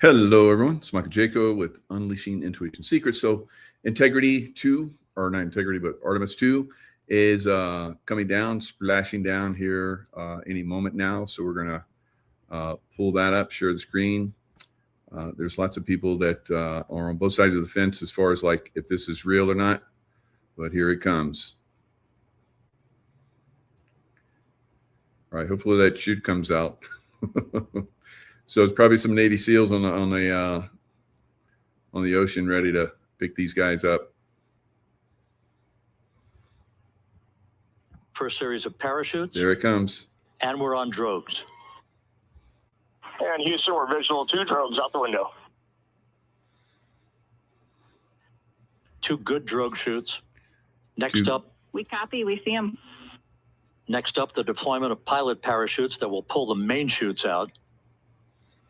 Hello, everyone. It's Michael Jaco with Unleashing Intuition Secrets. So, Integrity 2, or not Integrity, but Artemis 2 is coming down, splashing down here any moment now. So, we're going to pull that up, share the screen. There's lots of people that are on both sides of the fence as far as like if this is real or not. But here it comes. All right, hopefully that chute comes out. So it's probably some Navy SEALs on the ocean, ready to pick these guys up. First series of parachutes. There it comes. And we're on drogues. And Houston, we're visual 2 drogues out the window. 2 good drogue chutes. Next up. We copy, we see them. Next up, the deployment of pilot parachutes that will pull the main chutes out.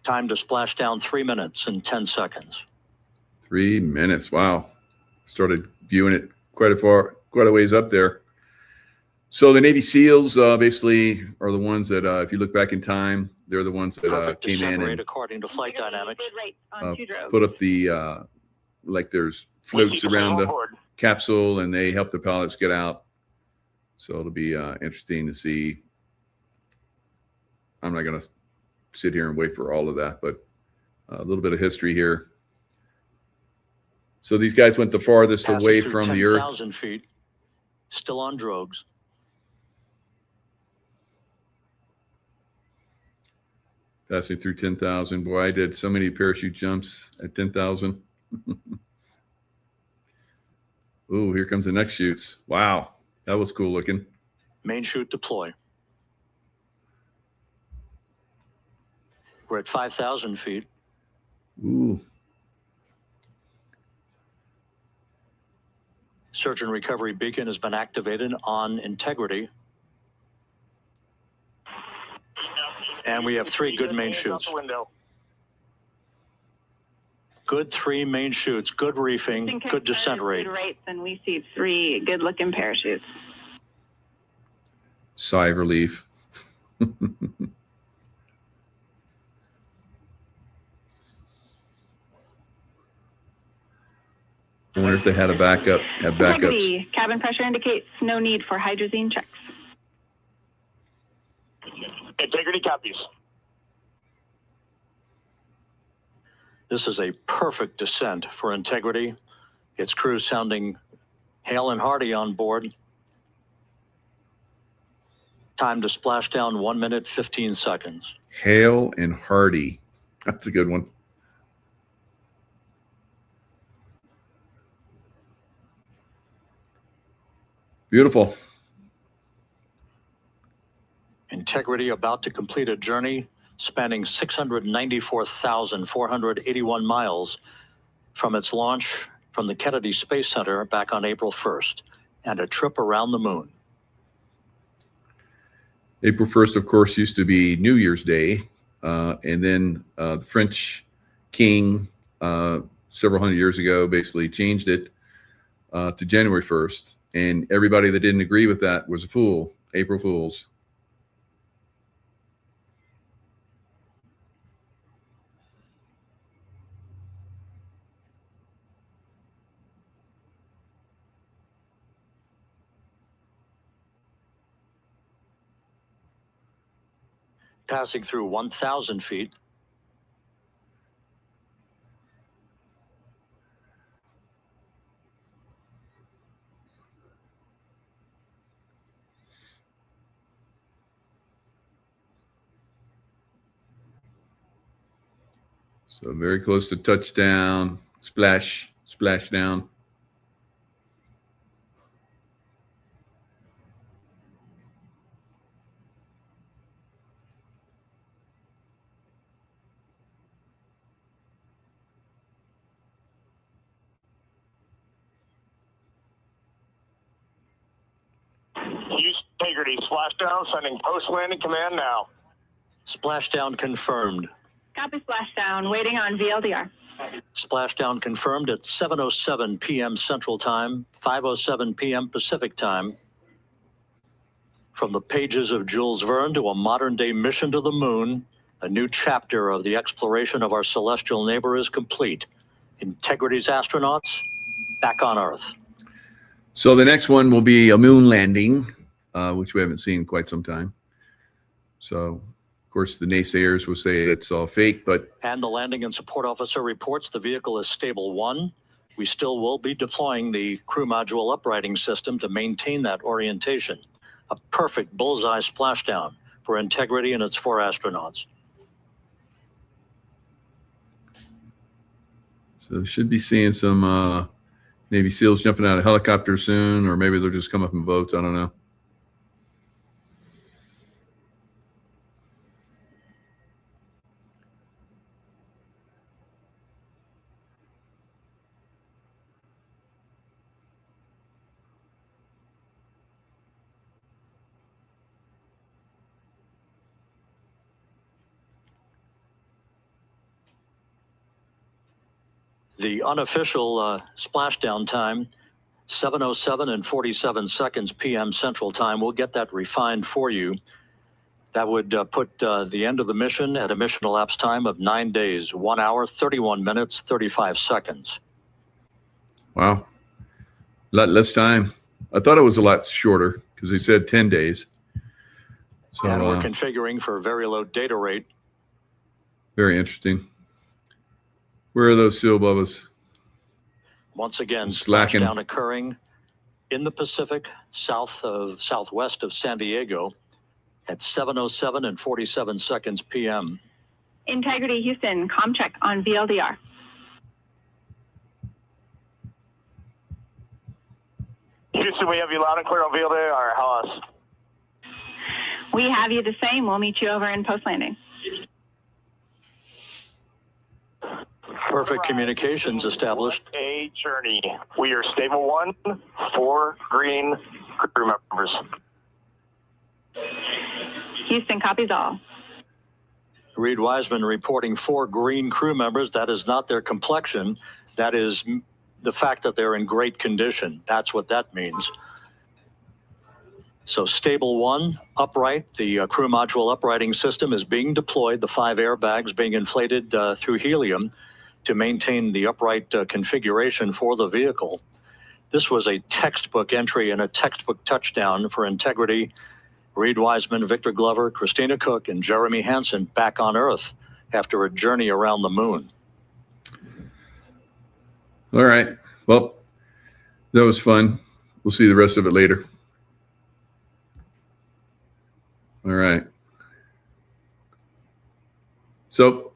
Time to splash down 3 minutes and 10 seconds. 3 minutes. Wow. Started viewing it quite a ways up there. So the Navy SEALs basically are the ones that, if you look back in time, they're the ones that came in and according to flight dynamics. Put up the like there's floats around the capsule, and they help the pilots get out. So it'll be interesting to see. I'm not going to sit here and wait for all of that, but a little bit of history here. So these guys went the farthest away from the Earth. 10,000 feet, still on drogues. Passing through 10,000. Boy, I did so many parachute jumps at 10,000. Ooh, here comes the next chutes. Wow, that was cool looking. Main chute deploy. We're at 5,000 feet. Ooh. Search and recovery beacon has been activated on Integrity. And we have 3 good main chutes. Good 3 main chutes, good reefing, good descent rate. And we see 3 good-looking parachutes. Sigh of relief. I wonder if they had a backup, have backups. Cabin pressure indicates no need for hydrazine checks. Integrity copies. This is a perfect descent for Integrity. Its crew sounding hale and hearty on board. Time to splash down 1 minute, 15 seconds. Hale and hearty. That's a good one. Beautiful. Integrity about to complete a journey spanning 694,481 miles from its launch from the Kennedy Space Center back on April 1st, and a trip around the moon. April 1st, of course, used to be New Year's Day. And then the French king several hundred years ago basically changed it to January 1st. And everybody that didn't agree with that was a fool. April Fools. Passing through 1,000 feet. So very close to touchdown. Splash, splash down. Integrity, Splashdown, sending post-landing command now. Splashdown confirmed. Copy Splashdown, waiting on VLDR. Splashdown confirmed at 7:07 p.m. Central Time, 5:07 p.m. Pacific Time. From the pages of Jules Verne to a modern-day mission to the moon, A new chapter of the exploration of our celestial neighbor is complete. Integrity's astronauts back on Earth. So the next one will be a moon landing, which we haven't seen in quite some time. So, of course, the naysayers will say it's all fake, but... And the landing and support officer reports the vehicle is stable 1. We still will be deploying the crew module uprighting system to maintain that orientation. A perfect bullseye splashdown for Integrity and its 4 astronauts. So should be seeing some Navy SEALs jumping out of helicopters soon, or maybe they'll just come up in boats. I don't know. The unofficial splashdown time, 7:07 and 47 seconds p.m. Central Time. We'll get that refined for you. That would put the end of the mission at a mission elapsed time of 9 days, 1 hour, 31 minutes, 35 seconds. Wow. A lot less time. I thought it was a lot shorter because they said 10 days. So, and we're configuring for very low data rate. Very interesting. Where are those SEAL Bubbas? Once again, slacking. Splashdown occurring in the Pacific, southwest of San Diego at 7:07 and 47 seconds p.m. Integrity Houston, comm check on VLDR. Houston, we have you loud and clear on VLDR. How else? We have you the same. We'll meet you over in post-landing. Perfect communications established. A journey. We are stable 1, 4 green crew members. Houston copies all. Reed Wiseman reporting 4 green crew members. That is not their complexion. That is the fact that they're in great condition. That's what that means. So stable 1, upright. The crew module uprighting system is being deployed. The 5 airbags being inflated through helium to maintain the upright configuration for the vehicle. This was a textbook entry and a textbook touchdown for Integrity. Reed Wiseman, Victor Glover, Christina Cook, and Jeremy Hansen back on Earth after a journey around the moon. All right. Well, that was fun. We'll see the rest of it later. All right. So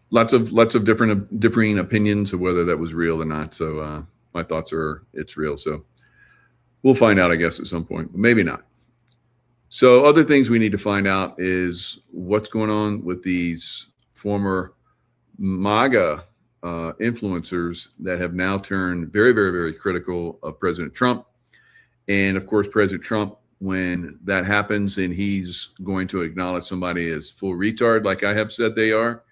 lots of differing opinions of whether that was real or not. So my thoughts are it's real. So we'll find out, I guess, at some point, but maybe not. So other things we need to find out is what's going on with these former MAGA influencers that have now turned very, very, very critical of President Trump. And of course, President Trump, when that happens and he's going to acknowledge somebody as full retard, like I have said they are,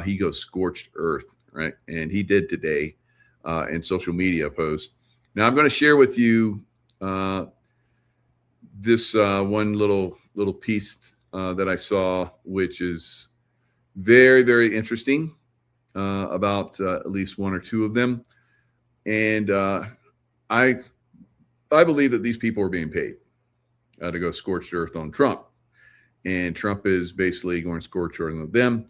he goes scorched earth, right? And he did today in social media post. Now I'm going to share with you this one little piece that I saw, which is very, very interesting about at least one or two of them. And I believe that these people are being paid to go scorched earth on Trump. And Trump is basically going scorched earth on them.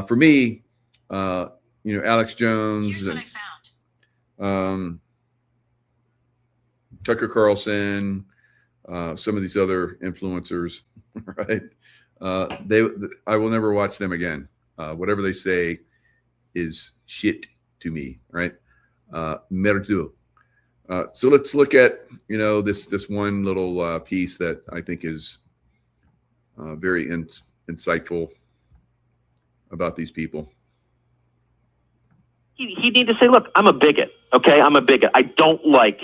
For me, Alex Jones. Here's what I found. Tucker Carlson, some of these other influencers, right? I will never watch them again. Whatever they say is shit to me, right? Merdu. So let's look at, this one little piece that I think is very insightful about these people. He need to say, look, I'm a bigot. Okay, I'm a bigot. I don't like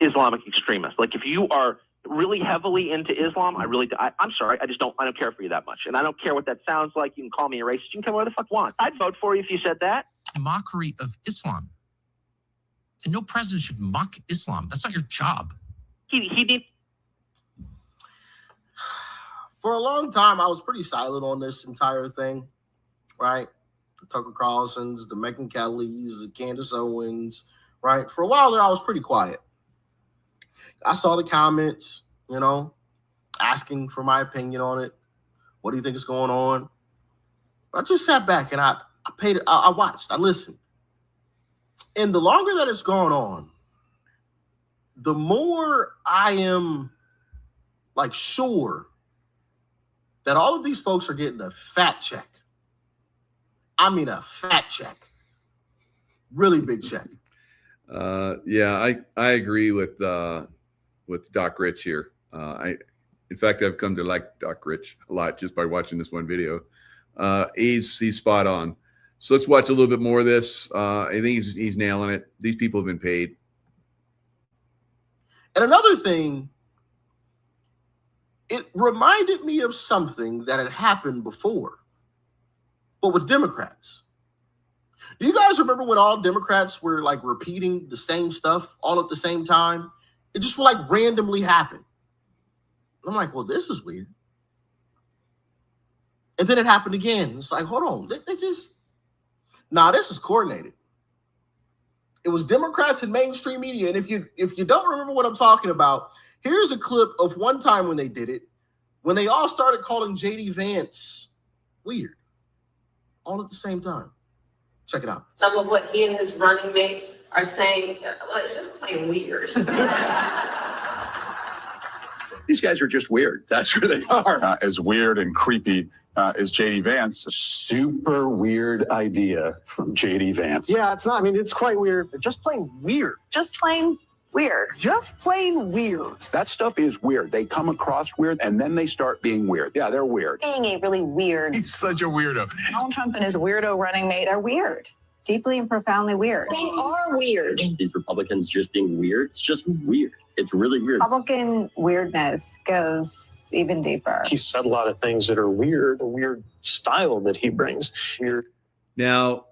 Islamic extremists. Like, if you are really heavily into Islam, I'm sorry, I don't care for you that much. And I don't care what that sounds like. You can call me a racist. You can come where the fuck you want. I'd vote for you if you said that. Mockery of Islam. And no president should mock Islam. That's not your job. He did. for a long time, I was pretty silent on this entire thing, right? The Tucker Carlsons, the Megyn Kellys, the Candace Owens, right? For a while there, I was pretty quiet. I saw the comments, you know, asking for my opinion on it. What do you think is going on? I just sat back and I watched, I listened. And the longer that it's gone on, the more I am like sure that all of these folks are getting a fat check. I mean, a fat check. Really big check. Yeah, I agree with Doc Rich here. In fact, I've come to like Doc Rich a lot just by watching this one video. He's spot on. So let's watch a little bit more of this. I think he's nailing it. These people have been paid. And another thing, it reminded me of something that had happened before, but with Democrats. Do you guys remember when all Democrats were like repeating the same stuff all at the same time? It just would like randomly happen. I'm like, well, this is weird. And then it happened again. It's like, hold on, they just, this is coordinated. It was Democrats and mainstream media. And if you don't remember what I'm talking about, here's a clip of one time when they did it, when they all started calling J.D. Vance weird, all at the same time. Check it out. Some of what he and his running mate are saying, well, it's just plain weird. These guys are just weird. That's who they are. As weird and creepy as J.D. Vance. Super weird idea from J.D. Vance. Yeah, it's not. I mean, it's quite weird. Just plain weird. Just plain weird. Just plain weird. That stuff is weird. They come across weird, and then they start being weird. Yeah, they're weird. Being a really weird. He's such a weirdo. Donald Trump and his weirdo running mate, they're weird. Deeply and profoundly weird. They are weird. These Republicans just being weird. It's just weird. It's really weird. Republican weirdness goes even deeper. He said a lot of things that are weird, a weird style that he brings. Weird. Now,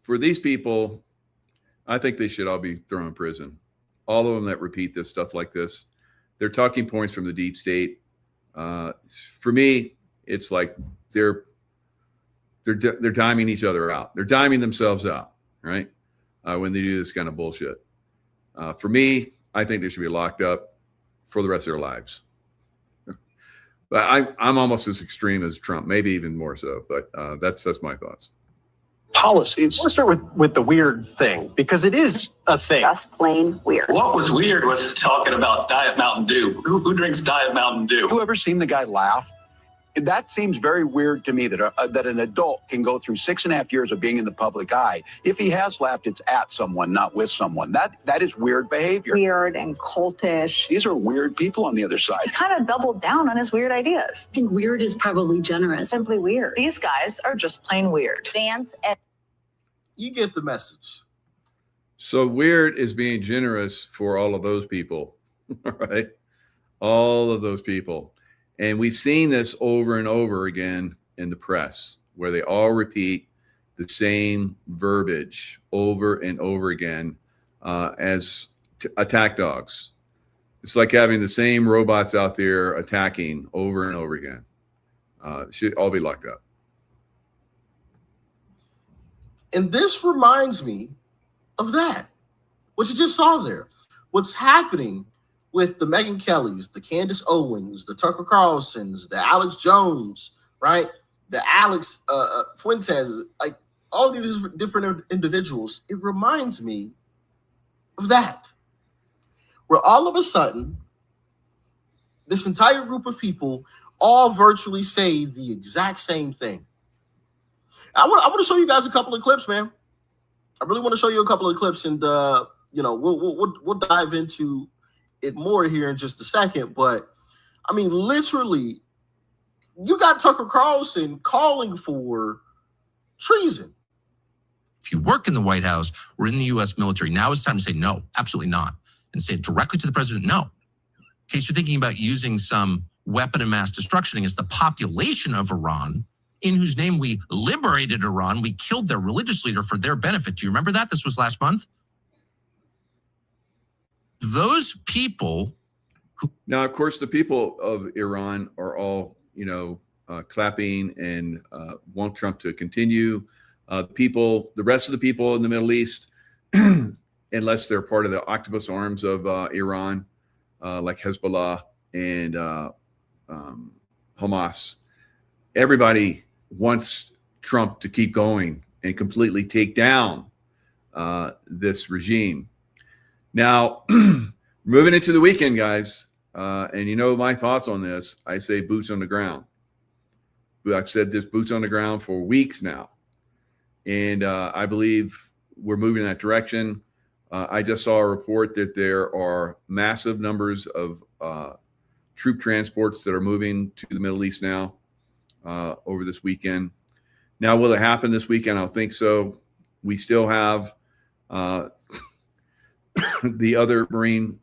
for these people, I think they should all be thrown in prison. All of them that repeat this stuff like this, they're talking points from the deep state. For me, it's like they're diming each other out. They're diming themselves out, right? When they do this kind of bullshit. For me, I think they should be locked up for the rest of their lives. But I'm almost as extreme as Trump, maybe even more so. But that's my thoughts. Policies. Let's start with the weird thing, because it is a thing. Just plain weird. What was weird was his talking about Diet Mountain Dew. Who drinks Diet Mountain Dew? You ever seen the guy laugh? That seems very weird to me that an adult can go through 6.5 years of being in the public eye. If he has laughed, it's at someone, not with someone. That is weird behavior. Weird and cultish. These are weird people on the other side. He kind of doubled down on his weird ideas. I think weird is probably generous. Simply weird. These guys are just plain weird. Vance and You get the message. So weird is being generous for all of those people, right? All of those people. And we've seen this over and over again in the press, where they all repeat the same verbiage over and over again as attack dogs. It's like having the same robots out there attacking over and over again. Should all be locked up. And this reminds me of that, what you just saw there. What's happening with the Megyn Kellys, the Candace Owens, the Tucker Carlsons, the Alex Jones, right? The Alex Fuentes, like all of these different individuals. It reminds me of that, where all of a sudden, this entire group of people all virtually say the exact same thing. I want to show you guys a couple of clips, man. I really want to show you a couple of clips, and we'll dive into it more here in just a second. But I mean, literally, you got Tucker Carlson calling for treason. If you work in the White House or in the U.S. military, now it's time to say no, absolutely not, and say it directly to the president, no. In case you're thinking about using some weapon of mass destruction against the population of Iran, in whose name we liberated Iran, we killed their religious leader for their benefit. Do you remember that? This was last month. Those people Now, of course, the people of Iran are all, clapping and want Trump to continue. The rest of the people in the Middle East, unless they're part of the octopus arms of Iran, like Hezbollah and Hamas, everybody wants Trump to keep going and completely take down this regime. Now, moving into the weekend, guys, and my thoughts on this, I say boots on the ground. I've said this, boots on the ground, for weeks now. And I believe we're moving in that direction. I just saw a report that there are massive numbers of troop transports that are moving to the Middle East now over this weekend. Now, will it happen this weekend? I don't think so. We still have the other Marine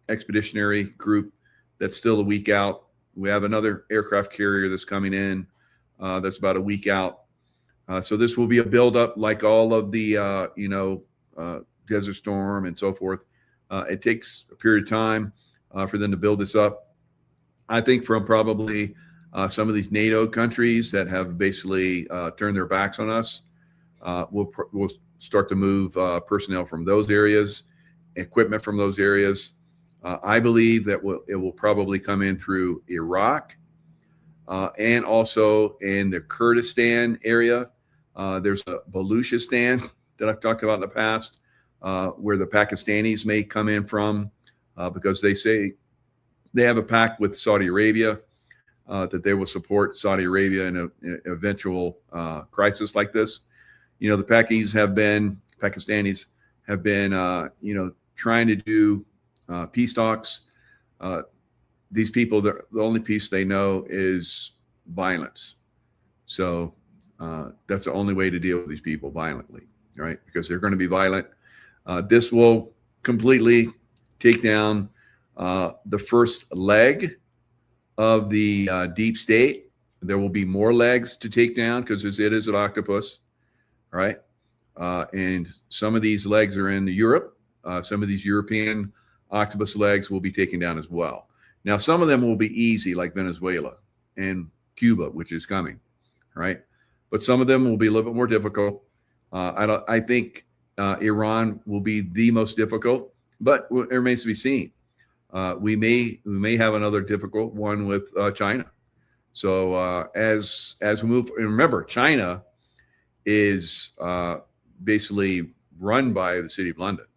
expeditionary group that's still a week out. We have another aircraft carrier that's coming in that's about a week out. So this will be a buildup like all of the, Desert Storm and so forth. It takes a period of time for them to build this up. I think from probably some of these NATO countries that have basically turned their backs on us, we'll start to move personnel from those areas, equipment from those areas. I believe that it will probably come in through Iraq and also in the Kurdistan area. There's a Baluchistan that I've talked about in the past, where the Pakistanis may come in from because they say they have a pact with Saudi Arabia that they will support Saudi Arabia in an eventual crisis like this. The Pakistanis have been, trying to do peace talks. These people, the only peace they know is violence. So that's the only way to deal with these people, violently, right? Because they're going to be violent. This will completely take down the first leg of the deep state. There will be more legs to take down because it is an octopus, right? And some of these legs are in Europe. Some of these European octopus legs will be taken down as well. Now, some of them will be easy, like Venezuela and Cuba, which is coming, right? But some of them will be a little bit more difficult. I think Iran will be the most difficult, but it remains to be seen. We may have another difficult one with China. So as we move, and remember, China is basically run by the City of London.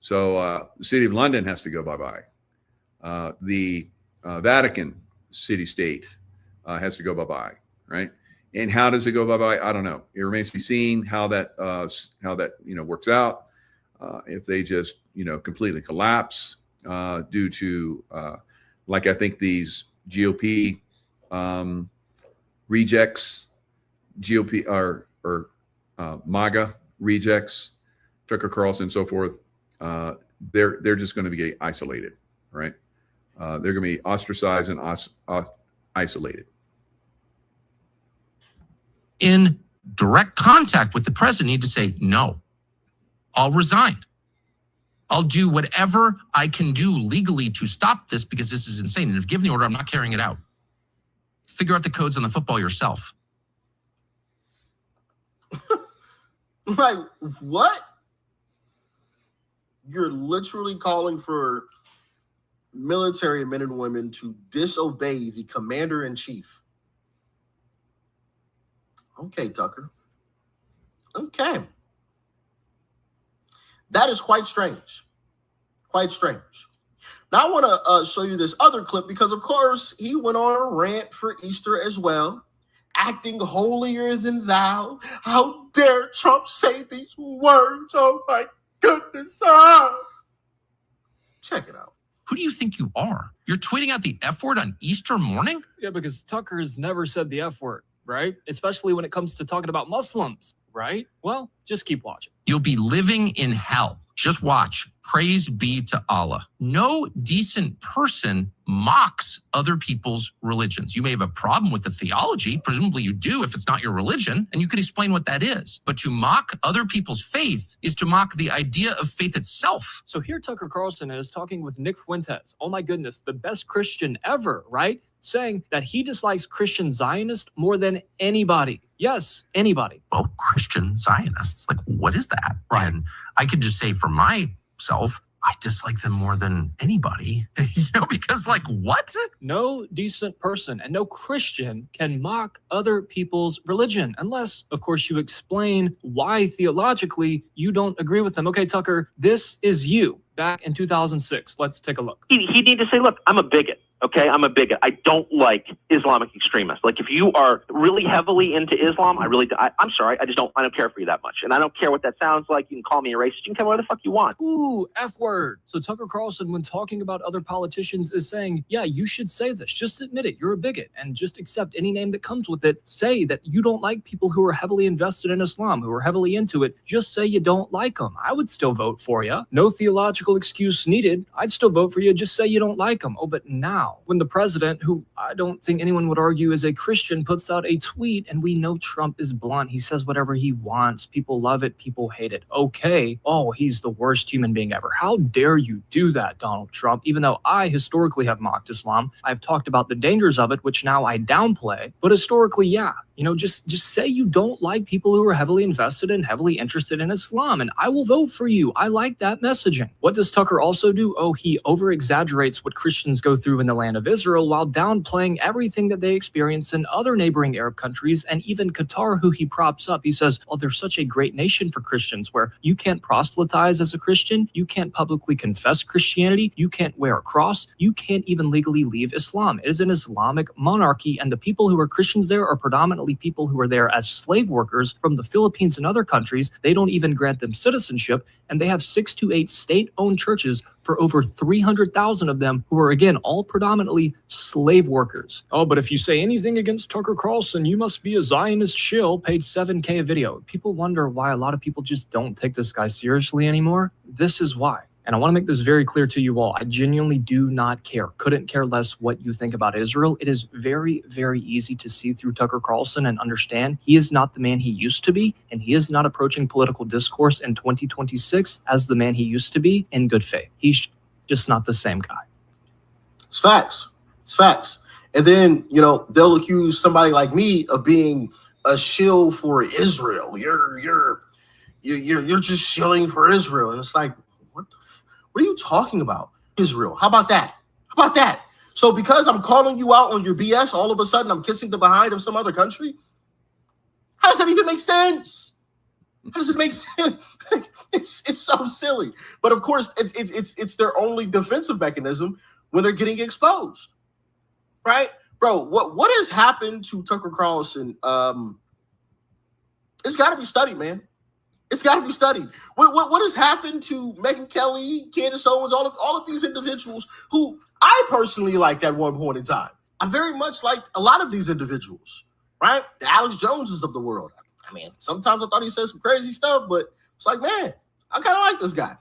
So the City of London has to go bye-bye. The Vatican city-state has to go bye-bye, right? And how does it go bye-bye? I don't know. It remains to be seen how that works out. If they just completely collapse due to I think these GOP rejects, GOP or MAGA rejects, Tucker Carlson and so forth. They're just going to be isolated, right? They're going to be ostracized and isolated. In direct contact with the president, need to say, no, I'll resign. I'll do whatever I can do legally to stop this because this is insane. And if given the order, I'm not carrying it out. Figure out the codes on the football yourself. Like, what? You're literally calling for military men and women to disobey the commander-in-chief. Okay, Tucker. Okay. That is quite strange. Quite strange. Now, I want to show you this other clip because, of course, he went on a rant for Easter as well, acting holier than thou. How dare Trump say these words? Oh, my goodness. Check it out. Who do you think you are? You're tweeting out the F word on Easter morning? Yeah, because Tucker has never said the F word, right? Especially when it comes to talking about Muslims. right? Well, just keep watching. You'll be living in hell. Just watch. Praise be to Allah. No decent person mocks other people's religions. You may have a problem with the theology. Presumably you do if it's not your religion, and you can explain what that is. But to mock other people's faith is to mock the idea of faith itself. So here Tucker Carlson is talking with Nick Fuentes. Oh my goodness, the best Christian ever, right? Saying that he dislikes Christian Zionists more than anybody. Yes, anybody. Oh, Christian Zionists. Like, what is that? Right. And I could just say for myself, I dislike them more than anybody, because like, what? No decent person and no Christian can mock other people's religion unless, of course, you explain why theologically you don't agree with them. Okay, Tucker, this is you back in 2006. Let's take a look. He need to say, look, I'm a bigot. Okay, I'm a bigot. I don't like Islamic extremists. Like, if you are really heavily into Islam, I'm sorry, I don't care for you that much. And I don't care what that sounds like. You can call me a racist. You can tell me whatever the fuck you want. Ooh, F word. So Tucker Carlson, when talking about other politicians, is saying, yeah, you should say this. Just admit it. You're a bigot and just accept any name that comes with it. Say that you don't like people who are heavily invested in Islam, who are heavily into it. Just say you don't like them. I would still vote for you. No theological excuse needed. I'd still vote for you. Just say you don't like them. Oh, but now, when the president, who I don't think anyone would argue is a Christian, puts out a tweet, and we know Trump is blunt. He says whatever he wants. People love it. People hate it. Okay. Oh, he's the worst human being ever. How dare you do that, Donald Trump? Even though I historically have mocked Islam, I've talked about the dangers of it, which now I downplay. But historically, yeah. Just say you don't like people who are heavily invested and heavily interested in Islam, and I will vote for you. I like that messaging. What does Tucker also do? Oh, he over-exaggerates what Christians go through in the land of Israel while downplaying everything that they experience in other neighboring Arab countries and even Qatar, who he props up. He says, oh, they're such a great nation for Christians where you can't proselytize as a Christian, you can't publicly confess Christianity, you can't wear a cross, you can't even legally leave Islam. It is an Islamic monarchy, and the people who are Christians there are predominantly people who are there as slave workers from the Philippines and other countries. They don't even grant them citizenship, and they have 6 to 8 state-owned churches for over 300,000 of them who are, again, all predominantly slave workers. Oh, but if you say anything against Tucker Carlson, you must be a Zionist shill, paid $7K a video. People wonder why a lot of people just don't take this guy seriously anymore. This is why. And I want to make this very clear to you all. I genuinely do not care, couldn't care less what you think about Israel. It is very, very easy to see through Tucker Carlson and understand he is not the man he used to be, and he is not approaching political discourse in 2026 as the man he used to be in good faith. He's just not the same guy. It's facts. It's facts. And then, they'll accuse somebody like me of being a shill for Israel. You're just shilling for Israel. And it's like, what are you talking about? Israel. How about that? How about that? So because I'm calling you out on your BS, all of a sudden I'm kissing the behind of some other country? How does that even make sense? How does it make sense? It's so silly. But of course, it's their only defensive mechanism when they're getting exposed. Right? Bro, what has happened to Tucker Carlson? It's got to be studied, man. It's got to be studied. What has happened to Megyn Kelly, Candace Owens, all of these individuals who I personally liked at one point in time? I very much liked a lot of these individuals, right? The Alex Joneses of the world. I mean, sometimes I thought he said some crazy stuff, but it's like, man, I kind of like this guy.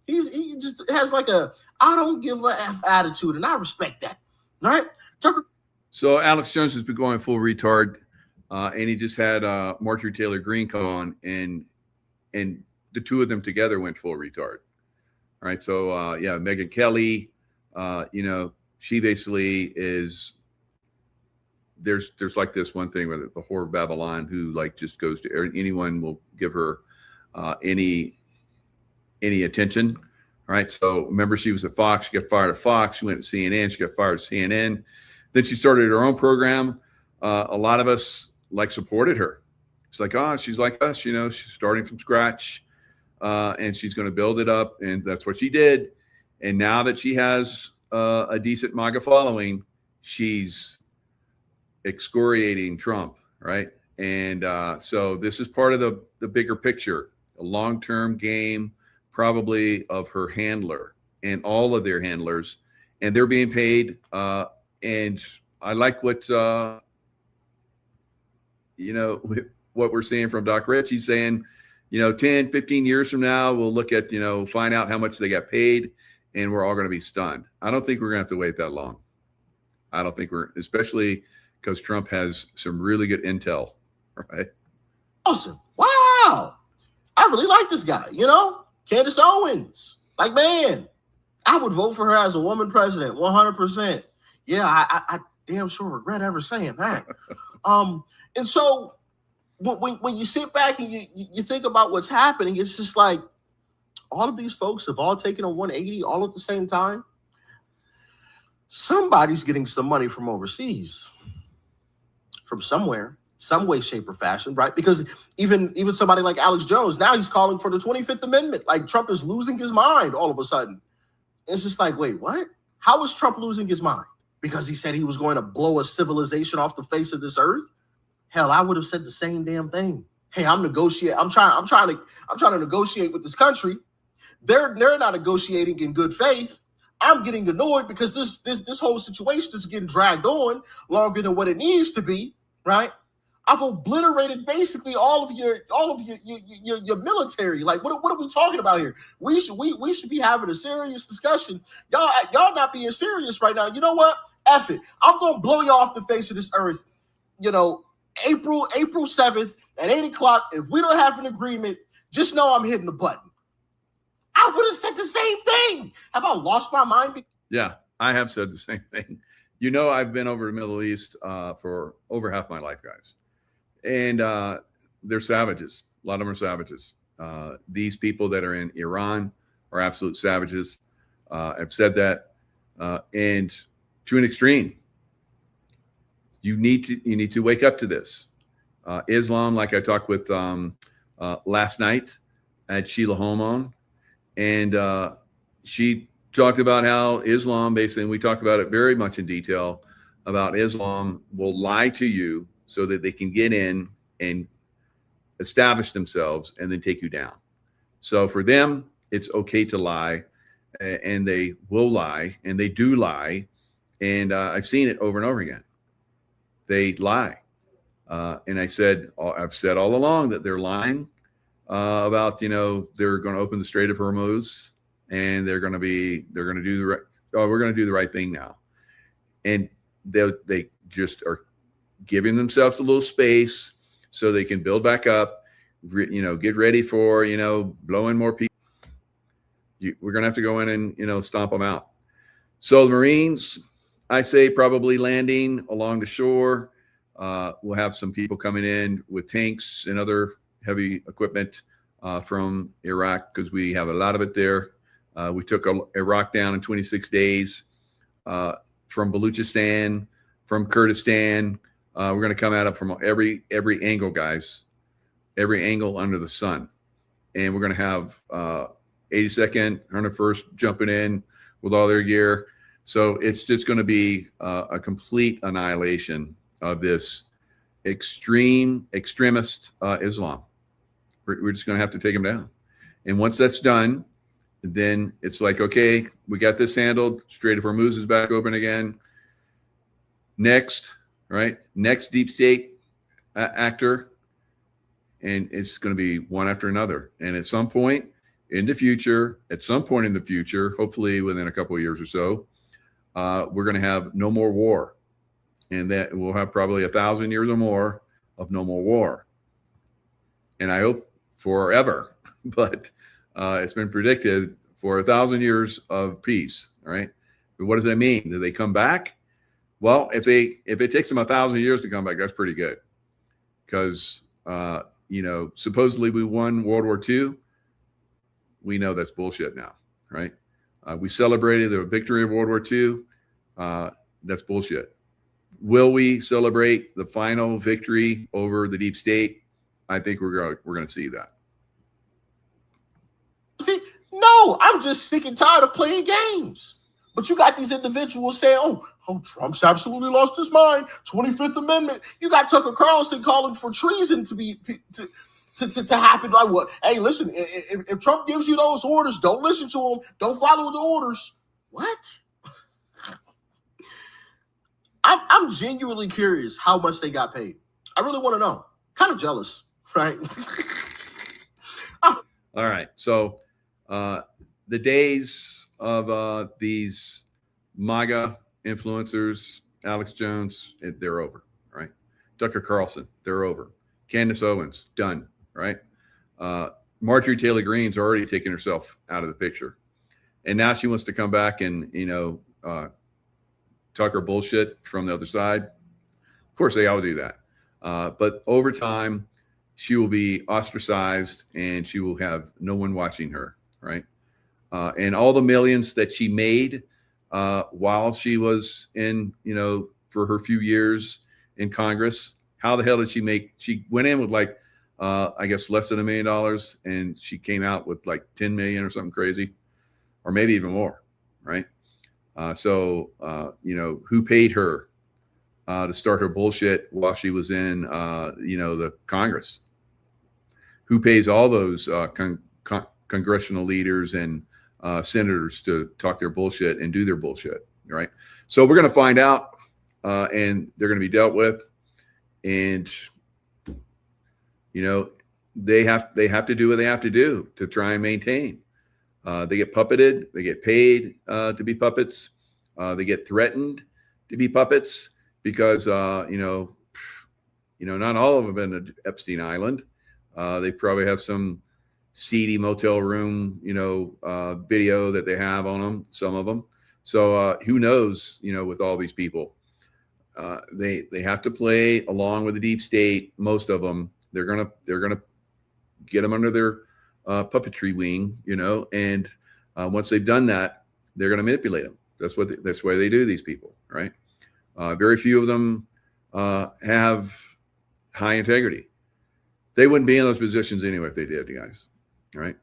He just has like a I don't give a F attitude, and I respect that. All right, Tucker. So Alex Jones has been going full retard, and he just had Marjorie Taylor Greene come on, and the two of them together went full retard. All right. So, Megyn Kelly, she basically is, there's like this one thing with the whore of Babylon who like just goes to anyone will give her any attention. All right. So remember, she was at Fox. She got fired at Fox. She went to CNN. She got fired at CNN. Then she started her own program. A lot of us supported her. It's like, she's like us, she's starting from scratch, and she's going to build it up. And that's what she did. And now that she has a decent MAGA following, she's excoriating Trump, right? And so this is part of the bigger picture, a long-term game, probably of her handler and all of their handlers. And they're being paid. And I like what, what we're seeing from Doc Rich. He's saying, 10, 15 years from now, we'll look at, find out how much they got paid, and we're all going to be stunned. I don't think we're going to have to wait that long. I don't think especially because Trump has some really good intel, right? Awesome. Wow. I really like this guy, Candace Owens. Like, man, I would vote for her as a woman president, 100%. Yeah, I damn sure regret ever saying that. And so when you sit back and you think about what's happening, it's just like all of these folks have all taken a 180 all at the same time. Somebody's getting some money from overseas, from somewhere, some way, shape, or fashion, right? Because even somebody like Alex Jones, now he's calling for the 25th Amendment. Like, Trump is losing his mind all of a sudden. It's just like, wait, what? How is Trump losing his mind? Because he said he was going to blow a civilization off the face of this earth? Hell, I would have said the same damn thing. Hey, I'm trying to negotiate with this country. They're not negotiating in good faith. I'm getting annoyed because this whole situation is getting dragged on longer than what it needs to be, right? I've obliterated basically all of your military. Like, what are we talking about here? We should be having a serious discussion. Y'all not being serious right now. You know what? F it. I'm gonna blow you off the face of this earth. April 7th at 8:00. If we don't have an agreement, just know I'm hitting the button. I would have said the same thing. Have I lost my mind? Yeah, I have said the same thing. I've been over the Middle East for over half my life, guys. And they're savages. A lot of them are savages. These people that are in Iran are absolute savages. I've said that. And to an extreme, you need to wake up to this. Islam, like I talked with last night, I had Sheila Holm on, and she talked about how Islam, basically, and we talked about it very much in detail, about Islam will lie to you so that they can get in and establish themselves and then take you down. So for them, it's okay to lie, and they will lie, and they do lie. And I've seen it over and over again. They lie. And I've said all along that they're lying about, they're going to open the Strait of Hormuz, and we're going to do the right thing now. And they just are giving themselves a little space so they can build back up, get ready for, blowing more people. We're going to have to go in and, stomp them out. So the Marines, I say, probably landing along the shore. We'll have some people coming in with tanks and other heavy equipment from Iraq, because we have a lot of it there. We took Iraq down in 26 days from Baluchistan, from Kurdistan. We're going to come at it from every angle, guys, every angle under the sun. And we're going to have 82nd, 101st jumping in with all their gear. So it's just going to be a complete annihilation of this extremist Islam. We're just going to have to take them down. And once that's done, then it's like, okay, we got this handled. Strait of Hormuz is back open again. Next deep state actor, and it's going to be one after another. And at some point in the future, hopefully within a couple of years or so, we're going to have no more war, and that we'll have probably 1,000 years or more of no more war. And I hope forever, but it's been predicted for 1,000 years of peace. All right. But what does that mean? Do they come back? Well, if it takes them 1,000 years to come back, that's pretty good, because supposedly we won World War II. We know that's bullshit now, right? We celebrated the victory of World War II. That's bullshit. Will we celebrate the final victory over the deep state? I think we're going to see that. No, I'm just sick and tired of playing games. But you got these individuals saying, oh, Trump's absolutely lost his mind. 25th Amendment. You got Tucker Carlson calling for treason to happen. Like, what? Hey, listen, if Trump gives you those orders, don't listen to him. Don't follow the orders. What? I'm genuinely curious how much they got paid. I really want to know. Kind of jealous, right? All right. So the days of these MAGA influencers, Alex Jones, they're over, right? Tucker Carlson, they're over. Candace Owens, done, right? Marjorie Taylor Greene's already taken herself out of the picture. And now she wants to come back and, talk her bullshit from the other side. Of course, they all do that. But over time, she will be ostracized and she will have no one watching her, right? And all the millions that she made while she was in, for her few years in Congress, how the hell did she make? She went in with like, I guess less than $1 million, and she came out with like 10 million or something crazy, or maybe even more, right? Who paid her to start her bullshit while she was in, the Congress? Who pays all those congressional leaders and senators to talk their bullshit and do their bullshit, right? So we're going to find out, and they're going to be dealt with, and they have to do what they have to do to try and maintain. They get puppeted, they get paid to be puppets, they get threatened to be puppets because not all of them have been to Epstein Island. They probably have some seedy motel room, video that they have on them, some of them. So who knows, with all these people, they have to play along with the deep state. Most of them, they're gonna get them under their puppetry wing, and once they've done that, they're gonna manipulate them. That's why they do these people, right? Very few of them have high integrity. They wouldn't be in those positions anyway if they did, you guys. All right.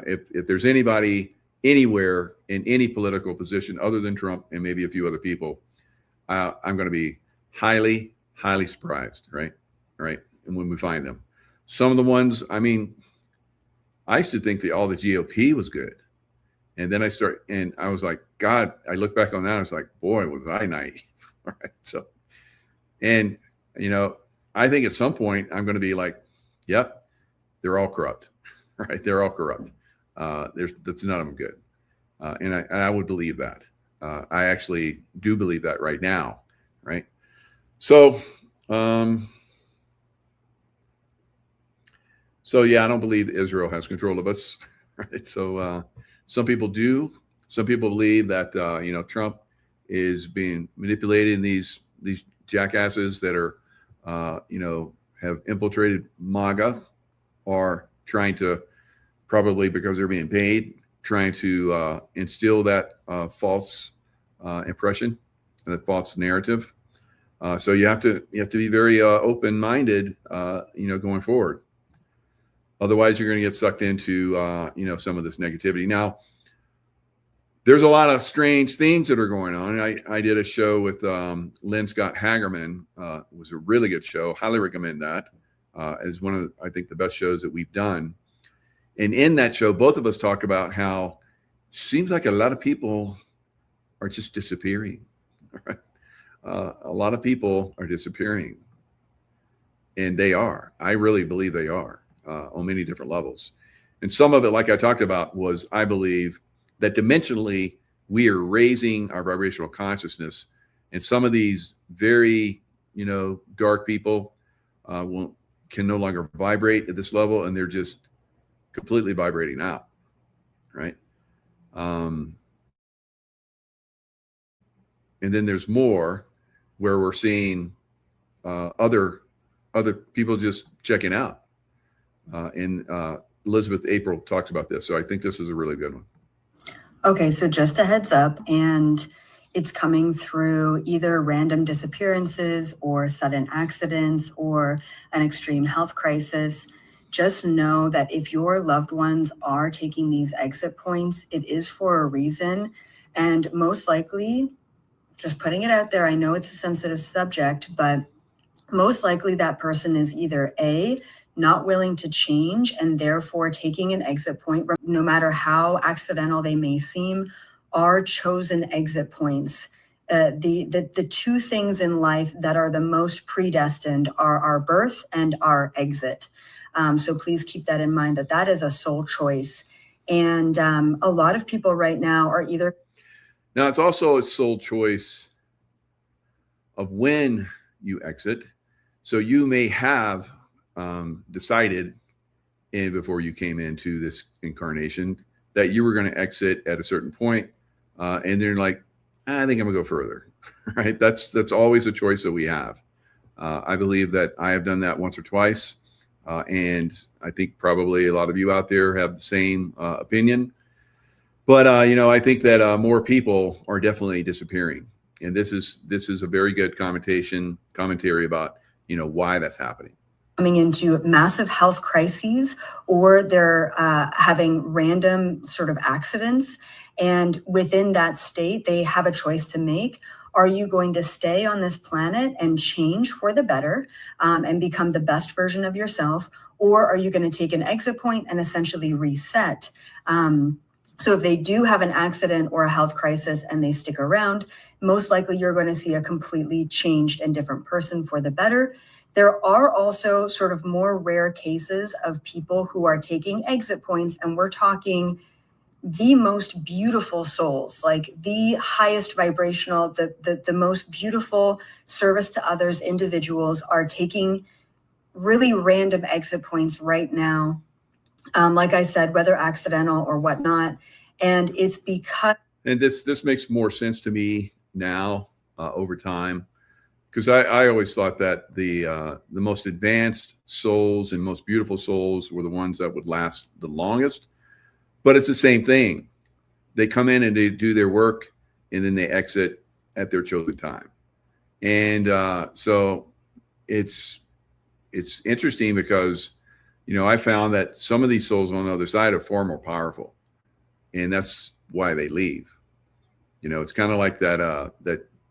If there's anybody anywhere in any political position other than Trump and maybe a few other people, I'm going to be highly, highly surprised. Right. Right. And when we find them, some of the ones, I used to think that all the GOP was good. And then I was like, God, I look back on that. I was like, boy, was I naive. All right. So, and, I think at some point I'm going to be like, yep, they're all corrupt. Right? They're all corrupt. That's none of them good. And I would believe that. I actually do believe that right now. Right. So yeah, I don't believe Israel has control of us. Right. So some people do. Some people believe that Trump is being manipulated, and these jackasses that are have infiltrated MAGA are trying to, probably because they're being paid, trying to instill that false impression and that false narrative. So you have to be very open-minded, going forward. Otherwise, you're going to get sucked into some of this negativity. Now, there's a lot of strange things that are going on. I did a show with Lynn Scott Hagerman. It was a really good show. Highly recommend that. As one of, I think, the best shows that we've done. And in that show, both of us talk about how it seems like a lot of people are just disappearing. Right? A lot of people are disappearing. And they are. I really believe they are on many different levels. And some of it, like I talked about, was, I believe, that dimensionally we are raising our vibrational consciousness, and some of these very dark people can no longer vibrate at this level, and they're just completely vibrating out, right? And then there's more where we're seeing other people just checking out, and Elizabeth April talks about this, so I think this is a really good one. Okay, so just a heads up, and it's coming through either random disappearances or sudden accidents or an extreme health crisis. Just know that if your loved ones are taking these exit points, it is for a reason. And most likely, just putting it out there, I know it's a sensitive subject, but most likely that person is either A, not willing to change and therefore taking an exit point, no matter how accidental they may seem, are chosen exit points. The two things in life that are the most predestined are our birth and our exit. So please keep that in mind, that is a soul choice. And a lot of people right now are either. Now, it's also a soul choice of when you exit. So you may have decided before you came into this incarnation that you were going to exit at a certain point, and they're like, I think I'm gonna go further, right? That's always a choice that we have. I believe that I have done that once or twice, and I think probably a lot of you out there have the same opinion. But I think that more people are definitely disappearing, and this is a very good commentary about why that's happening. Coming into massive health crises, or they're having random sort of accidents. And within that state, they have a choice to make. Are you going to stay on this planet and change for the better and become the best version of yourself? Or are you going to take an exit point and essentially reset? So if they do have an accident or a health crisis and they stick around, most likely you're going to see a completely changed and different person for the better. There are also sort of more rare cases of people who are taking exit points, and we're talking the most beautiful souls, like the highest vibrational, the most beautiful service to others individuals are taking really random exit points right now. Like I said, whether accidental or whatnot. And it's because. And this makes more sense to me now over time. Because I always thought that the most advanced souls and most beautiful souls were the ones that would last the longest. But it's the same thing. They come in and they do their work, and then they exit at their chosen time. And so it's interesting because, I found that some of these souls on the other side are far more powerful, and that's why they leave. It's kind of like that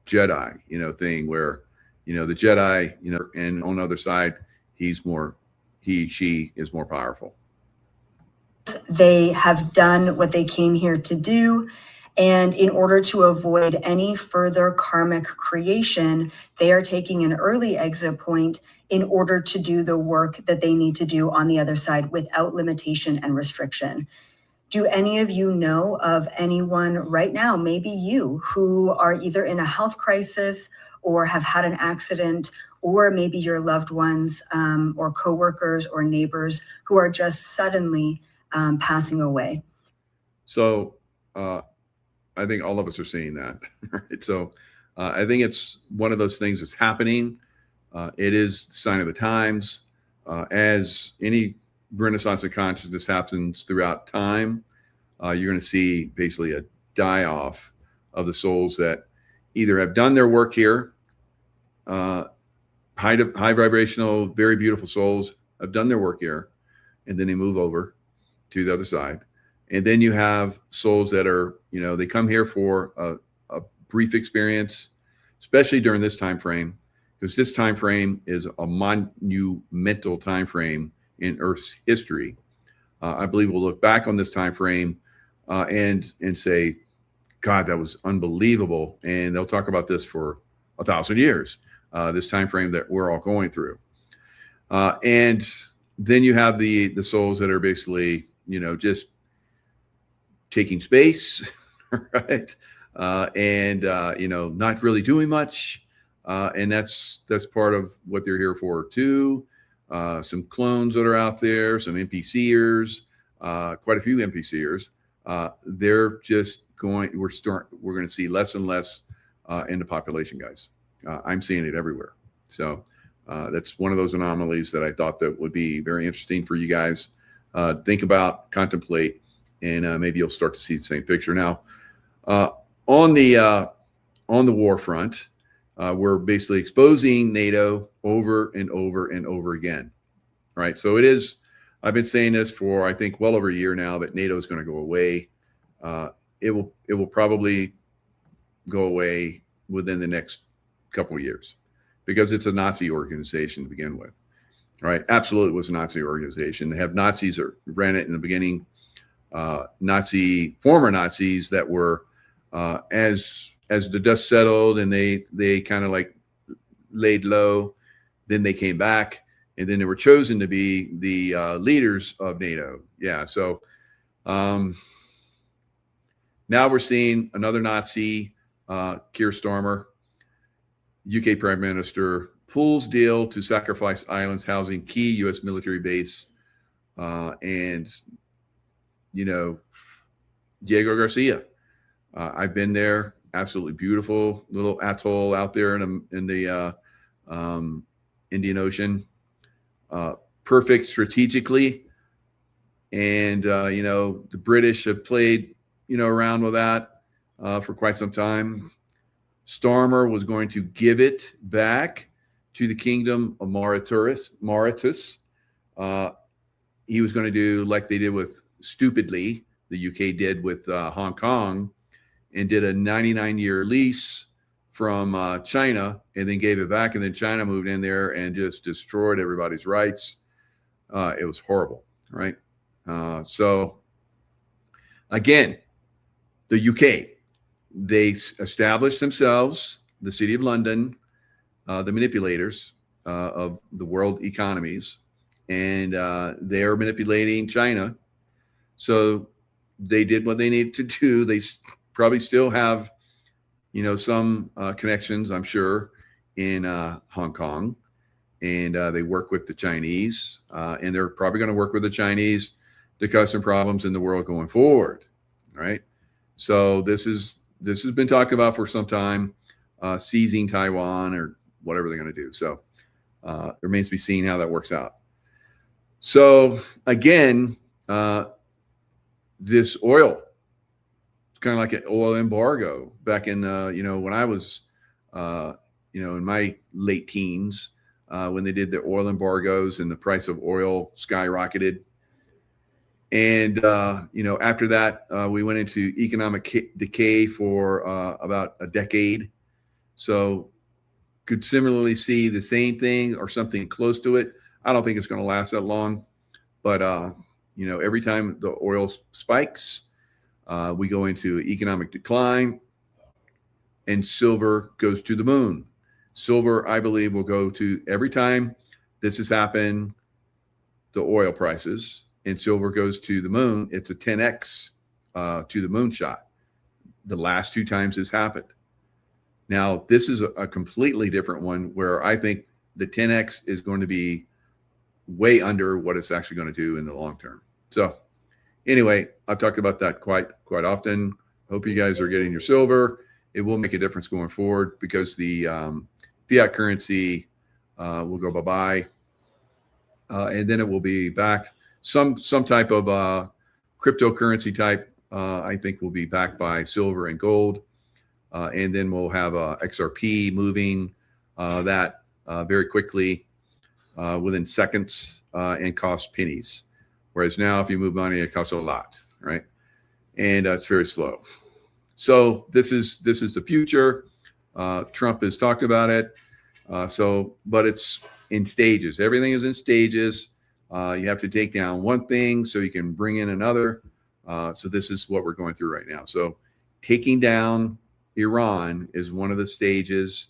Jedi, thing where. The Jedi, and on the other side, she is more powerful. They have done what they came here to do. And in order to avoid any further karmic creation, they are taking an early exit point in order to do the work that they need to do on the other side without limitation and restriction. Do any of you know of anyone right now, maybe you, who are either in a health crisis or have had an accident, or maybe your loved ones or coworkers or neighbors who are just suddenly passing away? So I think all of us are seeing that, right? So I think it's one of those things that's happening. It is the sign of the times. As any renaissance of consciousness happens throughout time, you're going to see basically a die-off of the souls that either have done their work here, high vibrational, very beautiful souls have done their work here, and then they move over to the other side. And then you have souls that are, they come here for a brief experience, especially during this time frame, because this time frame is a monumental time frame in Earth's history. I believe we'll look back on this time frame and say, God, that was unbelievable. And they'll talk about this for 1,000 years, this time frame that we're all going through. And then you have the souls that are basically, just taking space, right? And not really doing much. And that's part of what they're here for too. Some clones that are out there, some NPCers, quite a few NPCers. They're just going. We're going to see less and less in the population, guys. I'm seeing it everywhere. So that's one of those anomalies that I thought that would be very interesting for you guys. Think about, contemplate, and maybe you'll start to see the same picture. Now, on the war front, we're basically exposing NATO over and over and over again. All right. So it is. I've been saying this for, I think, well over a year now, that NATO is going to go away. It will probably go away within the next couple of years, because it's a Nazi organization to begin with. Right? Absolutely, it was a Nazi organization. They have Nazis that ran it in the beginning. Former Nazis that were as as the dust settled and they kind of like laid low, then they came back, and then they were chosen to be the leaders of NATO. Yeah, so now we're seeing another Nazi, Keir Starmer, UK Prime Minister, pulls deal to sacrifice islands housing key U.S. military base, and Diego Garcia. I've been there. Absolutely beautiful little atoll out there in the Indian Ocean. Perfect strategically, and the British have played around with that for quite some time. Starmer was going to give it back to the Kingdom of Mauritius. He was going to do like they did with, stupidly, the UK did with Hong Kong, and did a 99-year lease from China, and then gave it back, and then China moved in there and just destroyed everybody's rights. It was horrible, right? So again, the UK, they established themselves, the City of London, the manipulators of the world economies, and they are manipulating China. So they did what they needed to do. They probably still have, some connections, I'm sure, in Hong Kong, and they work with the Chinese, and they're probably going to work with the Chinese to cause some problems in the world going forward, right? So this has been talked about for some time, seizing Taiwan or whatever they're going to do. So it remains to be seen how that works out. So again, this oil, it's kind of like an oil embargo back in, when I was, in my late teens, when they did the oil embargoes and the price of oil skyrocketed. And, after that, we went into economic decay for about a decade. So could similarly see the same thing or something close to it. I don't think it's going to last that long. But, every time the oil spikes, we go into economic decline, and silver goes to the moon. Silver, I believe, will go to, every time this has happened, the oil prices, and silver goes to the moon. It's a 10x to the moonshot. The last two times this happened. Now, this is a completely different one where I think the 10x is going to be way under what it's actually going to do in the long term. So anyway, I've talked about that quite often. Hope you guys are getting your silver. It will make a difference going forward because the fiat currency will go bye-bye. And then it will be backed. Some type of cryptocurrency type, I think, will be backed by silver and gold. And then we'll have XRP moving that very quickly within seconds and cost pennies. Whereas now, if you move money, it costs a lot, right? And it's very slow. So this is the future. Trump has talked about it. But it's in stages. Everything is in stages. You have to take down one thing so you can bring in another. So this is what we're going through right now. So taking down Iran is one of the stages,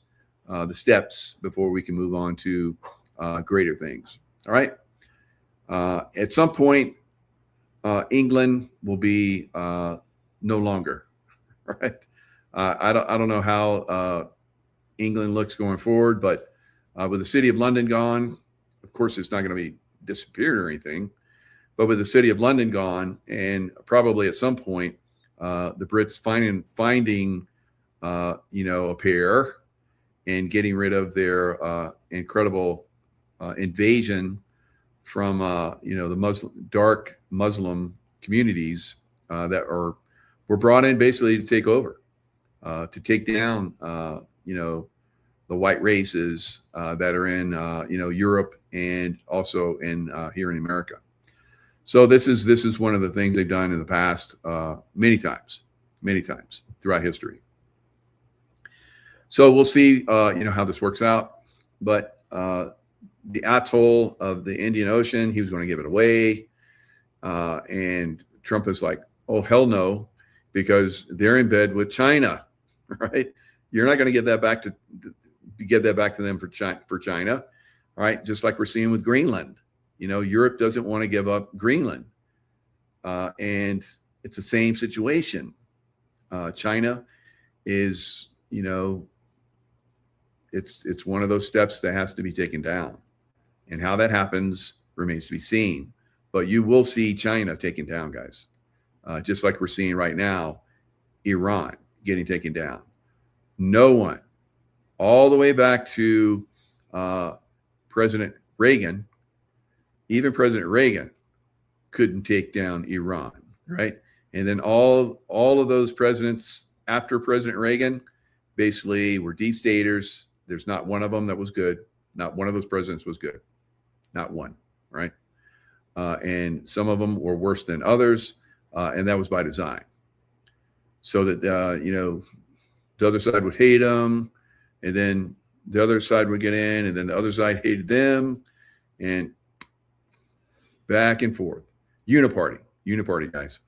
the steps before we can move on to greater things. All right. At some point, England will be no longer, right? I don't know how England looks going forward, but with the City of London gone, of course, it's not going to be disappeared or anything. But with the City of London gone, and probably at some point, the Brits finding a pair and getting rid of their incredible invasion from the dark Muslim communities that were brought in basically to take over, to take down the white races that are in Europe and also in here in America. So this is one of the things they've done in the past many times throughout history. So we'll see how this works out. But the atoll of the Indian Ocean, he was going to give it away. And Trump is like, oh, hell no, because they're in bed with China. right? You're not going to give that back to them for China, all right? Just like we're seeing with Greenland. Europe doesn't want to give up Greenland, and it's the same situation. China is, it's one of those steps that has to be taken down, and how that happens remains to be seen. But you will see China taken down, guys, just like we're seeing right now, Iran getting taken down. No one, all the way back to President Reagan, even President Reagan couldn't take down Iran, right? And then all of those presidents after President Reagan basically were deep staters. There's not one of them that was good. Not one of those presidents was good. Not one, right? And some of them were worse than others, and that was by design. So that, the other side would hate them, and then the other side would get in, and then the other side hated them, and back and forth. Uniparty, guys.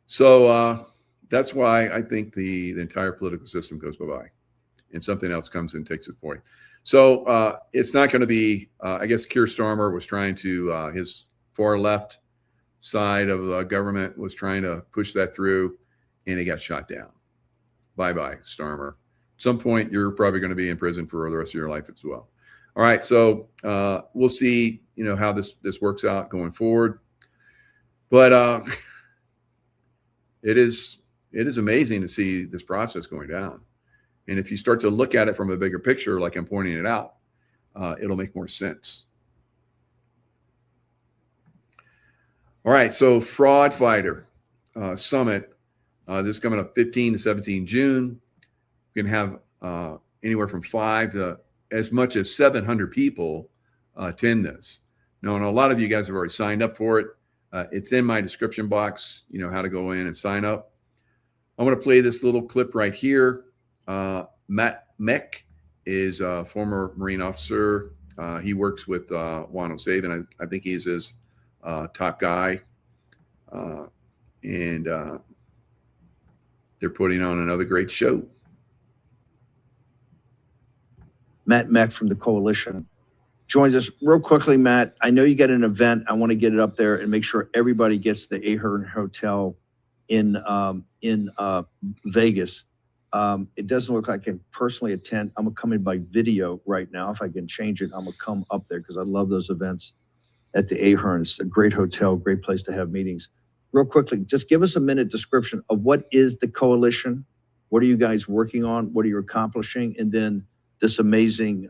So that's why I think the entire political system goes bye-bye, and something else comes and takes its point. So it's not going to be, I guess Keir Starmer was trying to, his far left side of the government was trying to push that through, and he got shot down. Bye-bye, Starmer. At some point, you're probably going to be in prison for the rest of your life as well. All right, so we'll see, how this works out going forward. But it is amazing to see this process going down. And if you start to look at it from a bigger picture, like I'm pointing it out, it'll make more sense. All right, so Fraud Fighter Summit. This is coming up 15 to 17 June. We can have anywhere from 5 to as much as 700 people attend this. Now, and a lot of you guys have already signed up for it. It's in my description box, how to go in and sign up. I'm going to play this little clip right here. Matt Meck is a former Marine officer. He works with Juan O'Savin. I think he's his top guy. And they're putting on another great show. Matt Meck from the Coalition joins us real quickly. Matt, I know you got an event. I want to get it up there and make sure everybody gets the Ahern Hotel in Vegas. It doesn't look like I can personally attend. I'm coming by video right now. If I can change it, I'm gonna come up there because I love those events at the Ahern. It's a great hotel, great place to have meetings. Real quickly, just give us a minute description of what is the Coalition? What are you guys working on? What are you accomplishing? And then this amazing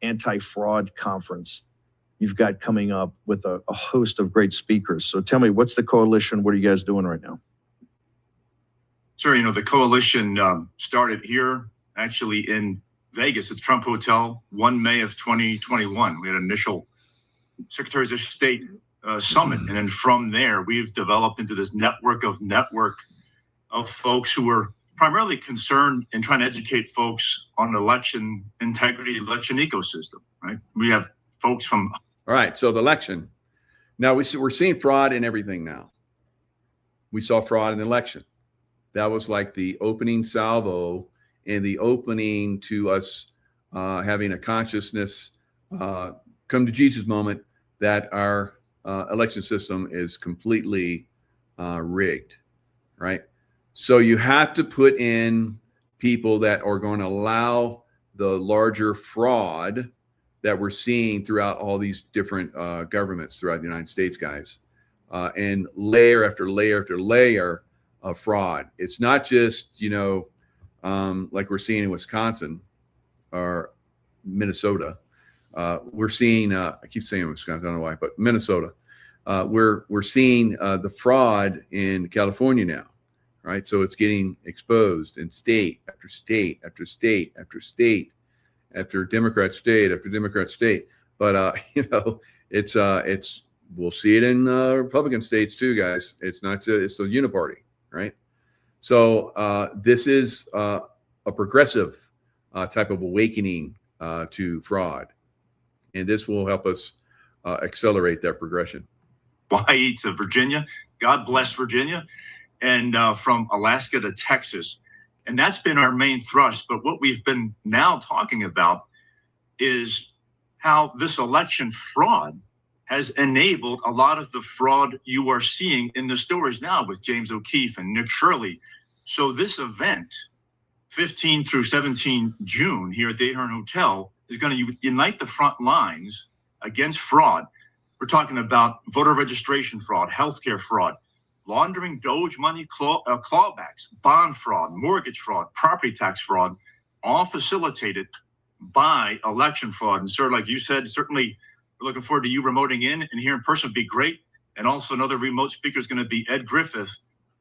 anti-fraud conference you've got coming up with a host of great speakers. So tell me, what's the Coalition? What are you guys doing right now? Sure, the Coalition started here, actually in Vegas at the Trump Hotel, 1 May of 2021. We had an initial Secretaries of State summit, and then from there, we've developed into this network of folks who were primarily concerned in trying to educate folks on election integrity, election ecosystem, right? We have folks from... All right, so the election. Now, we're seeing fraud in everything now. We saw fraud in the election. That was like the opening salvo and the opening to us having a consciousness, come to Jesus moment that our election system is completely rigged, right? So you have to put in people that are going to allow the larger fraud that we're seeing throughout all these different governments throughout the United States, guys, and layer after layer after layer of fraud. It's not just, like we're seeing in Wisconsin or Minnesota. We're seeing, I keep saying Wisconsin, I don't know why, but Minnesota. We're seeing the fraud in California now, right? So it's getting exposed in state after state after state after state after Democrat state after Democrat state. But it's we'll see it in Republican states too, guys. It's not just, it's the uniparty, right? So this is a progressive type of awakening to fraud, and this will help us accelerate that progression. Hawaii to Virginia. God bless Virginia. And from Alaska to Texas. And that's been our main thrust. But what we've been now talking about is how this election fraud has enabled a lot of the fraud you are seeing in the stories now with James O'Keefe and Nick Shirley. So this event, 15 through 17 June here at the Ahern Hotel, is going to unite the front lines against fraud. We're talking about voter registration fraud, healthcare fraud, laundering Doge money clawbacks, bond fraud, mortgage fraud, property tax fraud, all facilitated by election fraud. And sir, like you said, certainly we're looking forward to you remoting in, and here in person would be great. And also another remote speaker is going to be Ed Griffith,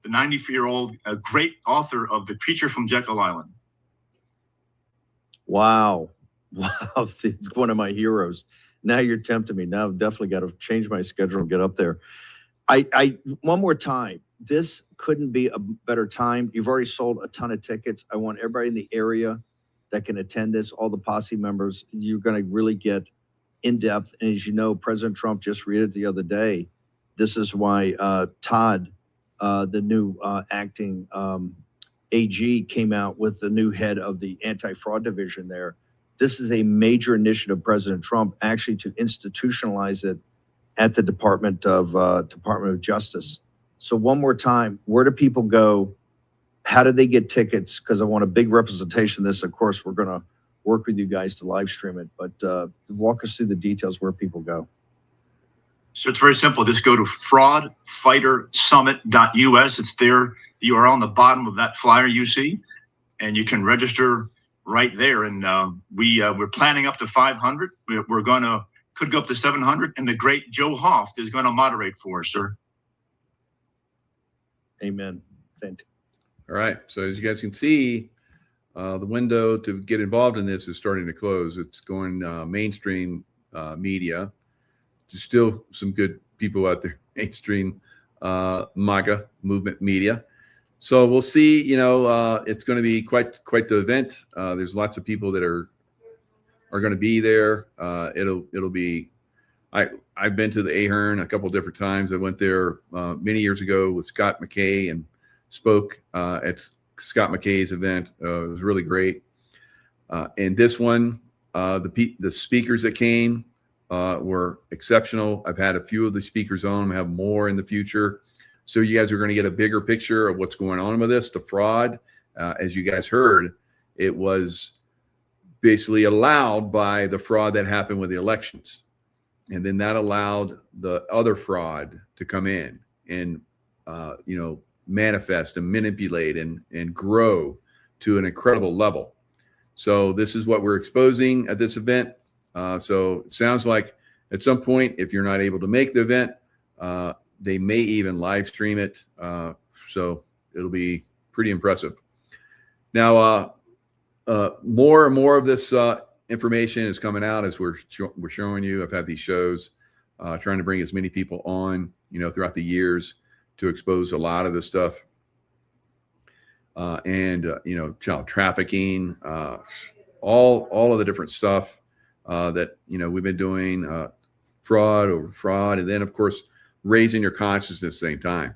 the 94-year-old great author of The Creature from Jekyll Island. Wow. It's one of my heroes. Now you're tempting me. Now I've definitely got to change my schedule and get up there. I one more time, this couldn't be a better time. You've already sold a ton of tickets. I want everybody in the area that can attend this, all the posse members. You're going to really get in depth. And as you know, President Trump just read it the other day. This is why Todd, the new acting AG, came out with the new head of the anti-fraud division there. This is a major initiative of President Trump actually to institutionalize it at the Department of Justice. So one more time, where do people go? How do they get tickets? Because I want a big representation of this. Of course, we're going to work with you guys to live stream it, but walk us through the details where people go. So it's very simple. Just go to fraudfightersummit.us. It's there. You are on the bottom of that flyer you see, and you can register right there. And we're planning up to 500. We're going to could go up to 700, and the great Joe Hoft is going to moderate for us, sir. Amen. Fantastic. All right. So as you guys can see, the window to get involved in this is starting to close. It's going mainstream media. There's still some good people out there, mainstream MAGA movement media. So we'll see. You know, it's going to be quite the event. There's lots of people that are going to be there. It'll be. I've been to the Ahern a couple of different times. I went there many years ago with Scott McKay and spoke at Scott McKay's event. It was really great. And this one, the speakers that came were exceptional. I've had a few of the speakers on. I have more in the future. So you guys are going to get a bigger picture of what's going on with this. The fraud, as you guys heard, it was basically allowed by the fraud that happened with the elections. And then that allowed the other fraud to come in and, manifest and manipulate and grow to an incredible level. So this is what we're exposing at this event. So it sounds like at some point, if you're not able to make the event, they may even live stream it. So it'll be pretty impressive. Now, more and more of this information is coming out as we're showing you. I've had these shows trying to bring as many people on, throughout the years to expose a lot of this stuff. Child trafficking, all of the different stuff that, we've been doing, fraud over fraud. And then, of course, raising your consciousness at the same time.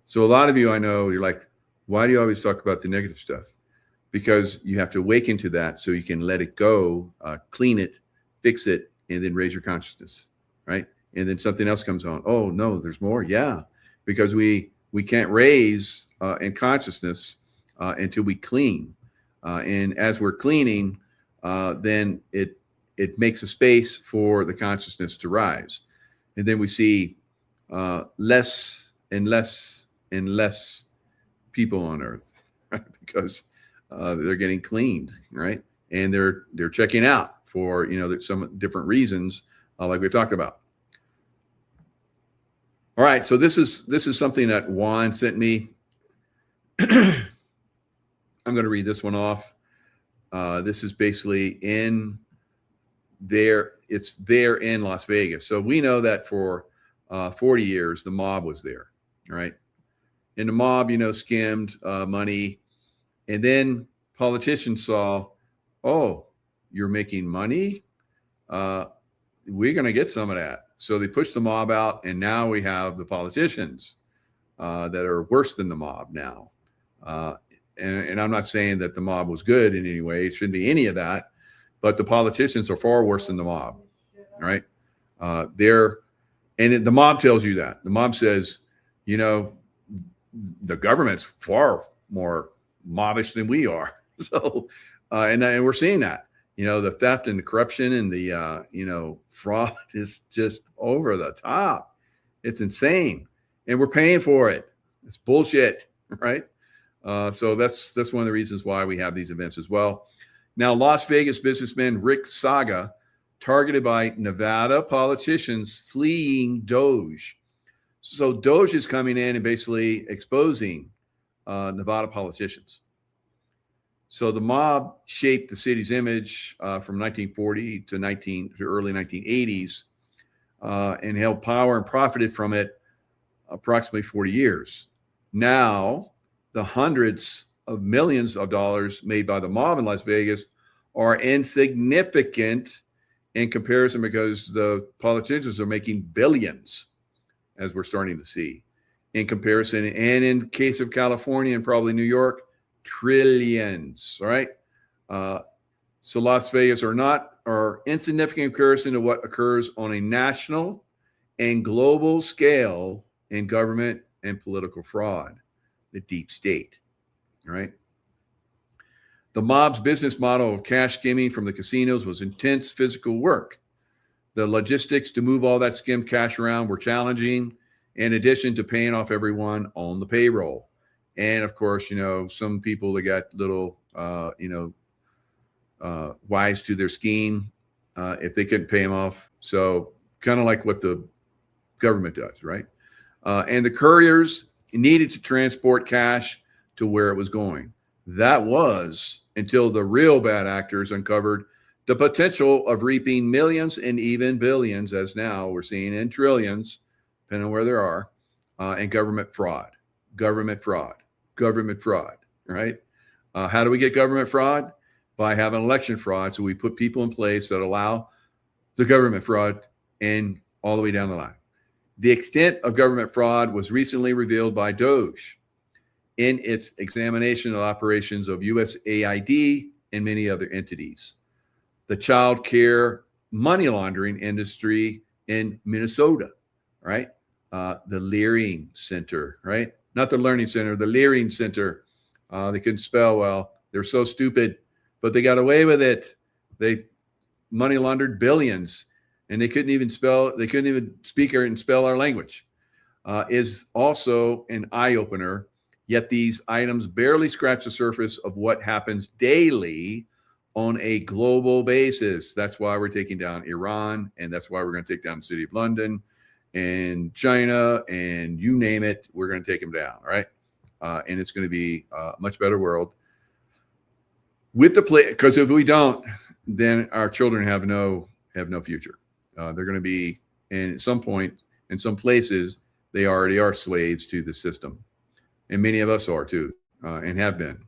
So a lot of you, I know, you're like, why do you always talk about the negative stuff? Because you have to awaken to that so you can let it go, clean it, fix it, and then raise your consciousness, right? And then something else comes on. Oh, no, there's more. Yeah, because we can't raise in consciousness until we clean. And as we're cleaning, then it makes a space for the consciousness to rise. And then we see less and less and less people on Earth, right? Because they're getting cleaned, right? And they're checking out for some different reasons, like we talked about. All right, so this is something that Juan sent me. I'm going to read this one off. This is basically in there. It's there in Las Vegas. So we know that for 40 years the mob was there, right? And the mob, skimmed money. And then politicians saw, oh, you're making money? We're going to get some of that. So they pushed the mob out, and now we have the politicians that are worse than the mob now. And I'm not saying that the mob was good in any way. It shouldn't be any of that. But the politicians are far worse than the mob. All right. The mob tells you that. The mob says, the government's far more mobbish than we are. So, and we're seeing that, the theft and the corruption and the, fraud is just over the top. It's insane. And we're paying for it. It's bullshit. Right. So that's one of the reasons why we have these events as well. Now, Las Vegas businessman Rick Saga targeted by Nevada politicians fleeing Doge. So Doge is coming in and basically exposing Nevada politicians. So the mob shaped the city's image from 1940 to early 1980s and held power and profited from it approximately 40 years. Now, the hundreds of millions of dollars made by the mob in Las Vegas are insignificant in comparison because the politicians are making billions, as we're starting to see in comparison. And in case of California and probably New York, trillions. All right. So Las Vegas are insignificant in comparison to what occurs on a national and global scale in government and political fraud, the deep state. All right. The mob's business model of cash skimming from the casinos was intense physical work. The logistics to move all that skimmed cash around were challenging, in addition to paying off everyone on the payroll. And of course, some people that got little, wise to their scheme if they couldn't pay them off. So kind of like what the government does, right? And the couriers needed to transport cash to where it was going. That was until the real bad actors uncovered the potential of reaping millions and even billions, as now we're seeing in trillions, depending on where there are, and government fraud, right? How do we get government fraud? By having election fraud. So we put people in place that allow the government fraud and all the way down the line. The extent of government fraud was recently revealed by Doge in its examination of operations of USAID and many other entities. The child care money laundering industry in Minnesota, right? The Leering Center, right? Not the Learning Center, the Leering Center. They couldn't spell well. They're so stupid, but they got away with it. They money laundered billions, and they couldn't even speak and spell our language. Is also an eye-opener. Yet these items barely scratch the surface of what happens daily on a global basis. That's why we're taking down Iran, and that's why we're going to take down the city of London and China, and you name it, we're going to take them down, right? And it's going to be a much better world with the play. Because if we don't, then our children have no future. They're going to be, and at some point, in some places, they already are slaves to the system. And many of us are too, and have been.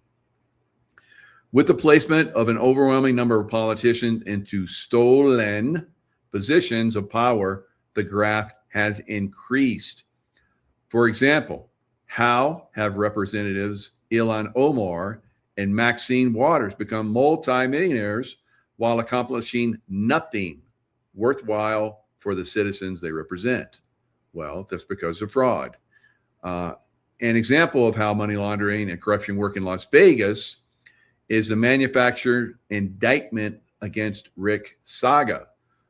With the placement of an overwhelming number of politicians into stolen positions of power, the graft has increased. For example, how have Representatives Ilhan Omar and Maxine Waters become multimillionaires while accomplishing nothing worthwhile for the citizens they represent? Well, that's because of fraud. An example of how money laundering and corruption work in Las Vegas is the manufactured indictment against Rick Saga,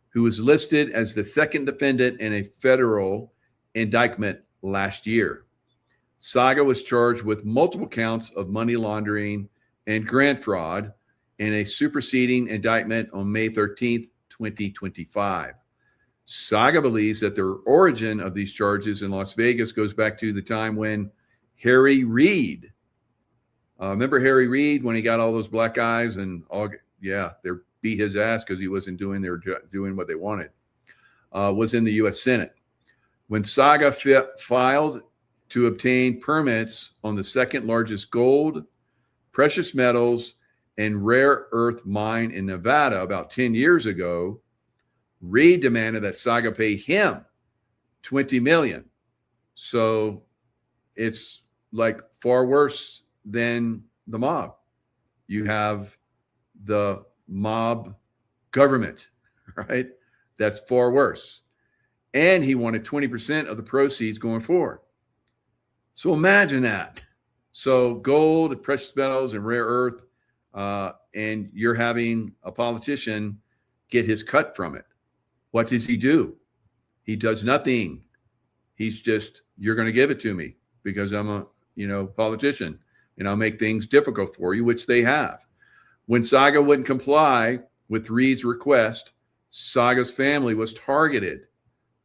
who was listed as the second defendant in a federal indictment last year. Saga was charged with multiple counts of money laundering and grant fraud in a superseding indictment on May 13th, 2025. Saga believes that the origin of these charges in Las Vegas goes back to the time when Harry Reid, remember Harry Reid when he got all those black guys and all, yeah, they beat his ass because he wasn't doing what they wanted, was in the U.S. Senate. When Saga filed to obtain permits on the second largest gold, precious metals, and rare earth mine in Nevada about 10 years ago, Reid demanded that Saga pay him $20 million. So it's like far worse than the mob. You have the mob government, right? That's far worse. And he wanted 20% of the proceeds going forward. So imagine that. So gold, precious metals, and rare earth, and you're having a politician get his cut from it. What does he do? He does nothing. He's just, you're going to give it to me because I'm a, politician, and I'll make things difficult for you, which they have. When Saga wouldn't comply with Reed's request, Saga's family was targeted,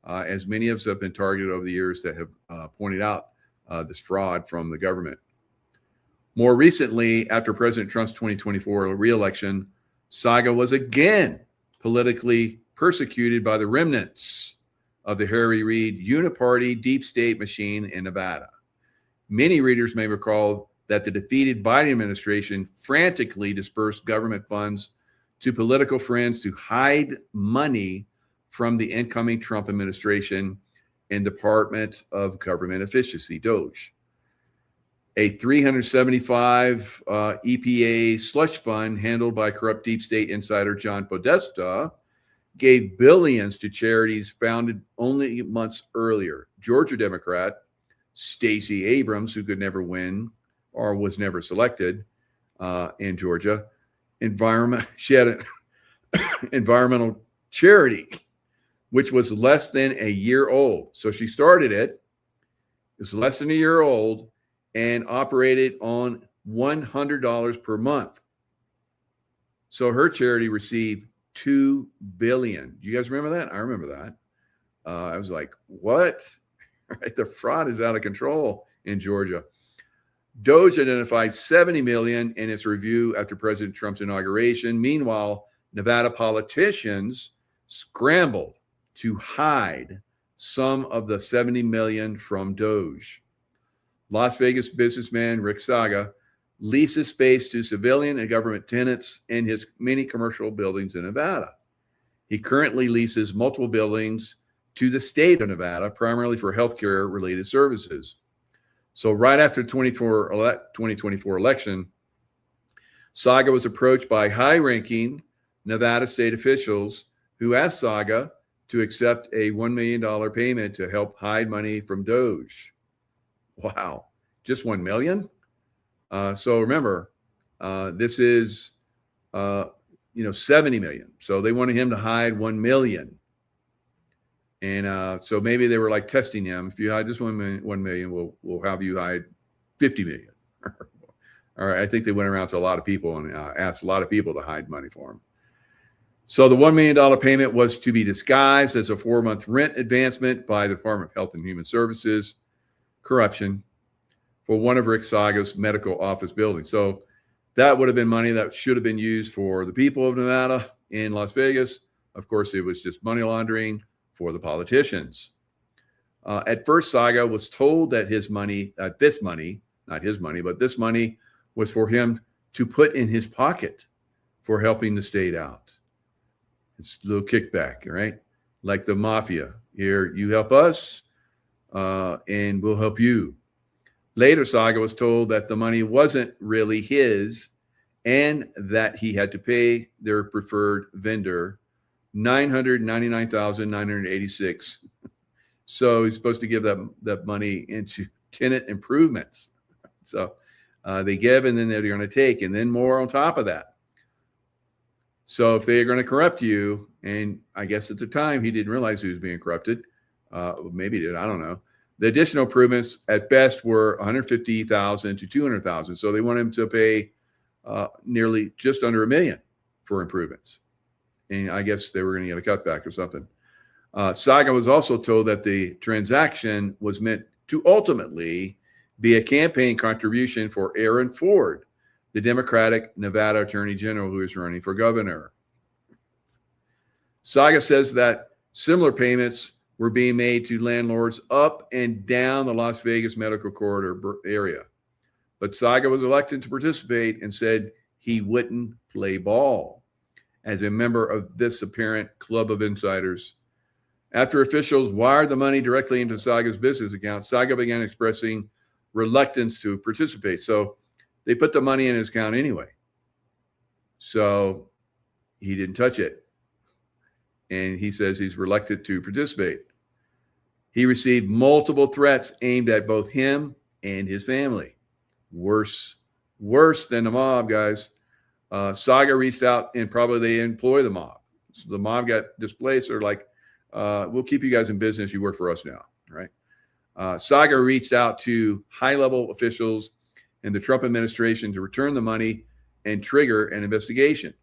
as many of us have been targeted over the years that have pointed out this fraud from the government. More recently, after President Trump's 2024 reelection, Saga was again politically persecuted by the remnants of the Harry Reid uniparty deep state machine in Nevada. Many readers may recall that the defeated Biden administration frantically dispersed government funds to political friends to hide money from the incoming Trump administration and Department of Government Efficiency, DOGE. A $375 EPA slush fund handled by corrupt deep state insider John Podesta gave billions to charities founded only months earlier. Georgia Democrat Stacey Abrams, who could never win or was never selected in Georgia, she had an environmental charity, which was less than a year old. So she started it. It was less than a year old and operated on $100 per month. So her charity received $2 billion. You guys remember that? I remember that. I was like, what? Right? The fraud is out of control in Georgia. DOGE identified $70 million in its review after President Trump's inauguration. Meanwhile, Nevada politicians scrambled to hide some of the $70 million from DOGE. Las Vegas businessman Rick Saga leases space to civilian and government tenants in his many commercial buildings in Nevada. He currently leases multiple buildings to the state of Nevada, primarily for healthcare related services. So right after the 2024 election, Saga was approached by high-ranking Nevada state officials who asked Saga to accept a $1 million payment to help hide money from DOGE. Wow, just 1 million? So remember, this is 70 million. So they wanted him to hide 1 million. And so maybe they were like testing him. If you hide this 1 million, we'll have you hide 50 million. All right, I think they went around to a lot of people and asked a lot of people to hide money for him. So the $1 million payment was to be disguised as a 4-month rent advancement by the Department of Health and Human Services, corruption, for one of Rick Saga's medical office buildings. So that would have been money that should have been used for the people of Nevada in Las Vegas. Of course, it was just money laundering for the politicians. At first, Saga was told that this money, not his money, but this money was for him to put in his pocket for helping the state out. It's a little kickback, right? Like the mafia. Here, you help us, and we'll help you. Later, Saga was told that the money wasn't really his and that he had to pay their preferred vendor $999,986. So he's supposed to give that money into tenant improvements. So they give, and then they're going to take, and then more on top of that. So if they're going to corrupt you, and I guess at the time he didn't realize he was being corrupted, maybe he did, I don't know. The additional improvements at best were $150,000 to $200,000. So they want him to pay nearly just under $1 million for improvements. And I guess they were going to get a cutback or something. Saga was also told that the transaction was meant to ultimately be a campaign contribution for Aaron Ford, the Democratic Nevada Attorney General who is running for governor. Saga says that similar payments were being made to landlords up and down the Las Vegas medical corridor area. But Saga was elected to participate and said he wouldn't play ball as a member of this apparent club of insiders. After officials wired the money directly into Saga's business account, Saga began expressing reluctance to participate. So they put the money in his account anyway. So he didn't touch it. And he says he's reluctant to participate. He received multiple threats aimed at both him and his family. Worse than the mob, guys. Saga reached out, and probably they employ the mob. So the mob got displaced. They're like, we'll keep you guys in business. You work for us now, right? Saga reached out to high-level officials in the Trump administration to return the money and trigger an investigation.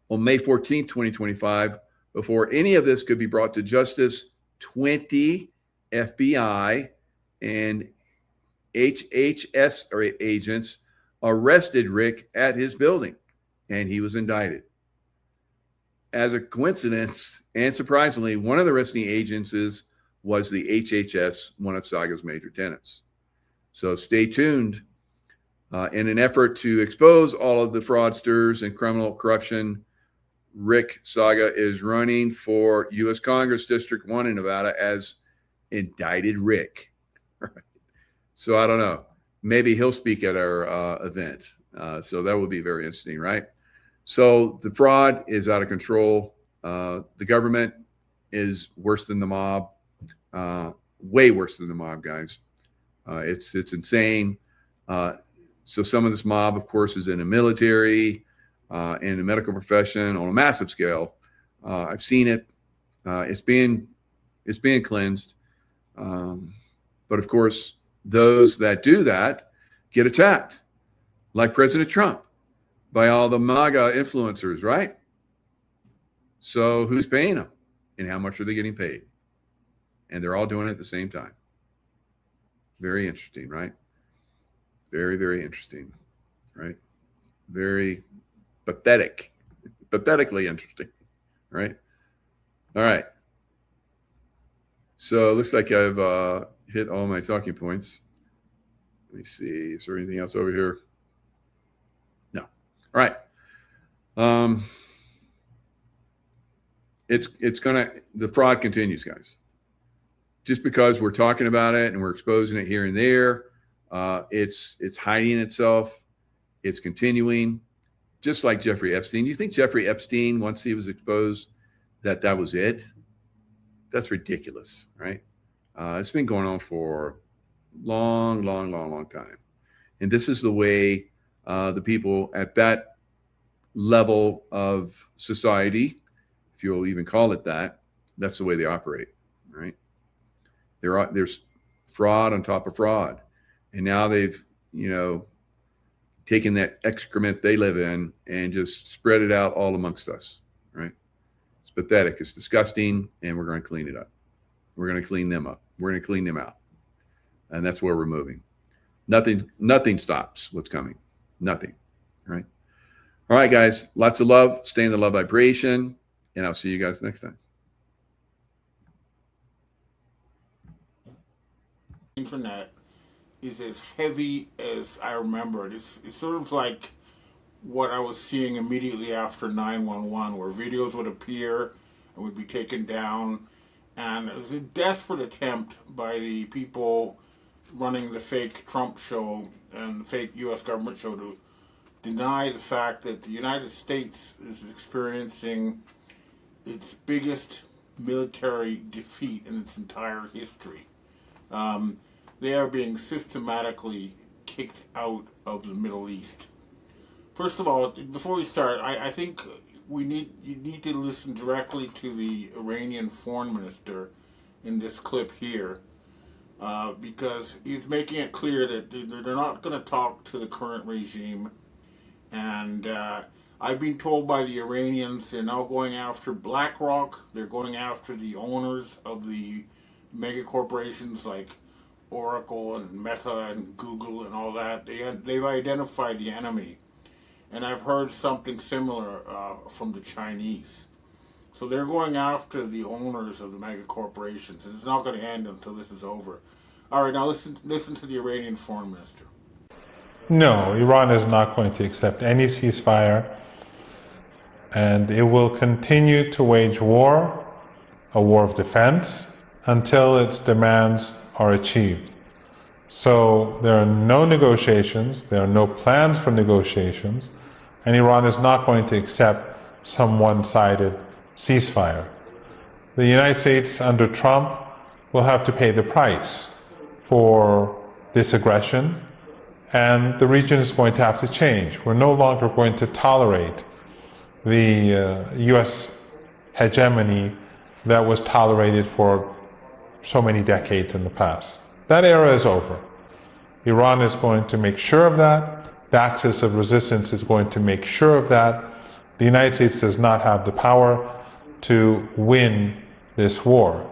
On May 14, 2025, before any of this could be brought to justice, 20 FBI and HHS agents arrested Rick at his building, and he was indicted. As a coincidence, and surprisingly, one of the arresting agencies was the HHS, one of Saga's major tenants. So stay tuned. In an effort to expose all of the fraudsters and criminal corruption, Rick Saga is running for U.S. Congress District 1 in Nevada as indicted Rick. So I don't know. Maybe he'll speak at our event. So that would be very interesting, right? So the fraud is out of control. The government is worse than the mob, way worse than the mob, guys. It's insane. So some of this mob, of course, is in the military, in the medical profession on a massive scale. I've seen it. It's being cleansed. But of course, those that do that get attacked, like President Trump, by all the MAGA influencers, right? So who's paying them, and how much are they getting paid? And they're all doing it at the same time. Very interesting, right? Very, very interesting, right? Very pathetically interesting, right? All right. So it looks like I've hit all my talking points. Let me see. Is there anything else over here? No. All right. The fraud continues, guys. Just because we're talking about it and we're exposing it here and there, it's hiding itself. It's continuing, just like Jeffrey Epstein. You think Jeffrey Epstein, once he was exposed, that was it? That's ridiculous, right? It's been going on for long time. And this is the way the people at that level of society, if you'll even call it that, that's the way they operate, right? There's fraud on top of fraud. And now they've, taken that excrement they live in and just spread it out all amongst us, right? It's pathetic. It's disgusting, and we're going to clean it up. We're going to clean them up. We're going to clean them out. And that's where we're moving. Nothing stops what's coming. Nothing, right? All right, guys. Lots of love. Stay in the love vibration, and I'll see you guys next time. Internet is as heavy as I remember it. It's sort of like what I was seeing immediately after 9/11, where videos would appear and would be taken down, and it was a desperate attempt by the people running the fake Trump show and the fake U.S. government show to deny the fact that the United States is experiencing its biggest military defeat in its entire history. They are being systematically kicked out of the Middle East. First of all, before we start, I think you need to listen directly to the Iranian foreign minister in this clip here, because he's making it clear that they're not going to talk to the current regime. And I've been told by the Iranians they're now going after BlackRock. They're going after the owners of the mega corporations like Oracle and Meta and Google and all that. They've identified the enemy. And I've heard something similar from the Chinese. So they're going after the owners of the mega corporations. And it's not going to end until this is over. All right, now listen to the Iranian foreign minister. No, Iran is not going to accept any ceasefire. And it will continue to wage war, a war of defense, until its demands are achieved. So there are no negotiations, there are no plans for negotiations, and Iran is not going to accept some one-sided ceasefire. The United States under Trump will have to pay the price for this aggression, and the region is going to have to change. We're no longer going to tolerate the U.S. hegemony that was tolerated for so many decades in the past. That era is over. Iran is going to make sure of that. The axis of resistance is going to make sure of that. The United States does not have the power to win this war.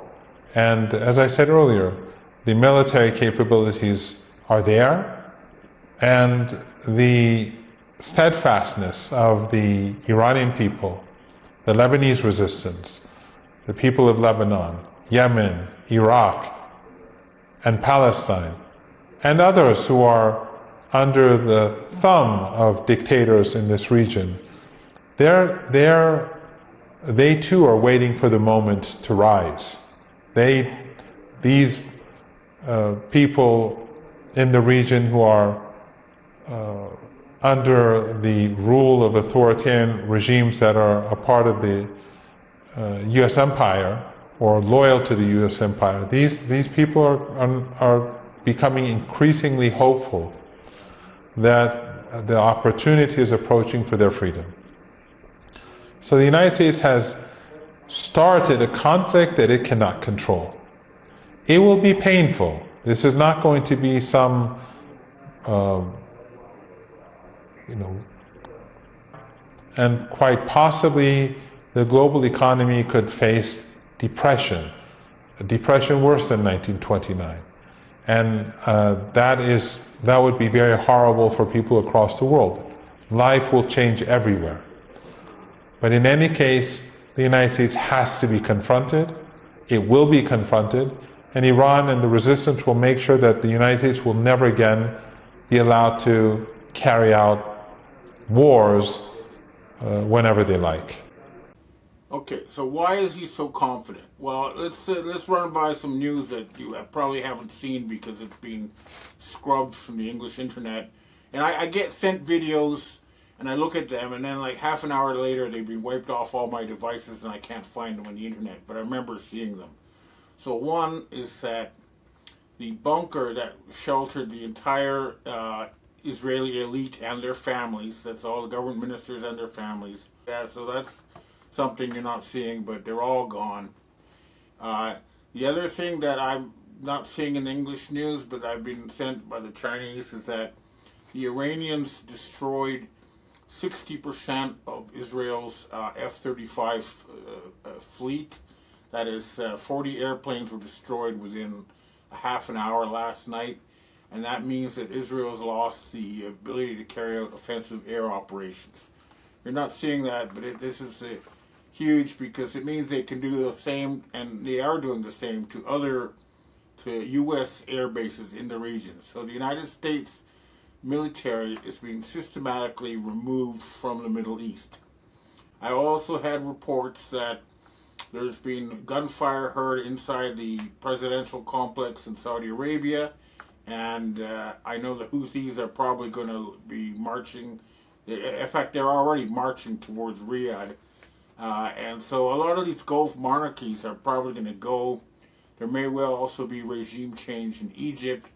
And as I said earlier, the military capabilities are there, and the steadfastness of the Iranian people, the Lebanese resistance, the people of Lebanon, Yemen, Iraq, and Palestine, and others who are under the thumb of dictators in this region, they too are waiting for the moment to rise. These people in the region who are under the rule of authoritarian regimes that are a part of the U.S. empire or loyal to the U.S. empire, these people are becoming increasingly hopeful that the opportunity is approaching for their freedom. So the United States has started a conflict that it cannot control. It will be painful. This is not going to be some, and quite possibly the global economy could face depression, a depression worse than 1929. And that would be very horrible for people across the world. Life will change everywhere. But in any case, the United States has to be confronted. It will be confronted. And Iran and the resistance will make sure that the United States will never again be allowed to carry out wars whenever they like. Okay, so why is he so confident? Well, let's run by some news that you probably haven't seen because it's been scrubbed from the English internet. And I get sent videos, and I look at them, and then like half an hour later, they've been wiped off all my devices, and I can't find them on the internet. But I remember seeing them. So one is that the bunker that sheltered the entire Israeli elite and their families, that's all the government ministers and their families. Yeah, so that's something you're not seeing, but they're all gone. The other thing that I'm not seeing in English news, but I've been sent by the Chinese, is that the Iranians destroyed 60% of Israel's F-35 fleet. That is, 40 airplanes were destroyed within a half an hour last night, and that means that Israel's lost the ability to carry out offensive air operations. You're not seeing that, but this is huge because it means they can do the same, and they are doing the same to U.S. air bases in the region. So the United States military is being systematically removed from the Middle East. I also had reports that there's been gunfire heard inside the presidential complex in Saudi Arabia, and I know the Houthis are probably going to be marching. In fact, they're already marching towards Riyadh. And so a lot of these Gulf monarchies are probably going to go. There may well also be regime change in Egypt.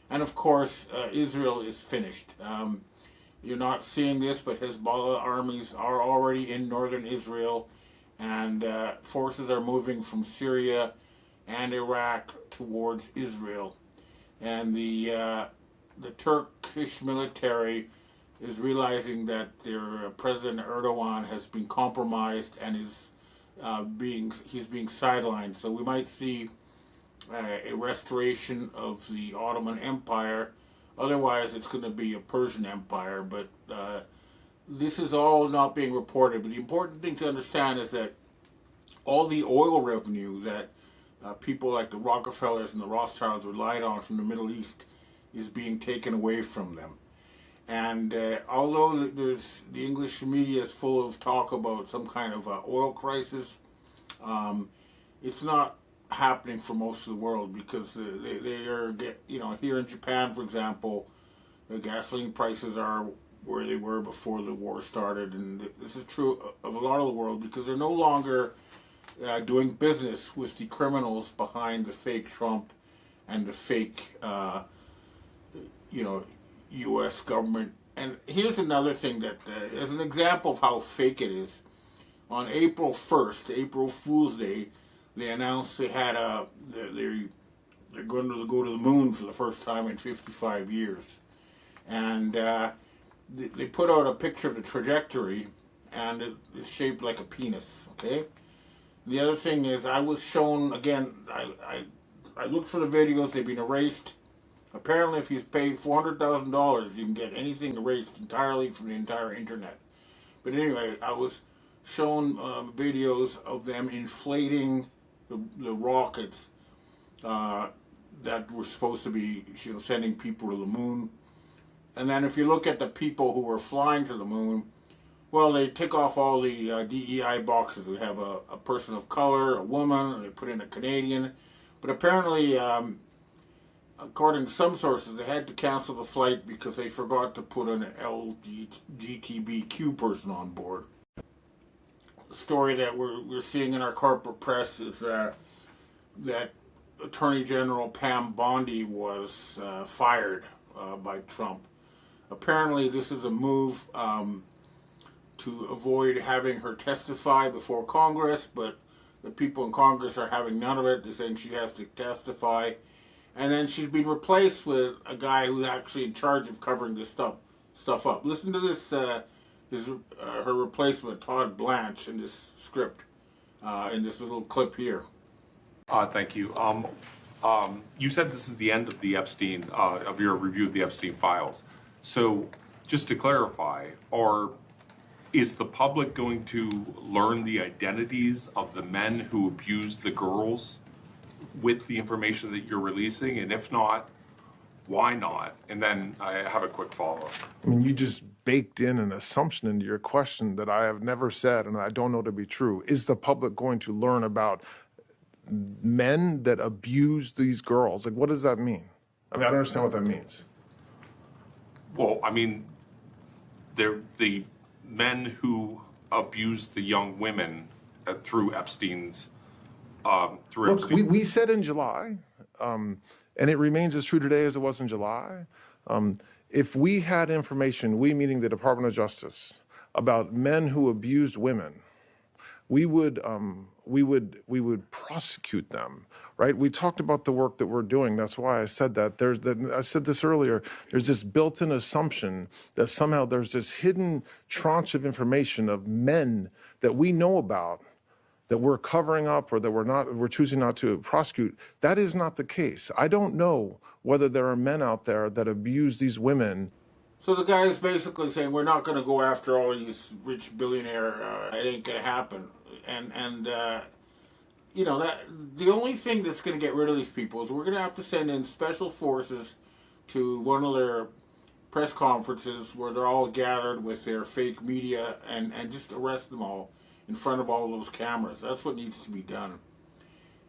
And of course, Israel is finished. You're not seeing this, but Hezbollah armies are already in northern Israel. And forces are moving from Syria and Iraq towards Israel. And the Turkish military is realizing that their President Erdogan has been compromised and he's being sidelined. So we might see a restoration of the Ottoman Empire. Otherwise, it's going to be a Persian Empire. But this is all not being reported. But the important thing to understand is that all the oil revenue that people like the Rockefellers and the Rothschilds relied on from the Middle East is being taken away from them. And although the English media is full of talk about some kind of oil crisis, it's not happening for most of the world, because they are, here in Japan, for example, the gasoline prices are where they were before the war started, and this is true of a lot of the world, because they're no longer doing business with the criminals behind the fake Trump and the fake, U.S. government. And here's another thing that, as an example of how fake it is, on April 1st, April Fool's Day, they announced they had they're going to go to the moon for the first time in 55 years. And they put out a picture of the trajectory, and it's shaped like a penis, okay? The other thing is, I was shown, again, I looked for the videos, they've been erased. Apparently, if you pay $400,000, you can get anything erased entirely from the entire internet. But anyway, I was shown videos of them inflating the rockets that were supposed to be sending people to the moon. And then if you look at the people who were flying to the moon, well, they tick off all the DEI boxes. We have a person of color, a woman, and they put in a Canadian. But apparently, according to some sources, they had to cancel the flight because they forgot to put an LGBTQ person on board. The story that we're seeing in our corporate press is that Attorney General Pam Bondi was fired by Trump. Apparently, this is a move to avoid having her testify before Congress, but the people in Congress are having none of it. They're saying she has to testify. And then she's been replaced with a guy who's actually in charge of covering this stuff up. Listen to this, her replacement, Todd Blanche, in this script, in this little clip here. Thank you. You said this is the end of the Epstein, of your review of the Epstein files. So just to clarify, is the public going to learn the identities of the men who abused the girls with the information that you're releasing? And if not, why not? And then I have a quick follow-up. I mean, you just baked in an assumption into your question that I have never said and I don't know to be true. Is the public going to learn about men that abuse these girls? Like, what does that mean? I mean, I don't understand what that means. Well, I mean, they're the men who abused the young women through Epstein's, Look, we said in July, and it remains as true today as it was in July. If we had information, we meaning the Department of Justice, about men who abused women, we would prosecute them, right? We talked about the work that we're doing. That's why I said that. I said this earlier. There's this built-in assumption that somehow there's this hidden tranche of information of men that we know about that we're covering up or that we're choosing not to prosecute. That is not the case. I don't know whether there are men out there that abuse these women. So the guy is basically saying, we're not going to go after all these rich billionaire, it ain't going to happen. And that the only thing that's going to get rid of these people is we're going to have to send in special forces to one of their press conferences where they're all gathered with their fake media and just arrest them all in front of all those cameras. That's what needs to be done.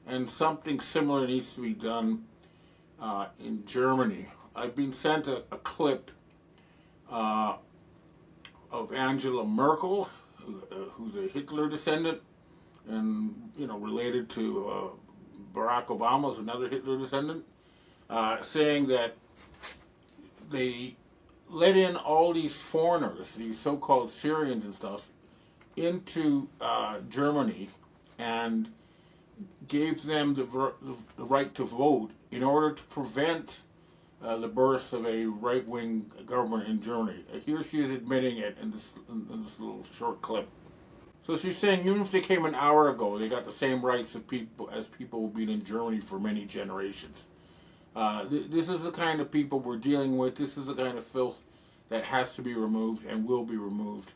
And something similar needs to be done in Germany. I've been sent a clip of Angela Merkel, who's a Hitler descendant, and related to Barack Obama, is another Hitler descendant, saying that they let in all these foreigners, these so-called Syrians and stuff, into Germany and gave them the right to vote in order to prevent the birth of a right-wing government in Germany. Here she is admitting it in this little short clip. So she's saying even if they came an hour ago, they got the same rights of people as people who've been in Germany for many generations. This is the kind of people we're dealing with. This is the kind of filth that has to be removed and will be removed.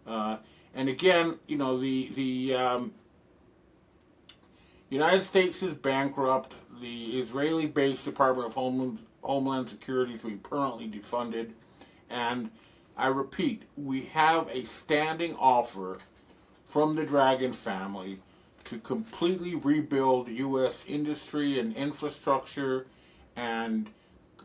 And again, the United States is bankrupt. The Israeli-based Department of Homeland Security has been permanently defunded. And I repeat, we have a standing offer from the Dragon family to completely rebuild U.S. industry and infrastructure and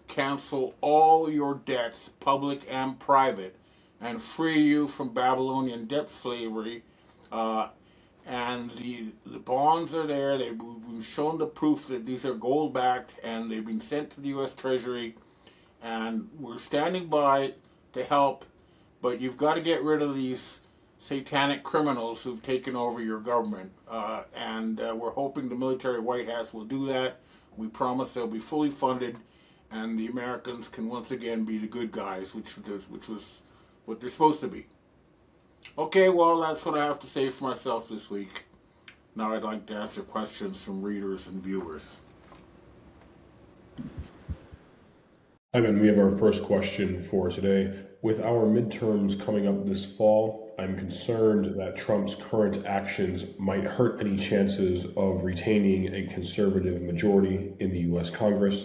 cancel all your debts, public and private, and free you from Babylonian debt slavery. And the bonds are there. We've shown the proof that these are gold backed, and they've been sent to the U.S. Treasury. And we're standing by to help, but you've got to get rid of these satanic criminals who've taken over your government. And we're hoping the military White Hats will do that. We promise they'll be fully funded, and the Americans can once again be the good guys, which was what they're supposed to be. Okay, well, that's what I have to say for myself this week. Now I'd like to answer questions from readers and viewers. Hi, Ben. We have our first question for today. With our midterms coming up this fall, I'm concerned that Trump's current actions might hurt any chances of retaining a conservative majority in the U.S. Congress.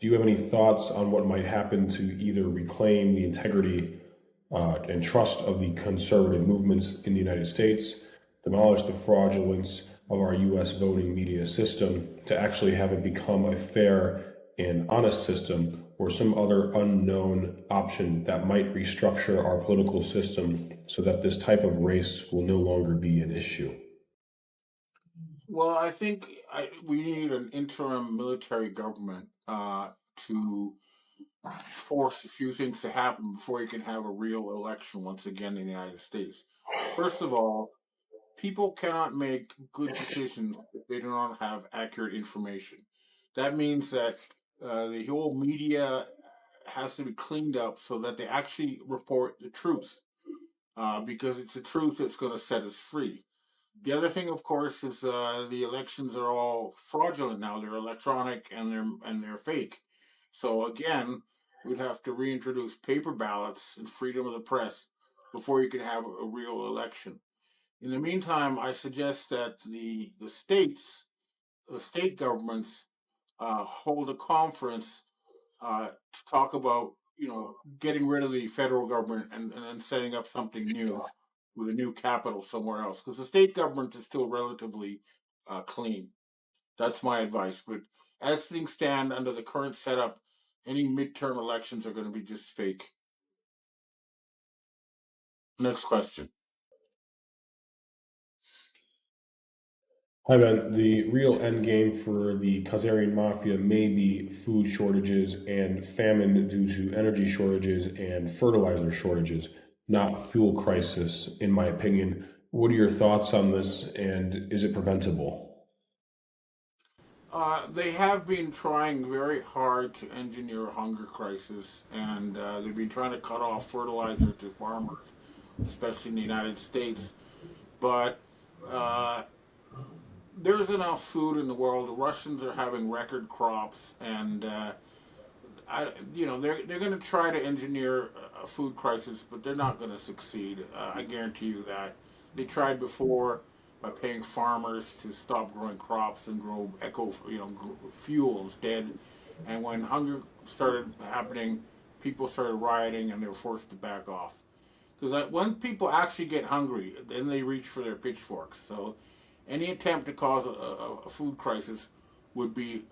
Do you have any thoughts on what might happen to either reclaim the integrity and trust of the conservative movements in the United States, demolish the fraudulence of our U.S. voting media system to actually have it become a fair and honest system, or some other unknown option that might restructure our political system so that this type of race will no longer be an issue? Well, I think we need an interim military government to force a few things to happen before you can have a real election once again in the United States. First of all, people cannot make good decisions if they do not have accurate information. That means that the whole media has to be cleaned up so that they actually report the truth, because it's the truth that's going to set us free. The other thing, of course, is the elections are all fraudulent now. They're electronic and they're fake. So again, we'd have to reintroduce paper ballots and freedom of the press before you can have a real election. In the meantime, I suggest that the state governments hold a conference to talk about, getting rid of the federal government and setting up something new with a new capital somewhere else, because the state government is still relatively clean. That's my advice. But as things stand under the current setup, any midterm elections are going to be just fake. Next question. Hi, Ben. The real end game for the Khazarian mafia may be food shortages and famine due to energy shortages and fertilizer shortages, not fuel crisis, in my opinion. What are your thoughts on this, and is it preventable? They have been trying very hard to engineer a hunger crisis, and they've been trying to cut off fertilizer to farmers, especially in the United States. But there's enough food in the world. The Russians are having record crops, and they're going to try to engineer a food crisis, but they're not going to succeed. I guarantee you that. They tried before by paying farmers to stop growing crops and grow fuel instead. And when hunger started happening, people started rioting, and they were forced to back off. Because when people actually get hungry, then they reach for their pitchforks. So any attempt to cause a food crisis would be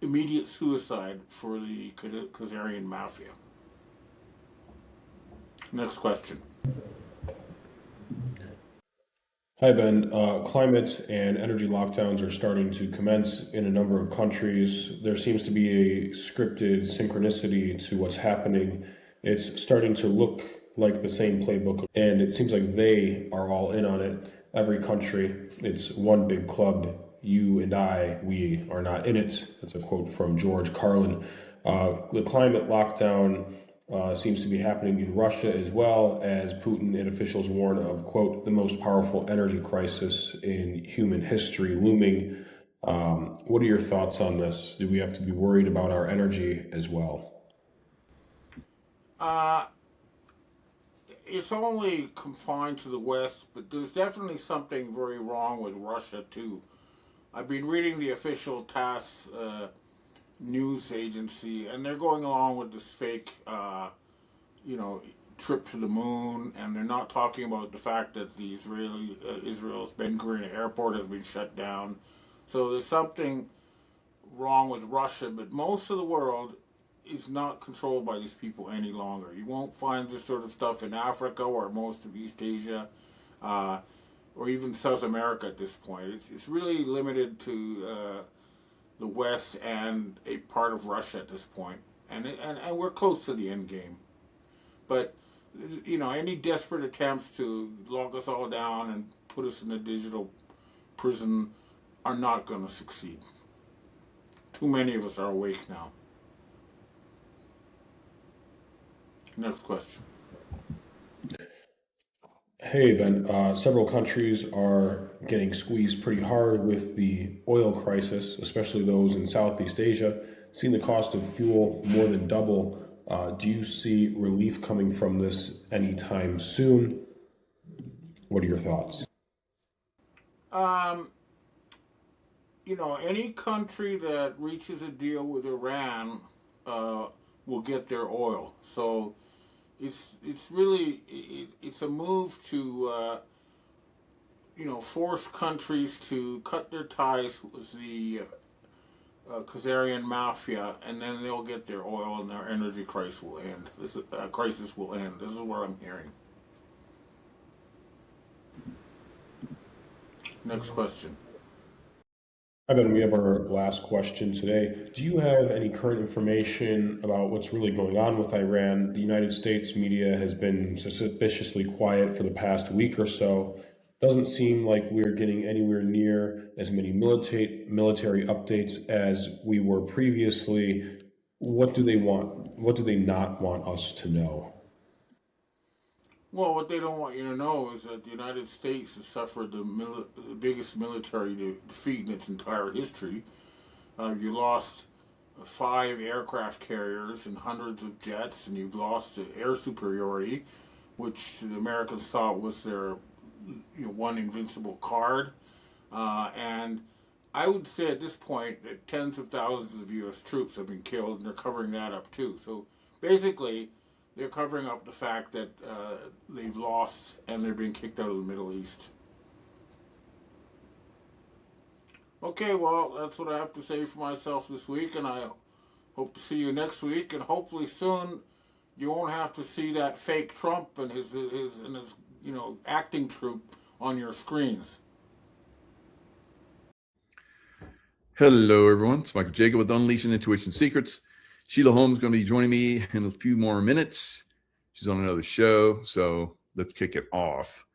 immediate suicide for the Khazarian mafia. Next question. Hi, Ben. Climate and energy lockdowns are starting to commence in a number of countries. There seems to be a scripted synchronicity to what's happening. It's starting to look like the same playbook, and it seems like they are all in on it. Every country, it's one big club. You and I, we are not in it. That's a quote from George Carlin. The climate lockdown seems to be happening in Russia as well, as Putin and officials warn of, quote, the most powerful energy crisis in human history looming. What are your thoughts on this? Do we have to be worried about our energy as well? It's only confined to the West, but there's definitely something very wrong with Russia, too. I've been reading the official TASS news agency, and they're going along with this fake, trip to the moon, and they're not talking about the fact that the Israel's Ben Gurion airport has been shut down. So there's something wrong with Russia, but most of the world is not controlled by these people any longer. You won't find this sort of stuff in Africa or most of East Asia, or even South America at this point. It's really limited to the West and a part of Russia at this point, and we're close to the end game. But you know, any desperate attempts to lock us all down and put us in a digital prison are not going to succeed. Too many of us are awake now. Next question. Hey, Ben. Several countries are getting squeezed pretty hard with the oil crisis, especially those in Southeast Asia. Seeing the cost of fuel more than double, do you see relief coming from this anytime soon? What are your thoughts? You know, any country that reaches a deal with Iran will get their oil. So it's really it's a move to you know, force countries to cut their ties with the Khazarian mafia, and then they'll get their oil and their energy crisis will end. Crisis will end. This is what I'm hearing. Next question. Hi, Ben. We have our last question today. Do you have any current information about what's really going on with Iran? The United States media has been suspiciously quiet for the past week or so. Doesn't seem like we're getting anywhere near as many military updates as we were previously. What do they want? What do they not want us to know? Well, what they don't want you to know is that the United States has suffered the biggest military defeat in its entire history. You lost 5 aircraft carriers and hundreds of jets, and you've lost air superiority, which the Americans thought was their one invincible card. And I would say at this point that tens of thousands of U.S. troops have been killed, and they're covering that up too. So basically, they're covering up the fact that they've lost and they're being kicked out of the Middle East. Okay, well, that's what I have to say for myself this week, and I hope to see you next week, and hopefully soon you won't have to see that fake Trump and his acting troupe on your screens. Hello, everyone. It's Michael Jacob with Unleashing Intuition Secrets. Sheila Holmes is going to be joining me in a few more minutes. She's on another show, so let's kick it off.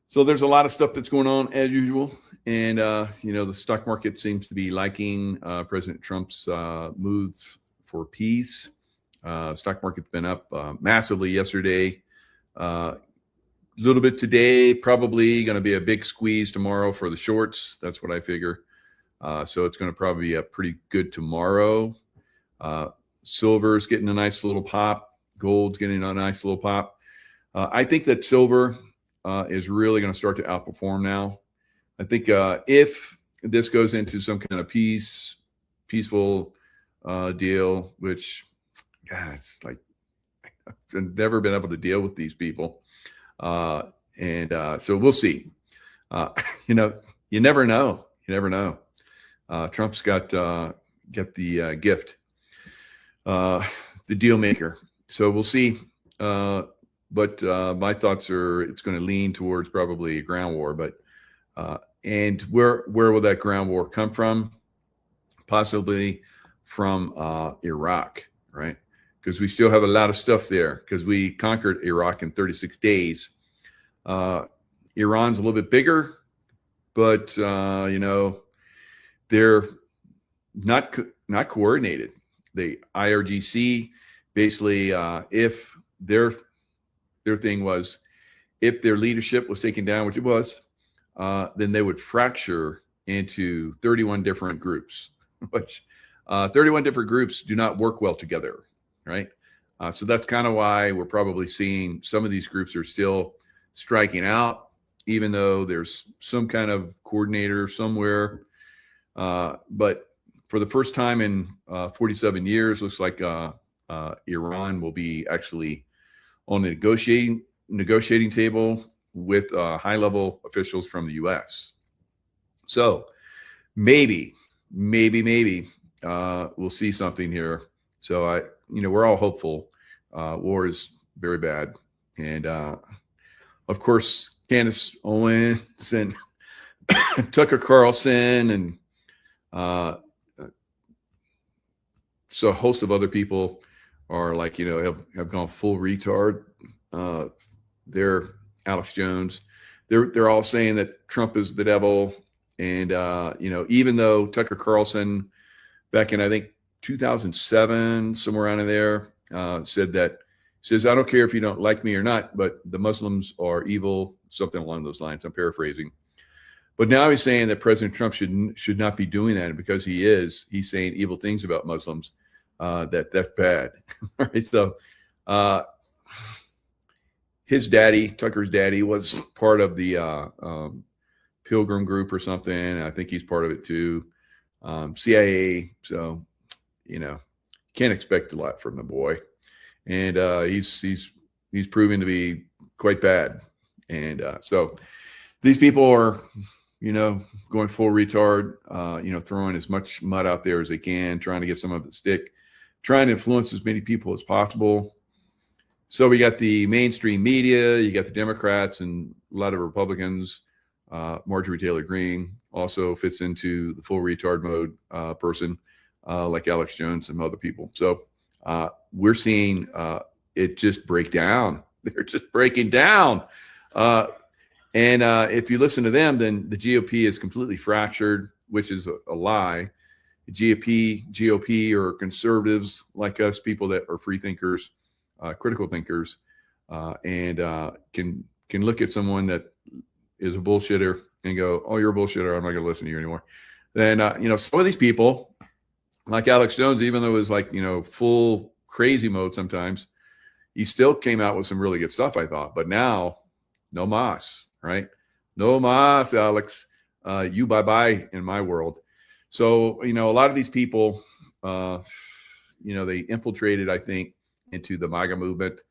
So there's a lot of stuff that's going on as usual, and the stock market seems to be liking President Trump's move for peace. Stock market's been up massively yesterday, a little bit today. Probably going to be a big squeeze tomorrow for the shorts. That's what I figure. So it's going to probably be pretty good tomorrow. Silver's getting a nice little pop. Gold's getting a nice little pop. I think that silver is really going to start to outperform now. I think if this goes into some kind of peaceful deal, which, God, it's like I've never been able to deal with these people. So we'll see. You never know. You never know. Trump's got the gift. The deal maker. So we'll see. But my thoughts are it's going to lean towards probably a ground war. But and where will that ground war come from? Possibly from Iraq, right? Because we still have a lot of stuff there because we conquered Iraq in 36 days. Iran's a little bit bigger, but they're not coordinated. The IRGC basically, if their thing was, if their leadership was taken down, which it was, then they would fracture into 31 different groups, which 31 different groups do not work well together, right? So that's kind of why we're probably seeing some of these groups are still striking out, even though there's some kind of coordinator somewhere. But for the first time in 47 years, looks like Iran will be actually on the negotiating table with high-level officials from the U.S. So maybe we'll see something here. So we're all hopeful. War is very bad, and of course, Candace Owens and Tucker Carlson and so a host of other people are like, have gone full retard. They're Alex Jones. They're all saying that Trump is the devil. And, even though Tucker Carlson back in, I think, 2007, somewhere around in there, says, I don't care if you don't like me or not, but the Muslims are evil, something along those lines. I'm paraphrasing. But now he's saying that President Trump should not be doing that. And because he's saying evil things about Muslims, that's bad. Right? So his daddy, Tucker's daddy, was part of the Pilgrim group or something. I think he's part of it too. CIA. So, can't expect a lot from the boy. And he's proven to be quite bad. And so these people are, going full retard, throwing as much mud out there as they can, trying to get some of it stick, trying to influence as many people as possible. So we got the mainstream media, you got the Democrats and a lot of Republicans. Marjorie Taylor Greene also fits into the full retard mode person, like Alex Jones and other people. So we're seeing it just break down. They're just breaking down. And if you listen to them, then the GOP is completely fractured, which is a lie. GOP are conservatives like us, people that are free thinkers, critical thinkers, and can look at someone that is a bullshitter and go, oh, you're a bullshitter, I'm not going to listen to you anymore. Then, some of these people, like Alex Jones, even though it was like, full crazy mode sometimes, he still came out with some really good stuff, I thought. But now, no mas, right? No mas, Alex. You bye-bye in my world. So, a lot of these people, they infiltrated, I think, into the MAGA movement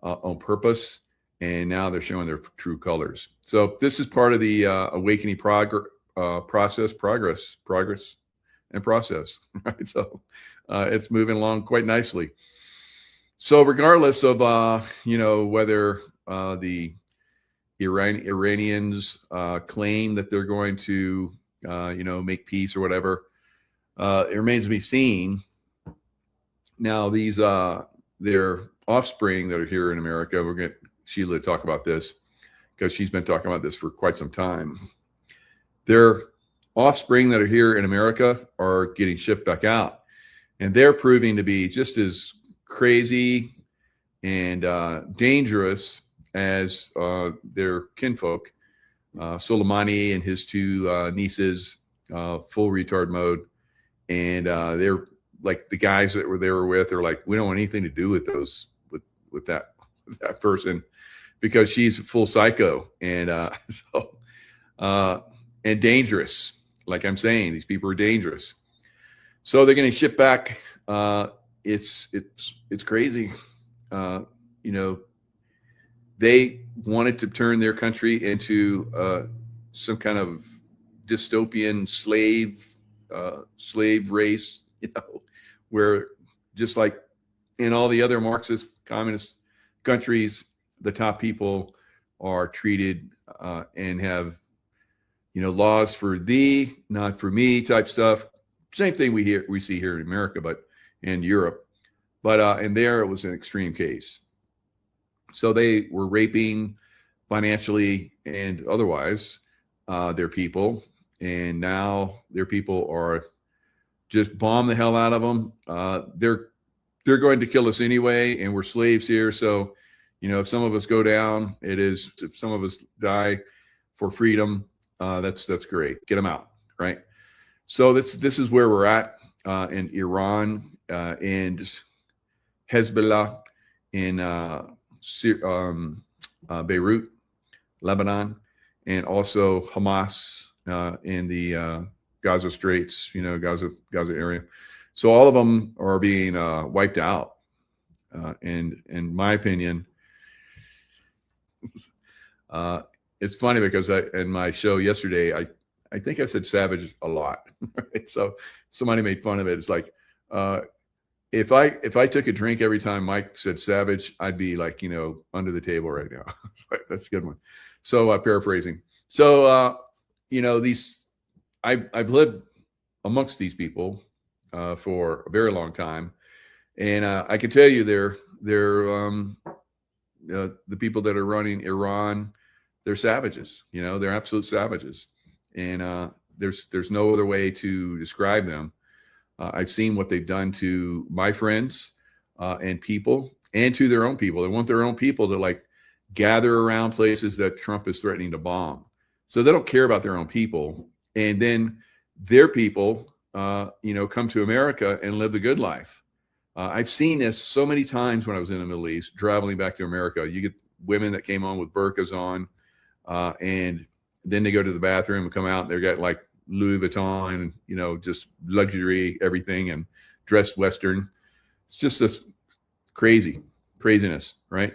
on purpose. And now they're showing their true colors. So this is part of the awakening process, and process, right? So it's moving along quite nicely. So regardless of, whether the Iranians claim that they're going to, make peace or whatever, it remains to be seen. Now, these their offspring that are here in America, we're going to Sheila talk about this because she's been talking about this for quite some time. Their offspring that are here in America are getting shipped back out, and they're proving to be just as crazy and dangerous as their kinfolk, Soleimani and his two nieces, full retard mode. And they're like the guys that they were with are like, we don't want anything to do with with that person because she's a full psycho and and dangerous. Like I'm saying, these people are dangerous. So they're getting shipped back. It's crazy. They wanted to turn their country into some kind of dystopian slave race, where just like in all the other Marxist communist countries, the top people are treated and have, laws for thee, not for me type stuff. Same thing we see here in America, but in Europe. But and there it was an extreme case. So they were raping financially and otherwise their people, and now their people are just bomb the hell out of them. They're going to kill us anyway, and we're slaves here. So, if some of us go down, if some of us die for freedom, that's great. Get them out, right? So this is where we're at in Iran and Hezbollah in Beirut, Lebanon, and also Hamas in the Gaza Straits, Gaza area. So all of them are being wiped out. And in my opinion, It's funny because in my show yesterday, I think I said savage a lot. Right? So somebody made fun of it. It's like, if I took a drink every time Mike said savage, I'd be like, under the table right now. That's a good one. So paraphrasing. So, I've lived amongst these people for a very long time. And I can tell you they're the people that are running Iran, they're savages, they're absolute savages. And there's no other way to describe them. I've seen what they've done to my friends and people, and to their own people. They want their own people to like gather around places that Trump is threatening to bomb. So they don't care about their own people. And then their people, come to America and live the good life. I've seen this so many times when I was in the Middle East, traveling back to America. You get women that came on with burqas on, and then they go to the bathroom and come out and they've got like Louis Vuitton and, just luxury, everything, and dressed Western. It's just this craziness, right?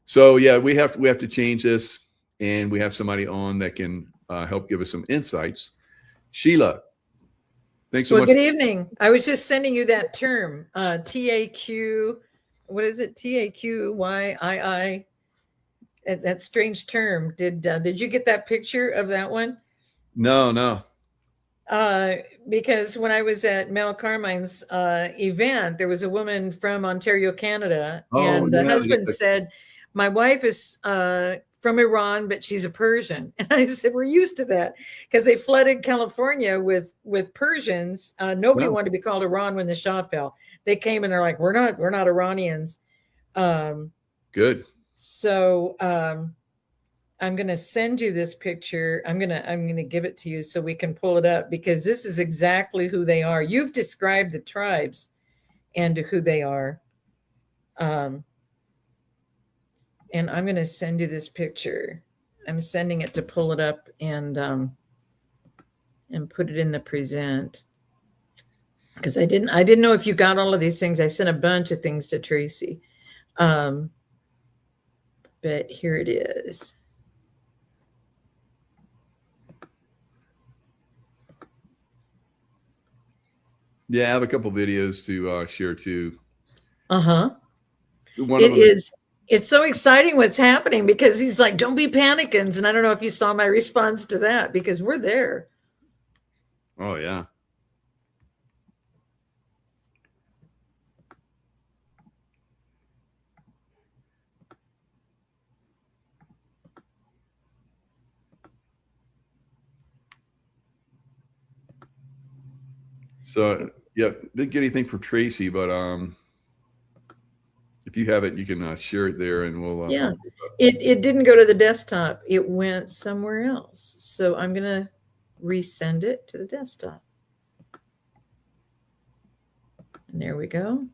So yeah, we have to change this, and we have somebody on that can help give us some insights. Sheila, thanks so much. Good evening. I was just sending you that term, TAQ. What is it? TAQYII. That strange term. Did you get that picture of that one? No. Because when I was at Mel Carmine's event, there was a woman from Ontario, Canada, and the husband said, "My wife is from Iran, but she's a Persian." And I said, "We're used to that because they flooded California with Persians. Nobody wanted to be called Iran when the Shah fell. They came and they're like, we're not Iranians." Good. So I'm going to send you this picture. I'm going to give it to you so we can pull it up, because this is exactly who they are. You've described the tribes and who they are. And I'm going to send you this picture. I'm sending it to pull it up and put it in the present, because I didn't know if you got all of these things. I sent a bunch of things to Tracy. But here it is. Yeah, I have a couple videos to share too. It's so exciting what's happening, because he's like, "Don't be panicking." And I don't know if you saw my response to that, because we're there. Oh yeah. So yeah, didn't get anything from Tracy, but if you have it, you can share it there, and we'll. It didn't go to the desktop. It went somewhere else. So I'm gonna resend it to the desktop. And there we go.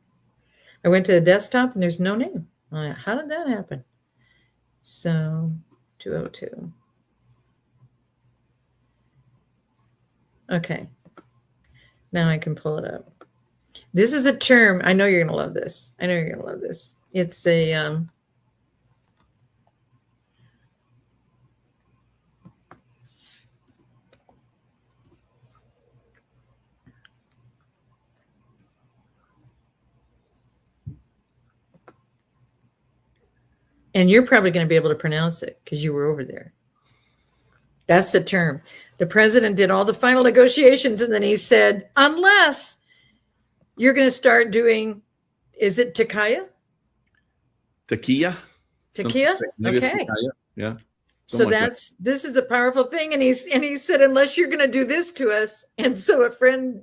I went to the desktop and there's no name. How did that happen? So 202. Okay. Now I can pull it up. This is a term. I know you're going to love this. It's a and you're probably going to be able to pronounce it because you were over there. That's the term. The president did all the final negotiations, and then he said, unless you're going to start doing, is it Takia? Takia? Okay. Yeah. So this is a powerful thing. And he said, unless you're going to do this to us. And so a friend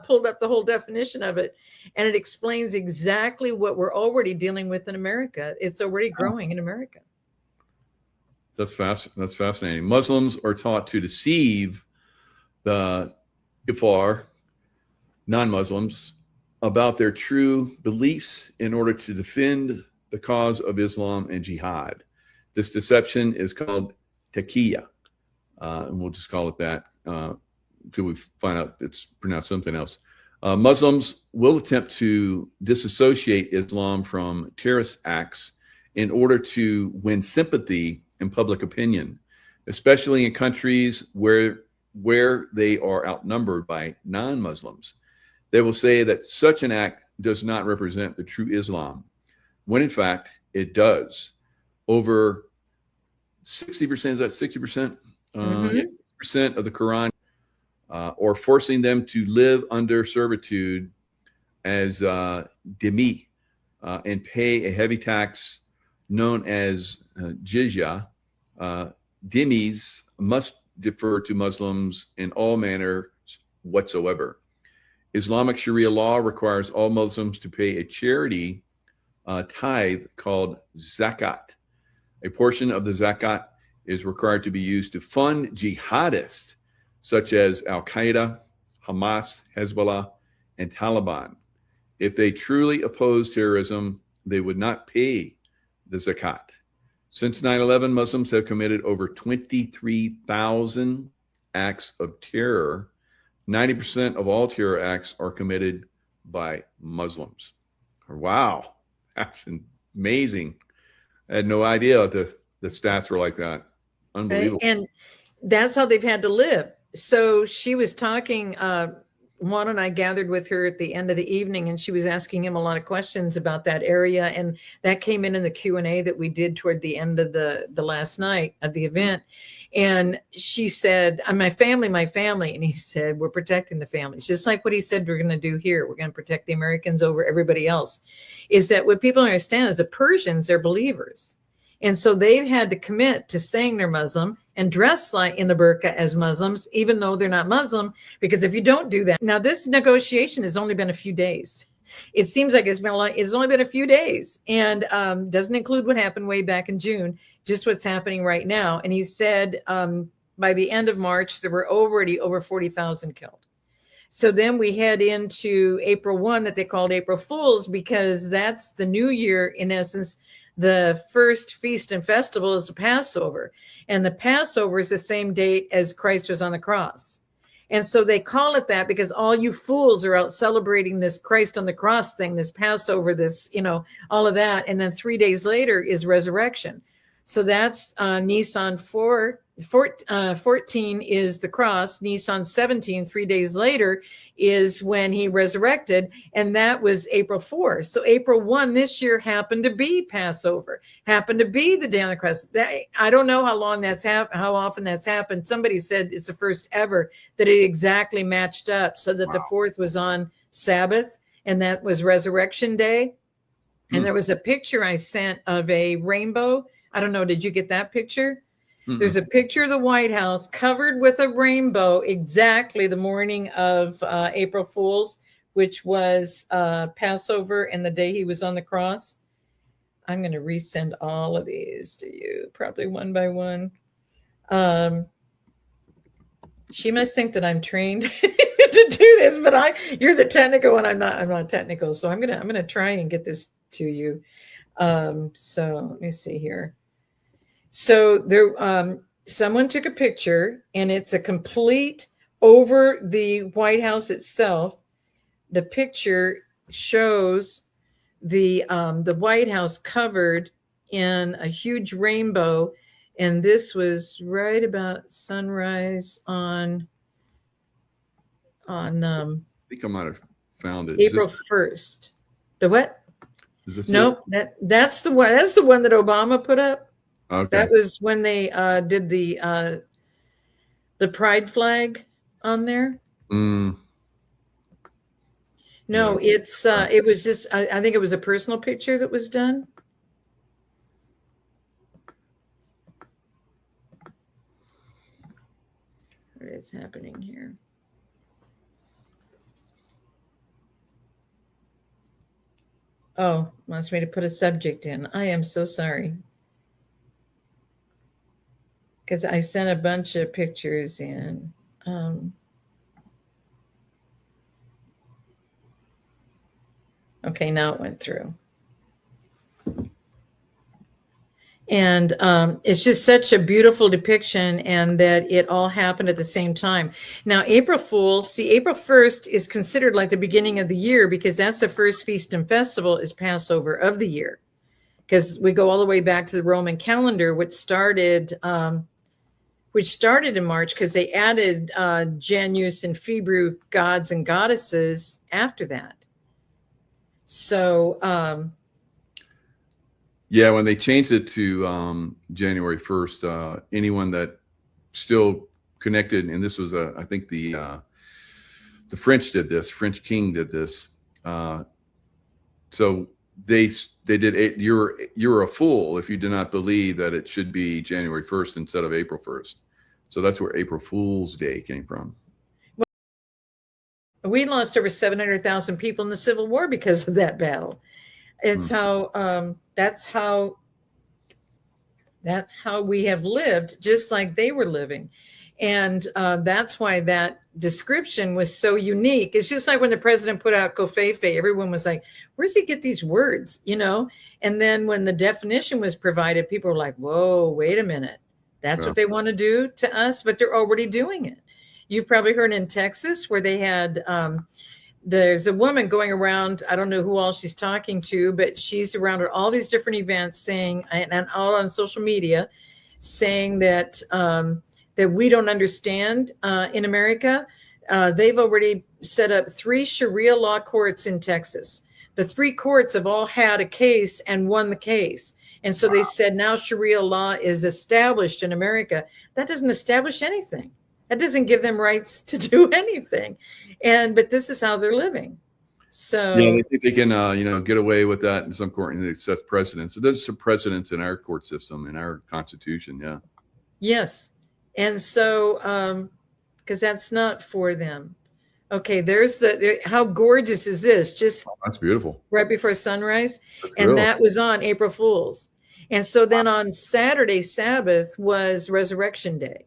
pulled up the whole definition of it, and it explains exactly what we're already dealing with in America. It's already growing in America. That's fascinating. Muslims are taught to deceive the Kafar, non-Muslims, about their true beliefs in order to defend the cause of Islam and jihad. This deception is called taqiyya, and we'll just call it that until we find out it's pronounced something else. Muslims will attempt to disassociate Islam from terrorist acts in order to win sympathy in public opinion, especially in countries where they are outnumbered by non-Muslims. They will say that such an act does not represent the true Islam, when in fact it does. Over 60%, is that 60%? Yeah, percent of the Quran, or forcing them to live under servitude as dhimmi, and pay a heavy tax known as jizya. Dhimmis must defer to Muslims in all manner whatsoever. Islamic Sharia law requires all Muslims to pay a charity tithe called zakat. A portion of the zakat is required to be used to fund jihadists such as Al-Qaeda, Hamas, Hezbollah, and Taliban. If they truly oppose terrorism, they would not pay the zakat. Since 9/11, Muslims have committed over 23,000 acts of terror. 90% of all terror acts are committed by Muslims. Wow, that's amazing. I had no idea the stats were like that. Unbelievable. And that's how they've had to live. So she was talking, Juan and I gathered with her at the end of the evening, and she was asking him a lot of questions about that area. And that came in the Q&A that we did toward the end of the last night of the event. And she said, my family. And he said, we're protecting the families. Just like what he said we're going to do here. We're going to protect the Americans over everybody else. Is that what people understand is the Persians, they're believers. And so they've had to commit to saying they're Muslim and dress like in the burqa as Muslims, even though they're not Muslim, because if you don't do that. Now, this negotiation has only been a few days. It seems like it's only been a few days, and doesn't include what happened way back in June, just what's happening right now. And he said by the end of March, there were already over 40,000 killed. So then we head into April 1 that they called April Fools, because that's the new year, in essence. The first feast and festival is the Passover, and the Passover is the same date as Christ was on the cross. And so they call it that because all you fools are out celebrating this Christ on the cross thing, this Passover, this, all of that. And then 3 days later is resurrection. So that's Nisan 14 is the cross. Nisan 17, 3 days later, is when he resurrected, and that was April 4. So April 1 this year happened to be Passover, happened to be the day on the cross. I don't know how long how often that's happened. Somebody said it's the first ever that it exactly matched up, so that the 4th was on Sabbath, and that was Resurrection Day. And there was a picture I sent of a rainbow. I don't know, did you get that picture? There's a picture of the White House covered with a rainbow exactly the morning of April Fool's, which was Passover and the day he was on the cross. I'm going to resend all of these to you, probably one by one. She must think that I'm trained to do this, but you're the technical one. I'm not technical. So I'm gonna try and get this to you. So let me see here. So there, someone took a picture, and it's a complete over the White House itself. The picture shows the White House covered in a huge rainbow, and this was right about sunrise on. I think I might have found it. April 1st. The what? Is this nope. That's the one. That's the one that Obama put up. Okay. That was when they did the pride flag on there. No, it was just, I think it was a personal picture that was done. What is happening here? Oh, wants me to put a subject in. I am so sorry. Because I sent a bunch of pictures in. Okay, now it went through. And it's just such a beautiful depiction, and that it all happened at the same time. Now, April Fools, see, April 1st is considered like the beginning of the year, because that's the first feast and festival is Passover of the year. because we go all the way back to the Roman calendar, which started in March, because they added Janus and February gods and goddesses after that. So yeah, when they changed it to January 1st, anyone that still connected, and this was I think the French did this, French king did this. So they did you're a fool if you do not believe that it should be January 1st instead of April 1st. So that's where April Fool's Day came from. We lost over 700,000 people in the Civil War because of that battle. It's how that's how we have lived, just like they were living. And that's why that description was so unique. It's just like when the president put out Covfefe, everyone was like, where does he get these words? You know? And then when the definition was provided, people were like, whoa, wait a minute. That's what they want to do to us, but they're already doing it. You've probably heard in Texas where they had, there's a woman going around, I don't know who all she's talking to, but she's around at all these different events saying, and all on social media, saying that that we don't understand in America. They've already set up 3 Sharia law courts in Texas. The 3 courts have all had a case and won the case. And so they said now Sharia law is established in America. That doesn't establish anything. That doesn't give them rights to do anything. But this is how they're living. So yeah, they think they can, get away with that in some court and it sets precedents. So there's some precedents in our court system, in our Constitution. Yeah. Yes. And so, because that's not for them. Okay, there's how gorgeous is this? Just that's beautiful. Right before sunrise. And that was on April Fool's. And so then on Saturday, Sabbath, was Resurrection Day.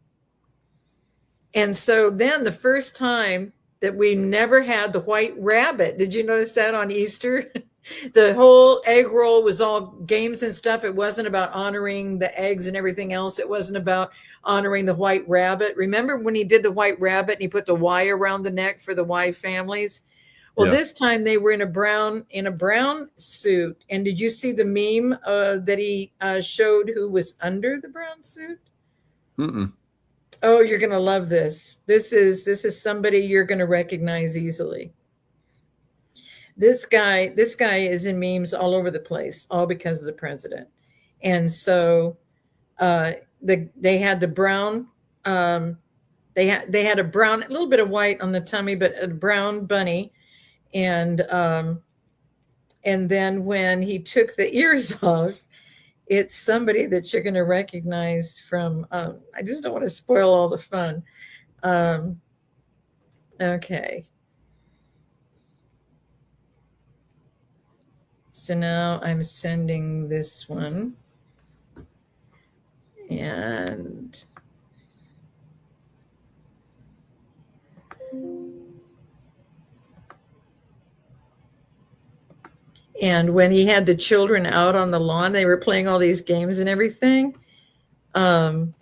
And so then the first time that we never had the white rabbit, did you notice that on Easter? The whole egg roll was all games and stuff. It wasn't about honoring the eggs and everything else. It wasn't about honoring the white rabbit. Remember when he did the white rabbit and he put the Y around the neck for the Y families? Well, this time they were in a brown suit. And did you see the meme that he showed who was under the brown suit? Mm-mm. Oh, you're going to love this. This is somebody you're going to recognize easily. This guy is in memes all over the place, all because of the president. And so they had the brown, they had a brown, a little bit of white on the tummy, but a brown bunny. And then when he took the ears off, it's somebody that you're going to recognize from, I just don't want to spoil all the fun. Okay. So now I'm sending this one. And when he had the children out on the lawn, they were playing all these games and everything. And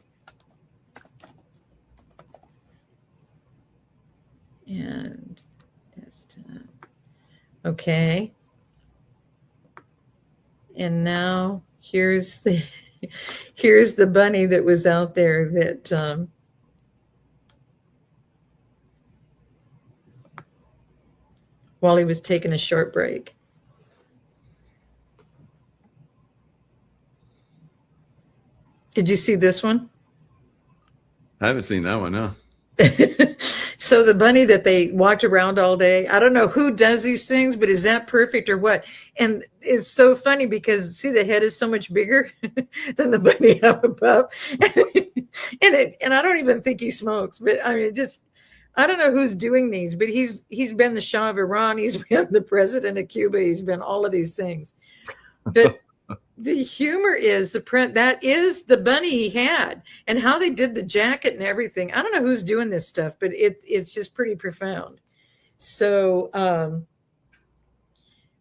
desktop. Okay. And now here's the bunny that was out there that while he was taking a short break. Did you see this one? I haven't seen that one, no. So the bunny that they walked around all day, I don't know who does these things, but is that perfect or what? And it's so funny because see, the head is so much bigger than the bunny up above. and I don't even think he smokes, but I mean, I don't know who's doing these, but he's been the Shah of Iran. He's been the president of Cuba. He's been all of these things. But the humor is that is the bunny he had, and how they did the jacket and everything. I don't know who's doing this stuff, but it's just pretty profound. So,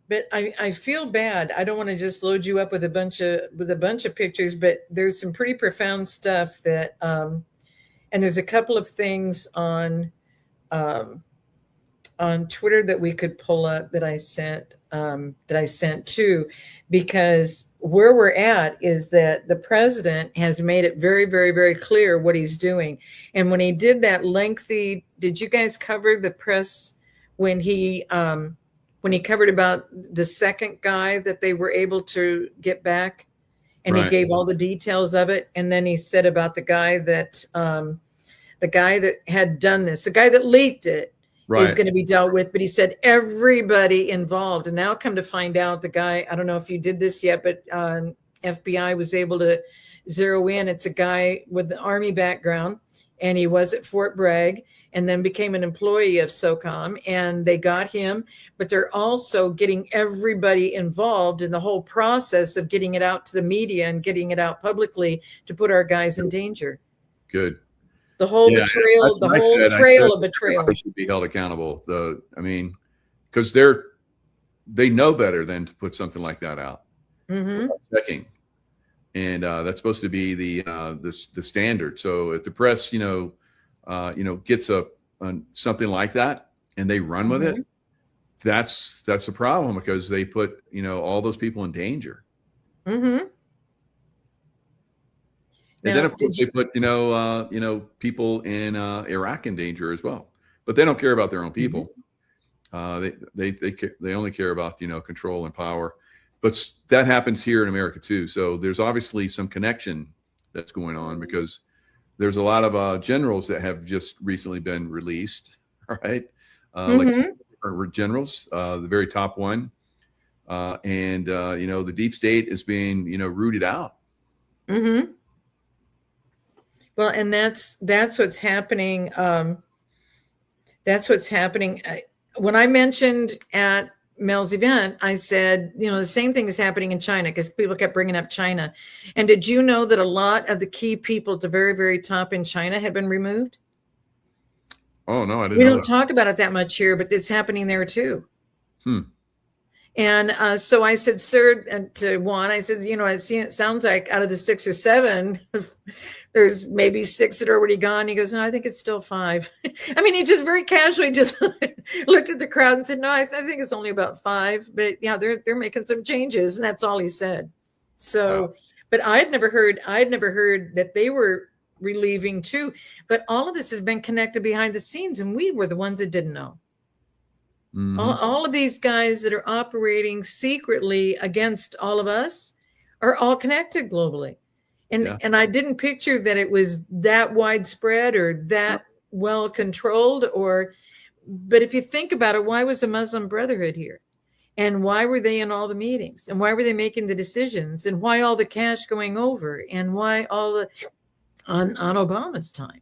but I feel bad. I don't want to just load you up with a bunch of pictures, but there's some pretty profound stuff that, and there's a couple of things on on Twitter that we could pull up that I sent to, because where we're at is that the president has made it very, very, very clear what he's doing. And when he did that lengthy, did you guys cover the press when he covered about the second guy that they were able to get back, and he gave all the details of it, and then he said about the guy that had done this, the guy that leaked it, is going to be dealt with. But he said everybody involved. And now come to find out, the guy, I don't know if you did this yet, but FBI was able to zero in. It's a guy with the Army background, and he was at Fort Bragg and then became an employee of SOCOM, and they got him. But they're also getting everybody involved in the whole process of getting it out to the media and getting it out publicly to put our guys in danger. Good. The whole betrayal, the whole trail of betrayal. They should be held accountable. Because they know better than to put something like that out. Checking, and that's supposed to be the standard. So if the press, gets something like that and they run with it, that's a problem, because they put all those people in danger. And then, of course, they put people in Iraq in danger as well. But they don't care about their own people. They only care about control and power. But that happens here in America too. So there's obviously some connection that's going on, because there's a lot of generals that have just recently been released. All right, like generals, the very top one, and the deep state is being rooted out. Well, and that's what's happening. That's what's happening. When I mentioned at Mel's event, I said, the same thing is happening in China, because people kept bringing up China. And did you know that a lot of the key people at the very, very top in China have been removed? Oh, no, I didn't know. We don't talk about it that much here, but it's happening there too. And so I said, sir, to Juan, I said, it sounds like out of the 6 or 7, there's maybe 6 that are already gone. He goes, no, I think it's still 5. I mean, he just very casually just looked at the crowd and said, no, I think it's only about 5. But yeah, they're making some changes, and that's all he said. So, but I had never heard that they were relieving too. But all of this has been connected behind the scenes, and we were the ones that didn't know. All of these guys that are operating secretly against all of us are all connected globally. And I didn't picture that it was that widespread or that well controlled, but if you think about it, why was the Muslim Brotherhood here? And why were they in all the meetings? And why were they making the decisions? And why all the cash going over? And why all the on Obama's time?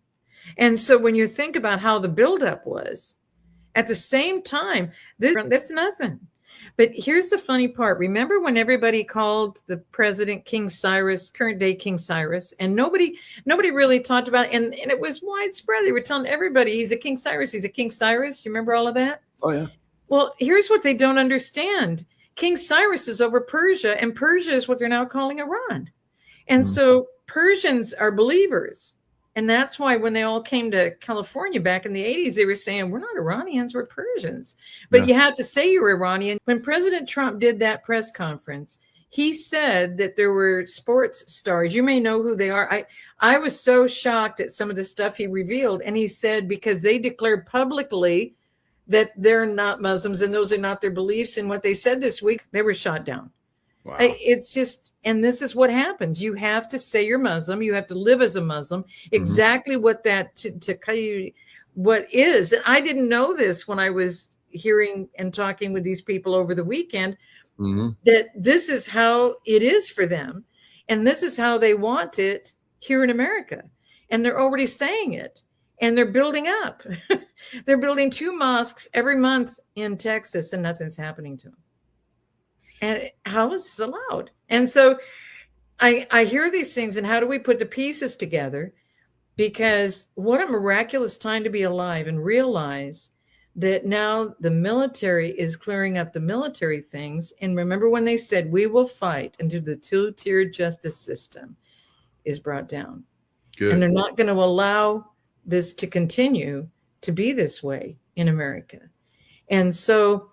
And so when you think about how the buildup was, at the same time, that's nothing. But here's the funny part. Remember when everybody called the president King Cyrus, current day King Cyrus, and nobody really talked about it, and it was widespread. They were telling everybody he's a King Cyrus, he's a King Cyrus. You remember all of that? Oh, yeah. Well, here's what they don't understand. King Cyrus is over Persia, and Persia is what they're now calling Iran. And so Persians are believers. And that's why when they all came to California back in the 80s, they were saying, we're not Iranians, we're Persians. But you had to say you're Iranian. When President Trump did that press conference, he said that there were sports stars. You may know who they are. I was so shocked at some of the stuff he revealed. And he said, because they declared publicly that they're not Muslims and those are not their beliefs. And what they said this week, they were shot down. Wow. It's just, and this is what happens. You have to say you're Muslim. You have to live as a Muslim. Exactly what that to what is. And I didn't know this when I was hearing and talking with these people over the weekend, that this is how it is for them. And this is how they want it here in America. And they're already saying it. And they're building up. They're building 2 mosques every month in Texas, and nothing's happening to them. And how is this allowed? And so I hear these things, and how do we put the pieces together? Because what a miraculous time to be alive and realize that now the military is clearing up the military things. And remember when they said, we will fight until the 2-tiered justice system is brought down. Good. And they're not going to allow this to continue to be this way in America. And so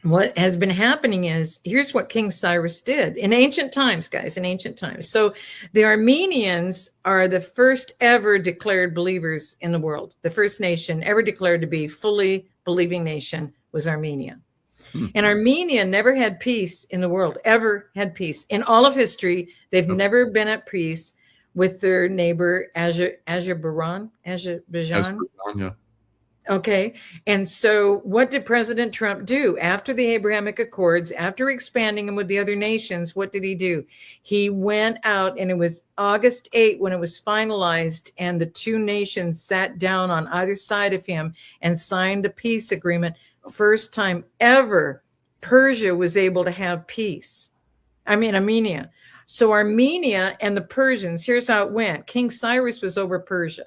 what has been happening is, here's what King Cyrus did in ancient times, guys, in ancient times. So the Armenians are the first ever declared believers in the world. The first nation ever declared to be fully believing nation was Armenia. And Armenia never had peace in the world, ever had peace. In all of history, they've never been at peace with their neighbor, Azerbaijan. Yeah. Okay. And so what did President Trump do after the Abrahamic Accords, after expanding them with the other nations? What did he do? He went out, and it was August 8 when it was finalized, and the two nations sat down on either side of him and signed a peace agreement. First time ever Persia was able to have peace. I mean, Armenia. So Armenia and the Persians, here's how it went. King Cyrus was over Persia.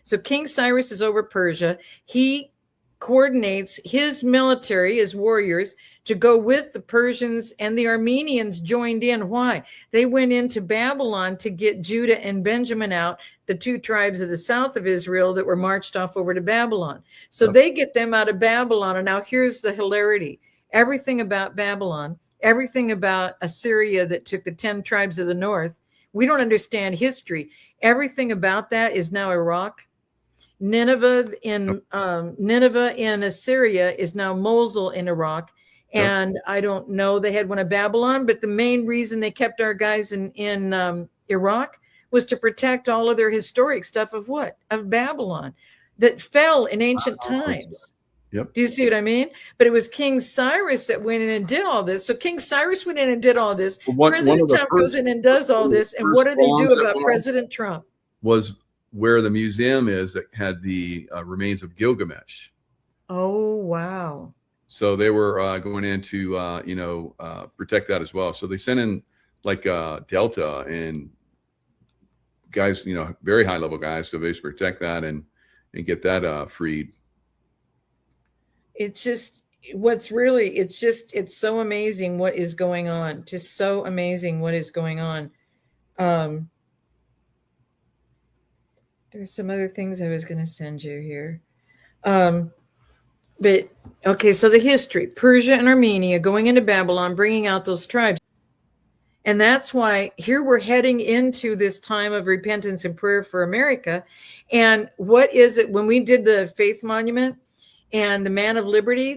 So King Cyrus is over Persia. He coordinates his military, his warriors, to go with the Persians, and the Armenians joined in. Why? They went into Babylon to get Judah and Benjamin out, the two tribes of the south of Israel that were marched off over to Babylon. So they get them out of Babylon. And now here's the hilarity. Everything about Babylon, everything about Assyria that took the 10 tribes of the north, we don't understand history. Everything about that is now Iraq. Nineveh in Assyria is now Mosul in Iraq. And I don't know, they had one of Babylon, but the main reason they kept our guys in Iraq was to protect all of their historic stuff of what? Of Babylon that fell in ancient times. Yep. Do you see what I mean? But it was King Cyrus that went in and did all this. So King Cyrus went in and did all this. President Trump goes in and does all this. And what do they do about President Trump? Was where the museum is that had the remains of Gilgamesh. Oh, wow. So they were going in to, protect that as well. So they sent in like Delta and guys, very high level guys to basically protect that and get that freed. It's just, it's so amazing what is going on. Just so amazing what is going on. There's some other things I was going to send you here. But okay, so the history, Persia and Armenia going into Babylon, bringing out those tribes. And that's why here we're heading into this time of repentance and prayer for America. And what is it when we did the faith monument and the man of liberty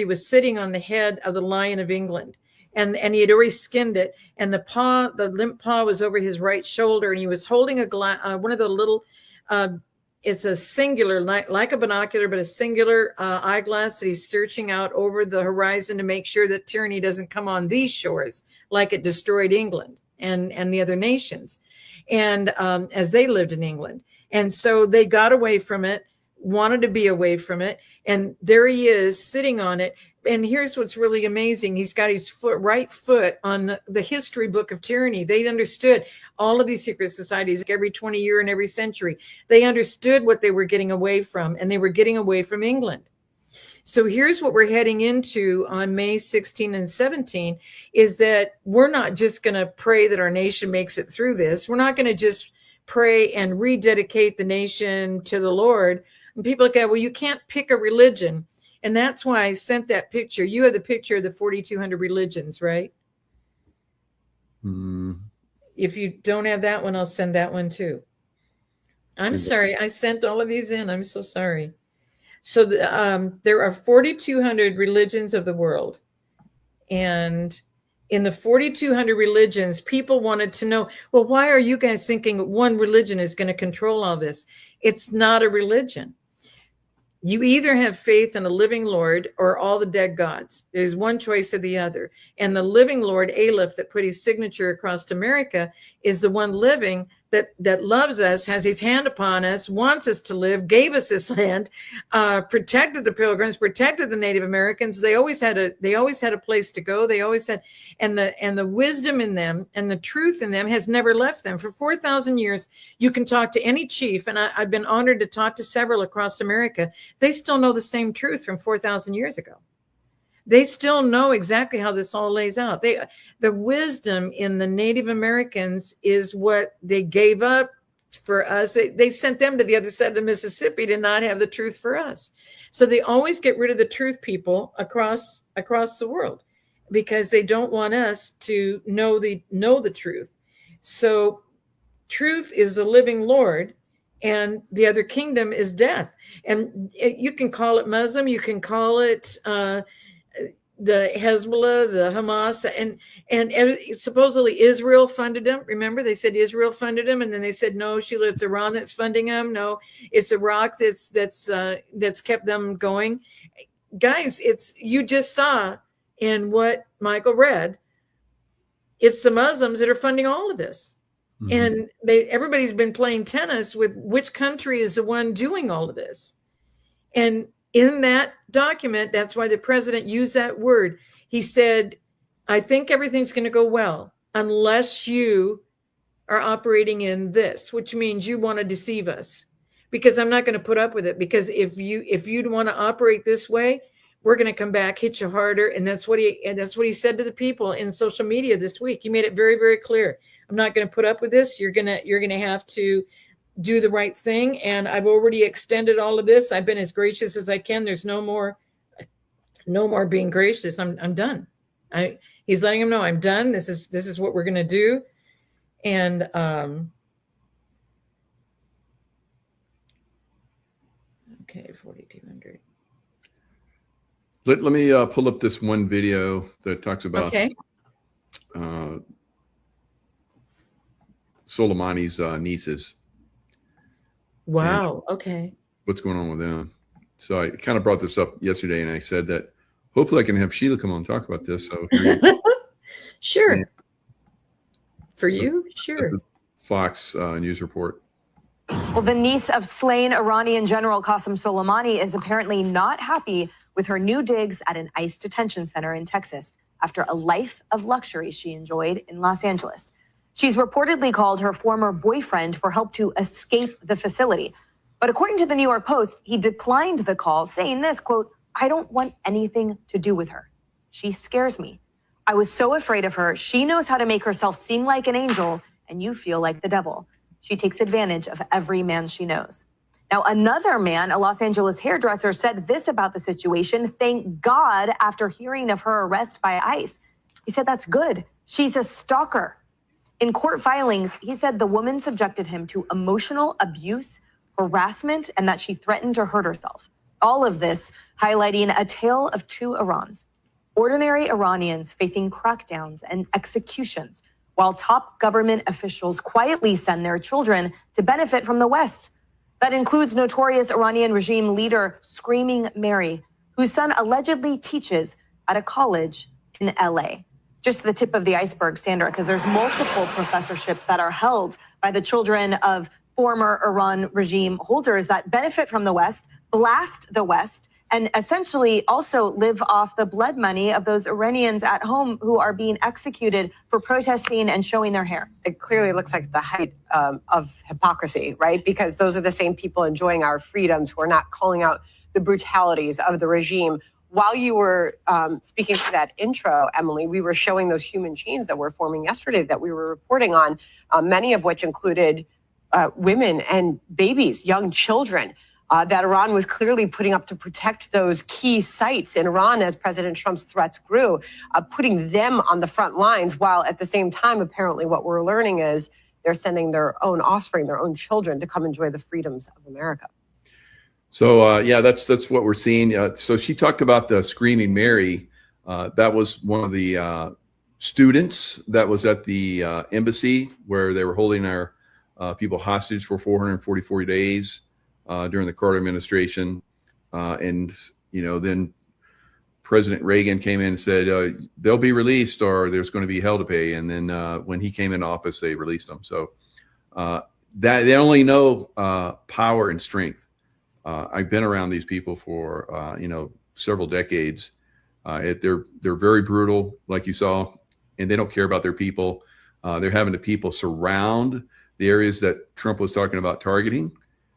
was sitting on the head of the Lion of England. And he had already skinned it, and the limp paw was over his right shoulder, and he was holding one of the little, it's a singular, like a binocular, but a singular eyeglass that he's searching out over the horizon to make sure that tyranny doesn't come on these shores like it destroyed England and the other nations, and as they lived in England. And so they got away from it, wanted to be away from it, and there he is sitting on it. And here's what's really amazing. He's got his right foot on the history book of tyranny. They understood all of these secret societies, like every 20 year and every century. They understood what they were getting away from, and they were getting away from England. So here's what we're heading into on May 16 and 17 is that we're not just going to pray that our nation makes it through this. We're not going to just pray and rededicate the nation to the Lord. And people look at, well, you can't pick a religion. And that's why I sent that picture. You have the picture of the 4,200 religions, right? If you don't have that one, I'll send that one too. I'm sorry. I sent all of these in. I'm so sorry. So there are 4,200 religions of the world. And in the 4,200 religions, people wanted to know, well, why are you guys thinking one religion is going to control all this? It's not a religion. You either have faith in a living Lord or all the dead gods. There's one choice or the other. And the living Lord, Aleph, that put his signature across America, is the one living that loves us, has his hand upon us, wants us to live, gave us this land, protected the pilgrims, protected the Native Americans. They always had a place to go. They always had, and the wisdom in them and the truth in them has never left them. For 4,000 years, you can talk to any chief, and I've been honored to talk to several across America. They still know the same truth from 4,000 years ago. They still know exactly how this all lays out. The wisdom in the Native Americans is what they gave up for us. They sent them to the other side of the Mississippi to not have the truth for us. So they always get rid of the truth people across the world because they don't want us to know the truth. So truth is the living Lord, and the other kingdom is death. And you can call it Muslim, you can call it the Hezbollah, the Hamas, and supposedly Israel funded them. Remember, they said Israel funded them, and then they said, no, Sheila, it's Iran that's funding them. No, it's Iraq that's kept them going. Guys, you just saw in what Michael read, it's the Muslims that are funding all of this. And everybody's been playing tennis with which country is the one doing all of this. And in that document, that's why the president used that word. He said, I think everything's going to go well unless you are operating in this, which means you want to deceive us, because I'm not going to put up with it. Because if you'd want to operate this way, we're going to come back, hit you harder. And that's what he said to the people in social media this week. He made it very, very clear. I'm not going to put up with this. You're going to have to do the right thing. And I've already extended all of this. I've been as gracious as I can. There's no more being gracious. I'm done. He's letting him know I'm done. This is what we're going to do. And okay, 4,200. Let me pull up this one video that talks about Soleimani's nieces. Wow. Okay. What's going on with them? So I kind of brought this up yesterday, and I said that hopefully I can have Sheila come on and talk about this. So sure. For you, sure. Fox News report. Well, the niece of slain Iranian General Qasem Soleimani is apparently not happy with her new digs at an ICE detention center in Texas after a life of luxury she enjoyed in Los Angeles. She's reportedly called her former boyfriend for help to escape the facility. But according to the New York Post, he declined the call, saying this, quote, I don't want anything to do with her. She scares me. I was so afraid of her. She knows how to make herself seem like an angel, and you feel like the devil. She takes advantage of every man she knows. Now, another man, a Los Angeles hairdresser, said this about the situation. Thank God after hearing of her arrest by ICE. He said, that's good. She's a stalker. In court filings, he said the woman subjected him to emotional abuse, harassment, and that she threatened to hurt herself. All of this highlighting a tale of two Irans. Ordinary Iranians facing crackdowns and executions, while top government officials quietly send their children to benefit from the West. That includes notorious Iranian regime leader Screaming Mary, whose son allegedly teaches at a college in LA. Just the tip of the iceberg, Sandra, because there's multiple professorships that are held by the children of former Iran regime holders that benefit from the West, blast the West, and essentially also live off the blood money of those Iranians at home who are being executed for protesting and showing their hair. It clearly looks like the height of hypocrisy, right? Because those are the same people enjoying our freedoms who are not calling out the brutalities of the regime. While you were speaking to that intro, Emily, we were showing those human chains that were forming yesterday that we were reporting on, many of which included women and babies, young children, that Iran was clearly putting up to protect those key sites in Iran as President Trump's threats grew, putting them on the front lines, while at the same time, apparently what we're learning is they're sending their own offspring, their own children to come enjoy the freedoms of America. So, yeah, that's what we're seeing. So she talked about the Screaming Mary. That was one of the students that was at the embassy where they were holding our people hostage for 444 days. During the Carter administration. And, then President Reagan came in and said, they'll be released or there's going to be hell to pay. And then when he came in office, they released them. So that they only know power and strength. I've been around these people for, several decades. They're very brutal, like you saw, and they don't care about their people. They're having the people surround the areas that Trump was talking about targeting.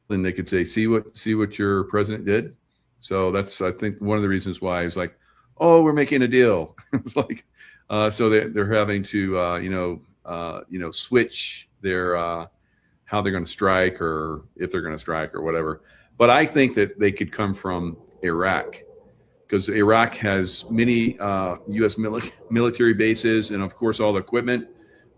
Then they could say, see what your president did. So that's, I think, one of the reasons why he's like, oh, we're making a deal. It's like, so they're having to, switch their, how they're going to strike or if they're going to strike or whatever. But I think that they could come from Iraq, because Iraq has many U.S. military bases, and of course all the equipment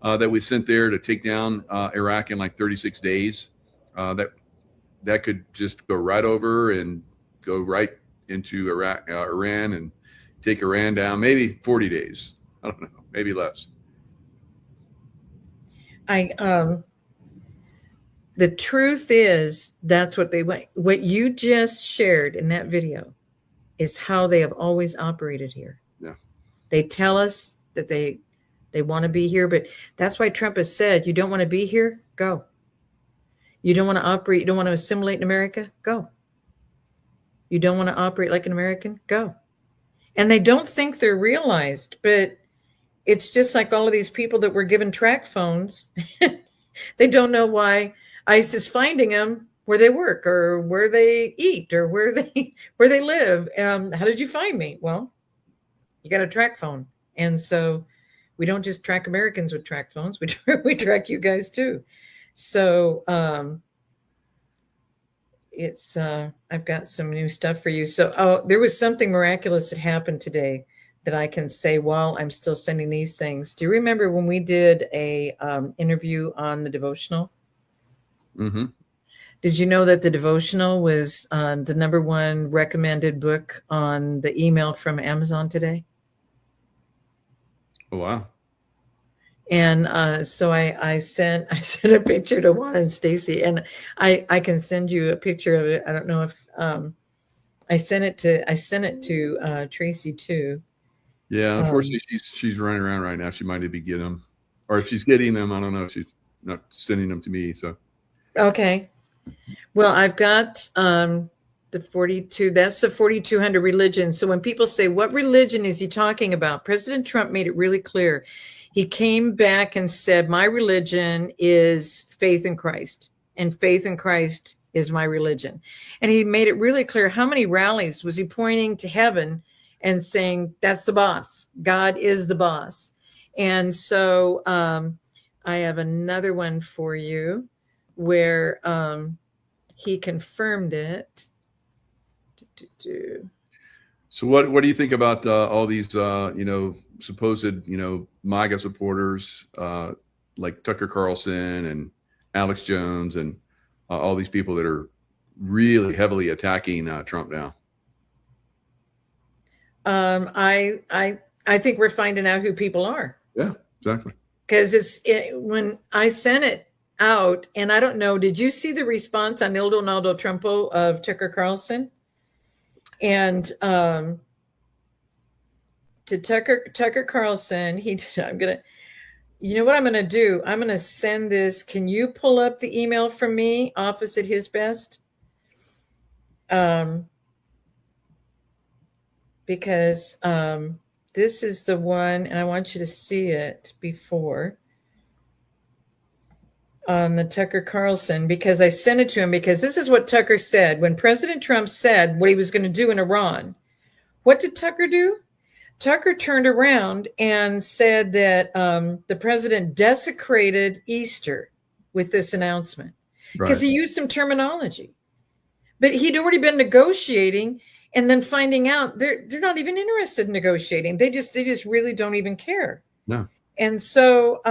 that we sent there to take down Iraq in like 36 days. That could just go right over and go right into Iran, and take Iran down. Maybe 40 days. I don't know. Maybe less. The truth is, that's what they want. What you just shared in that video is how they have always operated here. Yeah. They tell us that they want to be here, but that's why Trump has said, you don't want to be here? Go. You don't want to operate, you don't want to assimilate in America? Go. You don't want to operate like an American? Go. And they don't think they're realized, but it's just like all of these people that were given track phones. They don't know why ICE is finding them where they work or where they eat or where they live. How did you find me? Well, you got a track phone. And so we don't just track Americans with track phones. We track you guys too. So I've got some new stuff for you. So there was something miraculous that happened today that I can say while I'm still sending these things. Do you remember when we did a interview on the devotional? Mm-hmm. Did you know that the devotional was the #1 recommended book on the email from Amazon today? Oh, wow. And so I sent a picture to Juan and Stacy, and I can send you a picture of it. I don't know if I sent it to Tracy too. Yeah, unfortunately, she's running around right now. She might be getting them, or if she's getting them, I don't know. She's not sending them to me. So, okay. Well, I've got the 42. That's the 4,200 religions. So when people say, "What religion is he talking about?" President Trump made it really clear. He came back and said, "My religion is faith in Christ, and faith in Christ is my religion." And he made it really clear. How many rallies was he pointing to heaven and saying, that's the boss. God is the boss. And so I have another one for you where he confirmed it. So what do you think about all these, supposed, MAGA supporters like Tucker Carlson and Alex Jones and all these people that are really heavily attacking Trump now? I think we're finding out who people are. Yeah, exactly. Because when I sent it out, and I don't know, did you see the response on Il Donaldo Trumpo of Tucker Carlson? And to Tucker Carlson, you know what I'm gonna do? I'm gonna send this. Can you pull up the email from me, Office at His Best? Because this is the one, and I want you to see it before on the Tucker Carlson, because I sent it to him, because this is what Tucker said. When President Trump said what he was going to do in Iran, what did Tucker do? Tucker turned around and said that the president desecrated Easter with this announcement, because he used some terminology. But he'd already been negotiating, and then finding out they're not even interested in negotiating. They just really don't even care. No. And so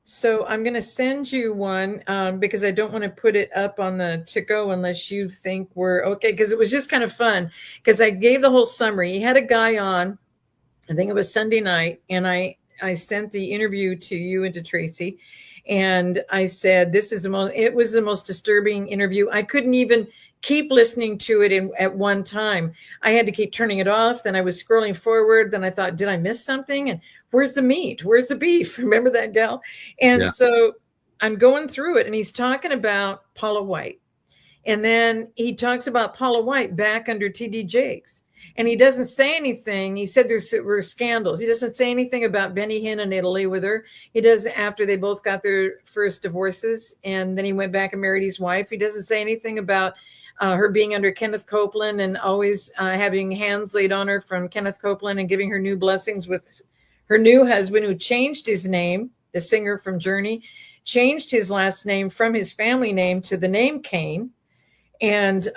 so I'm going to send you one because I don't want to put it up on the to go unless you think we're okay. Because it was just kind of fun, because I gave the whole summary. He had a guy on, I think it was Sunday night, and I sent the interview to you and to Tracy. And I said, it was the most disturbing interview. I couldn't even keep listening to it at one time. I had to keep turning it off. Then I was scrolling forward. Then I thought, did I miss something? And where's the meat? Where's the beef? Remember that gal? And so I'm going through it, and he's talking about Paula White. And then he talks about Paula White back under T.D. Jakes. And he doesn't say anything. He said there were scandals. He doesn't say anything about Benny Hinn in Italy with her. He does after they both got their first divorces. And then he went back and married his wife. He doesn't say anything about her being under Kenneth Copeland and always having hands laid on her from Kenneth Copeland and giving her new blessings with her new husband, who changed his name, the singer from Journey, changed his last name from his family name to the name Cain. And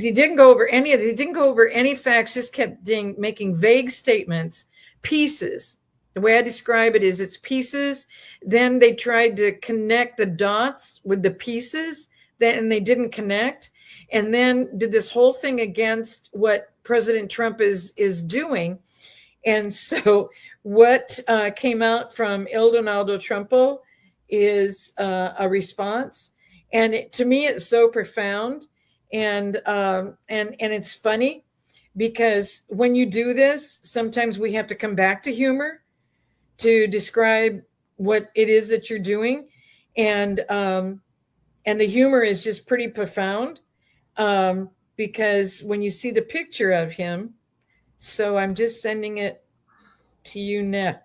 he didn't go over any of it. He didn't go over any facts, just kept making vague statements, pieces. The way I describe it is it's pieces. Then they tried to connect the dots with the pieces, and they didn't connect. And then did this whole thing against what President Trump is doing. And so what came out from Il Donaldo Trumpo is a response. And to me, it's so profound. And it's funny because when you do this, sometimes we have to come back to humor to describe what it is that you're doing. And the humor is just pretty profound because when you see the picture of him, so I'm just sending it to you now.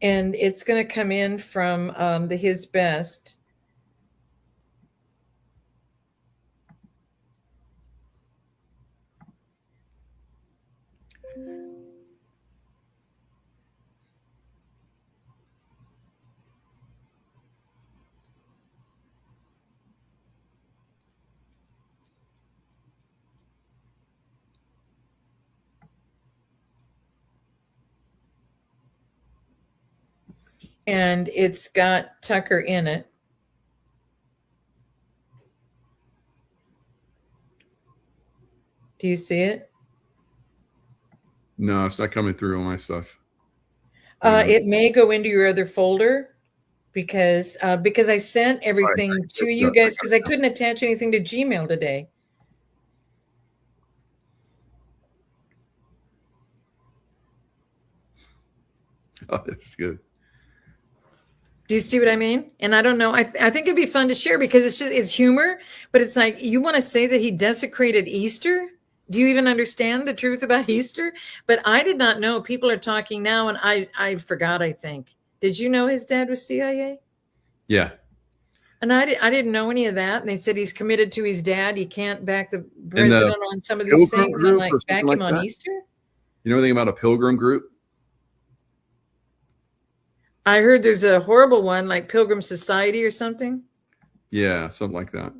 And it's going to come in from the His Best. And it's got Tucker in it. Do you see it? No, it's not coming through on my stuff. It may go into your other folder because I sent everything to you guys because I couldn't attach anything to Gmail today. Oh, that's good. Do you see what I mean? And I don't know. I think it'd be fun to share because it's humor, but it's like you want to say that he desecrated Easter. Do you even understand the truth about Easter? But I did not know. People are talking now, and I forgot. I think. Did you know his dad was CIA? Yeah. And I didn't know any of that. And they said he's committed to his dad. He can't back the president on some of these things. I'm like, back him on Easter? You know anything about a pilgrim group? I heard there's a horrible one like Pilgrim Society or something. Yeah, something like that.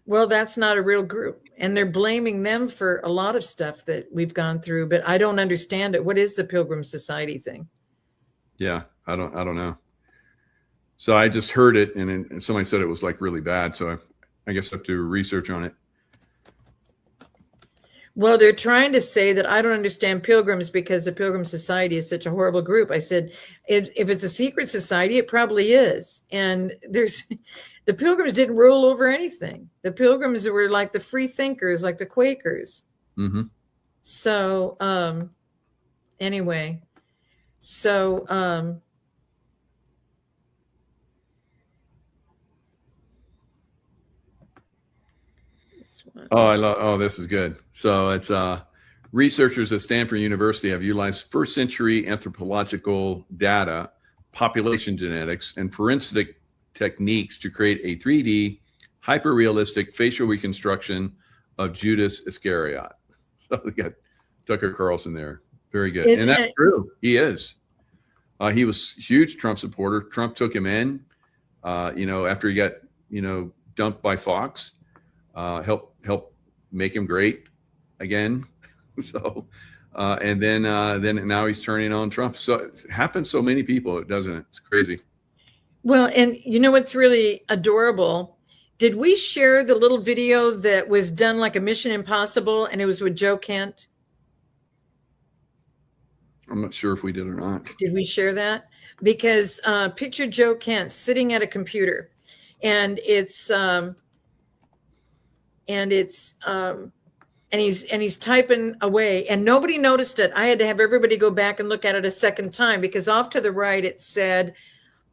Well, that's not a real group. And they're blaming them for a lot of stuff that we've gone through, but I don't understand it. What is the Pilgrim Society thing? Yeah, I don't know. So I just heard it and somebody said it was like really bad. So I guess I have to do research on it. Well, they're trying to say that I don't understand pilgrims because the Pilgrim Society is such a horrible group. I said, if it's a secret society, it probably is. And the pilgrims didn't rule over anything. The pilgrims were like the free thinkers, like the Quakers. Mm-hmm. So anyway, so Oh, this is good. So it's researchers at Stanford University have utilized first century anthropological data, population genetics, and forensic techniques to create a 3D hyper-realistic facial reconstruction of Judas Iscariot. So we got Tucker Carlson there. Very good. And that's true. He is. He was a huge Trump supporter. Trump took him in, after he got, dumped by Fox. Help make him great again. So, and then now he's turning on Trump. So it happens so many people, doesn't it? It's crazy. Well, and you know what's really adorable? Did we share the little video that was done like a Mission Impossible and it was with Joe Kent? I'm not sure if we did or not. Did we share that? Because picture Joe Kent sitting at a computer and he's typing away and nobody noticed it. I had to have everybody go back and look at it a second time because off to the right it said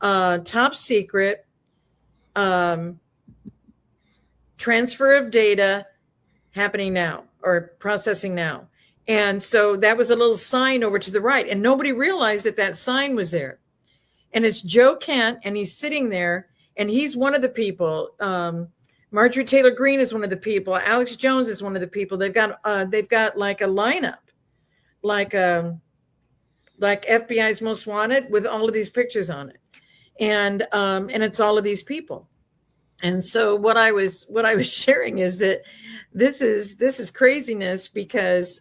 top secret, transfer of data happening now or processing now. And so that was a little sign over to the right and nobody realized that sign was there. And it's Joe Kent and he's sitting there and he's one of the people. Marjorie Taylor Greene is one of the people. Alex Jones is one of the people. They've got like a lineup, like FBI's Most Wanted with all of these pictures on it. And it's all of these people. And so what I was sharing is that this is craziness, because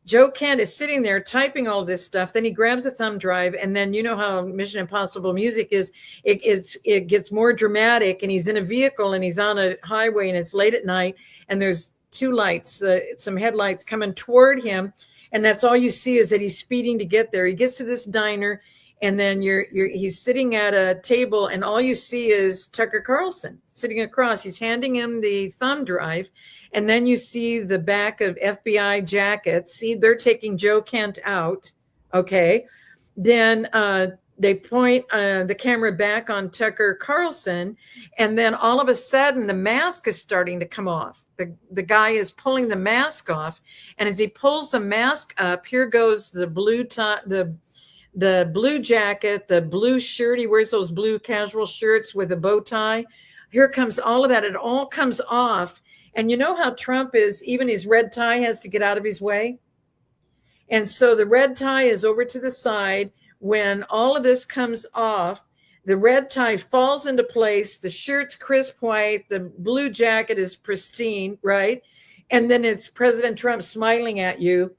Joe Kent is sitting there typing all this stuff. Then he grabs a thumb drive, and then you know how Mission Impossible music is. It gets more dramatic, and he's in a vehicle and he's on a highway and it's late at night, and there's two lights, some headlights coming toward him, and that's all you see is that he's speeding to get there. He gets to this diner, and then he's sitting at a table, and all you see is Tucker Carlson sitting across. He's handing him the thumb drive, and then you see the back of FBI jackets. See, they're taking Joe Kent out. Okay. Then they point the camera back on Tucker Carlson, and then all of a sudden the mask is starting to come off. The guy is pulling the mask off, and as he pulls the mask up, here goes the blue tie, the blue jacket, the blue shirt. He wears those blue casual shirts with a bow tie. Here comes all of that. It all comes off. And you know how Trump is, even his red tie has to get out of his way. And so the red tie is over to the side. When all of this comes off, the red tie falls into place. The shirt's crisp white. The blue jacket is pristine, right? And then it's President Trump smiling at you.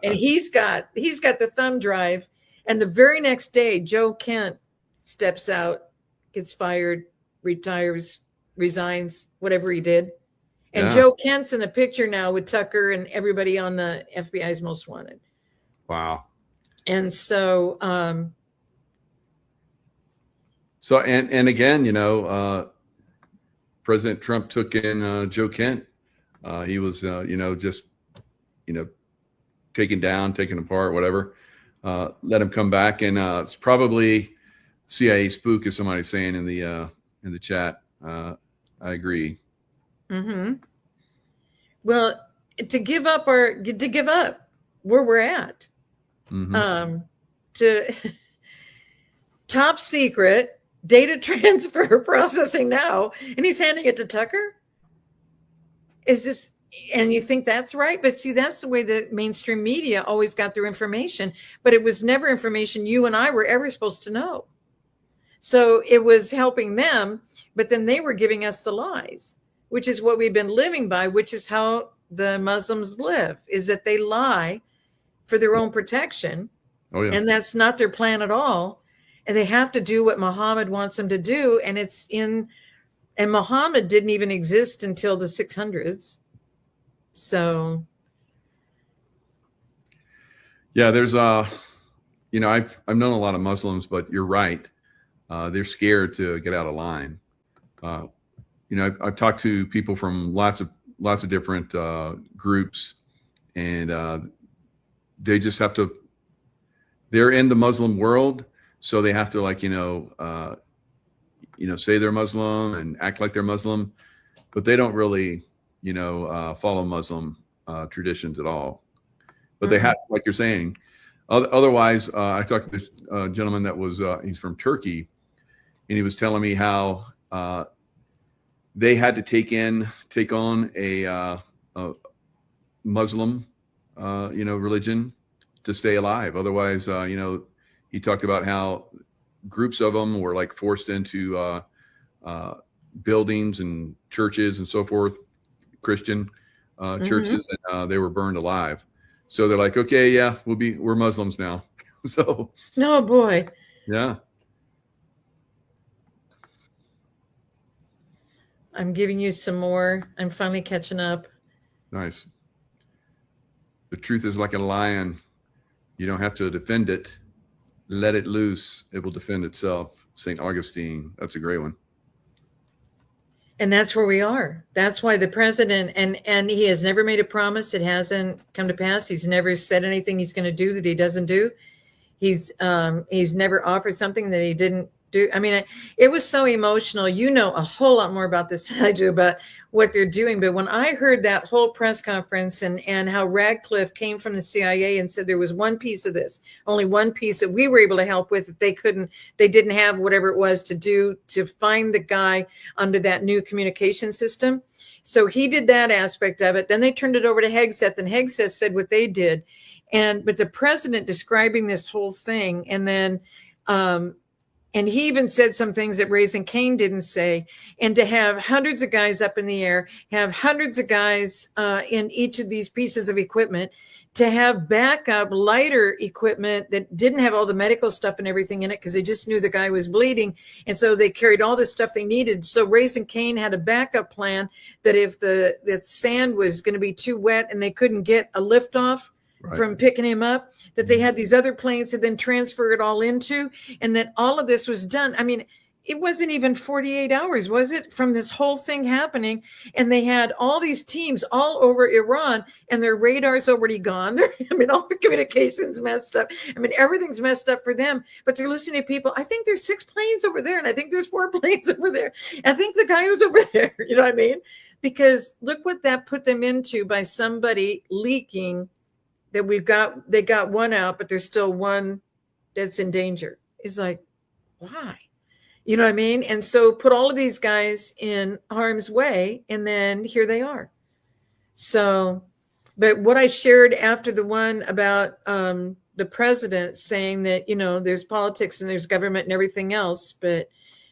And he's got the thumb drive. And the very next day, Joe Kent steps out, gets fired, retires, resigns, whatever he did. And Yeah. Joe Kent's in a picture now with Tucker and everybody on the FBI's Most Wanted. Wow. And so, and again, President Trump took in Joe Kent. He was, just, taken down, taken apart, whatever. Let him come back, and it's probably CIA spook, as somebody's saying in the chat. I agree. mm-hmm. Well, to give up where we're at, to top secret data transfer processing now, and he's handing it to Tucker. Is this? And you think that's right? But see, that's the way the mainstream media always got their information, but it was never information you and I were ever supposed to know. So it was helping them, but then they were giving us the lies, which is what we've been living by, which is how the Muslims live, is that they lie for their own protection. Oh, yeah. And that's not their plan at all. And they have to do what Muhammad wants them to do. And Muhammad didn't even exist until the 600s. So, Yeah, there's I've known a lot of Muslims, but you're right. They're scared to get out of line. I've talked to people from lots of different groups, and they just have to. They're in the Muslim world, so they have to say they're Muslim and act like they're Muslim, but they don't really follow Muslim traditions at all. But they have, like you're saying. Otherwise, I talked to this gentleman that was he's from Turkey, and he was telling me how they had to take on a Muslim religion to stay alive. Otherwise, he talked about how groups of them were like forced into buildings and churches and so forth, Christian churches, and they were burned alive. So they're like, okay, yeah, we're Muslims now. So, no, boy. Yeah. I'm giving you some more. I'm finally catching up. Nice. The truth is like a lion. You don't have to defend it. Let it loose. It will defend itself. St. Augustine. That's a great one. And that's where we are. That's why the president, and he has never made a promise. It hasn't come to pass. He's never said anything he's going to do that he doesn't do. He's never offered something that he didn't do. I mean, it was so emotional. You know a whole lot more about this than I do about what they're doing. But when I heard that whole press conference and how Radcliffe came from the CIA and said there was one piece of this, only one piece that we were able to help with, that they didn't have whatever it was to do to find the guy under that new communication system. So he did that aspect of it. Then they turned it over to Hegseth, and Hegseth said what they did. But the president describing this whole thing, and then And he even said some things that Raising Cane didn't say. And to have hundreds of guys up in the air, have hundreds of guys in each of these pieces of equipment, to have backup lighter equipment that didn't have all the medical stuff and everything in it because they just knew the guy was bleeding. And so they carried all the stuff they needed. So Raising Cane had a backup plan that if the sand was going to be too wet and they couldn't get a lift off, from picking him up, that they had these other planes to then transfer it all into, and that all of this was done. I mean, it wasn't even 48 hours, was it, from this whole thing happening? And they had all these teams all over Iran, and their radar's already gone. I mean, all their communications messed up. I mean, everything's messed up for them, but they're listening to people. I think there's 6 planes over there, and I think there's 4 planes over there. I think the guy was over there, you know what I mean? Because look what that put them into by somebody leaking that they got one out, but there's still one that's in danger. It's like, why? You know what I mean? And so put all of these guys in harm's way, and then here they are. So, but what I shared after the one about the president saying that, you know, there's politics and there's government and everything else, but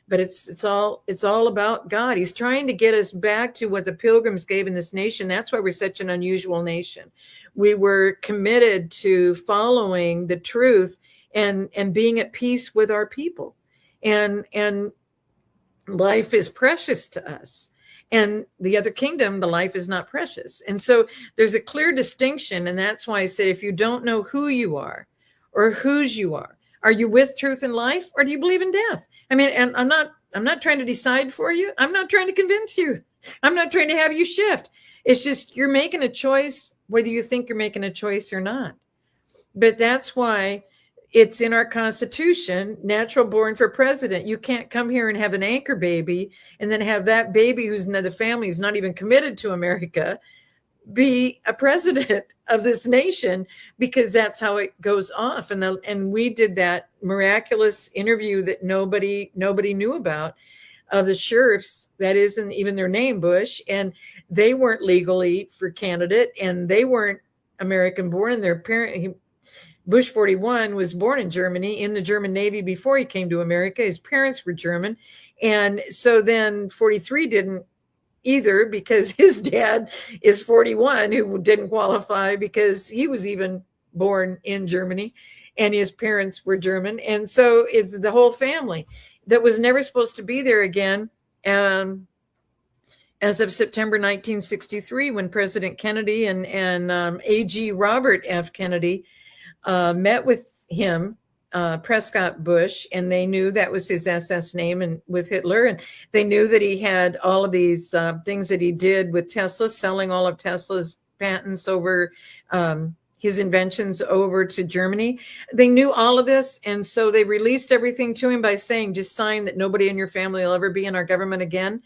it's all about God. He's trying to get us back to what the Pilgrims gave in this nation. That's why we're such an unusual nation. We were committed to following the truth and being at peace with our people. And life is precious to us. And the other kingdom, the life is not precious. And so there's a clear distinction. And that's why I said, if you don't know who you are or whose you are you with truth and life, or do you believe in death? I mean, and I'm not trying to decide for you. I'm not trying to convince you. I'm not trying to have you shift. It's just you're making a choice, whether you think you're making a choice or not. But that's why it's in our Constitution, natural born for president. You can't come here and have an anchor baby and then have that baby who's in the family who's not even committed to America be a president of this nation, because that's how it goes off. And we did that miraculous interview that nobody knew about of the sheriffs. That isn't even their name, Bush. And they weren't legally for candidate, and they weren't American born. And their parent, Bush 41, was born in Germany in the German Navy before he came to America. His parents were German. And so then 43 didn't either, because his dad is 41, who didn't qualify because he was even born in Germany and his parents were German. And so it's the whole family that was never supposed to be there again. As of September 1963, when President Kennedy and AG Robert F. Kennedy met with him, Prescott Bush, and they knew that was his SS name, and with Hitler, and they knew that he had all of these things that he did with Tesla, selling all of Tesla's patents over his inventions over to Germany. They knew all of this, and so they released everything to him by saying, just sign that nobody in your family will ever be in our government again.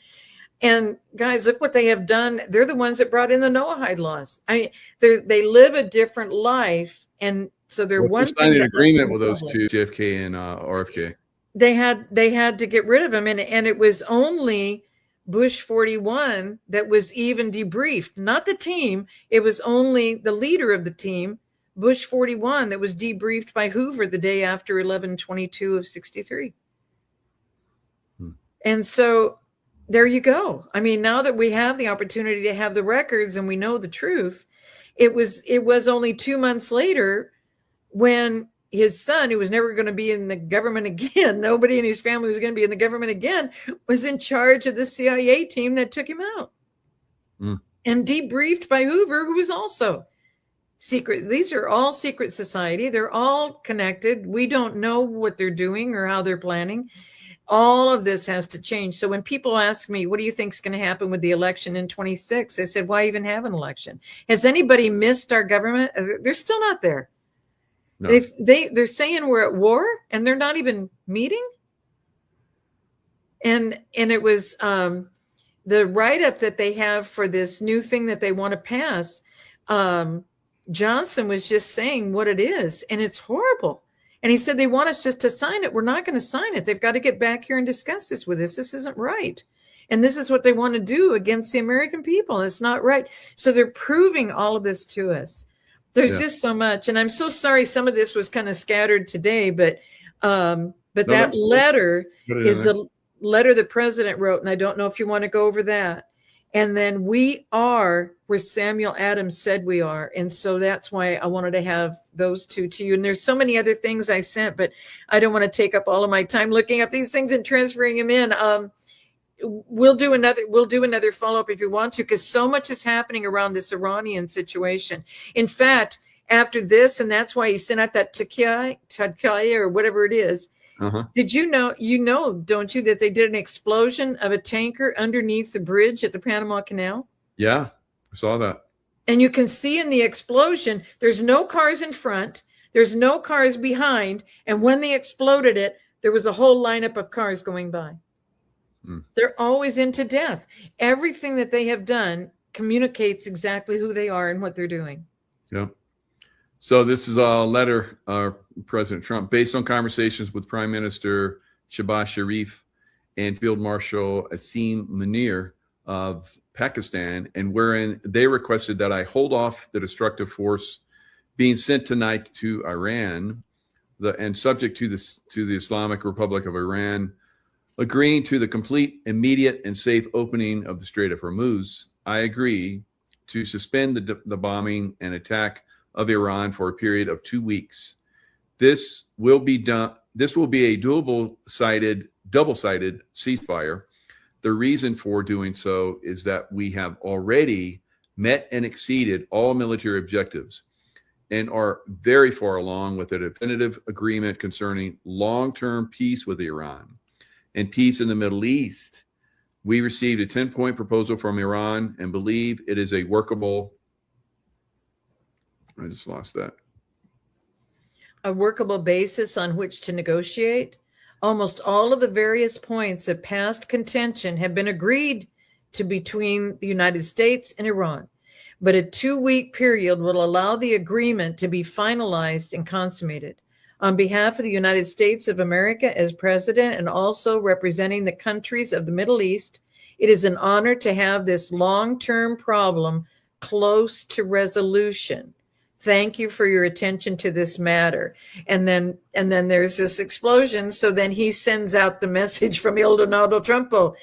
And guys, look what they have done. They're the ones that brought in the Noahide laws. I mean, they live a different life, and so they're one thing. Signing an agreement with those two, JFK and RFK. They had to get rid of him, and it was only Bush 41 that was even debriefed, not the team. It was only the leader of the team, Bush 41, that was debriefed by Hoover the day after 11/22 of 63. And so there you go. I mean, now that we have the opportunity to have the records and we know the truth, it was only 2 months later when his son, who was never going to be in the government again, nobody in his family was going to be in the government again, was in charge of the CIA team that took him out and debriefed by Hoover, who was also secret. These are all secret society. They're all connected. We don't know what they're doing or how they're planning. All of this has to change. So when people ask me, what do you think is going to happen with the election in 26? I said, why even have an election? Has anybody missed our government? They're still not there. No. They're saying we're at war, and they're not even meeting. And it was the write-up that they have for this new thing that they want to pass. Johnson was just saying what it is, and it's horrible. And he said they want us just to sign it. We're not going to sign it. They've got to get back here and discuss this with us. This isn't right. And this is what they want to do against the American people. And it's not right. So they're proving all of this to us. There's just so much. And I'm so sorry some of this was kind of scattered today, but But No, that that's cool. letter Put it in is there. the letter the president wrote, and I don't know if you want to go over that. And then we are where Samuel Adams said we are. And so that's why I wanted to have those two to you. And there's so many other things I sent, but I don't want to take up all of my time looking up these things and transferring them in. We'll do another follow-up if you want to, because so much is happening around this Iranian situation. In fact, after this, and that's why he sent out that Tadkai or whatever it is. Did you know, don't you, that they did an explosion of a tanker underneath the bridge at the Panama Canal? Yeah, I saw that. And you can see in the explosion, there's no cars in front, there's no cars behind, and when they exploded it, there was a whole lineup of cars going by. They're always into death. Everything that they have done communicates exactly who they are and what they're doing. Yeah. So this is a letter, President Trump, based on conversations with Prime Minister Shehbaz Sharif and Field Marshal Asim Munir of Pakistan, and wherein they requested that I hold off the destructive force being sent tonight to Iran, and subject to the Islamic Republic of Iran agreeing to the complete, immediate, and safe opening of the Strait of Hormuz. I agree to suspend the bombing and attack of Iran for a period of 2 weeks. This will be done. This will be a double-sided ceasefire. The reason for doing so is that we have already met and exceeded all military objectives and are very far along with a definitive agreement concerning long-term peace with Iran and peace in the Middle East. We received a 10-point proposal from Iran and believe it is a workable. I just lost that. A workable basis on which to negotiate. Almost all of the various points of past contention have been agreed to between the United States and Iran, but a 2-week period will allow the agreement to be finalized and consummated. On behalf of the United States of America as president and also representing the countries of the Middle East, it is an honor to have this long-term problem close to resolution. Thank you for your attention to this matter. And then there's this explosion. So then he sends out the message from Il Donald Trumpo.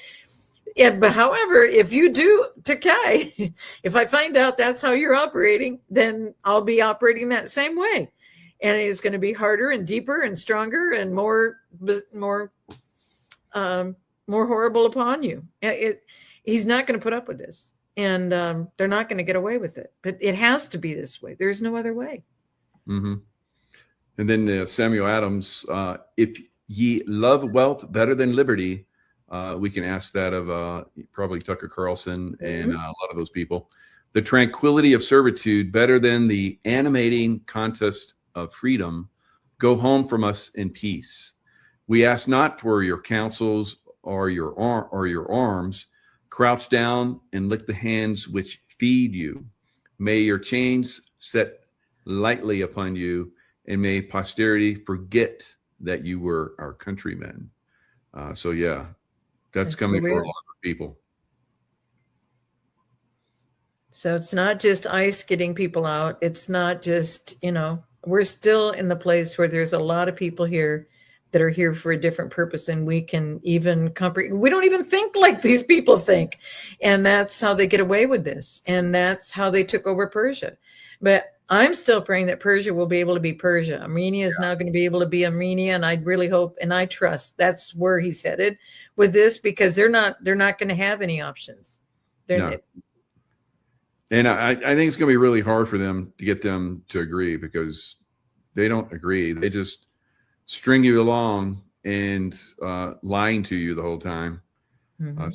Yeah, but however, if you do, Takai, if I find out that's how you're operating, then I'll be operating that same way. And it's going to be harder and deeper and stronger and more horrible upon you. He's not going to put up with this. And they're not going to get away with it. But it has to be this way. There's no other way. Mm-hmm. And then Samuel Adams, if ye love wealth better than liberty, we can ask that of probably Tucker Carlson and a lot of those people. The tranquility of servitude better than the animating contest of freedom. Go home from us in peace. We ask not for your counsels or your arms. Crouch down and lick the hands which feed you. May your chains set lightly upon you, and may posterity forget that you were our countrymen. So yeah, that's coming for a lot of people. So it's not just ICE getting people out. It's not just, we're still in the place where there's a lot of people here that are here for a different purpose, and we can even comprehend. We don't even think like these people think, and that's how they get away with this, and that's how they took over Persia. But I'm still praying that Persia will be able to be Persia. Armenia is now going to be able to be Armenia, and I really hope and I trust that's where he's headed with this, because they're not going to have any options. No. And I think it's going to be really hard for them to get them to agree, because they don't agree. They just string you along and lying to you the whole time.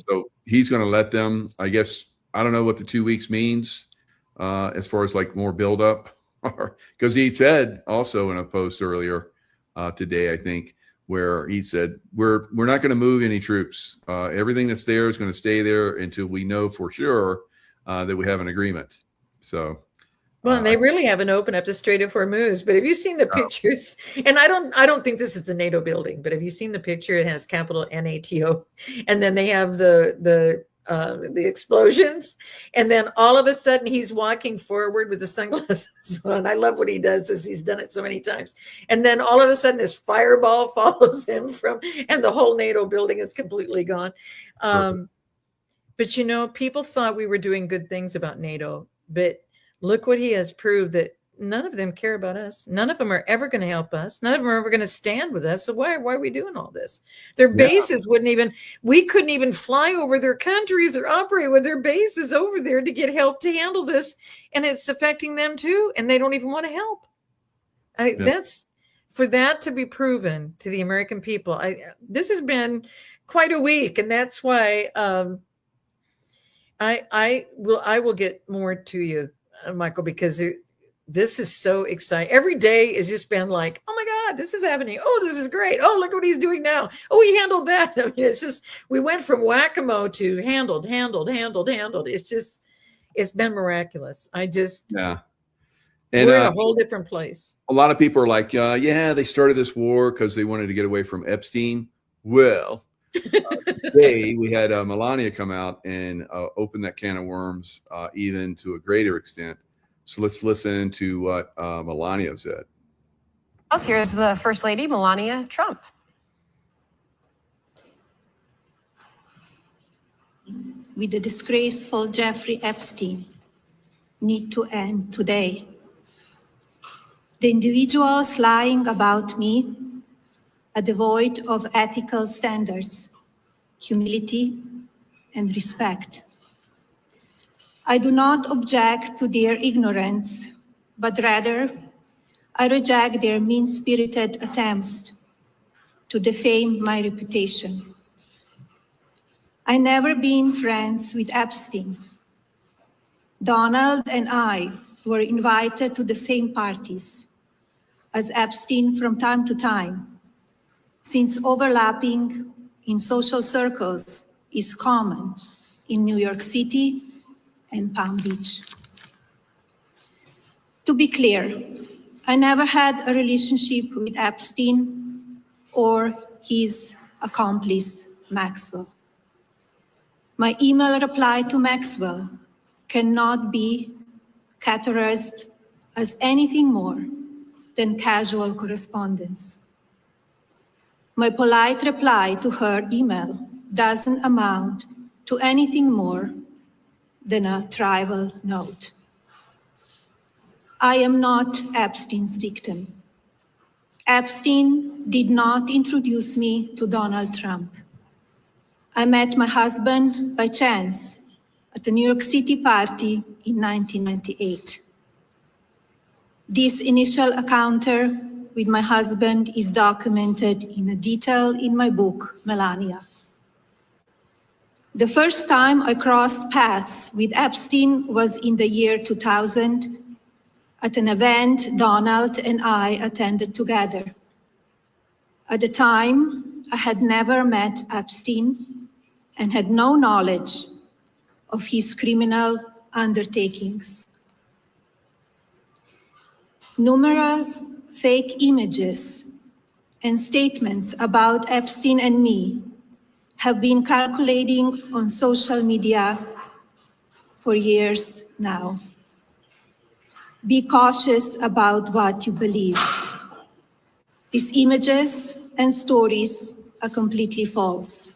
So he's going to let them, I guess. I don't know what the 2 weeks means as far as like more buildup, because he said also in a post earlier today, I think, where he said, we're not going to move any troops. Everything that's there is going to stay there until we know for sure that we have an agreement. So. Well, and they really haven't opened up the Strait of Hormuz. But have you seen the pictures? And I don't think this is a NATO building, but have you seen the picture? It has capital NATO, and then they have the the explosions. And then all of a sudden he's walking forward with the sunglasses on. I love what he does, as he's done it so many times. And then all of a sudden this fireball follows him and the whole NATO building is completely gone. But you know, people thought we were doing good things about NATO, but look what he has proved, that none of them care about us. None of them are ever going to help us. None of them are ever going to stand with us. So why are we doing all this? Their bases we couldn't even fly over their countries or operate with their bases over there to get help to handle this. And it's affecting them too. And they don't even want to help. That's for that to be proven to the American people. This has been quite a week. And that's why I will get more to you, Michael, because this is so exciting. Every day has just been like, oh my God, this is happening. Oh, this is great. Oh, look what he's doing now. Oh, he handled that. I mean, it's just, we went from whack-a-mole to handled. It's been miraculous. And we're in a whole different place. A lot of people are like, they started this war because they wanted to get away from Epstein. Well, today we had Melania come out and open that can of worms even to a greater extent. So let's listen to what Melania said. Here's the First Lady, Melania Trump. With the disgraceful Jeffrey Epstein need to end today. The individuals lying about me are devoid of ethical standards, humility, and respect. I do not object to their ignorance, but rather I reject their mean-spirited attempts to defame my reputation. I never been friends with Epstein. Donald and I were invited to the same parties as Epstein from time to time, since overlapping in social circles is common in New York City and Palm Beach. To be clear, I never had a relationship with Epstein or his accomplice, Maxwell. My email reply to Maxwell cannot be categorized as anything more than casual correspondence. My polite reply to her email doesn't amount to anything more than a trivial note. I am not Epstein's victim. Epstein did not introduce me to Donald Trump. I met my husband by chance at a New York City party in 1998. This initial encounter with my husband is documented in detail in my book, Melania. The first time I crossed paths with Epstein was in the year 2000 at an event Donald and I attended together. At the time, I had never met Epstein and had no knowledge of his criminal undertakings. Numerous fake images and statements about Epstein and me have been circulating on social media for years now. Be cautious about what you believe. These images and stories are completely false.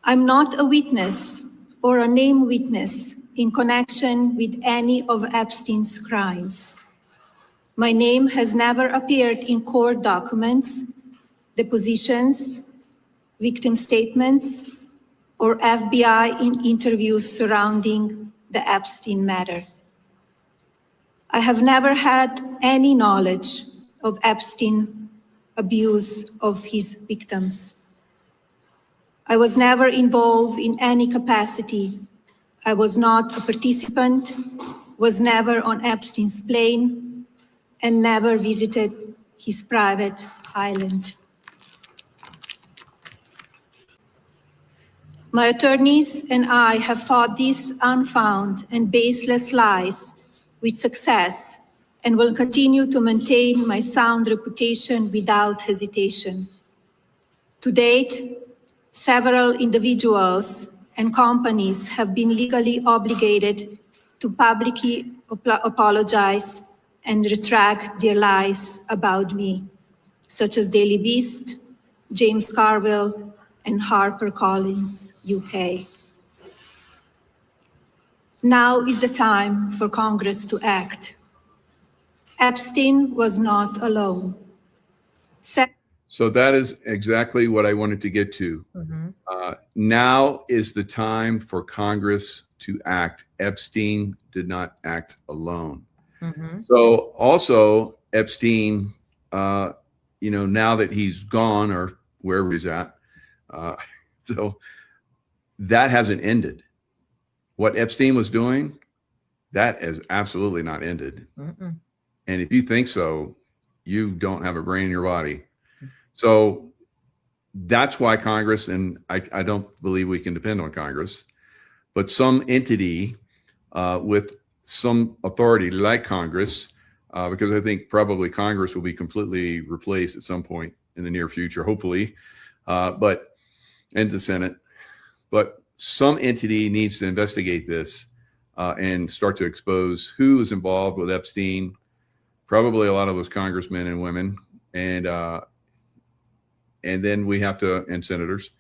I'm not a witness or a named witness in connection with any of Epstein's crimes. My name has never appeared in court documents, depositions, victim statements, or FBI in interviews surrounding the Epstein matter. I have never had any knowledge of Epstein abuse of his victims. I was never involved in any capacity. I was not a participant, was never on Epstein's plane, and never visited his private island. My attorneys and I have fought these unfounded and baseless lies with success and will continue to maintain my sound reputation without hesitation. To date, Several individuals and companies have been legally obligated to publicly apologize and retract their lies about me, such as Daily Beast, James Carville, and HarperCollins, UK. Now is the time for Congress to act. Epstein was not alone. So that is exactly what I wanted to get to. Now is the time for Congress to act. Epstein did not act alone. So also Epstein, now that he's gone or wherever he's at, so that hasn't ended. What Epstein was doing, that has absolutely not ended. And if you think so, you don't have a brain in your body. So that's why Congress, and I don't believe we can depend on Congress, but some entity with some authority like Congress, because I think probably Congress will be completely replaced at some point in the near future, hopefully, and the Senate. But some entity needs to investigate this and start to expose who is involved with Epstein, probably a lot of those congressmen and women, and then we have to, and senators,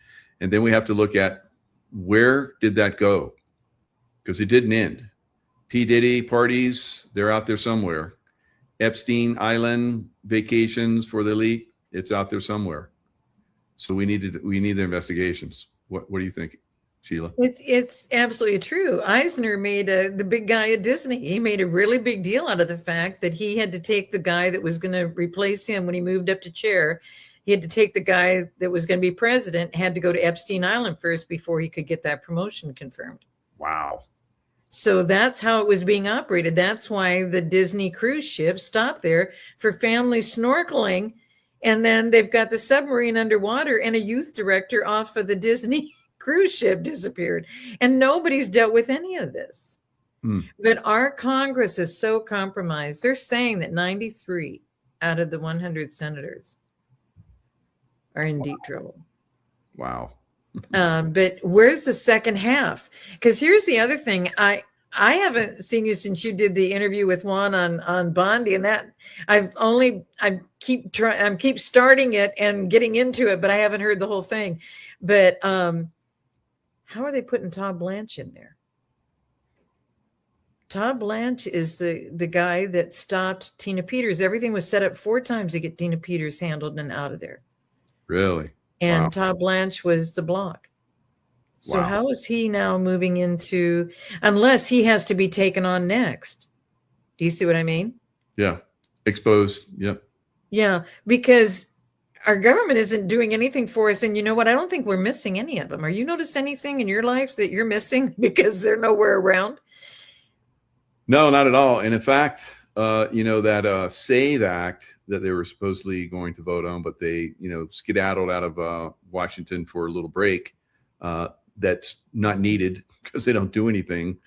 and then we have to look at where did that go? Because it didn't end. P. Diddy parties, they're out there somewhere. Epstein Island vacations for the elite, it's out there somewhere. So we need the investigations. What do you think, Sheila? It's absolutely true. Eisner made the big guy at Disney. He made a really big deal out of the fact that he had to take the guy that was going to replace him when he moved up to chair. He had to take the guy that was going to be president, had to go to Epstein Island first before he could get that promotion confirmed. Wow. So that's how it was being operated. That's why the Disney cruise ship stopped there for family snorkeling. And then they've got the submarine underwater, and a youth director off of the Disney cruise ship disappeared. And nobody's dealt with any of this. But our Congress is so compromised. They're saying that 93 out of the 100 senators are in deep trouble. Wow. But where's the second half? Because here's the other thing. I haven't seen you since you did the interview with Juan on Bondi, and that I keep starting it and getting into it, but I haven't heard the whole thing. But how are they putting Todd Blanche in there? Todd Blanche is the guy that stopped Tina Peters. Everything was set up 4 times to get Tina Peters handled and out of there. Really? And Wow. Todd Blanche was the block. So Wow. how is he now moving into, unless he has to be taken on next? Do you see what I mean? Yeah. Exposed. Yep. Yeah, because our government isn't doing anything for us. And you know what? I don't think we're missing any of them. Are you notice anything in your life that you're missing because they're nowhere around? No, not at all. And in fact, that SAVE Act that they were supposedly going to vote on, but they, skedaddled out of Washington for a little break. That's not needed because they don't do anything.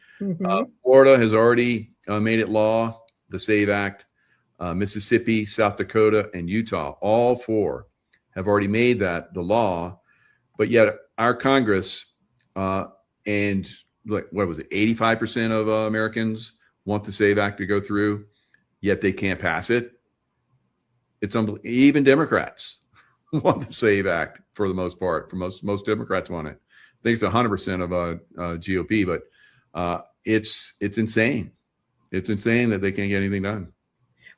Florida has already made it law, the SAVE Act. Mississippi, South Dakota, and Utah, all 4 have already made that the law. But yet our Congress and what was it, 85% of Americans want the SAVE Act to go through, yet they can't pass it. It's unbelievable. Even Democrats want the SAVE Act for the most part. For most Democrats want it. I think it's 100% of GOP, but it's insane. It's insane that they can't get anything done.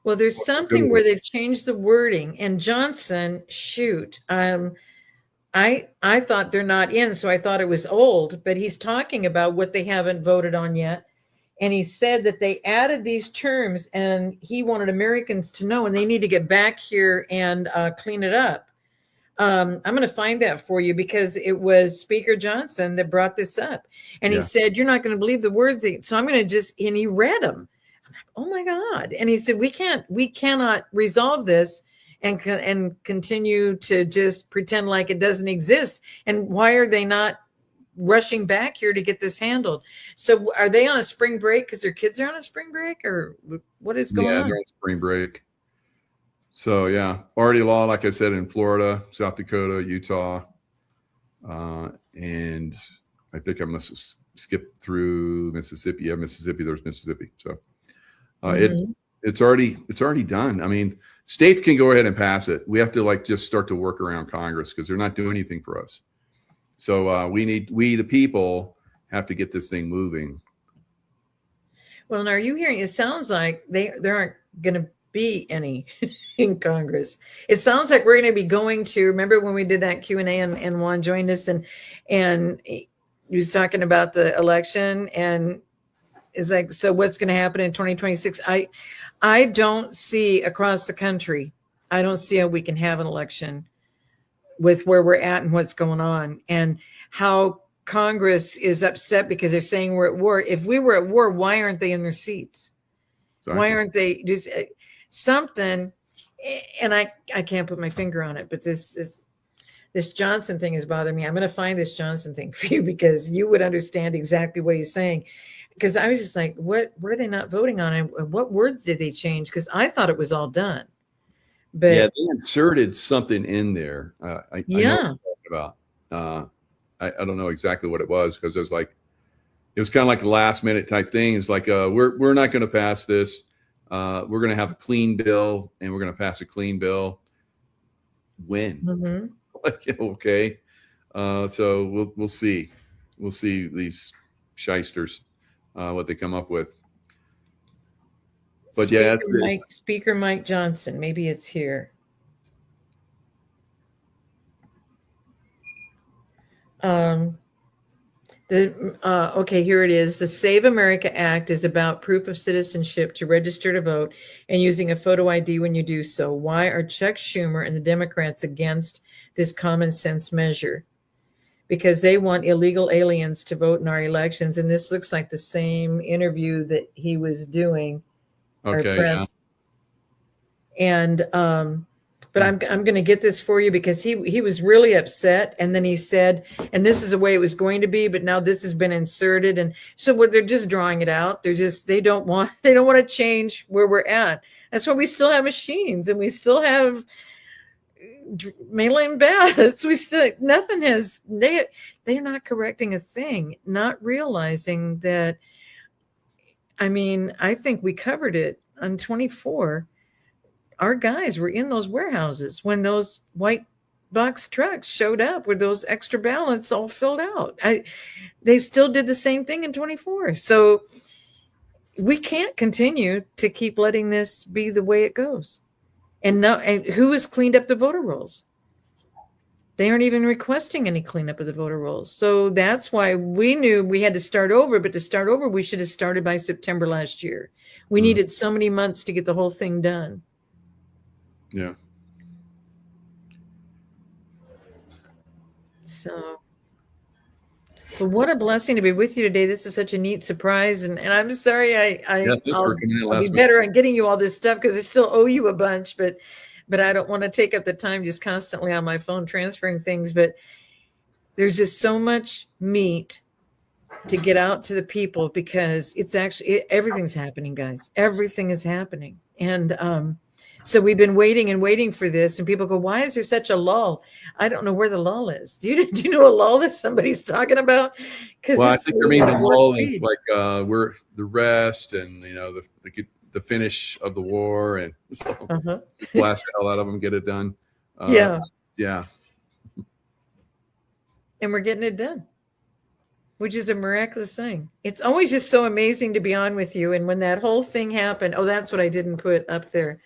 Well, there's something where they've changed the wording. And Johnson, shoot, I thought they're not in, so I thought it was old. But he's talking about what they haven't voted on yet. And he said that they added these terms, and he wanted Americans to know, and they need to get back here and clean it up. I'm going to find that for you because it was Speaker Johnson that brought this up. And he said, you're not going to believe the words. So I'm going to and he read them. I'm like, oh my God. And he said, we cannot resolve this and continue to just pretend like it doesn't exist. And why are they not rushing back here to get this handled? So are they on a spring break because their kids are on a spring break, or what is going on? Yeah, they're on spring break. So yeah, already law, like I said, in Florida, South Dakota, Utah. and I think I must have skipped through Mississippi. Yeah, Mississippi. There's Mississippi. So it's already done. I mean, states can go ahead and pass it. We have to like just start to work around Congress because they're not doing anything for us. So we the people have to get this thing moving. Well, and are you hearing? It sounds like there aren't going to be any in Congress. It sounds like we're going to be going to. Remember when we did that Q&A and Juan joined us and he was talking about the election and is like, so what's going to happen in 2026? I don't see across the country. I don't see how we can have an election with where we're at and what's going on and how Congress is upset because they're saying we're at war. If we were at war, why aren't they in their seats? Exactly. Why aren't they just something? And I can't put my finger on it, but this Johnson thing is bothering me. I'm going to find this Johnson thing for you because you would understand exactly what he's saying. Because I was just like, what are they not voting on? And what words did they change? Because I thought it was all done. But yeah, they inserted something in there. I know what about. I don't know exactly what it was because it was kind of like a last minute type thing. It's like we're not going to pass this. We're going to have a clean bill and we're going to pass a clean bill. When? Mm-hmm. Okay. So we'll see. We'll see these shysters what they come up with. But Speaker Mike Johnson. Maybe it's here. Okay, here it is. The Save America Act is about proof of citizenship to register to vote and using a photo ID when you do so. Why are Chuck Schumer and the Democrats against this common sense measure? Because they want illegal aliens to vote in our elections. And this looks like the same interview that he was doing. Okay. Press. Yeah. And but I'm going to get this for you because he was really upset, and then he said, and this is the way it was going to be, but now this has been inserted, and so they're just drawing it out. They don't want to change where we're at. That's why we still have machines and we still have mail-in ballots. They're not correcting a thing, not realizing that. I mean, I think we covered it on 24. Our guys were in those warehouses when those white box trucks showed up with those extra ballots all filled out. They still did the same thing in 24. So we can't continue to keep letting this be the way it goes. And who has cleaned up the voter rolls? They aren't even requesting any cleanup of the voter rolls. So that's why we knew we had to start over. But to start over, we should have started by September last year. We needed so many months to get the whole thing done. Yeah. So what a blessing to be with you today. This is such a neat surprise. And I'm sorry I'll be better at getting you all this stuff because I still owe you a bunch, but I don't want to take up the time just constantly on my phone transferring things. But there's just so much meat to get out to the people because it's actually everything's happening, guys. Everything is happening. And so we've been waiting for this, and people go, why is there such a lull? I don't know where the lull is. Do you know a lull that somebody's talking about? Well, I think the lull is like we're the rest and the finish of the war, and so blast the hell out of them, get it done. Yeah. And we're getting it done, which is a miraculous thing. It's always just so amazing to be on with you. And when that whole thing happened, that's what I didn't put up there.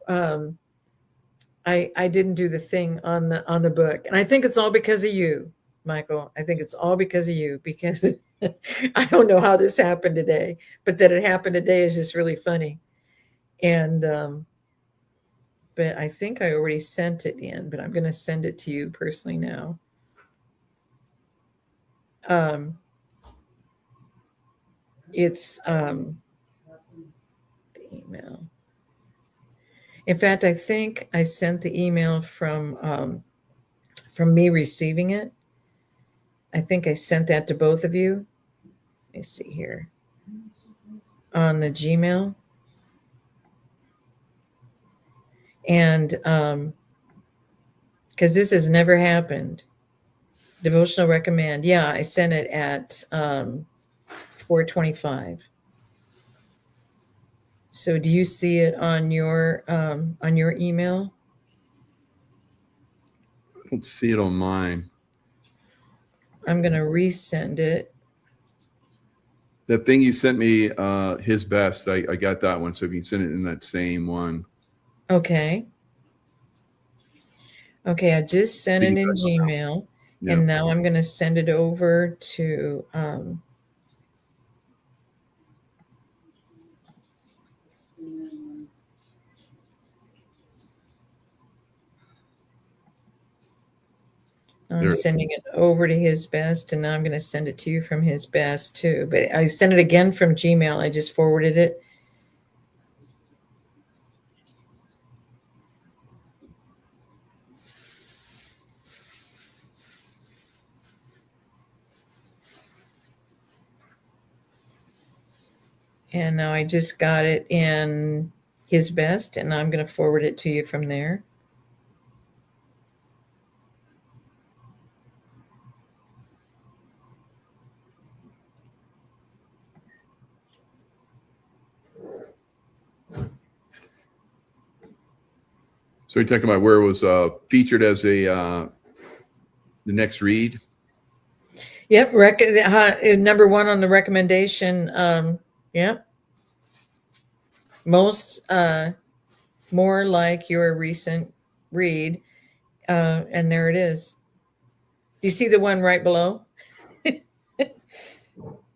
I didn't do the thing on the book, and I think it's all because of you, Michael. I think it's all because of you, because I don't know how this happened today, but that it happened today is just really funny. And but I think I already sent it in, but I'm going to send it to you personally now. It's the email. In fact, I think I sent the email from me receiving it. I think I sent that to both of you. Let me see here. On the Gmail. And because this has never happened. Devotional recommend. Yeah, I sent it at 4:25. So do you see it on your email? I don't see it on mine. I'm going to resend it. That thing you sent me, his best, I got that one. So if you send it in that same one. Okay. Okay, I just sent it in Gmail. Yeah. And now I'm going to send it over to I'm sending it over to his best, and now I'm going to send it to you from his best too. But I sent it again from Gmail. I just forwarded it. And now I just got it in his best, and I'm going to forward it to you from there. So you're talking about where it was featured as a the next read? Yep, number one on the recommendation. Yep. More like your recent read. And there it is. You see the one right below?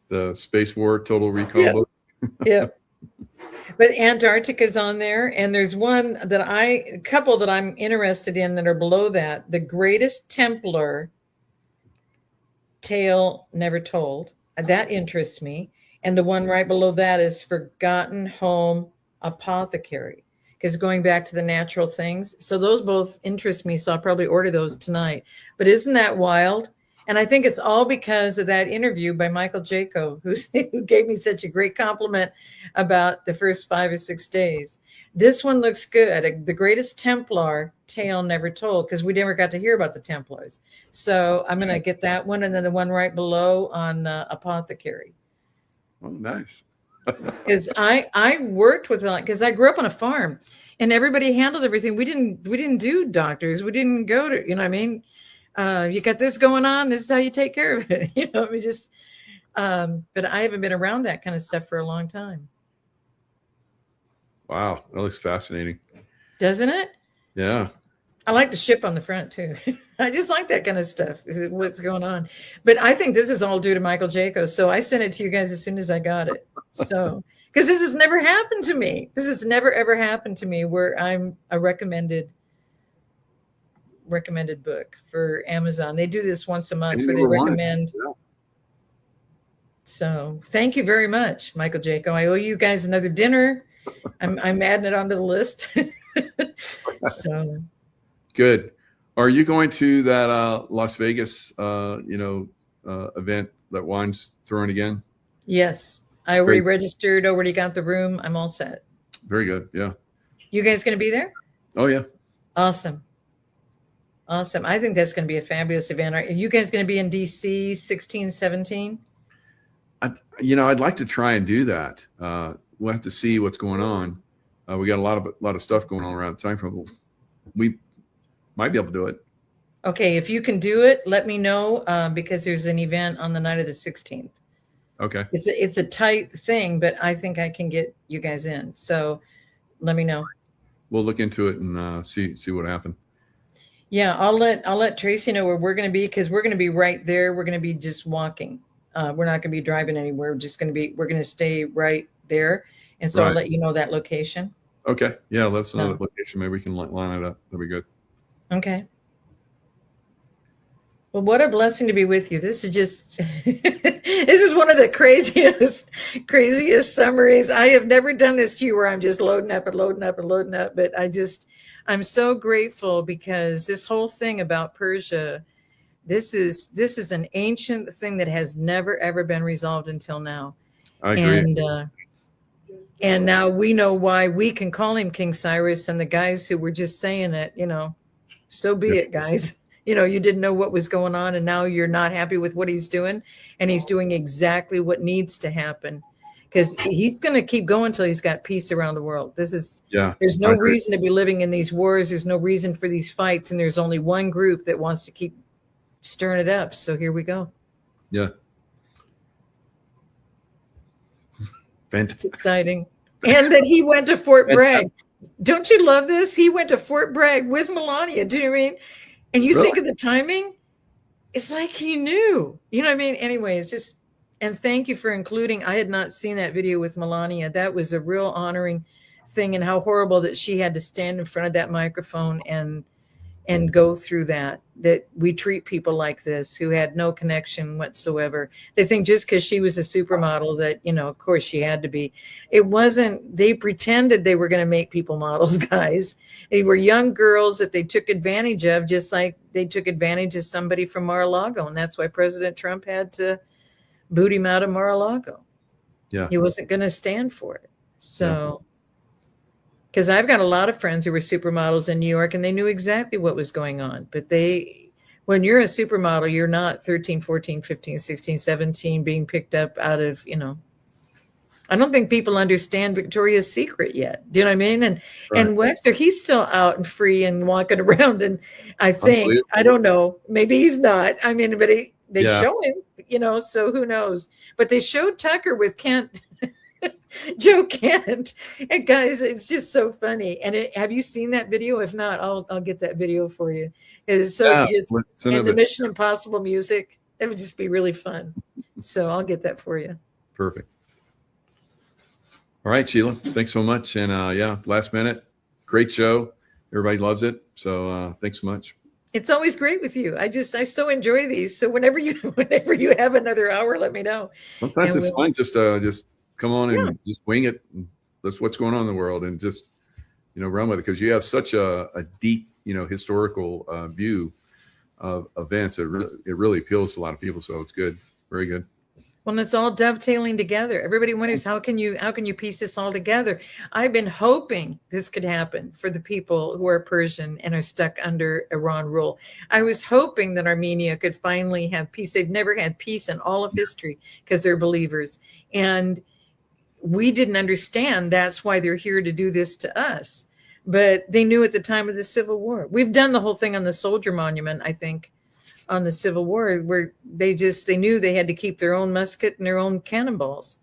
The Space War Total Recall book? Yep. But Antarctica's on there, and there's one that a couple that I'm interested in that are below that. The Greatest Templar Tale Never Told. That interests me. And the one right below that is Forgotten Home Apothecary, because going back to the natural things. So those both interest me, so I'll probably order those tonight. But isn't that wild? And I think it's all because of that interview by Michael Jaco, who gave me such a great compliment about the first 5 or 6 days. This one looks good. The Greatest Templar Tale Never Told, because we never got to hear about the Templars. So I'm going to get that one, and then the one right below on Apothecary. Oh, nice. Because I worked with, because I grew up on a farm, and everybody handled everything. We didn't do doctors. We didn't go to, you know what I mean? You got this going on. This is how you take care of it. You know, we just, but I haven't been around that kind of stuff for a long time. Wow. That looks fascinating. Doesn't it? Yeah. I like the ship on the front too. I just like that kind of stuff. What's going on? But I think this is all due to Michael Jaco. So I sent it to you guys as soon as I got it. So, because this has never happened to me. This has never, ever happened to me where I'm a recommended book for Amazon. They do this once a month where they recommend. Yeah. So thank you very much, Michael Jaco. I owe you guys another dinner. I'm adding it onto the list. So good. Are you going to that Las Vegas event that Wine's throwing again? Yes. I already registered, already got the room. I'm all set. Very good. Yeah. You guys going to be there? Oh, yeah. Awesome. Awesome. I think that's going to be a fabulous event. Are you guys going to be in DC 16, 17? I'd like to try and do that. We'll have to see what's going on. We got a lot of stuff going on around the time frame. We might be able to do it. Okay. If you can do it, let me know, because there's an event on the night of the 16th. Okay. It's a tight thing, but I think I can get you guys in. So let me know. We'll look into it and see what happened. Yeah, I'll let Tracy know where we're going to be, because we're going to be right there. We're going to be just walking. We're not going to be driving anywhere. We're going to stay right there. And so I'll let you know that location. Okay. Yeah, let us know that location. Maybe we can line it up. That'd be good. Okay. Well, what a blessing to be with you. This is just, this is one of the craziest summaries. I have never done this to you where I'm just loading up. But I'm so grateful, because this whole thing about Persia, this is an ancient thing that has never, ever been resolved until now. I agree. And now we know why we can call him King Cyrus, and the guys who were just saying it, so be it, guys. you didn't know what was going on, and now you're not happy with what he's doing, and he's doing exactly what needs to happen, because he's going to keep going until he's got peace around the world. There's no reason to be living in these wars. There's no reason for these fights, and there's only one group that wants to keep stirring it up. So here we go. Yeah. Fantastic. It's exciting. And that he went to Fort Bragg. Don't you love this? He went to Fort Bragg with Melania. Do you know what I mean? And you think of the timing, it's like he knew. You know what I mean? Anyway, it's just, and thank you for including, I had not seen that video with Melania. That was a real honoring thing, and how horrible that she had to stand in front of that microphone and go through that we treat people like this who had no connection whatsoever. They think just because she was a supermodel that, of course she had to be. It wasn't, they pretended they were going to make people models, guys. They were young girls that they took advantage of, just like they took advantage of somebody from Mar-a-Lago. And that's why President Trump had to boot him out of Mar-a-Lago. Yeah. He wasn't going to stand for it. So, because I've got a lot of friends who were supermodels in New York, and they knew exactly what was going on. But when you're a supermodel, you're not 13, 14, 15, 16, 17 being picked up out of, I don't think people understand Victoria's Secret yet. Do you know what I mean? And Wexler, he's still out and free and walking around. And I think, I don't know, maybe he's not. I mean, but they show him, so who knows? But they showed Tucker with Kent. Joe Kent. And guys, it's just so funny. And have you seen that video? If not, I'll get that video for you. It's so and the Mission Impossible music. It would just be really fun. So I'll get that for you. Perfect. All right, Sheila. Thanks so much. And last minute, great show. Everybody loves it. So thanks so much. It's always great with you. I so enjoy these. So whenever you have another hour, let me know. Sometimes it's fun just come on and just wing it. That's what's going on in the world, and just run with it, because you have such a deep historical view of events. It really appeals to a lot of people. So it's good, very good. Well, it's all dovetailing together. Everybody wonders how can you piece this all together? I've been hoping this could happen for the people who are Persian and are stuck under Iran rule. I was hoping that Armenia could finally have peace. They've never had peace in all of history because they're believers, and we didn't understand that's why they're here to do this to us. But they knew at the time of the Civil War. We've done the whole thing on the soldier monument, I think, on the Civil War, where they knew they had to keep their own musket and their own cannonballs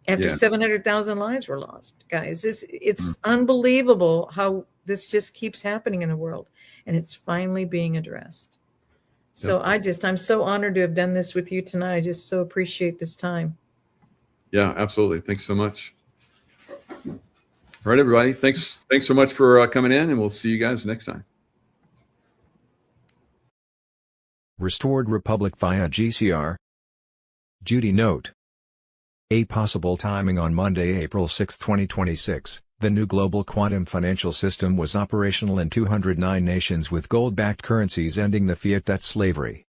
after 700,000 lives were lost. Guys, it's unbelievable how this just keeps happening in the world, and it's finally being addressed. So I'm so honored to have done this with you tonight. I just so appreciate this time. Yeah, absolutely. Thanks so much. All right, everybody. Thanks so much for coming in, and we'll see you guys next time. Restored Republic via GCR. Judy note. A possible timing on Monday, April 6, 2026. The new global quantum financial system was operational in 209 nations, with gold-backed currencies ending the fiat debt slavery.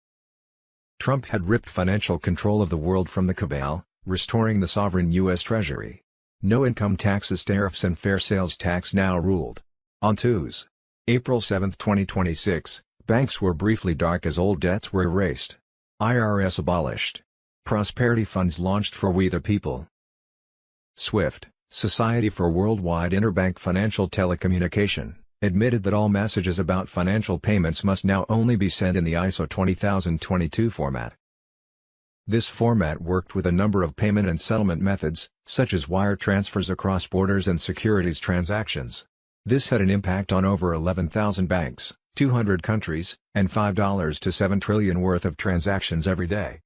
Trump had ripped financial control of the world from the cabal, restoring the sovereign U.S. Treasury. No income taxes, tariffs and fair sales tax now ruled. On Tuesday, April 7, 2026, banks were briefly dark as old debts were erased. IRS abolished. Prosperity funds launched for We the People. SWIFT, Society for Worldwide Interbank Financial Telecommunication, admitted that all messages about financial payments must now only be sent in the ISO 20022 format. This format worked with a number of payment and settlement methods, such as wire transfers across borders and securities transactions. This had an impact on over 11,000 banks, 200 countries, and $5 to $7 trillion worth of transactions every day.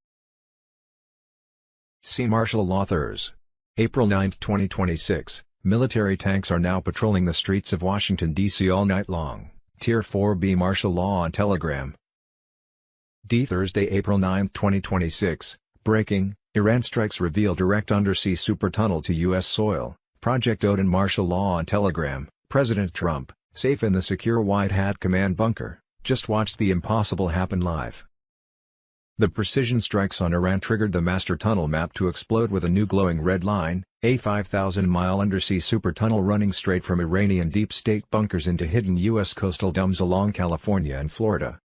See martial law Thursday, April 9, 2026. Military tanks are now patrolling the streets of Washington, D.C. all night long. Tier 4B martial law on Telegram. Thursday, April 9, 2026. Breaking: Iran strikes reveal direct undersea supertunnel to U.S. soil. Project Odin martial law on Telegram. President Trump, safe in the secure White Hat command bunker, just watched the impossible happen live. The precision strikes on Iran triggered the master tunnel map to explode with a new glowing red line, a 5,000-mile undersea supertunnel running straight from Iranian deep state bunkers into hidden U.S. coastal domes along California and Florida.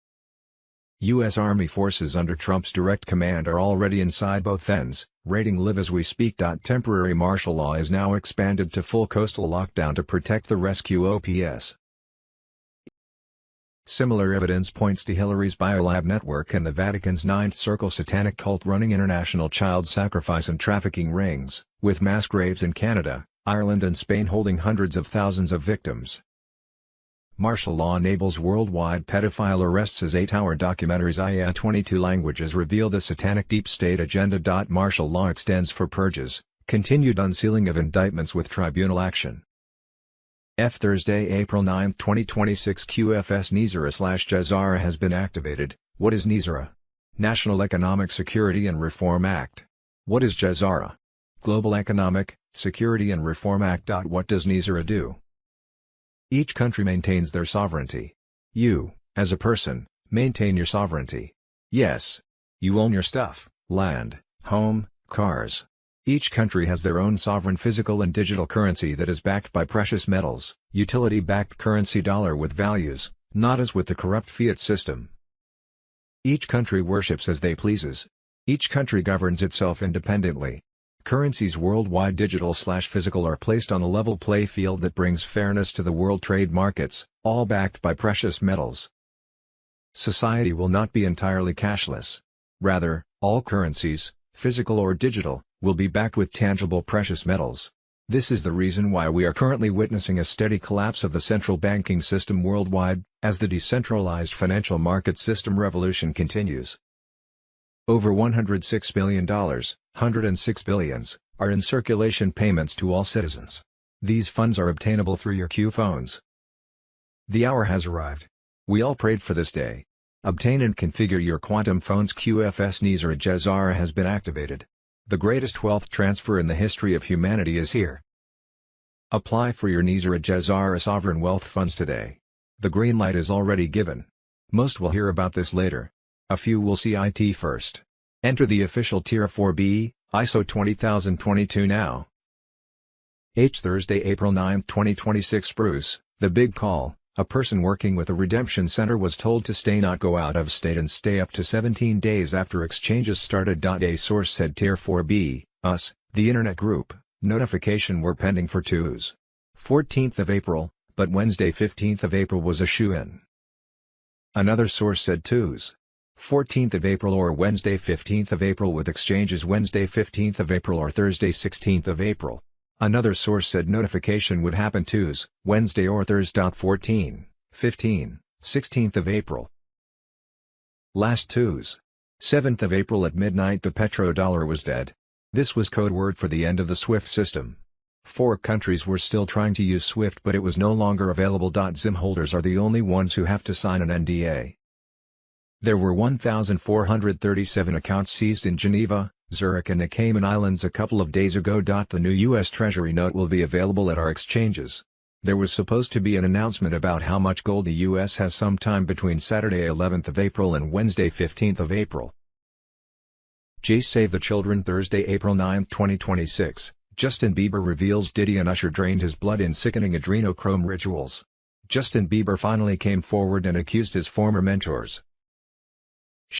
U.S. Army forces under Trump's direct command are already inside both ends, raiding live as we speak. Temporary martial law is now expanded to full coastal lockdown to protect the rescue OPS. Similar evidence points to Hillary's biolab network and the Vatican's Ninth Circle satanic cult running international child sacrifice and trafficking rings, with mass graves in Canada, Ireland and Spain holding hundreds of thousands of victims. Martial law enables worldwide pedophile arrests as 8-hour documentaries in 22 languages reveal the satanic deep state agenda. Martial law extends for purges, continued unsealing of indictments with tribunal action. Thursday, April 9, 2026 QFS NESARA/Jazara has been activated. What is NESARA? National Economic Security and Reform Act. What is Jazara? Global Economic, Security and Reform Act. What does NESARA do? Each country maintains their sovereignty. You, as a person, maintain your sovereignty. Yes. You own your stuff, land, home, cars. Each country has their own sovereign physical and digital currency that is backed by precious metals, utility-backed currency dollar with values, not as with the corrupt fiat system. Each country worships as they pleases. Each country governs itself independently. Currencies worldwide digital/physical are placed on a level play field that brings fairness to the world trade markets, all backed by precious metals. Society will not be entirely cashless. Rather, all currencies, physical or digital, will be backed with tangible precious metals. This is the reason why we are currently witnessing a steady collapse of the central banking system worldwide, as the decentralized financial market system revolution continues. Over $106 billion, 106 billions, are in circulation payments to all citizens. These funds are obtainable through your Q phones. The hour has arrived. We all prayed for this day. Obtain and configure your quantum phones. QFS NESARA/Jazara has been activated. The greatest wealth transfer in the history of humanity is here. Apply for your NESARA/Jazara sovereign wealth funds today. The green light is already given. Most will hear about this later. A few will see IT first. Enter the official Tier 4B, ISO 20022 now. Thursday, April 9, 2026 Bruce, the big call. A person working with a redemption center was told to stay not go out of state and stay up to 17 days after exchanges started. A source said Tier 4B, us, the internet group, notification were pending for Tuesday, 14th of April, but Wednesday 15th of April was a shoo-in. Another source said Tuesday, 14th of April or Wednesday 15th of April with exchanges Wednesday 15th of April or Thursday 16th of April. Another source said notification would happen Tuesday, Wednesday or Thursday. 14, 15, 16th of April. Last Tuesday, 7th of April at midnight the petrodollar was dead. This was code word for the end of the SWIFT system. 4 countries were still trying to use SWIFT but it was no longer available. ZIM holders are the only ones who have to sign an NDA. There were 1,437 accounts seized in Geneva, Zurich and the Cayman Islands a couple of days ago. The new U.S. Treasury note will be available at our exchanges. There was supposed to be an announcement about how much gold the U.S. has sometime between Saturday 11th of April and Wednesday 15th of April. Save the Children Thursday, April 9, 2026. Justin Bieber reveals Diddy and Usher drained his blood in sickening adrenochrome rituals. Justin Bieber finally came forward and accused his former mentors.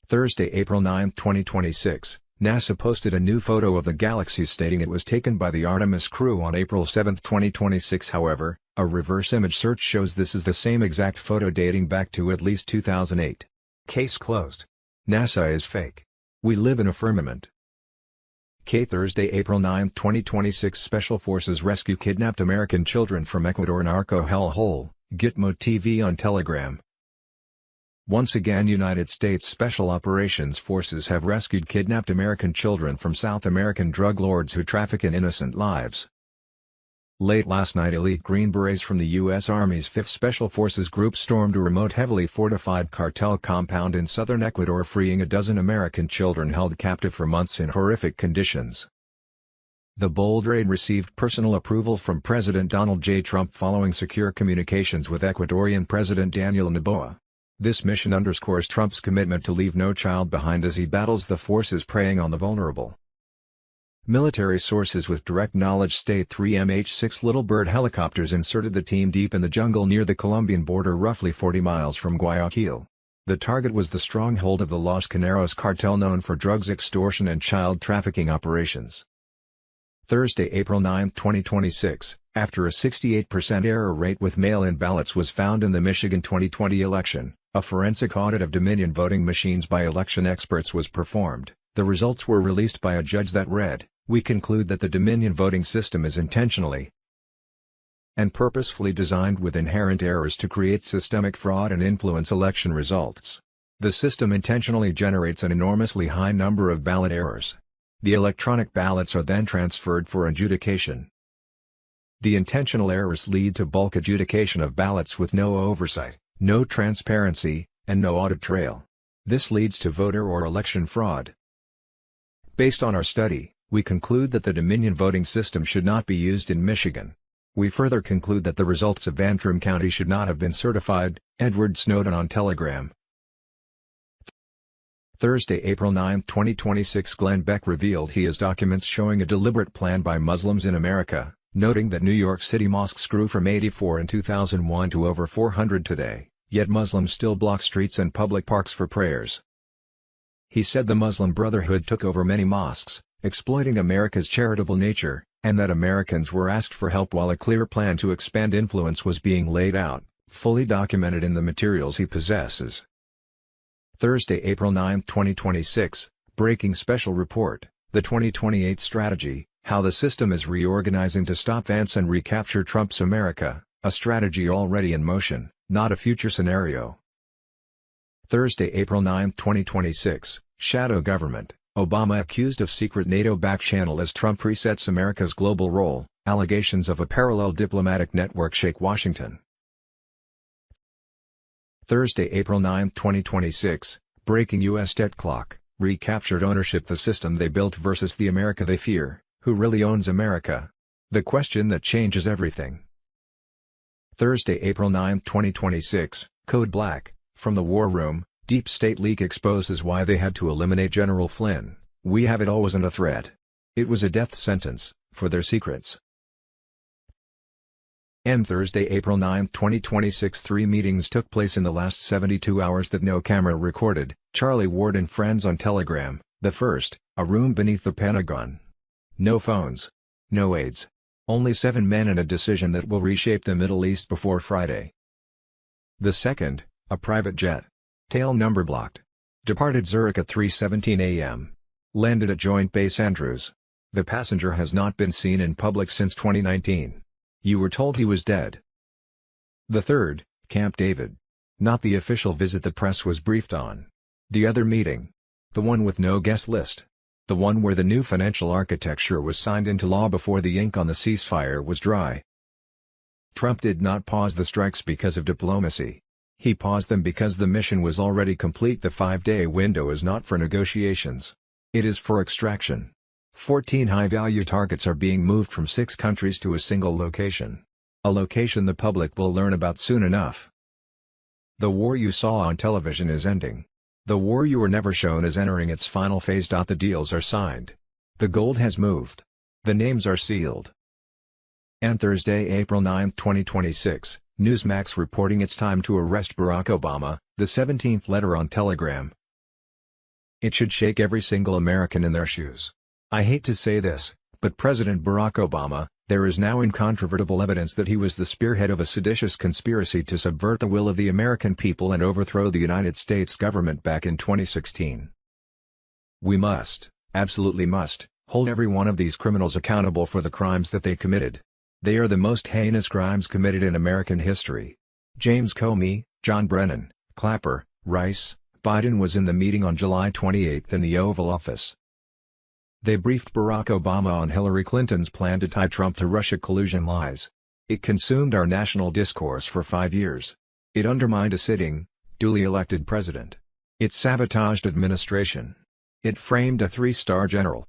Thursday, April 9, 2026, NASA posted a new photo of the galaxy stating it was taken by the Artemis crew on April 7, 2026. However, a reverse image search shows this is the same exact photo dating back to at least 2008. Case closed. NASA is fake. We live in a firmament. Thursday, April 9, 2026 Special Forces rescue kidnapped American children from Ecuador narco hellhole, Gitmo TV on Telegram. Once again United States Special Operations Forces have rescued kidnapped American children from South American drug lords who traffic in innocent lives. Late last night elite Green Berets from the U.S. Army's 5th Special Forces Group stormed a remote heavily fortified cartel compound in southern Ecuador freeing a dozen American children held captive for months in horrific conditions. The bold raid received personal approval from President Donald J. Trump following secure communications with Ecuadorian President Daniel Noboa. This mission underscores Trump's commitment to leave no child behind as he battles the forces preying on the vulnerable. Military sources with direct knowledge state 3 MH-6 Little Bird helicopters inserted the team deep in the jungle near the Colombian border roughly 40 miles from Guayaquil. The target was the stronghold of the Los Caneros cartel known for drugs extortion and child trafficking operations. Thursday, April 9, 2026, after a 68% error rate with mail-in ballots was found in the Michigan 2020 election, a forensic audit of Dominion voting machines by election experts was performed. The results were released by a judge that read, "We conclude that the Dominion voting system is intentionally and purposefully designed with inherent errors to create systemic fraud and influence election results. The system intentionally generates an enormously high number of ballot errors. The electronic ballots are then transferred for adjudication. The intentional errors lead to bulk adjudication of ballots with no oversight, no transparency, and no audit trail. This leads to voter or election fraud. Based on our study, we conclude that the Dominion voting system should not be used in Michigan. We further conclude that the results of Antrim County should not have been certified." Edward Snowden on Telegram. Thursday, April 9, 2026, Glenn Beck revealed he has documents showing a deliberate plan by Muslims in America, noting that New York City mosques grew from 84 in 2001 to over 400 today, yet Muslims still block streets and public parks for prayers. He said the Muslim Brotherhood took over many mosques, exploiting America's charitable nature, and that Americans were asked for help while a clear plan to expand influence was being laid out, fully documented in the materials he possesses. Thursday, April 9, 2026, breaking special report, the 2028 strategy, how the system is reorganizing to stop Vance and recapture Trump's America, a strategy already in motion, not a future scenario. Thursday, April 9, 2026, shadow government, Obama accused of secret NATO back channel as Trump resets America's global role, allegations of a parallel diplomatic network shake Washington. Thursday, April 9, 2026, breaking U.S. debt clock, recaptured ownership, the system they built versus the America they fear, who really owns America? The question that changes everything. Thursday, April 9, 2026, Code Black, from the War Room, Deep State leak exposes why they had to eliminate General Flynn. "We have it all wasn't a threat. It was a death sentence, for their secrets." And Thursday, April 9, 2026, 3 meetings took place in the last 72 hours that no camera recorded, Charlie Ward and friends on Telegram. The first, a room beneath the Pentagon. No phones. No aides. Only 7 men and a decision that will reshape the Middle East before Friday. The second, a private jet. Tail number blocked. Departed Zurich at 3:17 a.m. Landed at Joint Base Andrews. The passenger has not been seen in public since 2019. You were told he was dead. The third, Camp David. Not the official visit the press was briefed on. The other meeting. The one with no guest list. The one where the new financial architecture was signed into law before the ink on the ceasefire was dry. Trump did not pause the strikes because of diplomacy. He paused them because the mission was already complete. The 5-day window is not for negotiations. It is for extraction. 14 high-value targets are being moved from 6 countries to a single location. A location the public will learn about soon enough. The war you saw on television is ending. The war you were never shown is entering its final phase. The deals are signed. The gold has moved. The names are sealed. And Thursday, April 9, 2026, Newsmax reporting it's time to arrest Barack Obama, the 17th letter on Telegram. It should shake every single American in their shoes. I hate to say this, but President Barack Obama, there is now incontrovertible evidence that he was the spearhead of a seditious conspiracy to subvert the will of the American people and overthrow the United States government back in 2016. We must, absolutely must, hold every one of these criminals accountable for the crimes that they committed. They are the most heinous crimes committed in American history. James Comey, John Brennan, Clapper, Rice, Biden was in the meeting on July 28 in the Oval Office. They briefed Barack Obama on Hillary Clinton's plan to tie Trump to Russia collusion lies. It consumed our national discourse for 5 years. It undermined a sitting, duly elected president. It sabotaged administration. It framed a 3-star general.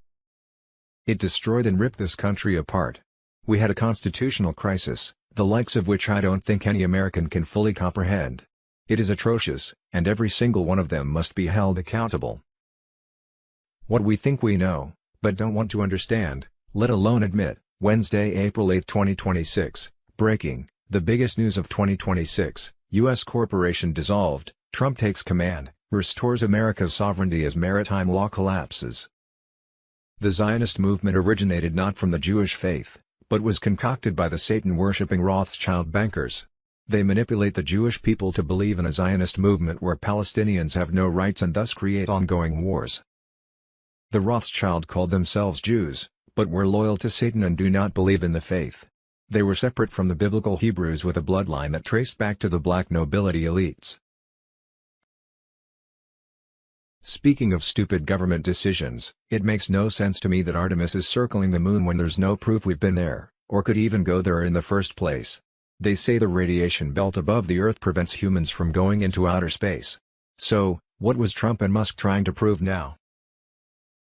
It destroyed and ripped this country apart. We had a constitutional crisis, the likes of which I don't think any American can fully comprehend. It is atrocious, and every single one of them must be held accountable. What we think we know, but don't want to understand, let alone admit. Wednesday, April 8, 2026, breaking, the biggest news of 2026, U.S. corporation dissolved, Trump takes command, restores America's sovereignty as maritime law collapses. The Zionist movement originated not from the Jewish faith, but was concocted by the Satan-worshipping Rothschild bankers. They manipulate the Jewish people to believe in a Zionist movement where Palestinians have no rights and thus create ongoing wars. The Rothschild called themselves Jews, but were loyal to Satan and do not believe in the faith. They were separate from the biblical Hebrews with a bloodline that traced back to the black nobility elites. Speaking of stupid government decisions, it makes no sense to me that Artemis is circling the moon when there's no proof we've been there, or could even go there in the first place. They say the radiation belt above the Earth prevents humans from going into outer space. So, what was Trump and Musk trying to prove now?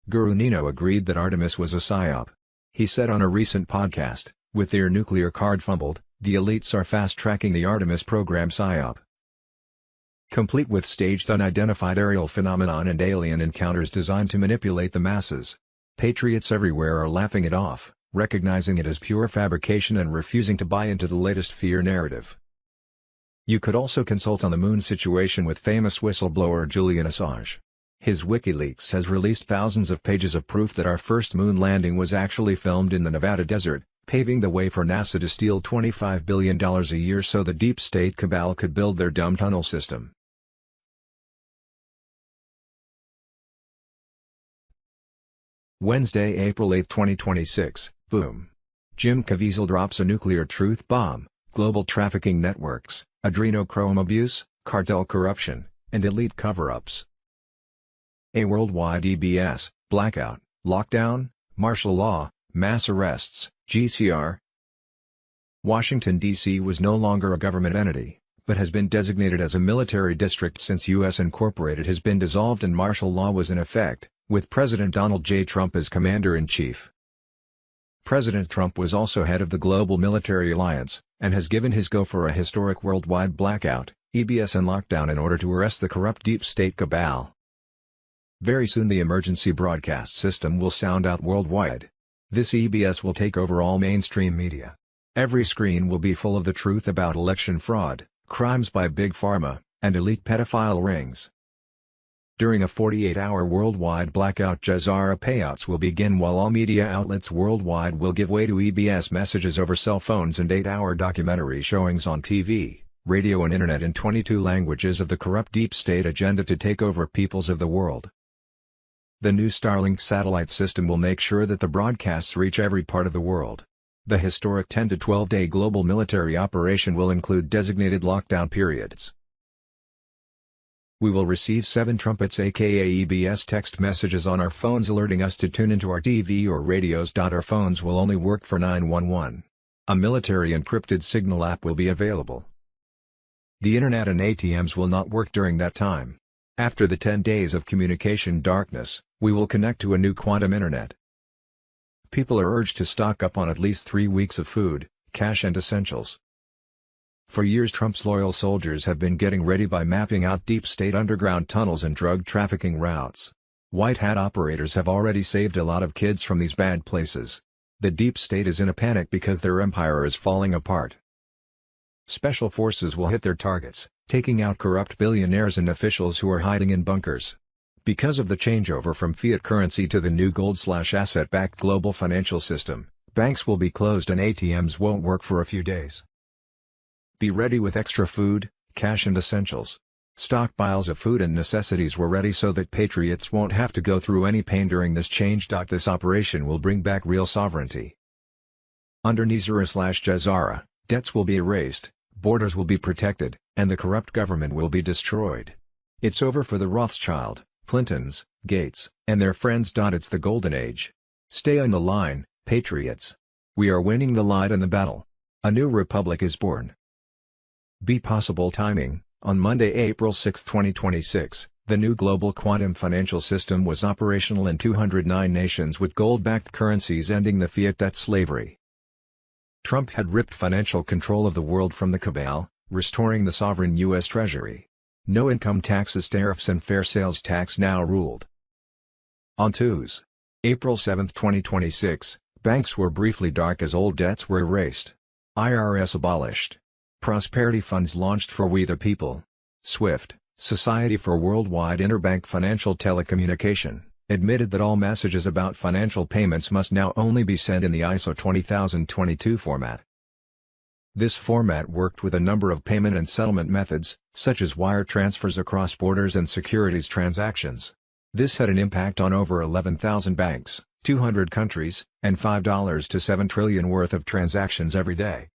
Guru Nino agreed that Artemis was a psyop. He said on a recent podcast, with their nuclear card fumbled, the elites are fast-tracking the Artemis program psyop. Complete with staged unidentified aerial phenomenon and alien encounters designed to manipulate the masses. Patriots everywhere are laughing it off, recognizing it as pure fabrication and refusing to buy into the latest fear narrative. You could also consult on the moon situation with famous whistleblower Julian Assange. His WikiLeaks has released thousands of pages of proof that our first moon landing was actually filmed in the Nevada desert, paving the way for NASA to steal $25 billion a year so the deep state cabal could build their dumb tunnel system. Wednesday, April 8, 2026, boom. Jim Caviezel drops a nuclear truth bomb, global trafficking networks, adrenochrome abuse, cartel corruption, and elite cover-ups. A worldwide EBS, blackout, lockdown, martial law, mass arrests, GCR. Washington, D.C. was no longer a government entity, but has been designated as a military district since U.S. Incorporated has been dissolved and martial law was in effect, with President Donald J. Trump as Commander-in-Chief. President Trump was also head of the Global Military Alliance, and has given his go for a historic worldwide blackout, EBS and lockdown in order to arrest the corrupt deep state cabal. Very soon the emergency broadcast system will sound out worldwide. This EBS will take over all mainstream media. Every screen will be full of the truth about election fraud, crimes by Big Pharma, and elite pedophile rings. During a 48-hour worldwide blackout, Jazara payouts will begin while all media outlets worldwide will give way to EBS messages over cell phones and 8-hour documentary showings on TV, radio and internet in 22 languages of the corrupt deep state agenda to take over peoples of the world. The new Starlink satellite system will make sure that the broadcasts reach every part of the world. The historic 10 to 12-day global military operation will include designated lockdown periods. We will receive 7 trumpets aka EBS text messages on our phones alerting us to tune into our TV or radios. Our phones will only work for 911. A military encrypted signal app will be available. The internet and ATMs will not work during that time. After the 10 days of communication darkness, we will connect to a new quantum internet. People are urged to stock up on at least 3 weeks of food, cash and essentials. For years Trump's loyal soldiers have been getting ready by mapping out deep state underground tunnels and drug trafficking routes. White hat operators have already saved a lot of kids from these bad places. The deep state is in a panic because their empire is falling apart. Special forces will hit their targets, taking out corrupt billionaires and officials who are hiding in bunkers. Because of the changeover from fiat currency to the new gold/asset-backed global financial system, banks will be closed and ATMs won't work for a few days. Be ready with extra food, cash and essentials. Stockpiles of food and necessities were ready so that patriots won't have to go through any pain during this change. This operation will bring back real sovereignty. Under Nizara/Jazara, debts will be erased, borders will be protected, and the corrupt government will be destroyed. It's over for the Rothschild, Clintons, Gates, and their friends. It's the golden age. Stay on the line, patriots. We are winning the light in the battle. A new republic is born. Be possible timing. On Monday, April 6, 2026, the new global quantum financial system was operational in 209 nations with gold-backed currencies, ending the fiat debt slavery. Trump had ripped financial control of the world from the cabal, restoring the sovereign U.S. Treasury. No income taxes, tariffs and fair sales tax now ruled. On Tuesday, April 7, 2026, banks were briefly dark as old debts were erased. IRS abolished. Prosperity funds launched for We the People. SWIFT, Society for Worldwide Interbank Financial Telecommunication, admitted that all messages about financial payments must now only be sent in the ISO 20022 format. This format worked with a number of payment and settlement methods, such as wire transfers across borders and securities transactions. This had an impact on over 11,000 banks, 200 countries, and $5 to $7 trillion worth of transactions every day.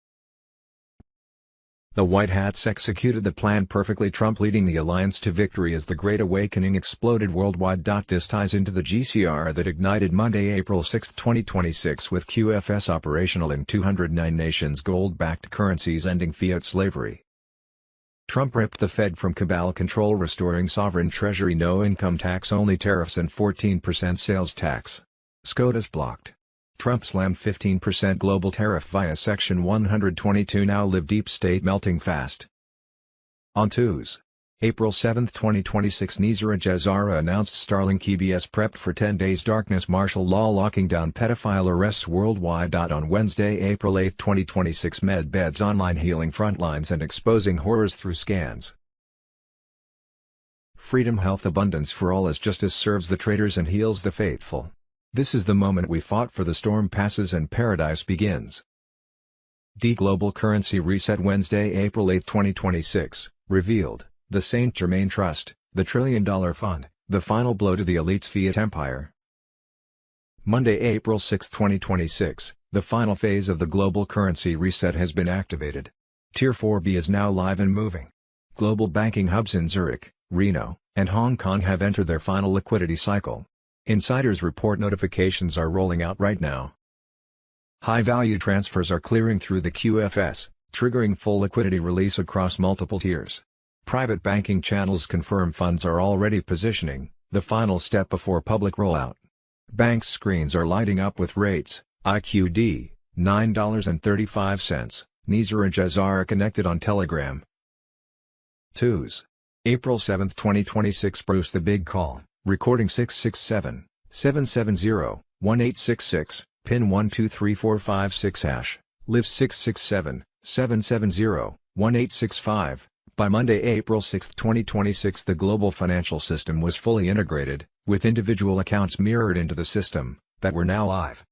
The White Hats executed the plan perfectly. Trump leading the alliance to victory as the Great Awakening exploded worldwide. This ties into the GCR that ignited Monday, April 6, 2026 with QFS operational in 209 nations, gold-backed currencies ending fiat slavery. Trump ripped the Fed from cabal control, restoring sovereign treasury, no income tax, only tariffs and 14% sales tax. SCOTUS blocked. Trump slammed 15% global tariff via Section 122. Now live deep state melting fast. On Tuesday, April 7, 2026, Nizar Jazara announced Starlink EBS prepped for 10 days darkness martial law locking down pedophile arrests worldwide. On Wednesday, April 8, 2026, MedBeds online healing frontlines and exposing horrors through scans. Freedom, health, abundance for all as justice serves the traitors and heals the faithful. This is the moment we fought for. The storm passes and paradise begins. Global currency reset Wednesday, April 8, 2026, revealed, the St. Germain Trust, the $1 trillion fund, the final blow to the elite's fiat empire. Monday, April 6, 2026, the final phase of the global currency reset has been activated. Tier 4B is now live and moving. Global banking hubs in Zurich, Reno, and Hong Kong have entered their final liquidity cycle. Insiders report notifications are rolling out right now. High-value transfers are clearing through the QFS, triggering full liquidity release across multiple tiers. Private banking channels confirm funds are already positioning, the final step before public rollout. Bank screens are lighting up with rates, IQD, $9.35, Nizar Jazara connected on Telegram. Tuesday, April 7, 2026, Bruce the Big Call. Recording 667-770-1866, pin 123456 #, live 667-770-1865. By Monday, April 6, 2026, the global financial system was fully integrated, with individual accounts mirrored into the system, that were now live.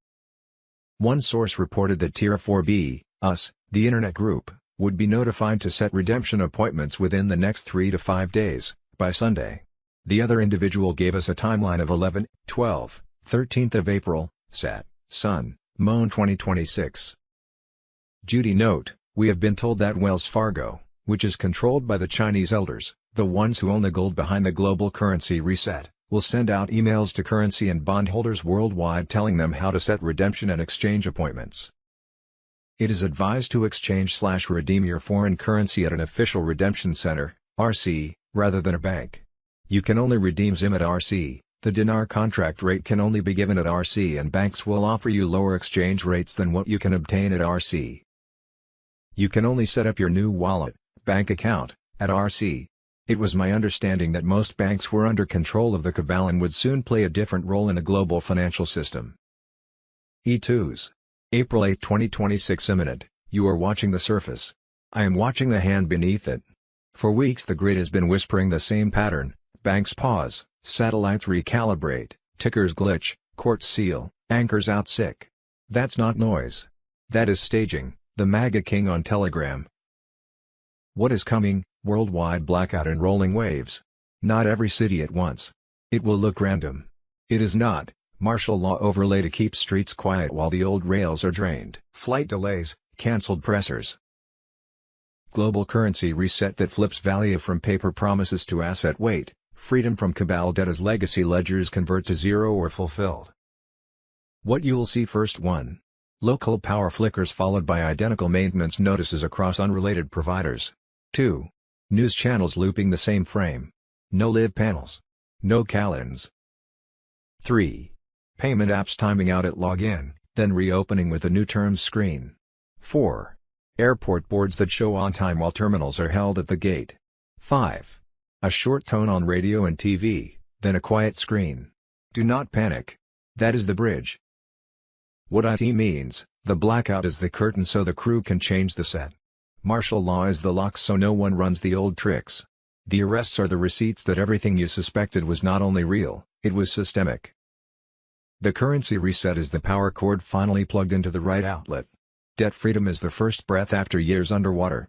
One source reported that Tier 4B, us, the Internet Group, would be notified to set redemption appointments within the next 3 to 5 days, by Sunday. The other individual gave us a timeline of 11, 12, 13th of April, Sat, Sun, Moon 2026. Judy note, we have been told that Wells Fargo, which is controlled by the Chinese elders, the ones who own the gold behind the global currency reset, will send out emails to currency and bondholders worldwide telling them how to set redemption and exchange appointments. It is advised to exchange/redeem your foreign currency at an official redemption center, RC, rather than a bank. You can only redeem ZIM at RC, the dinar contract rate can only be given at RC, and banks will offer you lower exchange rates than what you can obtain at RC. You can only set up your new wallet, bank account, at RC. It was my understanding that most banks were under control of the cabal and would soon play a different role in the global financial system. E2s. April 8, 2026 imminent, you are watching the surface. I am watching the hand beneath it. For weeks the grid has been whispering the same pattern. Banks pause, satellites recalibrate, tickers glitch, courts seal, anchors out sick. That's not noise. That is staging, the MAGA King on Telegram. What is coming? Worldwide blackout and rolling waves. Not every city at once. It will look random. It is not. Martial law overlay to keep streets quiet while the old rails are drained. Flight delays, cancelled pressers. Global currency reset that flips value from paper promises to asset weight. Freedom from cabal debt as legacy ledgers convert to zero or fulfilled. What you will see first: 1. Local power flickers followed by identical maintenance notices across unrelated providers. 2. News channels looping the same frame. No live panels. No calends. 3. Payment apps timing out at login, then reopening with a new terms screen. 4. Airport boards that show on time while terminals are held at the gate. 5. A short tone on radio and TV, then a quiet screen. Do not panic. That is the bridge. What IT means: the blackout is the curtain so the crew can change the set. Martial law is the lock so no one runs the old tricks. The arrests are the receipts that everything you suspected was not only real, it was systemic. The currency reset is the power cord finally plugged into the right outlet. Debt freedom is the first breath after years underwater.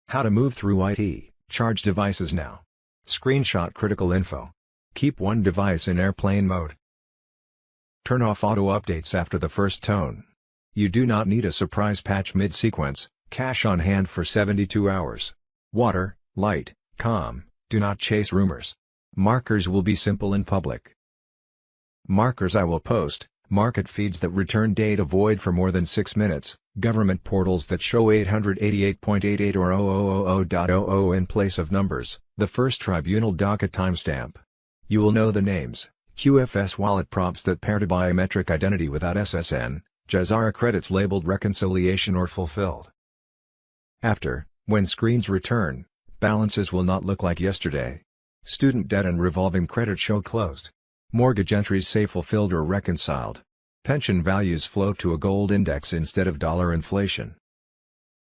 How to move through IT, charge devices now. Screenshot critical info. Keep one device in airplane mode. Turn off auto updates after the first tone. You do not need a surprise patch mid-sequence, cash on hand for 72 hours. Water, light, calm, do not chase rumors. Markers will be simple in public. Markers I will post, market feeds that return data void for more than 6 minutes, government portals that show 888.88 or 0000.00 in place of numbers, the first tribunal docket timestamp. You will know the names, QFS wallet props that pair to biometric identity without SSN, Jazara credits labeled reconciliation or fulfilled. After, when screens return, balances will not look like yesterday. Student debt and revolving credit show closed. Mortgage entries say fulfilled or reconciled. Pension values float to a gold index instead of dollar inflation.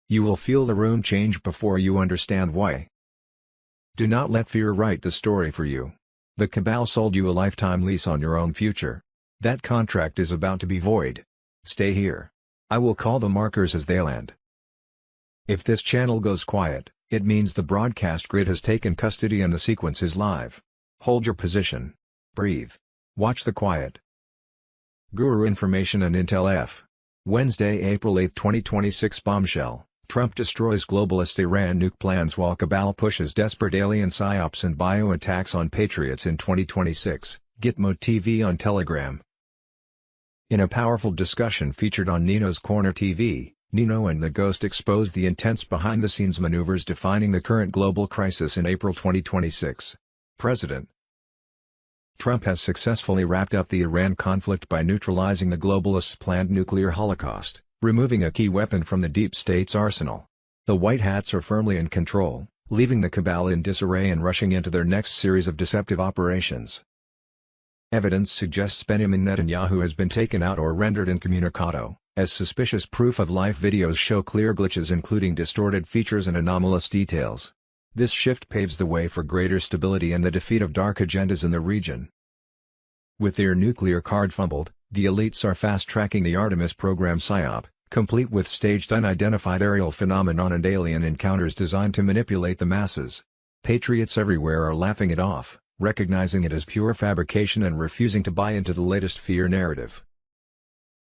You will feel the room change before you understand why. Do not let fear write the story for you. The cabal sold you a lifetime lease on your own future. That contract is about to be void. Stay here. I will call the markers as they land. If this channel goes quiet, it means the broadcast grid has taken custody and the sequence is live. Hold your position. Breathe. Watch the quiet. Guru Information and Intel F. Wednesday, April 8, 2026 bombshell. Trump destroys globalist Iran nuke plans while cabal pushes desperate alien psyops and bio-attacks on patriots in 2026. Gitmo TV on Telegram. In a powerful discussion featured on Nino's Corner TV, Nino and the Ghost expose the intense behind-the-scenes maneuvers defining the current global crisis in April 2026. President Trump has successfully wrapped up the Iran conflict by neutralizing the globalists' planned nuclear holocaust, removing a key weapon from the deep state's arsenal. The White Hats are firmly in control, leaving the cabal in disarray and rushing into their next series of deceptive operations. Evidence suggests Benjamin Netanyahu has been taken out or rendered incommunicado, as suspicious proof-of-life videos show clear glitches including distorted features and anomalous details. This shift paves the way for greater stability and the defeat of dark agendas in the region. With their nuclear card fumbled, the elites are fast-tracking the Artemis program PSYOP, complete with staged unidentified aerial phenomenon and alien encounters designed to manipulate the masses. Patriots everywhere are laughing it off, recognizing it as pure fabrication and refusing to buy into the latest fear narrative.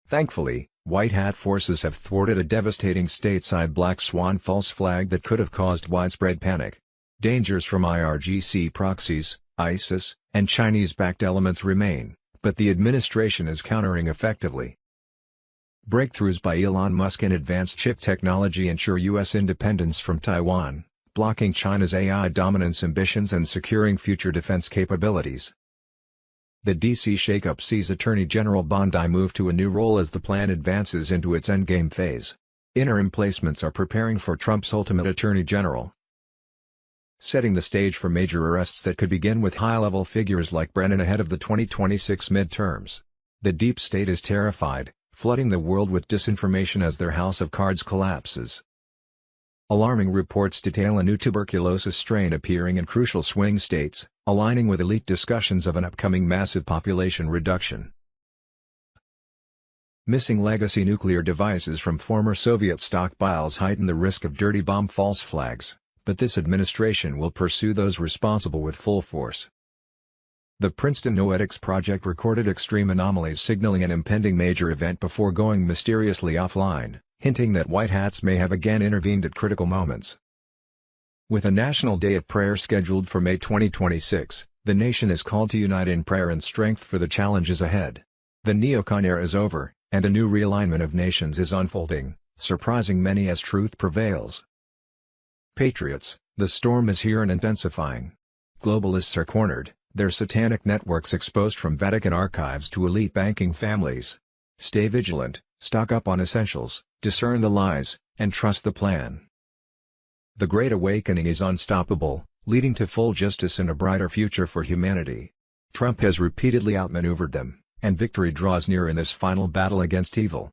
Thankfully, White Hat forces have thwarted a devastating stateside black swan false flag that could have caused widespread panic. Dangers from IRGC proxies, ISIS, and Chinese-backed elements remain, but the administration is countering effectively. Breakthroughs by Elon Musk in advanced chip technology ensure U.S. independence from Taiwan, blocking China's AI dominance ambitions and securing future defense capabilities. The D.C. shakeup sees Attorney General Bondi move to a new role as the plan advances into its endgame phase. Interim placements are preparing for Trump's ultimate Attorney General, setting the stage for major arrests that could begin with high-level figures like Brennan ahead of the 2026 midterms. The deep state is terrified, flooding the world with disinformation as their house of cards collapses. Alarming reports detail a new tuberculosis strain appearing in crucial swing states, aligning with elite discussions of an upcoming massive population reduction. Missing legacy nuclear devices from former Soviet stockpiles heighten the risk of dirty bomb false flags, but this administration will pursue those responsible with full force. The Princeton Noetics Project recorded extreme anomalies signaling an impending major event before going mysteriously offline, hinting that White Hats may have again intervened at critical moments. With a National Day of Prayer scheduled for May 2026, the nation is called to unite in prayer and strength for the challenges ahead. The neocon era is over, and a new realignment of nations is unfolding, surprising many as truth prevails. Patriots, the storm is here and intensifying. Globalists are cornered, their satanic networks exposed from Vatican archives to elite banking families. Stay vigilant, stock up on essentials, discern the lies, and trust the plan. The Great Awakening is unstoppable, leading to full justice and a brighter future for humanity. Trump has repeatedly outmaneuvered them, and victory draws near in this final battle against evil.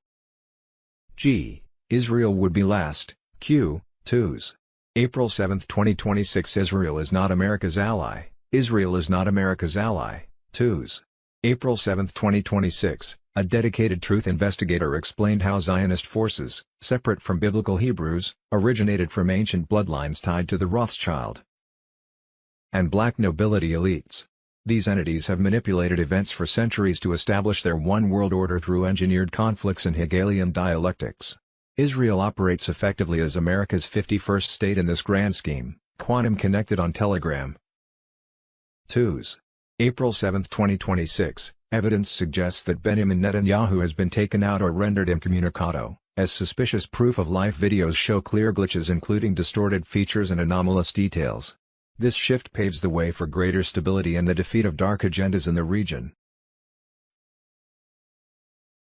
G. Israel would be last, Q. Twos. April 7, 2026 Israel is not America's ally. Israel is not America's ally. Twos. April 7, 2026, a dedicated truth investigator explained how Zionist forces, separate from biblical Hebrews, originated from ancient bloodlines tied to the Rothschild and black nobility elites. These entities have manipulated events for centuries to establish their one world order through engineered conflicts and Hegelian dialectics. Israel operates effectively as America's 51st state in this grand scheme. Quantum connected on Telegram. Twos. April 7, 2026, evidence suggests that Benjamin Netanyahu has been taken out or rendered incommunicado, as suspicious proof-of-life videos show clear glitches including distorted features and anomalous details. This shift paves the way for greater stability and the defeat of dark agendas in the region.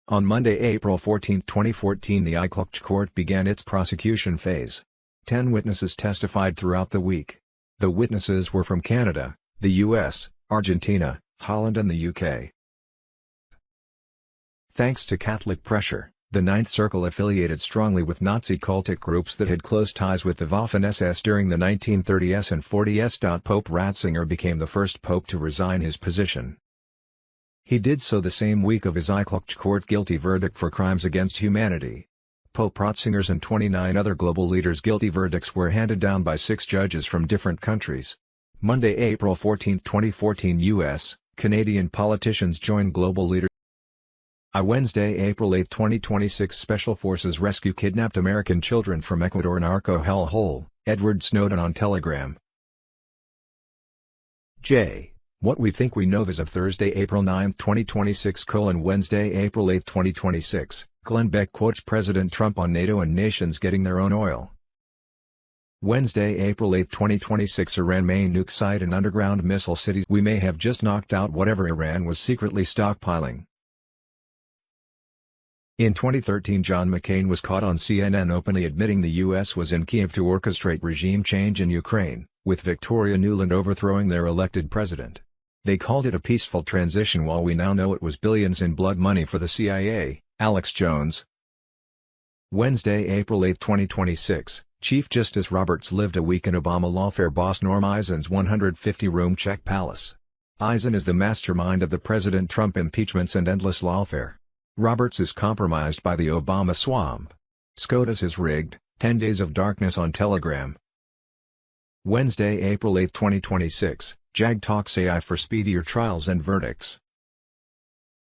On Monday, April 14, 2014, the Aiklach court began its prosecution phase. 10 witnesses testified throughout the week. The witnesses were from Canada, the U.S., Argentina, Holland and the UK. Thanks to Catholic pressure, the Ninth Circle affiliated strongly with Nazi cultic groups that had close ties with the Waffen-SS during the 1930s and 40s. Pope Ratzinger became the first pope to resign his position. He did so the same week of his Aiklach court guilty verdict for crimes against humanity. Pope Ratzinger's and 29 other global leaders' guilty verdicts were handed down by 6 judges from different countries. Monday, April 14, 2014 U.S., Canadian politicians joined global leaders. Wednesday, April 8, 2026 Special Forces rescue kidnapped American children from Ecuador narco hellhole, Edward Snowden on Telegram. J. What we think we know as of Thursday, April 9, 2026 Wednesday, April 8, 2026, Glenn Beck quotes President Trump on NATO and nations getting their own oil. Wednesday, April 8, 2026 Iran may nuke site and underground missile cities. We may have just knocked out whatever Iran was secretly stockpiling. In 2013 John McCain was caught on CNN openly admitting the U.S. was in Kiev to orchestrate regime change in Ukraine, with Victoria Nuland overthrowing their elected president. They called it a peaceful transition while we now know it was billions in blood money for the CIA, Alex Jones. Wednesday, April 8, 2026, Chief Justice Roberts lived a week in Obama lawfare boss Norm Eisen's 150-room Czech palace. Eisen is the mastermind of the President Trump impeachments and endless lawfare. Roberts is compromised by the Obama swamp. SCOTUS is rigged. 10 Days of Darkness on Telegram. Wednesday, April 8, 2026, JAG talks AI for speedier trials and verdicts.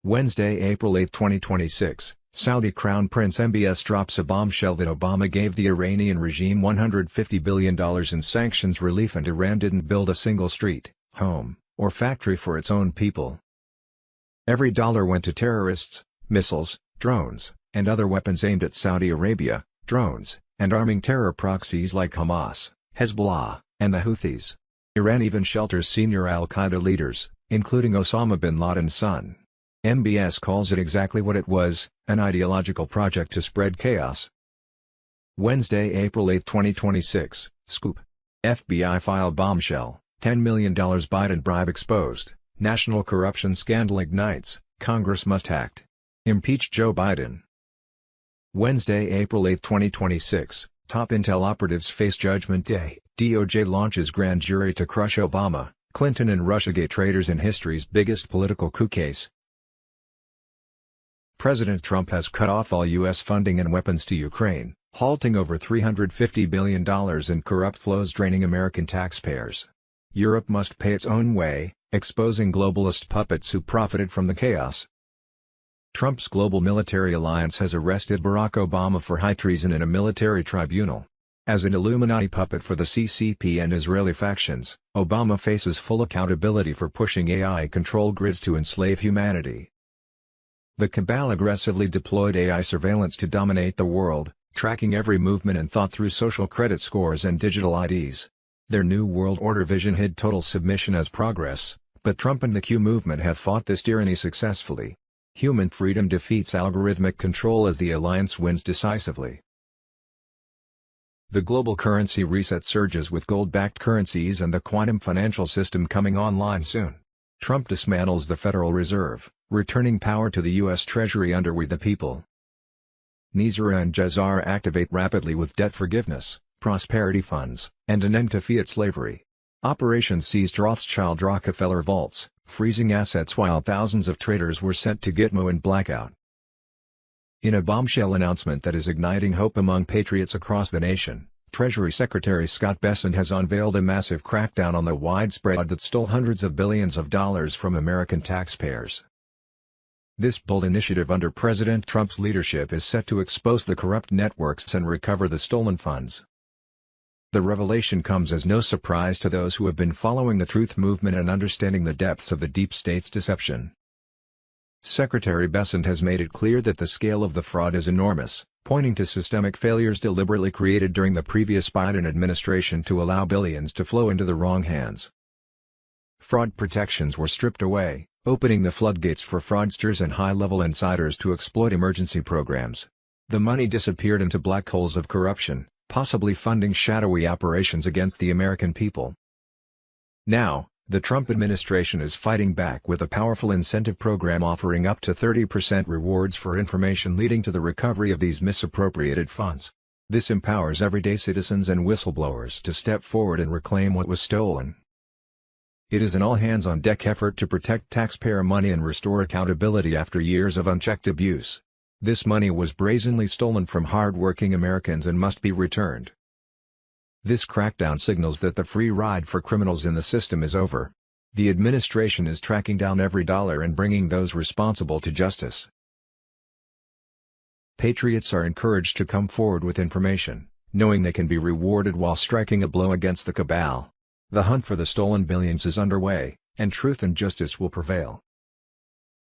Wednesday, April 8, 2026, Saudi Crown Prince MBS drops a bombshell that Obama gave the Iranian regime $150 billion in sanctions relief and Iran didn't build a single street, home, or factory for its own people. Every dollar went to terrorists, missiles, drones, and other weapons aimed at Saudi Arabia, drones, and arming terror proxies like Hamas, Hezbollah, and the Houthis. Iran even shelters senior al-Qaeda leaders, including Osama bin Laden's son. MBS calls it exactly what it was, an ideological project to spread chaos. Wednesday, April 8, 2026, Scoop. FBI file bombshell, $10 million Biden bribe exposed, national corruption scandal ignites, Congress must act. Impeach Joe Biden. Wednesday, April 8, 2026, top Intel operatives face Judgment Day. DOJ launches grand jury to crush Obama, Clinton and Russiagate traitors in history's biggest political coup case. President Trump has cut off all U.S. funding and weapons to Ukraine, halting over $350 billion in corrupt flows draining American taxpayers. Europe must pay its own way, exposing globalist puppets who profited from the chaos. Trump's global military alliance has arrested Barack Obama for high treason in a military tribunal. As an Illuminati puppet for the CCP and Israeli factions, Obama faces full accountability for pushing AI control grids to enslave humanity. The cabal aggressively deployed AI surveillance to dominate the world, tracking every movement and thought through social credit scores and digital IDs. Their New World Order vision hid total submission as progress, but Trump and the Q movement have fought this tyranny successfully. Human freedom defeats algorithmic control as the alliance wins decisively. The global currency reset surges with gold-backed currencies and the quantum financial system coming online soon. Trump dismantles the Federal Reserve, returning power to the U.S. Treasury under We the People. Nizar and Jazar activate rapidly with debt forgiveness, prosperity funds, and an end to fiat slavery. Operation seized Rothschild Rockefeller vaults, freezing assets while thousands of traders were sent to Gitmo in blackout. In a bombshell announcement that is igniting hope among patriots across the nation, Treasury Secretary Scott Bessent has unveiled a massive crackdown on the widespread fraud that stole hundreds of billions of dollars from American taxpayers. This bold initiative under President Trump's leadership is set to expose the corrupt networks and recover the stolen funds. The revelation comes as no surprise to those who have been following the truth movement and understanding the depths of the deep state's deception. Secretary Bessent has made it clear that the scale of the fraud is enormous, pointing to systemic failures deliberately created during the previous Biden administration to allow billions to flow into the wrong hands. Fraud protections were stripped away, opening the floodgates for fraudsters and high-level insiders to exploit emergency programs. The money disappeared into black holes of corruption, possibly funding shadowy operations against the American people. Now, the Trump administration is fighting back with a powerful incentive program offering up to 30% rewards for information leading to the recovery of these misappropriated funds. This empowers everyday citizens and whistleblowers to step forward and reclaim what was stolen. It is an all-hands-on-deck effort to protect taxpayer money and restore accountability after years of unchecked abuse. This money was brazenly stolen from hard-working Americans and must be returned. This crackdown signals that the free ride for criminals in the system is over. The administration is tracking down every dollar and bringing those responsible to justice. Patriots are encouraged to come forward with information, knowing they can be rewarded while striking a blow against the cabal. The hunt for the stolen billions is underway, and truth and justice will prevail.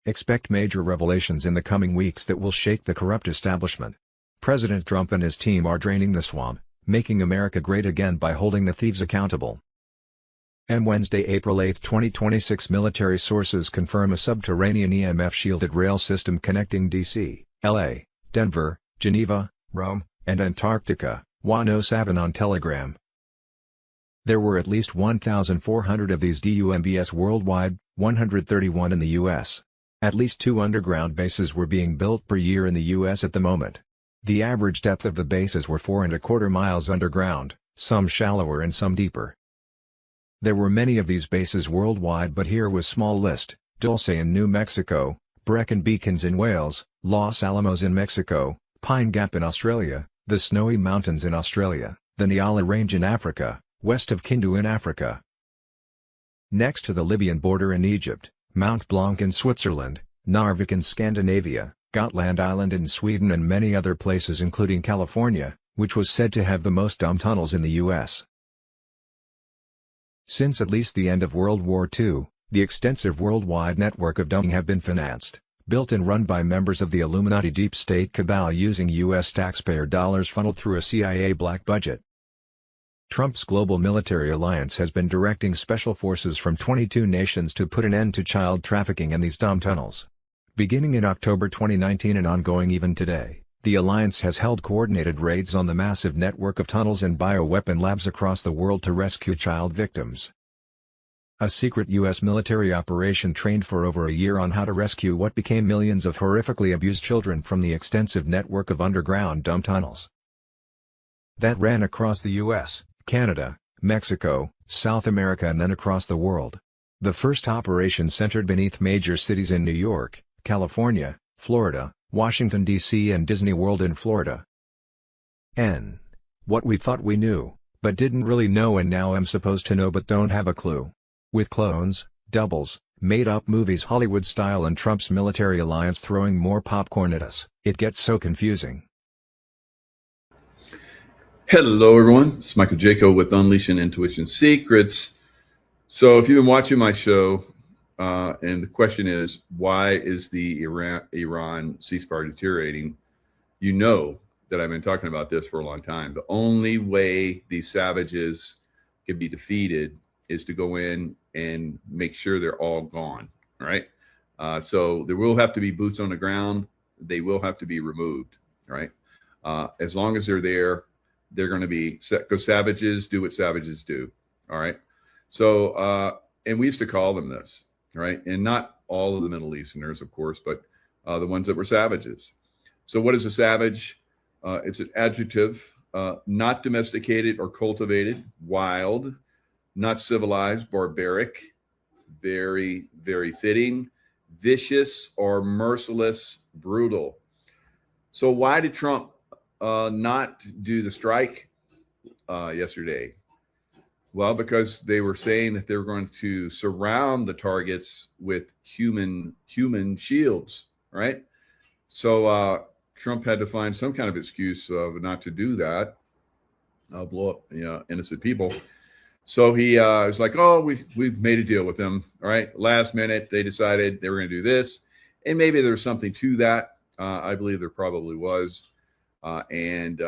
Expect major revelations in the coming weeks that will shake the corrupt establishment. President Trump and his team are draining the swamp, making America great again by holding the thieves accountable. Wednesday, April 8, 2026, military sources confirm a subterranean EMF-shielded rail system connecting D.C., L.A., Denver, Geneva, Rome, and Antarctica, WANO 7 on Telegram. There were at least 1,400 of these DUMBS worldwide, 131 in the U.S. At least 2 underground bases were being built per year in the U.S. at the moment. The average depth of the bases were 4¼ miles underground, some shallower and some deeper. There were many of these bases worldwide, but here was small list: Dulce in New Mexico, Brecon Beacons in Wales, Los Alamos in Mexico, Pine Gap in Australia, the Snowy Mountains in Australia, the Nyala Range in Africa, west of Kindu in Africa. Next to the Libyan border in Egypt, Mount Blanc in Switzerland, Narvik in Scandinavia, Gotland Island in Sweden, and many other places including California, which was said to have the most dumb tunnels in the U.S. Since at least the end of World War II, the extensive worldwide network of dumbing have been financed, built and run by members of the Illuminati deep state cabal using U.S. taxpayer dollars funneled through a CIA black budget. Trump's global military alliance has been directing special forces from 22 nations to put an end to child trafficking in these dumb tunnels. Beginning in October 2019 and ongoing even today, the alliance has held coordinated raids on the massive network of tunnels and bioweapon labs across the world to rescue child victims. A secret U.S. military operation trained for over a year on how to rescue what became millions of horrifically abused children from the extensive network of underground dumb tunnels that ran across the U.S., Canada, Mexico, South America, and then across the world. The first operation centered beneath major cities in New York, California, Florida, Washington, D.C., and Disney World in Florida. What we thought we knew, but didn't really know, and now am supposed to know but don't have a clue. With clones, doubles, made-up movies Hollywood style, and Trump's military alliance throwing more popcorn at us, it gets so confusing. Hello, everyone. It's Michael Jaco with Unleashing Intuition Secrets. So if you've been watching my show, and the question is, why is the Iran ceasefire deteriorating? You know that I've been talking about this for a long time. The only way these savages can be defeated is to go in and make sure they're all gone. All right. So there will have to be boots on the ground. They will have to be removed. All right. As long as they're there, they're going to be, because savages do what savages do. All right. So, and we used to call them this, right? And not all of the Middle Easterners, of course, but the ones that were savages. So what is a savage? It's an adjective not domesticated or cultivated, wild, not civilized, barbaric, very, very fitting, vicious or merciless, brutal. So why did Trump not do the strike yesterday? Well, because they were saying that they were going to surround the targets with human shields, right? So Trump had to find some kind of excuse not to do that, blow up, innocent people. So he was like, "Oh, we've made a deal with them. All right." Last minute, they decided they were going to do this, and maybe there's something to that. I believe there probably was, and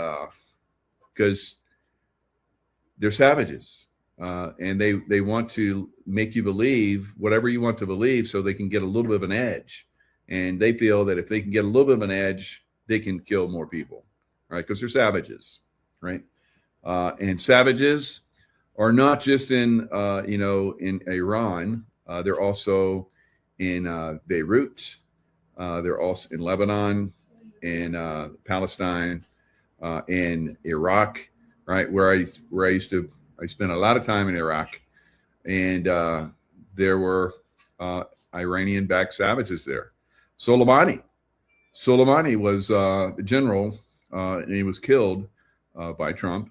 because they're savages. And they want to make you believe whatever you want to believe so they can get a little bit of an edge. And they feel that if they can get a little bit of an edge, they can kill more people, right? Because they're savages, right? And savages are not just in Iran. They're also in Beirut. They're also in Lebanon, in Palestine, in Iraq, right? Where I spent a lot of time in Iraq, and there were Iranian-backed savages there. Soleimani was a general, and he was killed by Trump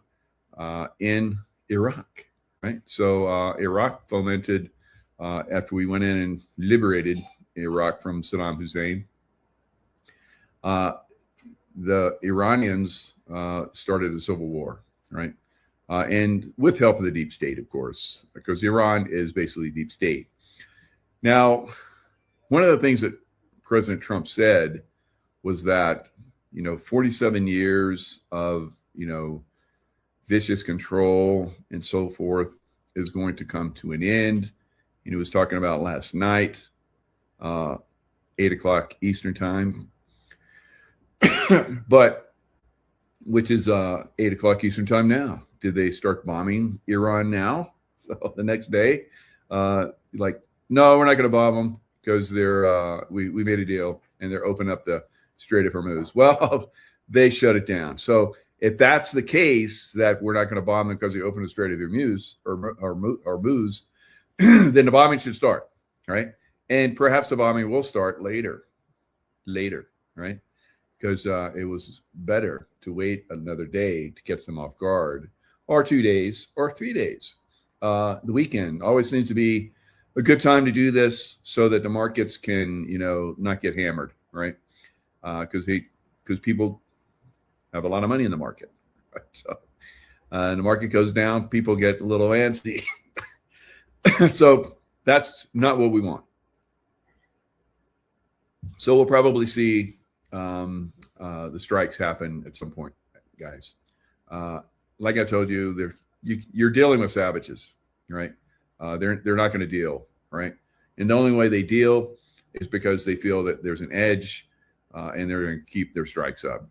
in Iraq, right? So Iraq fomented, after we went in and liberated Iraq from Saddam Hussein, the Iranians started a civil war, right? And with help of the deep state, of course, because Iran is basically deep state. Now, one of the things that President Trump said was that, 47 years of, vicious control and so forth is going to come to an end. He was talking about last night, 8:00 Eastern time, but which is 8:00 Eastern time now. Did they start bombing Iran now? So the next day, no, we're not going to bomb them because they're we made a deal and they're opening up the Strait of Hormuz. Well, they shut it down. So if that's the case, that we're not going to bomb them because they opened the Strait of Hormuz or then the bombing should start, right? And perhaps the bombing will start later, right? Because it was better to wait another day to catch them off guard, or 2 days, or 3 days. The weekend always seems to be a good time to do this so that the markets can, not get hammered, right? Because people have a lot of money in the market, right? So the market goes down, people get a little antsy. So that's not what we want. So we'll probably see the strikes happen at some point, guys. Like I told you, you're dealing with savages, right? They're not going to deal, right? And the only way they deal is because they feel that there's an edge, and they're going to keep their strikes up.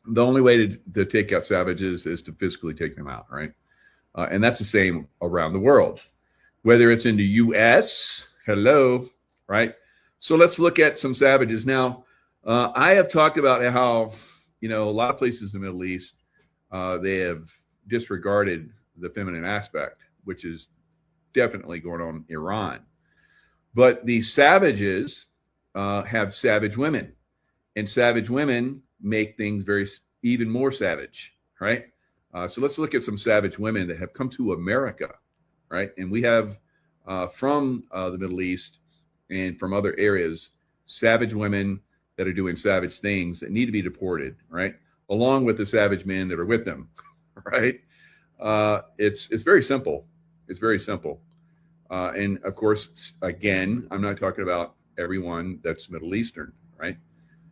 The only way to take out savages is to physically take them out, right? And that's the same around the world, whether it's in the U.S. Hello, right? So let's look at some savages now. I have talked about how, a lot of places in the Middle East, they have disregarded the feminine aspect, which is definitely going on in Iran. But these savages have savage women, and savage women make things even more savage, right? So let's look at some savage women that have come to America, right? And we have from the Middle East and from other areas, savage women that are doing savage things that need to be deported, right? Along with the savage men that are with them, right? It's very simple. It's very simple. And of course, again, I'm not talking about everyone that's Middle Eastern, right?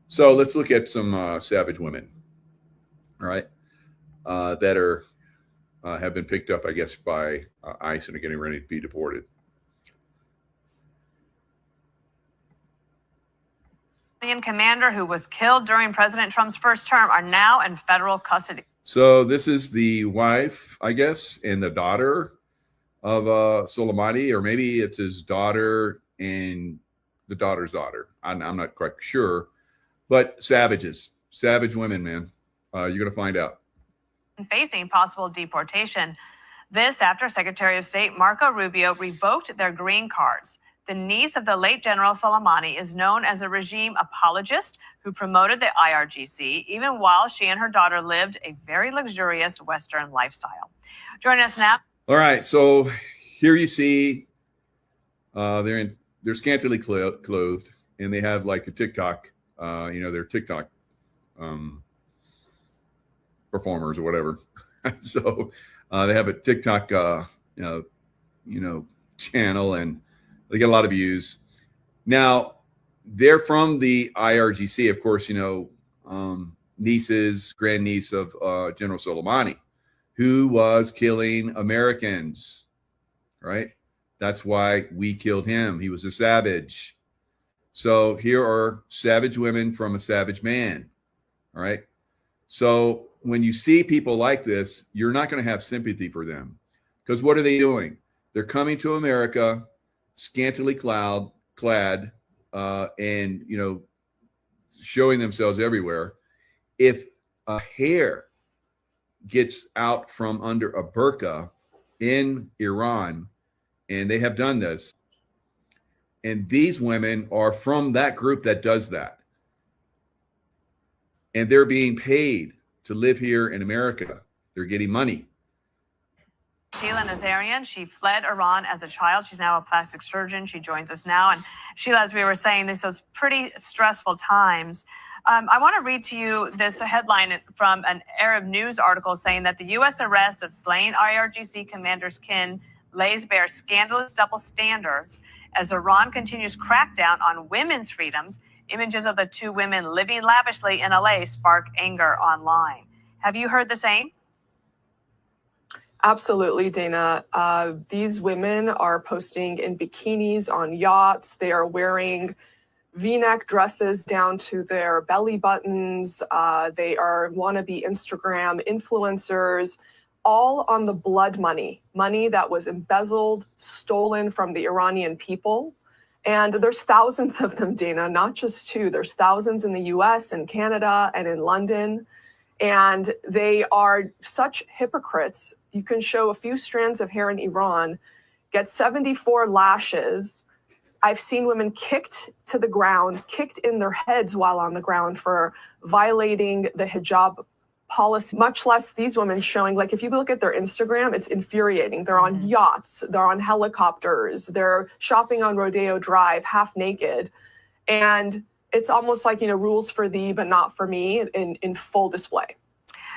So let's look at some savage women, all right, that have been picked up, I guess, by ICE and are getting ready to be deported. Commander who was killed during President Trump's first term are now in federal custody. So this is the wife, I guess, and the daughter of Soleimani, or maybe it's his daughter and the daughter's daughter. I'm not quite sure, but savage women, man. You're going to find out. facing possible deportation. This after Secretary of State Marco Rubio revoked their green cards. The niece of the late General Soleimani is known as a regime apologist who promoted the IRGC, even while she and her daughter lived a very luxurious Western lifestyle. Joining us now. All right, so here you see they're scantily clothed, and they have like a TikTok, they're TikTok performers or whatever. So they have a TikTok, channel, and they get a lot of views. Now, they're from the IRGC, of course, grandniece of General Soleimani, who was killing Americans, right? That's why we killed him. He was a savage. So here are savage women from a savage man, all right? So when you see people like this, you're not going to have sympathy for them, because what are they doing? They're coming to America scantily clad, and showing themselves everywhere. If a hair gets out from under a burqa in Iran, and they have done this, and these women are from that group that does that, and they're being paid to live here in America. They're getting money. Sheila Nazarian, she fled Iran as a child. She's now a plastic surgeon. She joins us now. And Sheila, as we were saying, this was pretty stressful times. I want to read to you this headline from an Arab news article saying that the U.S. arrest of slain IRGC commander's kin lays bare scandalous double standards as Iran continues crackdown on women's freedoms. Images of the two women living lavishly in LA spark anger online. Have you heard the same? Absolutely, Dana. These women are posting in bikinis on yachts. They are wearing V-neck dresses down to their belly buttons. They are wannabe Instagram influencers, all on the blood money that was embezzled, stolen from the Iranian people. And there's thousands of them, Dana, not just two. There's thousands in the US and Canada and in London. And they are such hypocrites. You can show a few strands of hair in Iran, get 74 lashes. I've seen women kicked to the ground, kicked in their heads while on the ground for violating the hijab policy, much less these women showing, like, if you look at their Instagram, it's infuriating. They're on yachts, they're on helicopters, they're shopping on Rodeo Drive, half naked. And it's almost like, rules for thee, but not for me in full display.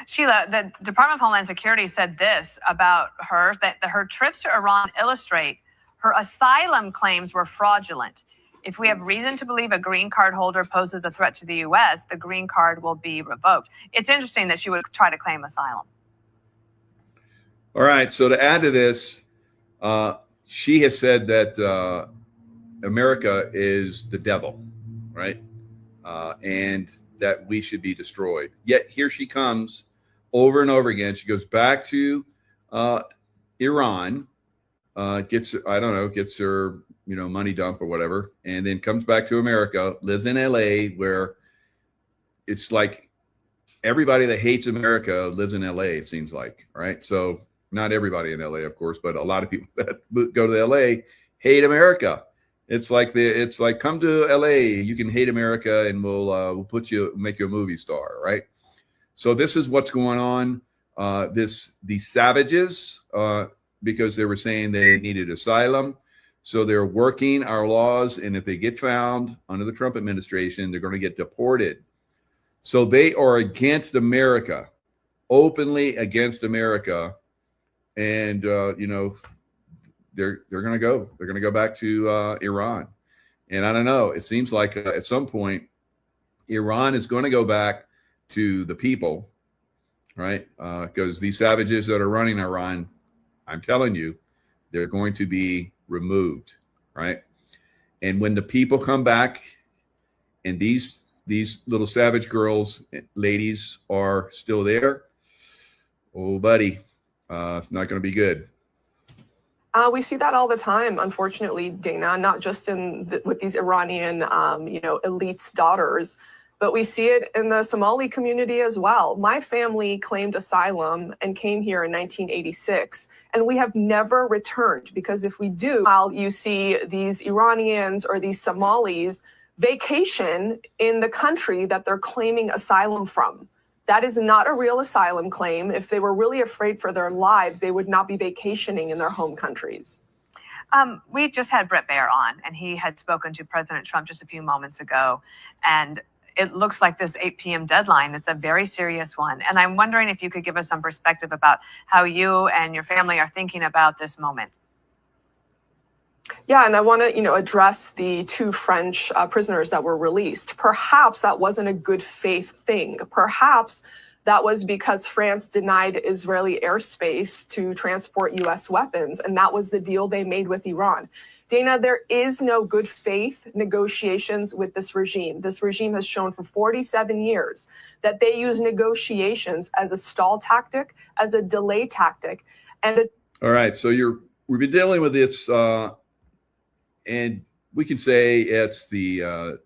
Sheila, the Department of Homeland Security said this about her, that her trips to Iran illustrate her asylum claims were fraudulent. If we have reason to believe a green card holder poses a threat to the U.S., the green card will be revoked. It's interesting that she would try to claim asylum. All right. So to add to this, she has said that America is the devil, right? And that we should be destroyed. Yet here she comes over and over again. She goes back to Iran, gets her money dump or whatever, and then comes back to America, lives in LA, where it's like everybody that hates America lives in LA, it seems like, right? So not everybody in LA, of course, but a lot of people that go to LA hate America. It's like come to LA, you can hate America, and we'll make you a movie star, right? So this is what's going on. These savages, because they were saying they needed asylum, so they're working our laws, and if they get found under the Trump administration, they're going to get deported. So they are against America, openly against America, and they're going to go. They're going to go back to Iran. And I don't know. It seems like at some point, Iran is going to go back to the people, right? Because these savages that are running Iran, I'm telling you, they're going to be removed, right? And when the people come back, and these little savage girls, ladies are still there, oh, buddy, it's not going to be good. We see that all the time, unfortunately, Dana, not just with these Iranian, elites' daughters. But we see it in the Somali community as well. My family claimed asylum and came here in 1986, and we have never returned, because if we do, you see these Iranians or these Somalis vacation in the country that they're claiming asylum from. That is not a real asylum claim. If they were really afraid for their lives, they would not be vacationing in their home countries. We just had Brett Baer on, and he had spoken to President Trump just a few moments ago. And it looks like this 8 p.m. deadline, it's a very serious one. And I'm wondering if you could give us some perspective about how you and your family are thinking about this moment. Yeah, and I want to, address the 2 French prisoners that were released. Perhaps that wasn't a good faith thing. Perhaps that was because France denied Israeli airspace to transport U.S. weapons, and that was the deal they made with Iran. Dana, there is no good faith negotiations with this regime. This regime has shown for 47 years that they use negotiations as a stall tactic, as a delay tactic. All right, so we've been dealing with this, and we can say it's the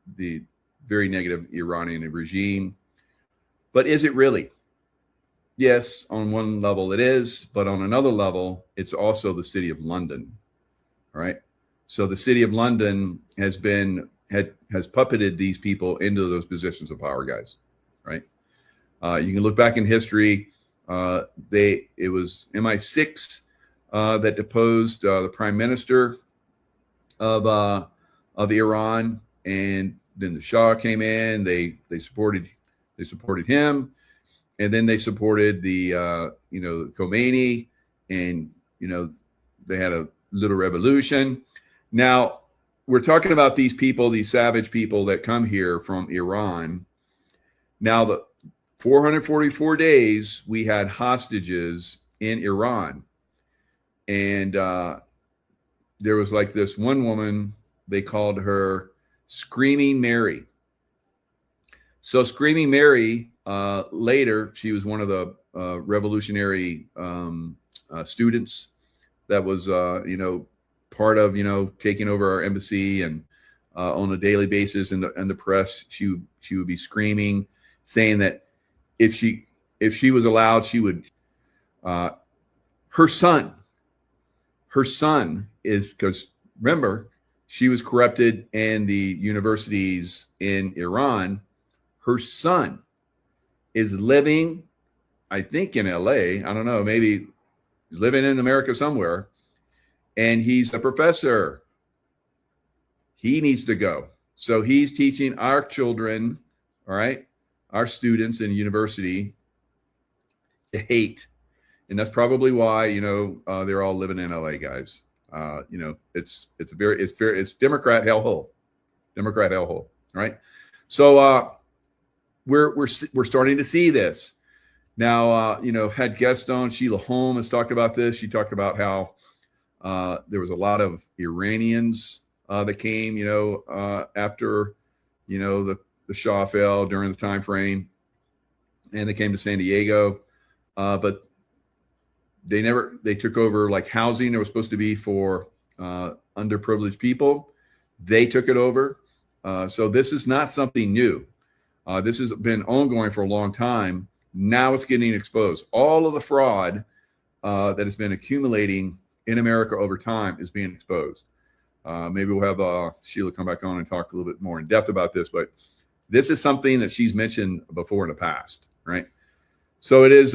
very negative Iranian regime. But is it really? Yes, on one level it is, but on another level, it's also the city of London. All right. So the city of London has puppeted these people into those positions of power, guys. Right. You can look back in history. It was MI6 that deposed the prime minister of Iran, and then the Shah came in. They supported him, and then they supported the Khomeini, and they had a little revolution. Now we're talking about these people, these savage people that come here from Iran. Now the 444 days we had hostages in Iran, and there was like this one woman, they called her Screaming Mary. So Screaming Mary, later, she was one of the revolutionary students that was, part of, taking over our embassy, and on a daily basis in the press, she would be screaming, saying that if she was allowed, she would, her son is, because remember, she was corrupted in the universities in Iran. Her son is living, I think, in LA. I don't know, maybe he's living in America somewhere. And he's a professor. He needs to go. So he's teaching our children, all right, our students in university, to hate. And that's probably why, they're all living in LA, guys. It's Democrat hellhole. Democrat hellhole. All right. So we're starting to see this now. I've had guests on. Sheila Holm has talked about this. She talked about how there was a lot of Iranians that came, after the Shah fell during the time frame, and they came to San Diego, but they took over like housing that was supposed to be for underprivileged people. They took it over. So this is not something new. This has been ongoing for a long time. Now it's getting exposed. All of the fraud that has been accumulating in America over time is being exposed. Maybe we'll have Sheila come back on and talk a little bit more in depth about this, but this is something that she's mentioned before in the past, right? So it is,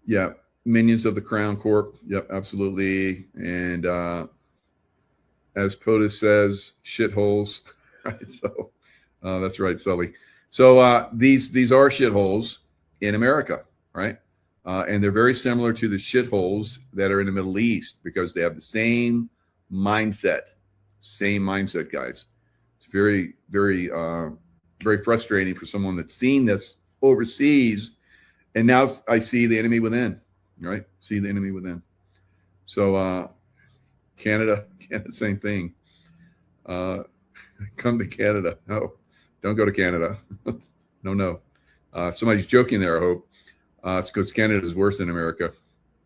yeah, minions of the Crown Corp. Yep, absolutely. And as POTUS says, shitholes. Right? So that's right, Sully. So these are shitholes in America, right? And they're very similar to the shitholes that are in the Middle East, because they have the same mindset, guys. It's very, very, very frustrating for someone that's seen this overseas. And now I see the enemy within, right? See the enemy within. So Canada, same thing. Come to Canada. No, don't go to Canada. No. Somebody's joking there, I hope. It's because Canada is worse than America,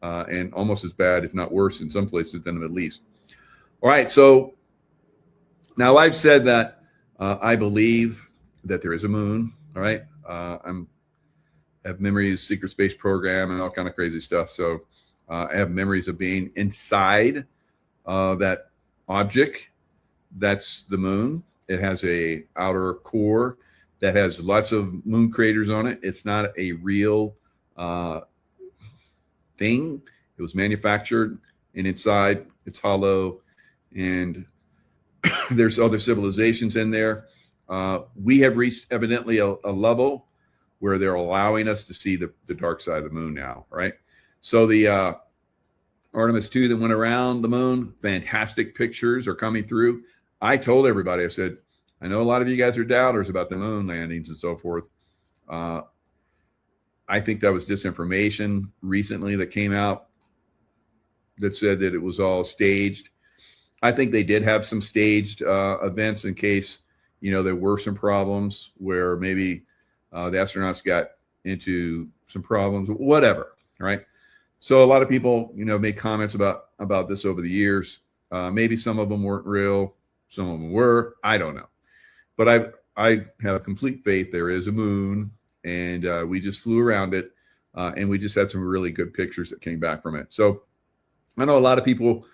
and almost as bad, if not worse, in some places than the Middle East. All right, so Now, I've said that I believe that there is a moon. All right. Have memories, secret space program, and all kind of crazy stuff. So I have memories of being inside that object. That's the moon. It has a outer core that has lots of moon craters on it. It's not a real thing. It was manufactured, and inside it's hollow, and there's other civilizations in there. We have reached evidently a level where they're allowing us to see the dark side of the moon now, right? So the Artemis 2 that went around the moon, fantastic pictures are coming through. I told everybody, I said, I know a lot of you guys are doubters about the moon landings and so forth. I think that was disinformation recently that came out that said that it was all staged. I think they did have some staged events in case, there were some problems where maybe the astronauts got into some problems, whatever, right? So a lot of people, made comments about this over the years. Maybe some of them weren't real, some of them were. I don't know, but I have complete faith there is a moon, and we just flew around it, and we just had some really good pictures that came back from it. So I know a lot of people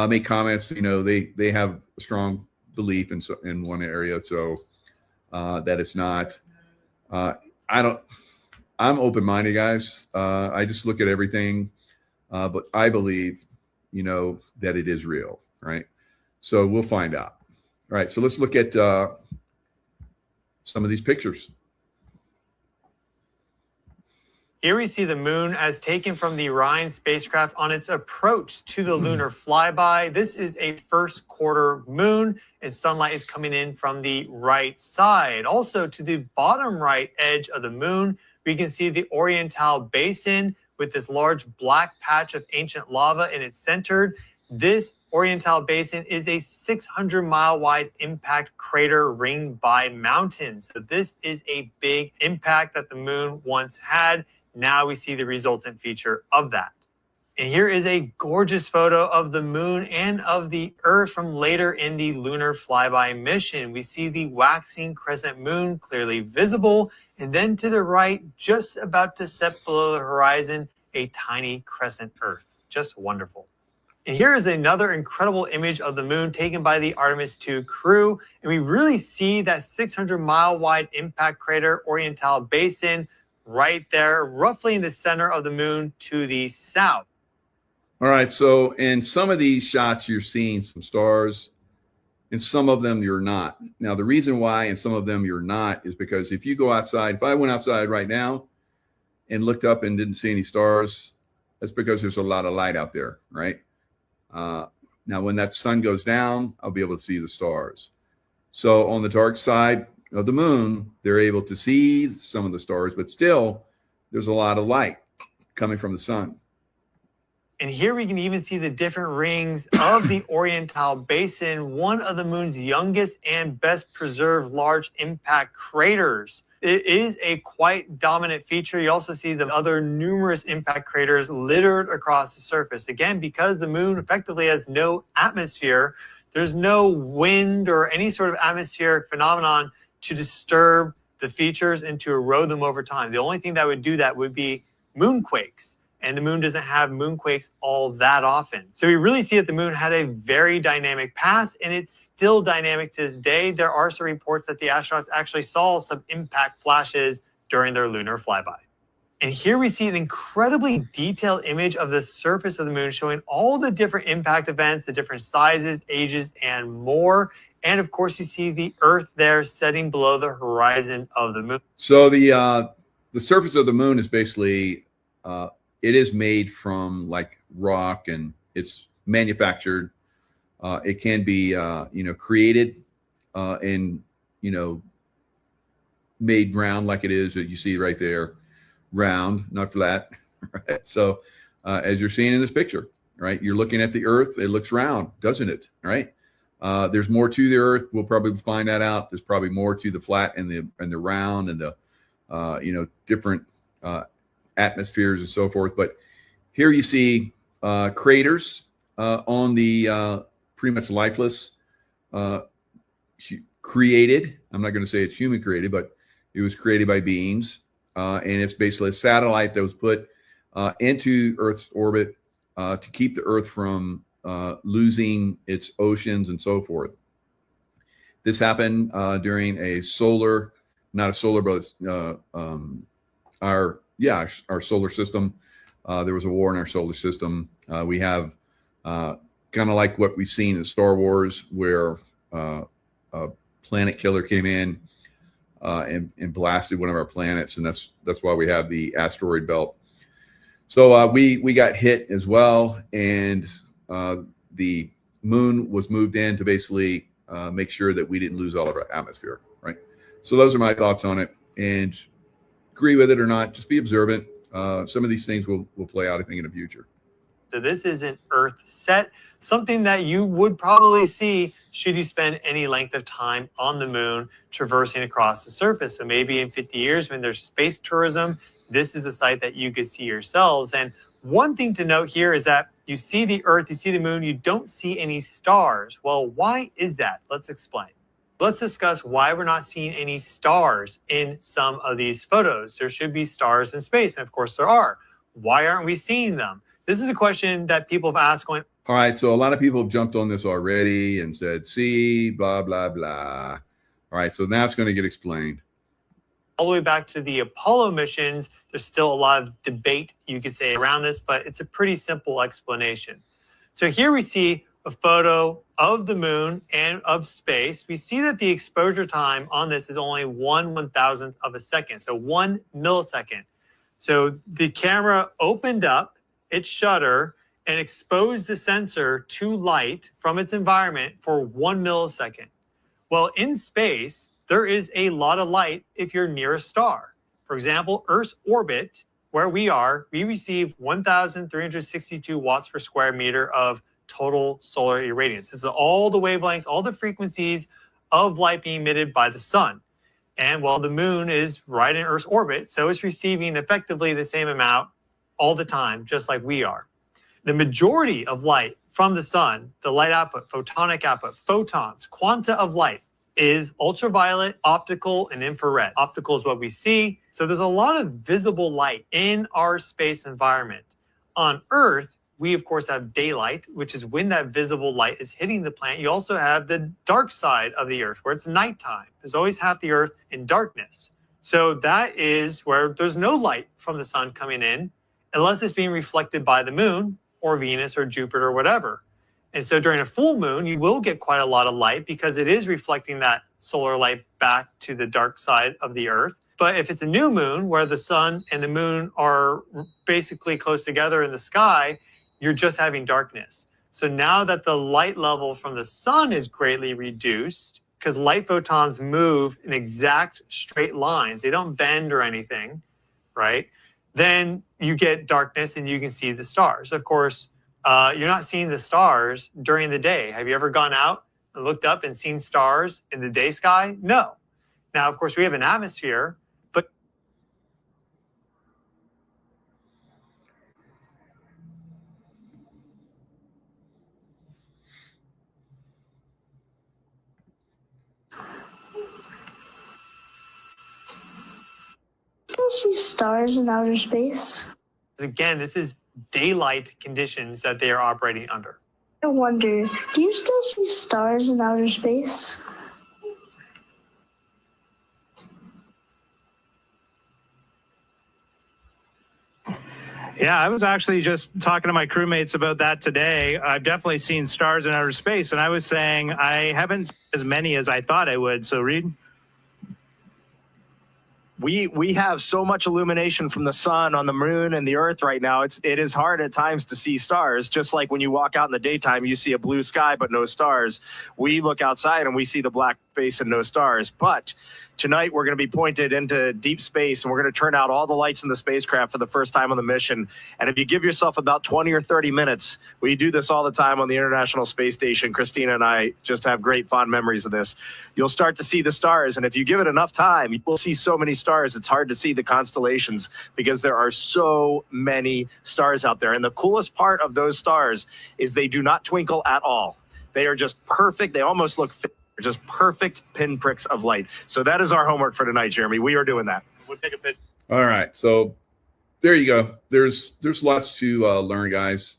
make comments. They have a strong belief in one area, so that it's not. I'm open-minded, guys. I just look at everything, but I believe, that it is real, right? So we'll find out. All right, so let's look at some of these pictures. Here we see the moon as taken from the Orion spacecraft on its approach to the lunar flyby. This is a first quarter moon, and sunlight is coming in from the right side. Also, to the bottom right edge of the moon, we can see the Oriental Basin with this large black patch of ancient lava in its center. This Oriental Basin is a 600-mile wide impact crater ringed by mountains. So this is a big impact that the moon once had. Now we see the resultant feature of that. And here is a gorgeous photo of the moon and of the Earth from later in the lunar flyby mission. We see the waxing crescent moon clearly visible, and then to the right, just about to set below the horizon, a tiny crescent Earth. Just wonderful. And here is another incredible image of the moon taken by the Artemis 2 crew. And we really see that 600-mile wide impact crater Oriental Basin right there, roughly in the center of the moon to the south. All right, so in some of these shots, you're seeing some stars. In some of them, you're not. Now, the reason why in some of them you're not is because if you go outside, if I went outside right now and looked up and didn't see any stars, that's because there's a lot of light out there, right? Now, when that sun goes down, I'll be able to see the stars. So on the dark side of the moon, they're able to see some of the stars, but still there's a lot of light coming from the sun. And here we can even see the different rings of the Oriental Basin, one of the moon's youngest and best preserved large impact craters. It is a quite dominant feature. You also see the other numerous impact craters littered across the surface. Again, because the moon effectively has no atmosphere, there's no wind or any sort of atmospheric phenomenon to disturb the features and to erode them over time. The only thing that would do that would be moonquakes. And the moon doesn't have moonquakes all that often. So we really see that the moon had a very dynamic past, and it's still dynamic to this day. There are some reports that the astronauts actually saw some impact flashes during their lunar flyby. And here we see an incredibly detailed image of the surface of the moon showing all the different impact events, the different sizes, ages, and more. And of course, you see the Earth there setting below the horizon of the moon. So the surface of the moon is basically, it is made from like rock, and it's manufactured. It can be, created and, made round like it is that you see right there, round, not flat. Right. So as you're seeing in this picture, right, you're looking at the Earth. It looks round, doesn't it? Right. There's more to the Earth. We'll probably find that out. There's probably more to the flat and the round and the, different atmospheres and so forth. But here you see craters on the pretty much lifeless created. I'm not going to say it's human created, but it was created by beings. And it's basically a satellite that was put into Earth's orbit to keep the Earth from losing its oceans and so forth. This happened during a solar, not a solar, but our solar system. There was a war in our solar system. We have kind of like what we've seen in Star Wars, where a planet killer came in and blasted one of our planets, and that's why we have the asteroid belt. So we got hit as well, and the moon was moved in to basically make sure that we didn't lose all of our atmosphere, right? So those are my thoughts on it, and agree with it or not, just be observant. Some of these things will play out, I think, in the future. So this isn't Earth set, something that you would probably see should you spend any length of time on the moon traversing across the surface. So maybe in 50 years when there's space tourism, this is a site that you could see yourselves. And one thing to note here is that you see the Earth, you see the moon, you don't see any stars. Well, why is that? Let's explain. Let's discuss why we're not seeing any stars in some of these photos. There should be stars in space, and of course there are. Why aren't we seeing them? This is a question that people have asked going, all right, so a lot of people have jumped on this already and said, see, blah, blah, blah. All right, so now it's going to get explained. All the way back to the Apollo missions, there's still a lot of debate, you could say, around this, but it's a pretty simple explanation. So here we see a photo of the moon and of space. We see that the exposure time on this is only 1/1000th of a second, so 1 millisecond. So the camera opened up its shutter and exposed the sensor to light from its environment for 1 millisecond. Well, in space, there is a lot of light if you're near a star. For example, Earth's orbit, where we are, we receive 1,362 watts per square meter of total solar irradiance. This is all the wavelengths, all the frequencies of light being emitted by the sun. And well, the moon is right in Earth's orbit, so it's receiving effectively the same amount all the time, just like we are. The majority of light from the sun, the light output, photonic output, photons, quanta of light, is ultraviolet, optical, and infrared. Optical is what we see. So there's a lot of visible light in our space environment. On Earth, we of course have daylight, which is when that visible light is hitting the planet. You also have the dark side of the Earth, where it's nighttime. There's always half the Earth in darkness. So that is where there's no light from the sun coming in, unless it's being reflected by the moon or Venus or Jupiter or whatever. And so during a full moon, you will get quite a lot of light because it is reflecting that solar light back to the dark side of the Earth. But if it's a new moon where the sun and the moon are basically close together in the sky, you're just having darkness. So now that the light level from the sun is greatly reduced, because light photons move in exact straight lines, they don't bend or anything, right? Then you get darkness and you can see the stars. Of course, you're not seeing the stars during the day. Have you ever gone out and looked up and seen stars in the day sky? No. Now, of course, we have an atmosphere, but Do you see stars in outer space? again, this is daylight conditions that they are operating under. I wonder, do you still see stars in outer space? Yeah, I was actually just talking to my crewmates about that today. I've definitely seen stars in outer space, and I was saying I haven't seen as many as I thought I would. So, Reed? We have so much illumination from the sun on the moon and the earth right now. It is hard at times to see stars. Just like when you walk out in the daytime, you see a blue sky but no stars. We look outside and we see the black space and no stars. But tonight we're going to be pointed into deep space and we're going to turn out all the lights in the spacecraft for the first time on the mission. And if you give yourself about 20 or 30 minutes, we do this all the time on the International Space Station. Christina and I just have great fond memories of this. You'll start to see the stars, and if you give it enough time, you will see so many stars. It's hard to see the constellations because there are so many stars out there. And the coolest part of those stars is they do not twinkle at all. They are just perfect. They almost look Just perfect pinpricks of light. So that is our homework for tonight, Jeremy. We are doing that. We'll take a bit. All right. So there you go. There's lots to learn, guys.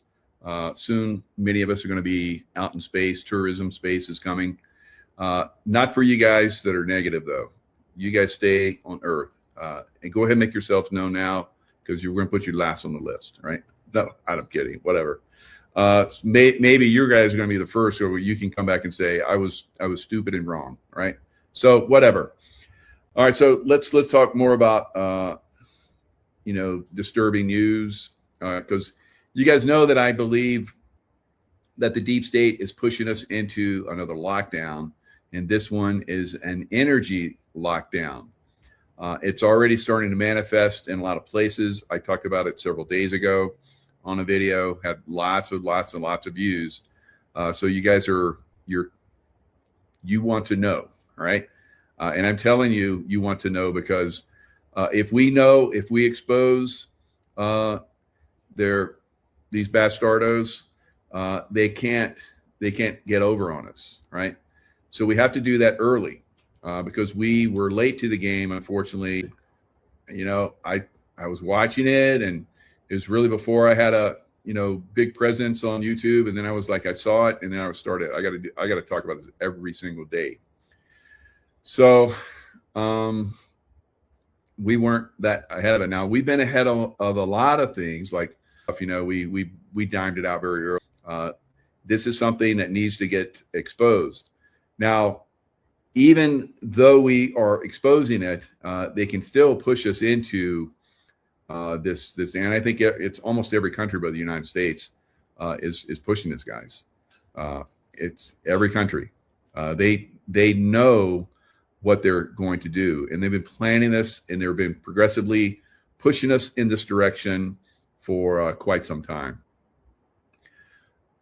Soon, many of us are going to be out in space. Tourism space is coming. Not for you guys that are negative, though. You guys stay on Earth. And go ahead and make yourselves known now, because we're going to put you last on the list, right? No, I'm kidding. Whatever. Maybe your guys are going to be the first, or you can come back and say, I was stupid and wrong, right? So whatever. All right. So let's talk more about, disturbing news, because you guys know that I believe that the deep state is pushing us into another lockdown, and this one is an energy lockdown. It's already starting to manifest in a lot of places. I talked about it several days ago on a video, had lots of views. So you guys you want to know, right? And I'm telling you, you want to know, because if we expose these bastardos, they can't get over on us, right? So we have to do that early, because we were late to the game, unfortunately. I was watching it, and it was really before I had a big presence on YouTube, and then I was like, I saw it, and then I started. I got to talk about this every single day. So we weren't that ahead of it. Now we've been ahead of a lot of things, like we dimed it out very early. This is something that needs to get exposed. Now, even though we are exposing it, they can still push us into this. And I think it's almost every country but the United States is pushing this, guys. It's every country. They know what they're going to do, and they've been planning this, and they've been progressively pushing us in this direction for quite some time.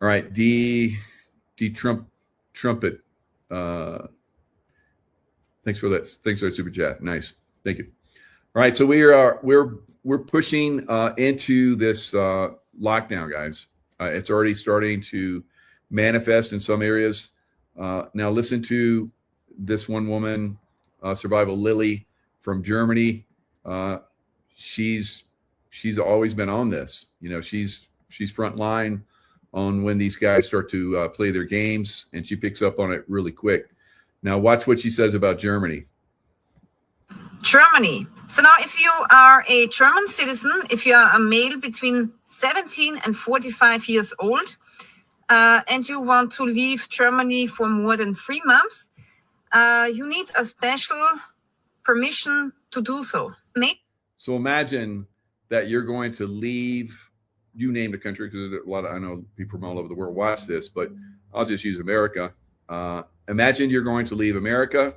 All right, the trumpet. Thanks for that. Thanks for that super chat. Nice, thank you. All right, so we're pushing into this lockdown, guys. It's already starting to manifest in some areas. Now listen to this one woman, Survival Lily from Germany. She's always been on this. She's front line on when these guys start to play their games, and she picks up on it really quick. Now watch what she says about Germany. Germany. So now if you are a German citizen, if you are a male between 17 and 45 years old, and you want to leave Germany for more than 3 months, you need a special permission to do so. So imagine that you're going to leave, you name the country, because a lot of, I know people from all over the world watch this, but I'll just use America. Imagine you're going to leave America,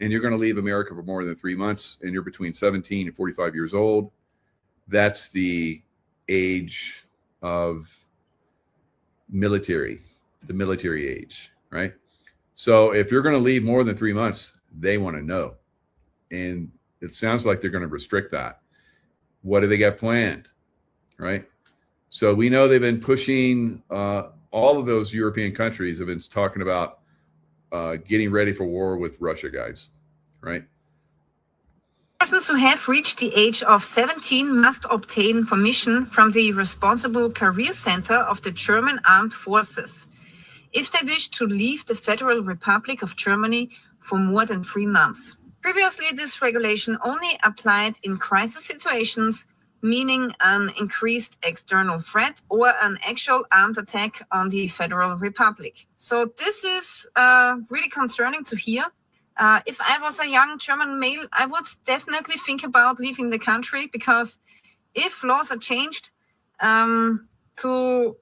and you're going to leave America for more than 3 months, and you're between 17 and 45 years old. That's the age of the military age, right? So if you're going to leave more than 3 months, they want to know. And it sounds like they're going to restrict that. What do they got planned, right? So we know they've been pushing, all of those European countries have been talking about getting ready for war with Russia, guys, right? Persons who have reached the age of 17 must obtain permission from the responsible career center of the German Armed Forces if they wish to leave the Federal Republic of Germany for more than 3 months. Previously, this regulation only applied in crisis situations, meaning an increased external threat or an actual armed attack on the Federal Republic. So this is really concerning to hear. If I was a young German male, I would definitely think about leaving the country, because if laws are changed to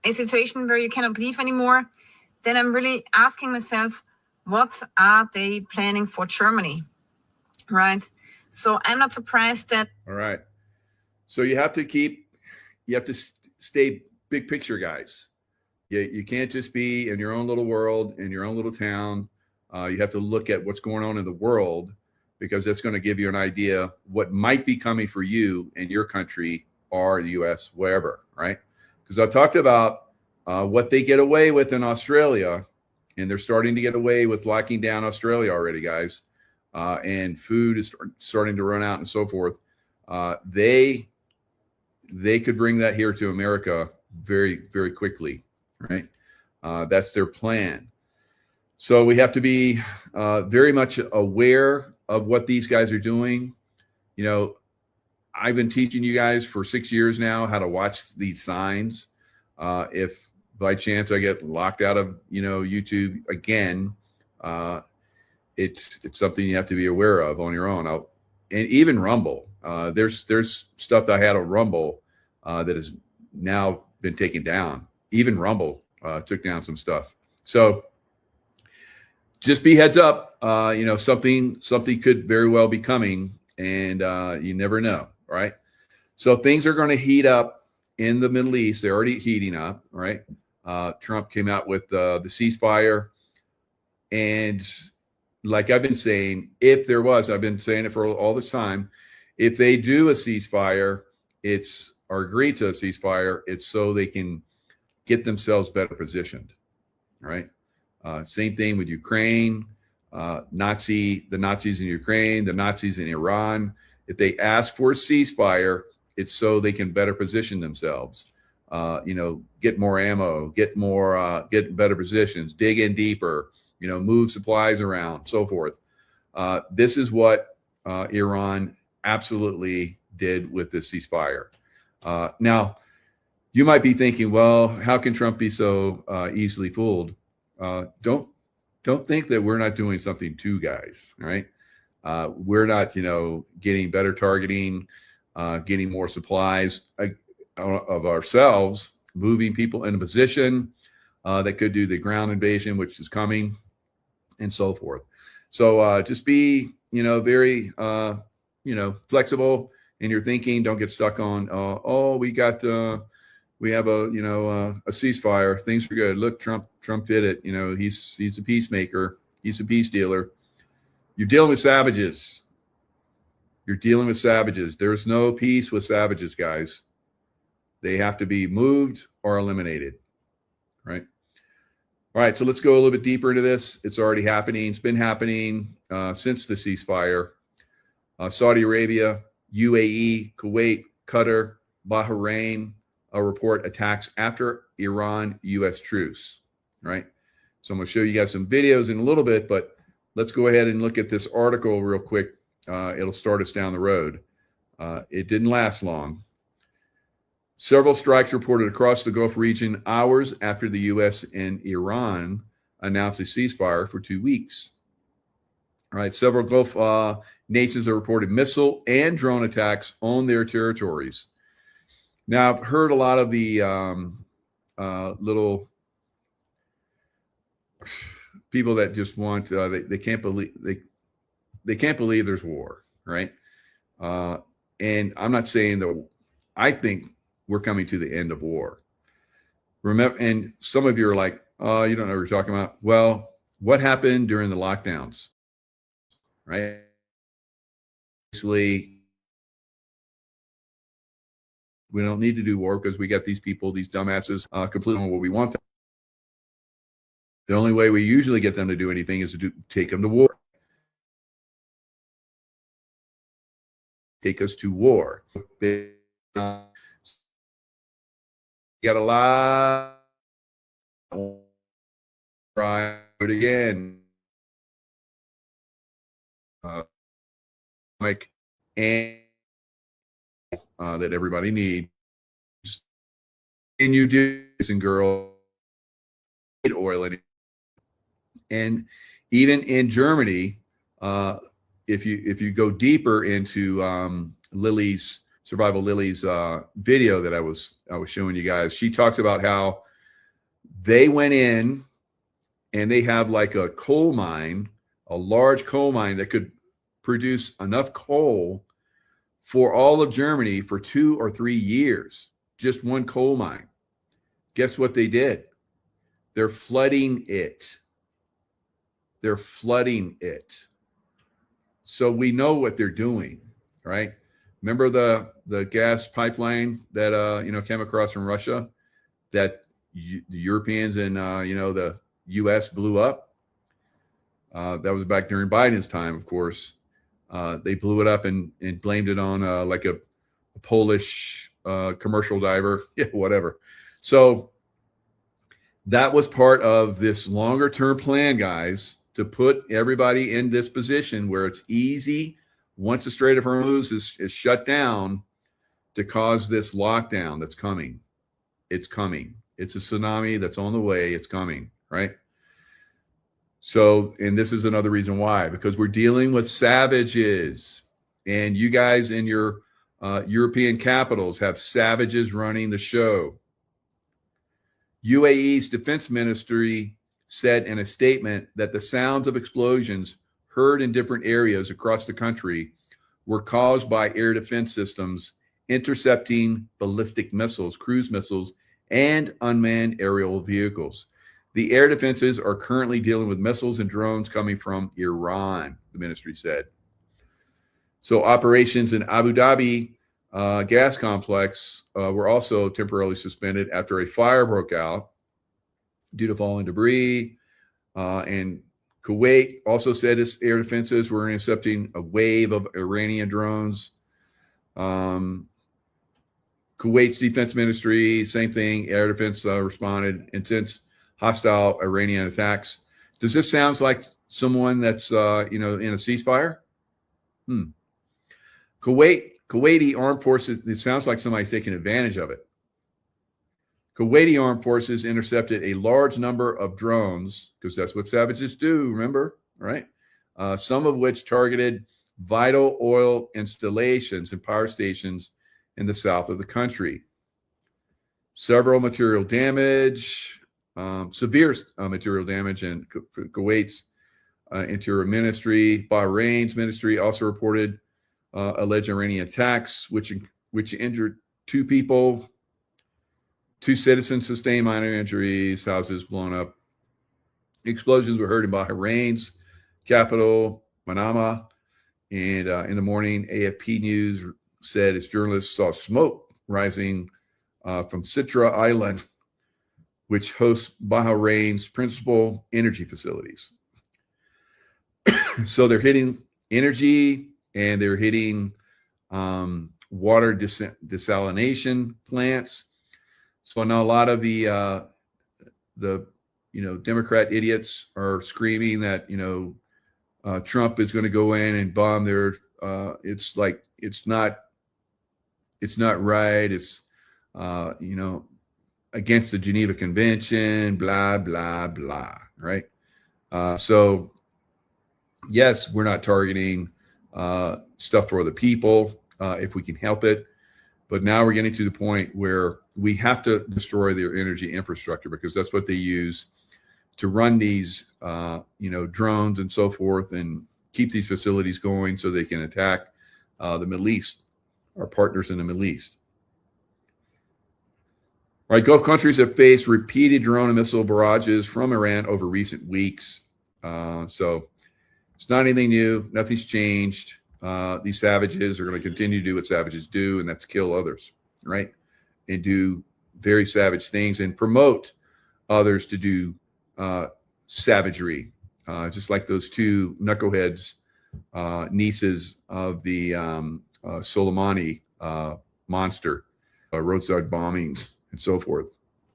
a situation where you cannot leave anymore, then I'm really asking myself, what are they planning for Germany, right? So I'm not surprised that... All right. So you have to stay big picture, guys. You can't just be in your own little world, in your own little town. You have to look at what's going on in the world, because that's going to give you an idea what might be coming for you in your country or the U.S., wherever, right? Because I talked about what they get away with in Australia and they're starting to get away with locking down Australia already, guys. And food is starting to run out and so forth. They could bring that here to America very, very quickly, right? That's their plan. So we have to be very much aware of what these guys are doing. You know, I've been teaching you guys for 6 years now how to watch these signs. If by chance I get locked out of, YouTube again, it's something you have to be aware of on your own. And even Rumble, there's stuff that I had on Rumble that has now been taken down. Even Rumble took down some stuff. So just be heads up. Something could very well be coming, and you never know, right? So things are going to heat up in the Middle East. They're already heating up, right? Trump came out with the ceasefire, and like I've been saying, I've been saying it for all this time, if they do a ceasefire, or agree to a ceasefire, it's so they can get themselves better positioned, right? Same thing with Ukraine, the Nazis in Ukraine, the Nazis in Iran. If they ask for a ceasefire, it's so they can better position themselves, get more ammo, get better positions, dig in deeper, move supplies around, so forth. This is what Iran absolutely did with this ceasefire. Now, you might be thinking, well, how can Trump be so easily fooled? Don't think that we're not doing something too, guys. All right, we're not, getting better targeting, getting more supplies of ourselves, moving people in a position that could do the ground invasion, which is coming, and so forth. So just be, very, flexible in your thinking. Don't get stuck on, we have a ceasefire. Things are good. Look, Trump did it. He's a peacemaker. He's a peace dealer. You're dealing with savages. There's no peace with savages, guys. They have to be moved or eliminated, right? All right, so let's go a little bit deeper into this. It's already happening. It's been happening since the ceasefire. Saudi Arabia, UAE, Kuwait, Qatar, Bahrain report attacks after Iran-U.S. truce, right? So I'm going to show you guys some videos in a little bit, but let's go ahead and look at this article real quick. It'll start us down the road. It didn't last long. Several strikes reported across the Gulf region hours after the U.S. and Iran announced a ceasefire for 2 weeks. All right, several Gulf nations have reported missile and drone attacks on their territories. Now, I've heard a lot of the little people that just want they can't believe they can't believe there's war, right? And I'm not saying that I think we're coming to the end of war. Remember, and some of you are like, oh, you don't know what you're talking about. Well, what happened during the lockdowns, right? Basically, we don't need to do war because we got these people, these dumbasses, completely on what we want them. The only way we usually get them to do anything is to take them to war. Take us to war. Got a lot. Try it again. And that everybody needs. And you do this, and girl, oil in it. And even in Germany, if you go deeper into Survival Lily's video that I was showing you guys, she talks about how they went in and they have like a coal mine, a large coal mine that could produce enough coal for all of Germany for 2 or 3 years, just one coal mine. Guess what they did? They're flooding it. So we know what they're doing, right? Remember the gas pipeline that came across from Russia that the Europeans and the U.S. blew up. That was back during Biden's time, of course. They blew it up and blamed it on like a Polish commercial diver, yeah, whatever. So that was part of this longer term plan, guys, to put everybody in this position where it's easy once the Strait of Hormuz is shut down to cause this lockdown that's coming. It's coming. It's a tsunami that's on the way. It's coming, right? So, and this is another reason why, because we're dealing with savages, and you guys in your European capitals have savages running the show. UAE's defense ministry said in a statement that the sounds of explosions heard in different areas across the country were caused by air defense systems intercepting ballistic missiles, cruise missiles, and unmanned aerial vehicles. The air defenses are currently dealing with missiles and drones coming from Iran, the ministry said. So operations in Abu Dhabi gas complex were also temporarily suspended after a fire broke out due to falling debris. And Kuwait also said its air defenses were intercepting a wave of Iranian drones. Kuwait's defense ministry, same thing, air defense responded intense hostile Iranian attacks. Does this sound like someone that's in a ceasefire? Kuwaiti armed forces, it sounds like somebody's taking advantage of it. Kuwaiti armed forces intercepted a large number of drones, because that's what savages do, remember, right? Some of which targeted vital oil installations and power stations in the south of the country. Several material damage, severe material damage in Kuwait's Interior Ministry. Bahrain's ministry also reported alleged Iranian attacks, which injured 2 people. 2 citizens sustained minor injuries, houses blown up. Explosions were heard in Bahrain's capital, Manama. And in the morning, AFP News said its journalists saw smoke rising from Sitra Island, which hosts Bahrain's principal energy facilities. So they're hitting energy, and they're hitting water desalination plants. So now a lot of the Democrat idiots are screaming that Trump is going to go in and bomb their. It's like it's not right. It's against the Geneva Convention. Blah blah blah. Right. So yes, we're not targeting stuff for the people if we can help it. But now we're getting to the point where we have to destroy their energy infrastructure, because that's what they use to run these, drones and so forth, and keep these facilities going so they can attack the Middle East, our partners in the Middle East. All right, Gulf countries have faced repeated drone and missile barrages from Iran over recent weeks. So it's not anything new. Nothing's changed. These savages are going to continue to do what savages do, and that's kill others, right? And do very savage things and promote others to do savagery, just like those 2 knuckleheads, nieces of the Soleimani monster, roadside bombings and so forth.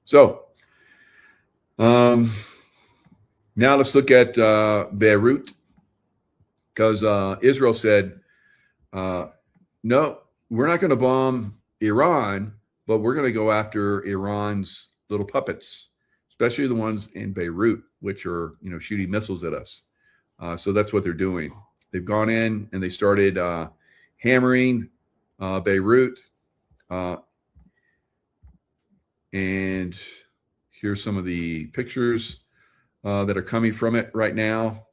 So now let's look at Beirut, because Israel said, no, we're not going to bomb Iran, but we're going to go after Iran's little puppets, especially the ones in Beirut, which are, shooting missiles at us. So that's what they're doing. They've gone in and they started hammering Beirut. And here's some of the pictures that are coming from it right now.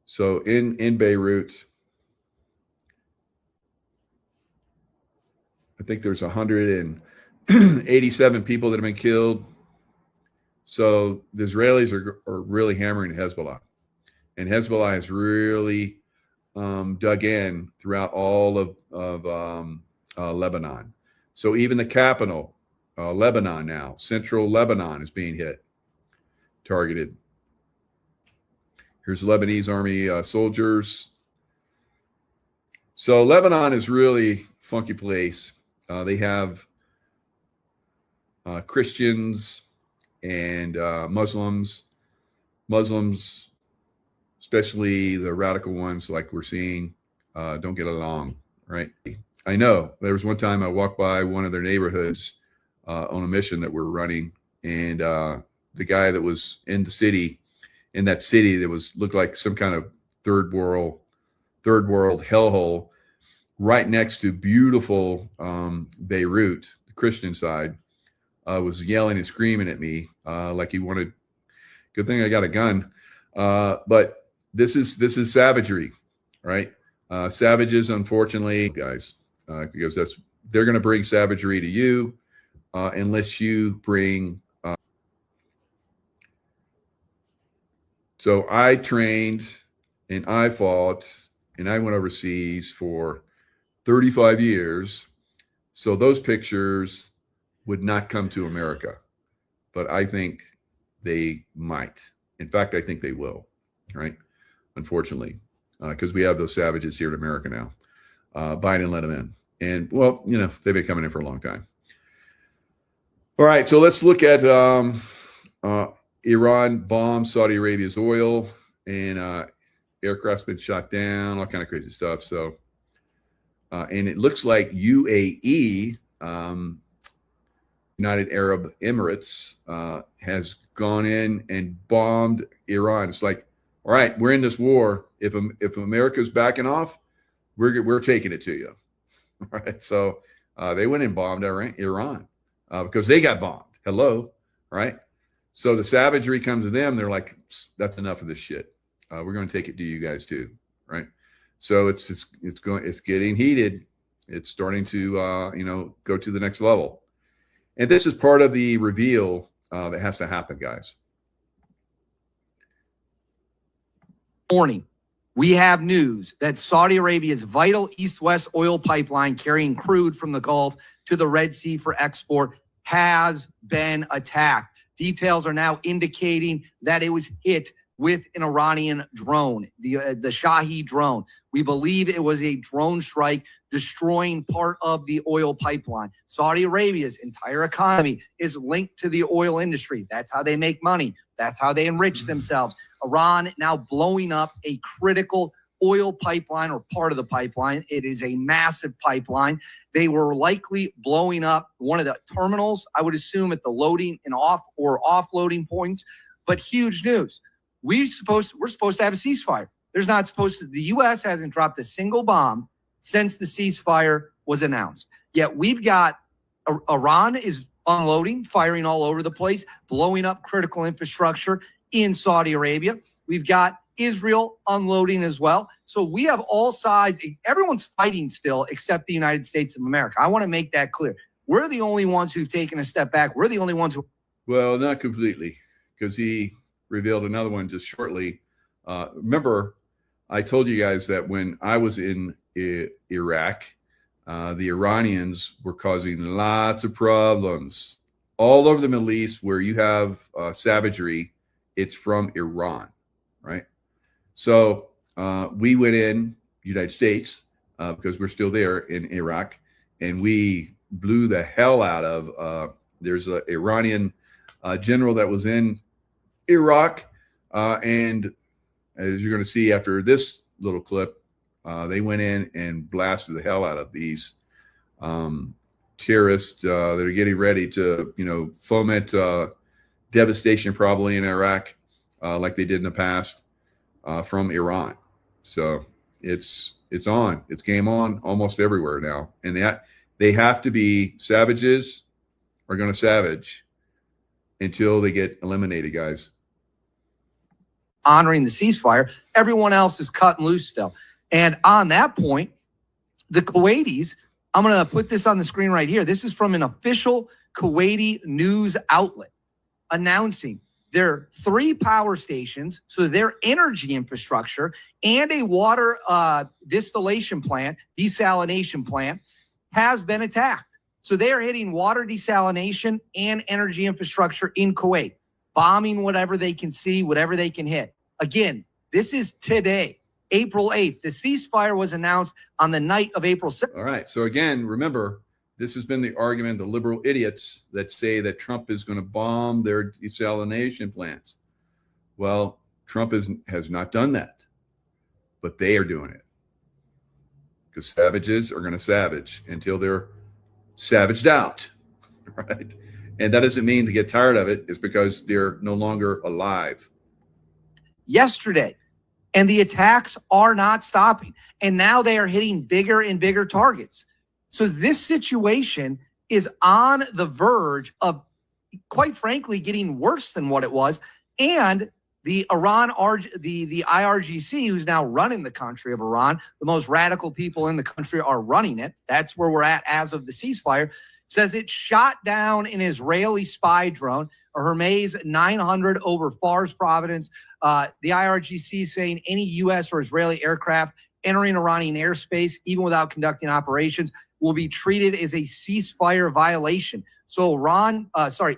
So in Beirut, I think there's 187 people that have been killed. So the Israelis are really hammering Hezbollah. And Hezbollah has really dug in throughout all of Lebanon. So even the capital Lebanon now. Central Lebanon is being hit, targeted. Here's Lebanese army soldiers. So Lebanon is really a funky place. They have Christians and Muslims, especially the radical ones like we're seeing, don't get along, right? I know there was one time I walked by one of their neighborhoods on a mission that we're running, and the guy that was in that city that looked like some kind of third world hellhole, right next to beautiful Beirut, the Christian side, was yelling and screaming at me like he wanted. Good thing I got a gun, but this is savagery, right? Savages, unfortunately, guys, because they're going to bring savagery to you unless you bring. So I trained and I fought and I went overseas for 35 years. So those pictures would not come to America, but I think they might. In fact, I think they will, right? Unfortunately, because we have those savages here in America now. Biden let them in. And, well, they've been coming in for a long time. All right, so let's look at Iran bombed Saudi Arabia's oil, and aircraft's been shot down, all kind of crazy stuff. So, and it looks like UAE, United Arab Emirates, has gone in and bombed Iran. It's like, all right, we're in this war. If America's backing off, we're taking it to you. All right, so they went and bombed Iran because they got bombed. Hello, right? So the savagery comes to them. They're like, that's enough of this shit. We're going to take it to you guys too, right? So it's getting heated. It's starting to go to the next level. And this is part of the reveal that has to happen, guys. Morning, we have news that Saudi Arabia's vital east-west oil pipeline carrying crude from the Gulf to the Red Sea for export has been attacked. Details are now indicating that it was hit with an Iranian drone, the Shahi drone. We believe it was a drone strike destroying part of the oil pipeline. Saudi Arabia's entire economy is linked to the oil industry. That's how they make money. That's how they enrich themselves. Iran now blowing up a critical oil pipeline or part of the pipeline. It is a massive pipeline. They were likely blowing up one of the terminals, I would assume, at the loading and offloading points. But huge news. We're supposed to have a ceasefire. There's not supposed to. The U.S. hasn't dropped a single bomb since the ceasefire was announced. Yet we've got Iran is unloading, firing all over the place, blowing up critical infrastructure in Saudi Arabia. We've got Israel unloading as well. So we have all sides. Everyone's fighting still except the United States of America. I want to make that clear. We're the only ones who've taken a step back. We're the only ones who. Well, not completely, because he revealed another one just shortly. Remember, I told you guys that when I was in Iraq, the Iranians were causing lots of problems all over the Middle East where you have savagery. It's from Iran, right? So we went in, United States, because we're still there in Iraq, and we blew the hell out of, there's an Iranian general that was in Iraq, and as you're going to see after this little clip, they went in and blasted the hell out of these terrorists that are getting ready to, foment devastation probably in Iraq, like they did in the past from Iran. So it's on. It's game on almost everywhere now, and they have to be savages are going to savage until they get eliminated, guys. Honoring the ceasefire, everyone else is cut and loose still. And on that point, the Kuwaitis, I'm going to put this on the screen right here. This is from an official Kuwaiti news outlet announcing their 3 power stations, so their energy infrastructure and a water distillation plant, desalination plant has been attacked. So they are hitting water desalination and energy infrastructure in Kuwait, bombing whatever they can see, whatever they can hit. Again, this is today, April 8th. The ceasefire was announced on the night of April 6th. All right. So again, remember, this has been the argument of the liberal idiots that say that Trump is going to bomb their desalination plants. Well, Trump has not done that, but they are doing it. Because savages are going to savage until they're savaged out, right? And that doesn't mean to get tired of it. It's because they're no longer alive. Yesterday, and the attacks are not stopping. And now they are hitting bigger and bigger targets. So this situation is on the verge of, quite frankly, getting worse than what it was. And the the IRGC, who's now running the country of Iran, the most radical people in the country are running it. That's where we're at as of the ceasefire, says it shot down an Israeli spy drone, a Hermes 900 over Fars province. The IRGC saying any U.S. or Israeli aircraft entering Iranian airspace, even without conducting operations, will be treated as a ceasefire violation. So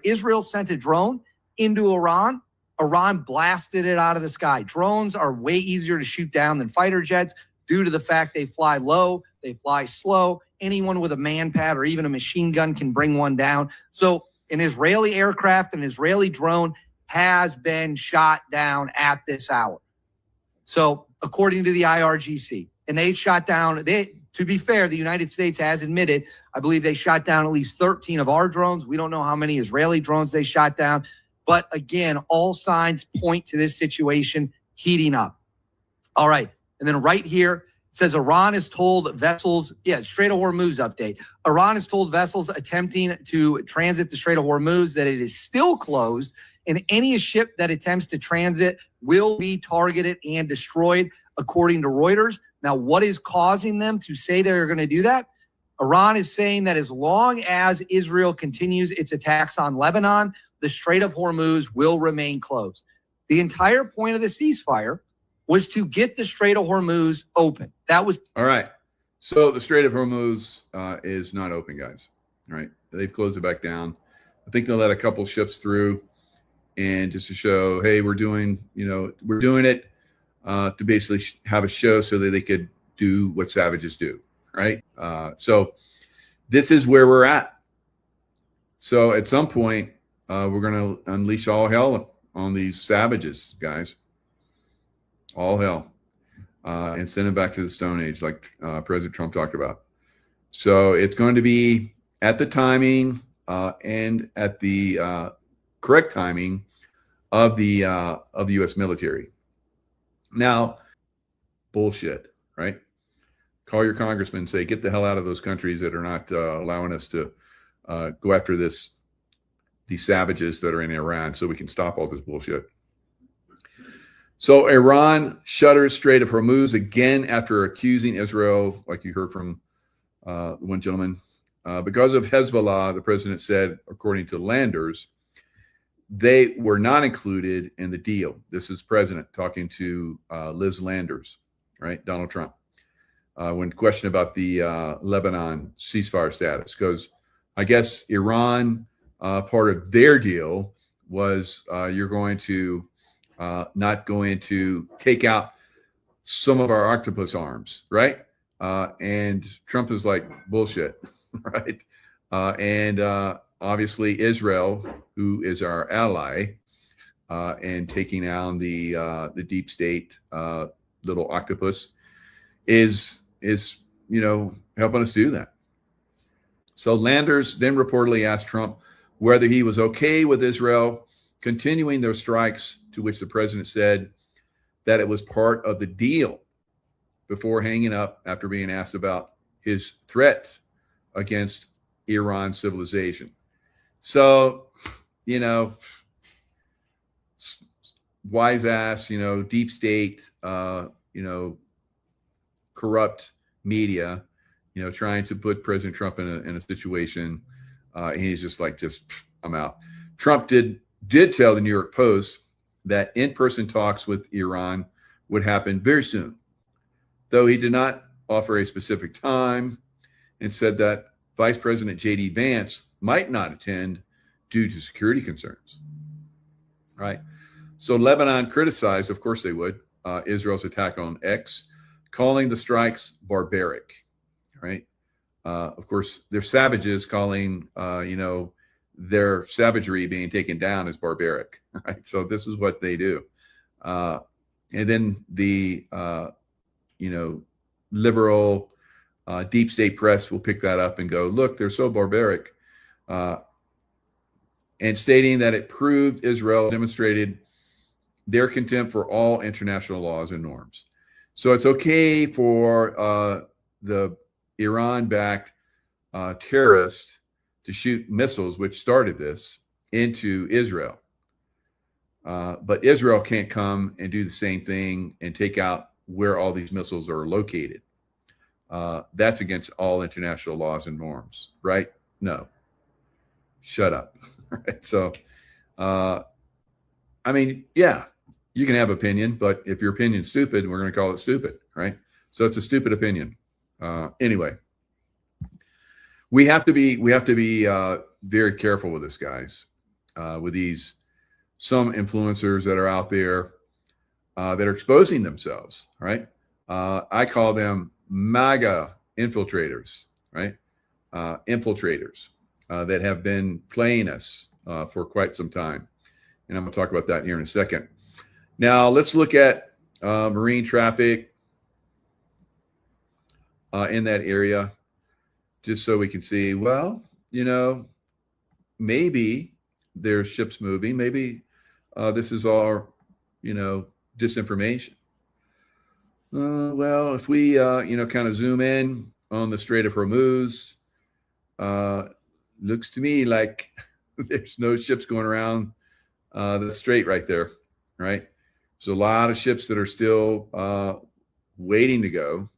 Israel sent a drone into Iran. Iran blasted it out of the sky. Drones are way easier to shoot down than fighter jets due to the fact they fly low, they fly slow. Anyone with a man-pad or even a machine gun can bring one down. So an Israeli aircraft, an Israeli drone has been shot down at this hour. So according to the IRGC, and they shot down, to be fair, the United States has admitted, I believe they shot down at least 13 of our drones. We don't know how many Israeli drones they shot down. But again, all signs point to this situation heating up. All right. And then right here, it says Iran has told vessels, Strait of Hormuz update. Iran has told vessels attempting to transit the Strait of Hormuz that it is still closed, and any ship that attempts to transit will be targeted and destroyed, according to Reuters. Now, what is causing them to say they're going to do that? Iran is saying that as long as Israel continues its attacks on Lebanon, the Strait of Hormuz will remain closed. The entire point of the ceasefire was to get the Strait of Hormuz open. That was all right. So the Strait of Hormuz is not open, guys. All right. They've closed it back down. I think they'll let a couple ships through, and just to show, hey, we're doing it to basically have a show so that they could do what savages do, right? So this is where we're at. So at some point, we're going to unleash all hell on these savages, guys. All hell. And send them back to the Stone Age, like President Trump talked about. So it's going to be at the timing and at the correct timing of the U.S. military. Now, bullshit, right? Call your congressman and say, get the hell out of those countries that are not allowing us to go after these savages that are in Iran so we can stop all this bullshit. So Iran shutters Strait of Hormuz again after accusing Israel, like you heard from one gentleman, because of Hezbollah. The president said, according to Landers, they were not included in the deal. This is president talking to Liz Landers, right? Donald Trump, when questioned about the Lebanon ceasefire status, because I guess Iran, part of their deal was you're going to not going to take out some of our octopus arms, right? And Trump is like, bullshit, right? And obviously Israel, who is our ally, and taking down the deep state little octopus, is helping us do that. So Landers then reportedly asked Trump whether he was okay with Israel continuing their strikes, to which the president said that it was part of the deal, before hanging up after being asked about his threat against Iran civilization. So, wise ass, deep state, corrupt media, trying to put President Trump in a situation, and he's just like, I'm out. Trump did tell the New York Post that in-person talks with Iran would happen very soon, though he did not offer a specific time, and said that Vice President J.D. Vance might not attend due to security concerns. Right. So Lebanon criticized, of course they would, Israel's attack on X, calling the strikes barbaric. Right. Of course, they're savages, calling, their savagery being taken down as barbaric. Right. So this is what they do. And then the, liberal deep state press will pick that up and go, look, they're so barbaric. And stating that it proved Israel demonstrated their contempt for all international laws and norms. So it's okay for the Iran-backed terrorist to shoot missiles, which started this, into Israel. But Israel can't come and do the same thing and take out where all these missiles are located. That's against all international laws and norms, right? No. Shut up. Right. So, yeah, you can have opinion, but if your opinion's stupid, we're going to call it stupid, right? So it's a stupid opinion. Anyway, we have to be very careful with this, guys. With these some influencers that are out there that are exposing themselves, right? I call them MAGA infiltrators, right? Infiltrators. That have been playing us for quite some time. And I'm going to talk about that here in a second. Now, let's look at marine traffic in that area, just so we can see, well, maybe there's ships moving. Maybe this is all, disinformation. Well, if we, kind of zoom in on the Strait of Hormuz, looks to me like there's no ships going around the strait right there, right? There's a lot of ships that are still waiting to go.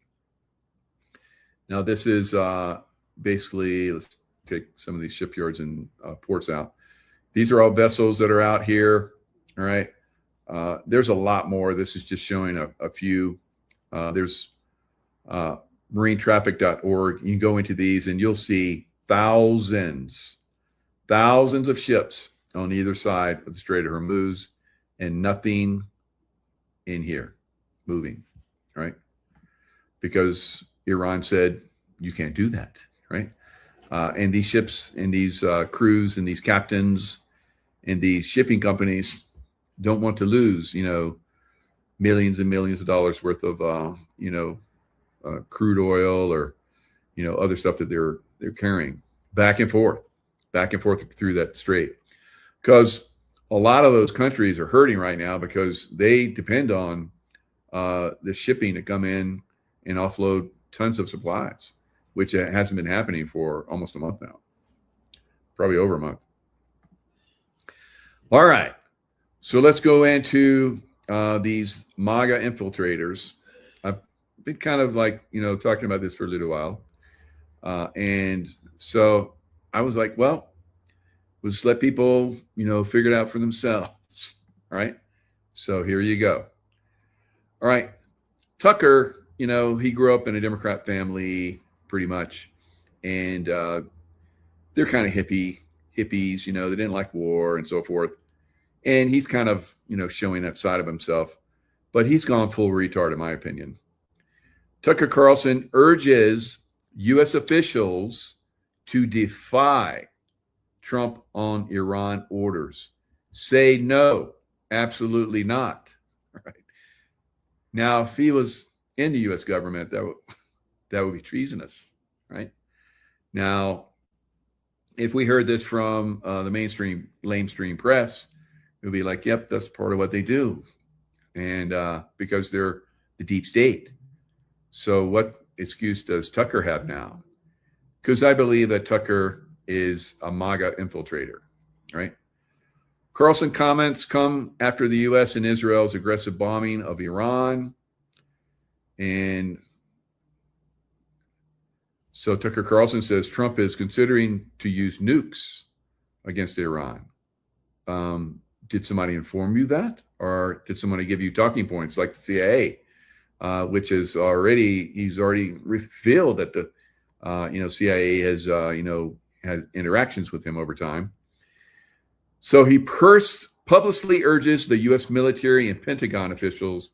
Now, this is basically, let's take some of these shipyards and ports out. These are all vessels that are out here, all right? There's a lot more. This is just showing a few. There's marinetraffic.org. You can go into these and you'll see thousands of ships on either side of the Strait of Hormuz and nothing in here moving, right? Because Iran said, you can't do that, right? And these ships and these crews and these captains and these shipping companies don't want to lose, millions and millions of dollars worth of, crude oil or, other stuff that they're carrying back and forth through that strait. Because a lot of those countries are hurting right now because they depend on the shipping to come in and offload tons of supplies, which hasn't been happening for almost a month now, probably over a month. All right. So let's go into these MAGA infiltrators. I've been kind of talking about this for a little while. And so I was like, well, we'll just let people, figure it out for themselves. All right. So here you go. All right. Tucker, he grew up in a Democrat family pretty much. And they're kind of hippies, they didn't like war and so forth. And he's kind of, showing that side of himself. But he's gone full retard, in my opinion. Tucker Carlson urges U.S. officials to defy Trump on Iran orders. Say no, absolutely not. Right. Now, if he was in the U.S. government, that would be treasonous, right? Now, if we heard this from the lamestream press, it would be like, yep, that's part of what they do. And because they're the deep state. So what excuse does Tucker have now? Because I believe that Tucker is a MAGA infiltrator, right? Carlson comments come after the U.S. and Israel's aggressive bombing of Iran. And so Tucker Carlson says Trump is considering to use nukes against Iran. Did somebody inform you that? Or did somebody give you talking points like the CIA, which is he's already revealed that CIA has, had interactions with him over time. So he publicly urges the U.S. military and Pentagon officials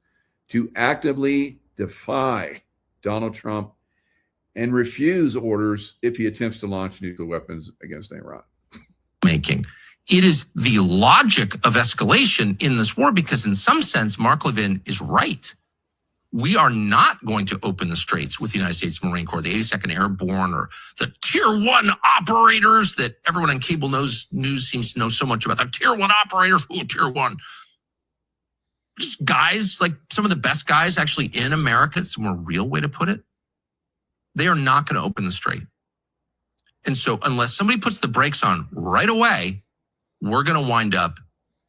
to actively defy Donald Trump and refuse orders if he attempts to launch nuclear weapons against Iran. It is the logic of escalation in this war, because in some sense, Mark Levin is right. We are not going to open the straits with the United States Marine Corps, the 82nd Airborne, or the Tier 1 operators that everyone on cable news seems to know so much about. The Tier 1 operators, Tier 1. Just guys, like some of the best guys actually in America, it's a more real way to put it. They are not going to open the strait. And so unless somebody puts the brakes on right away, we're going to wind up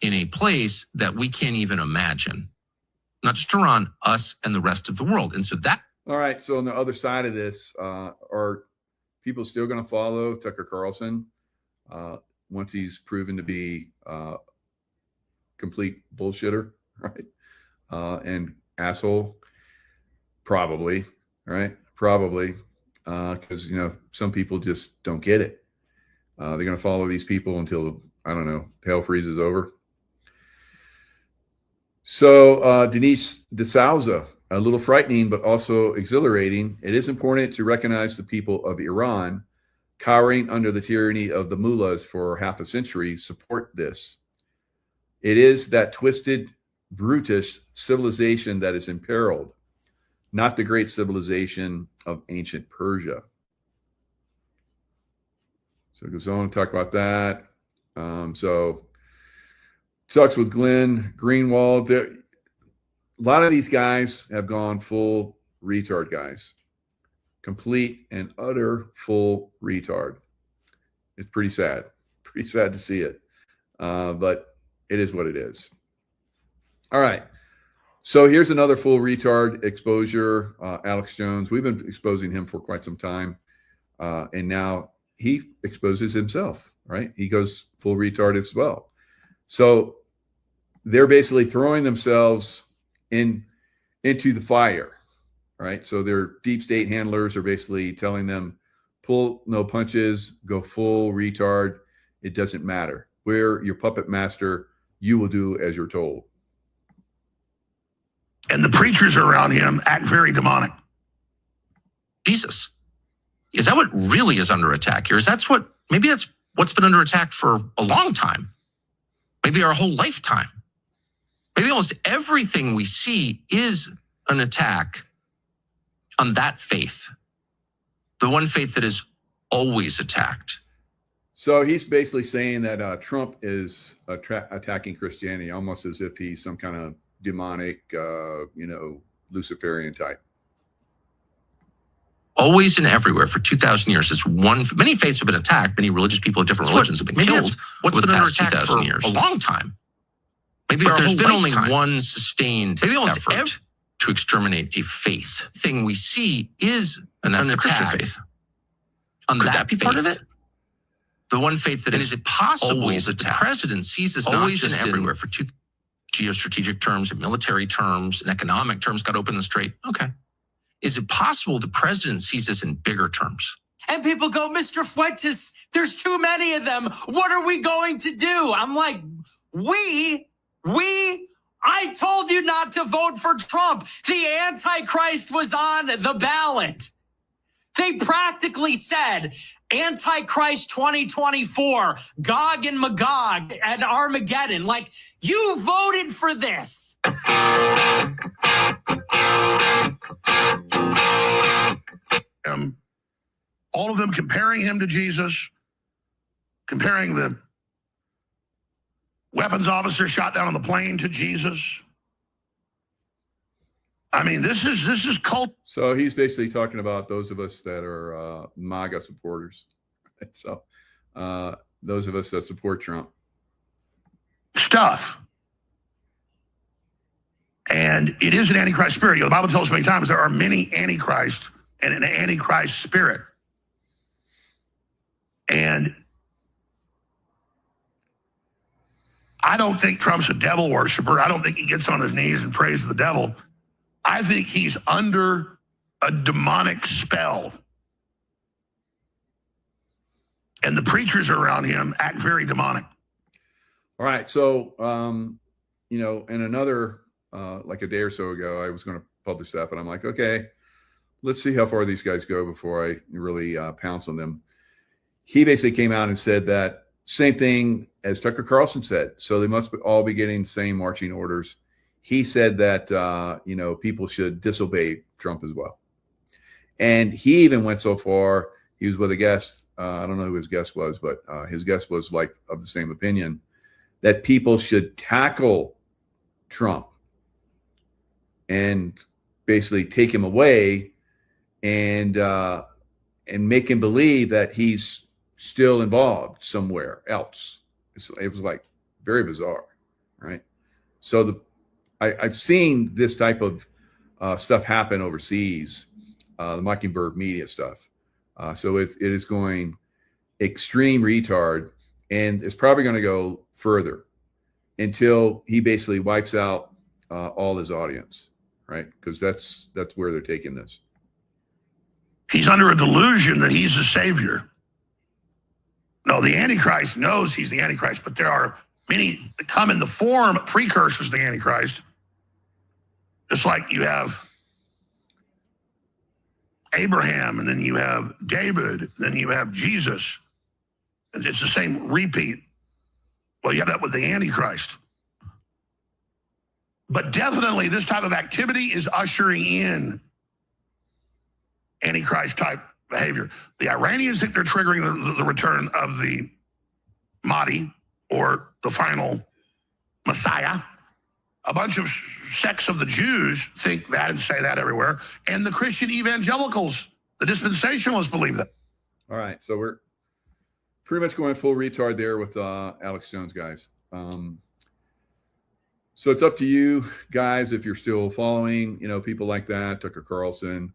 in a place that we can't even imagine. Not just Iran, us and the rest of the world. And so that. All right. So on the other side of this, are people still going to follow Tucker Carlson once he's proven to be complete bullshitter, right? And asshole? Probably, right? Probably. Because, some people just don't get it. They're going to follow these people until, I don't know, hell freezes over. So Denise DeSouza, a little frightening, but also exhilarating. It is important to recognize the people of Iran, cowering under the tyranny of the mullahs for half a century, support this. It is that twisted, brutish civilization that is imperiled, not the great civilization of ancient Persia. So it goes on to talk about that. So sucks with Glenn Greenwald. A lot of these guys have gone full retard, guys. Complete and utter full retard. It's pretty sad. Pretty sad to see it. But it is what it is. All right. So here's another full retard exposure. Alex Jones. We've been exposing him for quite some time. And now he exposes himself, right? He goes full retard as well. So they're basically throwing themselves into the fire, right? So their deep state handlers are basically telling them, pull no punches, go full retard. It doesn't matter. We're your puppet master. You will do as you're told. And the preachers around him act very demonic. Jesus. Is that what really is under attack here? Maybe that's what's been under attack for a long time. Maybe our whole lifetime. Maybe almost everything we see is an attack on that faith. The one faith that is always attacked. So he's basically saying that Trump is attacking Christianity, almost as if he's some kind of demonic, Luciferian type. Always and everywhere for 2,000 years. Many faiths have been attacked. Many religious people of different religions have been killed over the past 2,000 years. A long time. But there's been only one sustained effort to exterminate a faith. The thing we see is an Christian faith. Could that be part of it? The one faith that is it possible always that the president sees us always and everywhere for geostrategic terms and military terms and economic terms, got to open the strait. Okay. Is it possible the president sees this in bigger terms? And people go, Mr. Fuentes, there's too many of them. What are we going to do? I'm like, I told you not to vote for Trump. The Antichrist was on the ballot. They practically said, Antichrist 2024, Gog and Magog at Armageddon. Like, you voted for this. All of them comparing him to Jesus, comparing the weapons officer shot down on the plane to Jesus. I mean, this is cult. So he's basically talking about those of us that are MAGA supporters. So those of us that support Trump. Stuff. And it is an Antichrist spirit. The Bible tells us many times there are many Antichrists and an Antichrist spirit. And I don't think Trump's a devil worshiper. I don't think he gets on his knees and prays to the devil. I think he's under a demonic spell. and the preachers around him act very demonic. All right. So, you know, in another, like a day or so ago, I was going to publish that, but I'm like, okay, let's see how far these guys go before I really pounce on them. He basically came out and said that same thing as Tucker Carlson said. So they must all be getting the same marching orders. He said that, you know, people should disobey Trump as well. And he even went so far, he was with a guest. I don't know who his guest was, but his guest was like of the same opinion that people should tackle Trump and basically take him away and make him believe that he's still involved somewhere else. It was like very bizarre, right? So I've seen this type of stuff happen overseas, the Mockingbird media stuff. So it is going extreme retard, and it's probably going to go further until he basically wipes out all his audience, right? Because that's where they're taking this. He's under a delusion that he's a savior. No, the Antichrist knows he's the Antichrist, but there are many that come in the form precursors to the Antichrist. Just like you have Abraham, and then you have David, then you have Jesus. And it's the same repeat. Well, you have that with the Antichrist. But definitely this type of activity is ushering in Antichrist type behavior. The Iranians think they're triggering the return of the Mahdi, or the final Messiah. A bunch of sects of the Jews think that and say that everywhere. And the Christian evangelicals, the dispensationalists, believe that. All right. So we're pretty much going full retard there with Alex Jones, guys. So it's up to you guys if you're still following, you know, people like that, Tucker Carlson,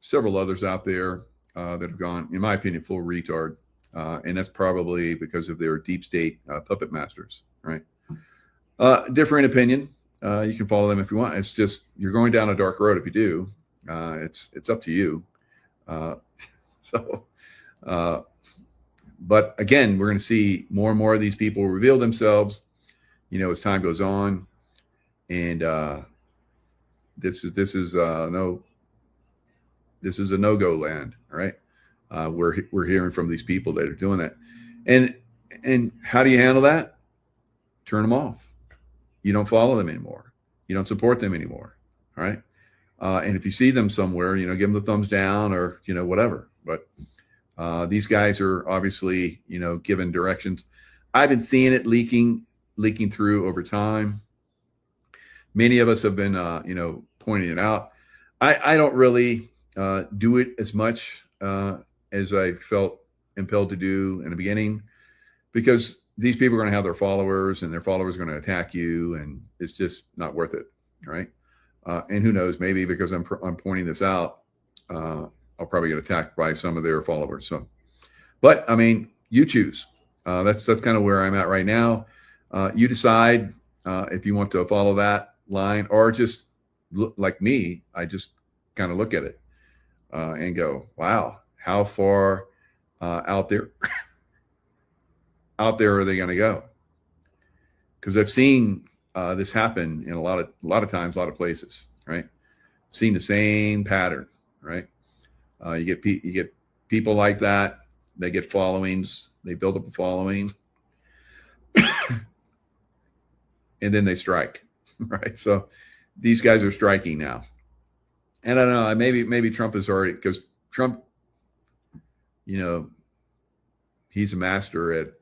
several others out there that have gone, in my opinion, full retard. And that's probably because of their deep state puppet masters, right? Different opinion. You can follow them if you want. It's just, you're going down a dark road if you do. It's up to you. But again, we're going to see more and more of these people reveal themselves, you know, as time goes on. And this is a no-go land, all right? We're hearing from these people that are doing that. And how do you handle that? Turn them off. You don't follow them anymore. You don't support them anymore, all right? And if you see them somewhere, you know, give them the thumbs down or, you know, whatever. But these guys are obviously, you know, given directions. I've been seeing it leaking through over time. Many of us have been, you know, pointing it out. I don't really do it as much as I felt impelled to do in the beginning, because these people are going to have their followers, and their followers are going to attack you, and it's just not worth it, right? And who knows, maybe because I'm pointing this out, I'll probably get attacked by some of their followers. So, but I mean, you choose. That's kind of where I'm at right now. You decide if you want to follow that line, or just look like me. I just kind of look at it and go, wow, how far out there are they going to go? Because I've seen this happen in a lot of times, a lot of places, right? Seen the same pattern, right? You get people like that. They get followings. They build up a following, and then they strike, right? So these guys are striking now. And I don't know, maybe Trump is already, because Trump, you know, he's a master at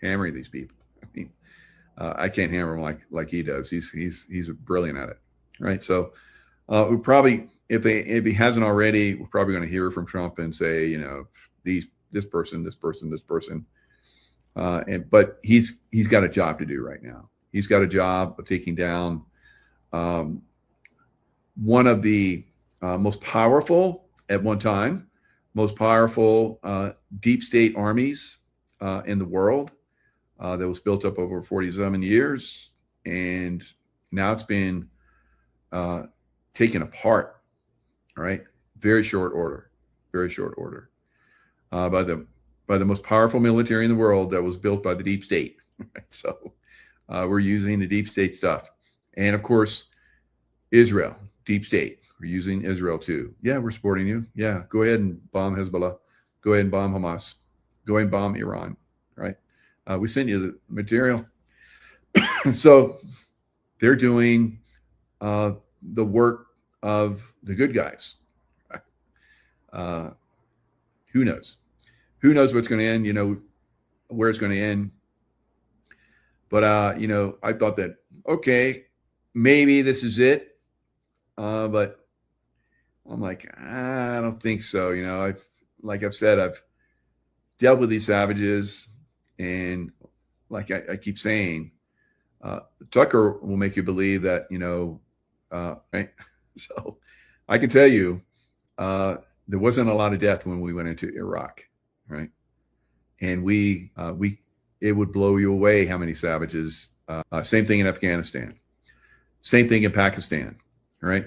hammering these people. I mean, I can't hammer him like he does. He's brilliant at it, right? So we probably, if he hasn't already, we're probably going to hear from Trump and say, you know, this person, but he's got a job to do right now. He's got a job of taking down one of the most powerful at one time, most powerful deep state armies in the world that was built up over 47 years. And now it's been taken apart, all right? Very short order by by the most powerful military in the world that was built by the deep state. So we're using the deep state stuff. And of course, Israel, deep state. We're using Israel too. Yeah, we're supporting you. Yeah, go ahead and bomb Hezbollah. Go ahead and bomb Hamas. Go ahead and bomb Iran, right? We sent you the material. So they're doing the work of the good guys. Who knows? Who knows what's going to end, where it's going to end. But, I thought that, okay, maybe this is it. But I'm like, I don't think so. Like I've said, I've dealt with these savages. And like I keep saying, Tucker will make you believe that, right? So I can tell you, there wasn't a lot of death when we went into Iraq, right? And it would blow you away how many savages. Same thing in Afghanistan, same thing in Pakistan, right?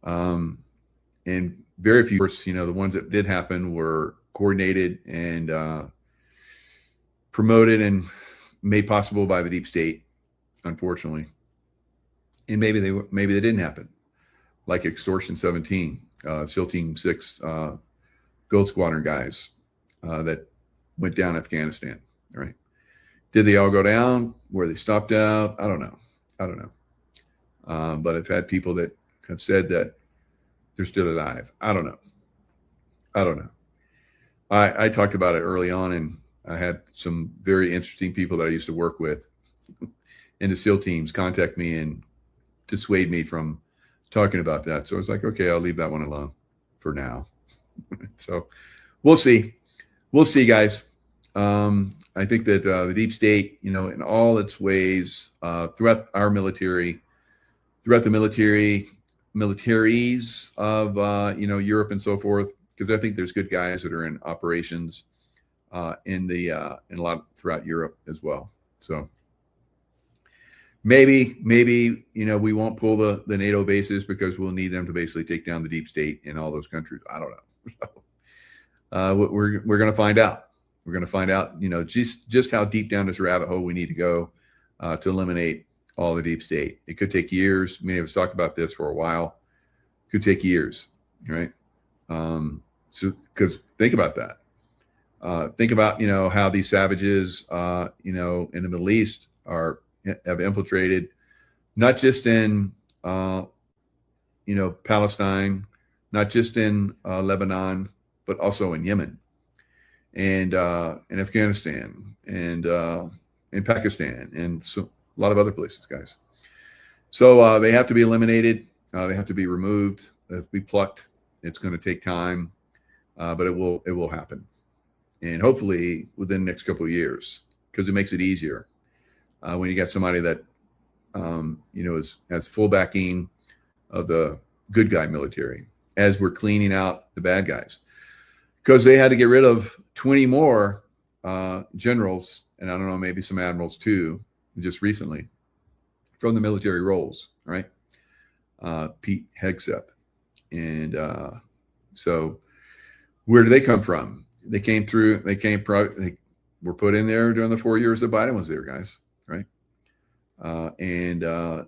And very few, the ones that did happen were coordinated and promoted and made possible by the deep state, unfortunately. And maybe they didn't happen, like Extortion 17, SEAL Team 6, Gold Squadron guys that went down Afghanistan, right? Did they all go down? Were they stopped out? I don't know. But I've had people that have said that they're still alive. I don't know. I talked about it early on, and I had some very interesting people that I used to work with in the SEAL teams contact me and dissuade me from talking about that. So I was like, okay, I'll leave that one alone for now. So we'll see. We'll see, guys. I think that the deep state, in all its ways, throughout our military, throughout the militaries of, Europe and so forth, because I think there's good guys that are in operations in a lot throughout Europe as well. So maybe, we won't pull the NATO bases because we'll need them to basically take down the deep state in all those countries. I don't know. So, we're going to find out. We're going to find out, just how deep down this rabbit hole we need to go to eliminate all the deep state. It could take years. Many of us talked about this for a while. It could take years, right? So, because think about that. Think about, how these savages, in the Middle East have infiltrated, not just in, Palestine, not just in Lebanon, but also in Yemen and in Afghanistan and in Pakistan and so a lot of other places, guys. So they have to be eliminated. They have to be removed. They have to be plucked. It's going to take time, but it will happen. And hopefully within the next couple of years, because it makes it easier when you got somebody that, has full backing of the good guy military as we're cleaning out the bad guys. Because they had to get rid of 20 more generals, and I don't know, maybe some admirals too, just recently from the military roles, right? Pete Hegseth. And so where do they come from? They were put in there during the 4 years that Biden was there, guys, right? And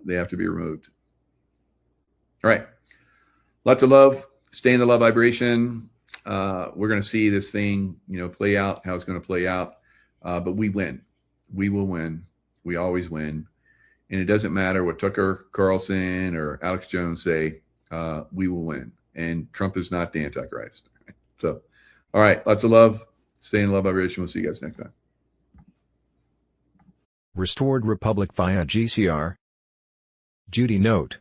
they have to be removed. All right. Lots of love. Stay in the love vibration. We're going to see this thing, play out how it's going to play out. But we win. We will win. We always win. And it doesn't matter what Tucker Carlson or Alex Jones say. We will win. And Trump is not the Antichrist. So, all right. Lots of love. Stay in the love vibration. We'll see you guys next time. Restored Republic via GCR. Judy note.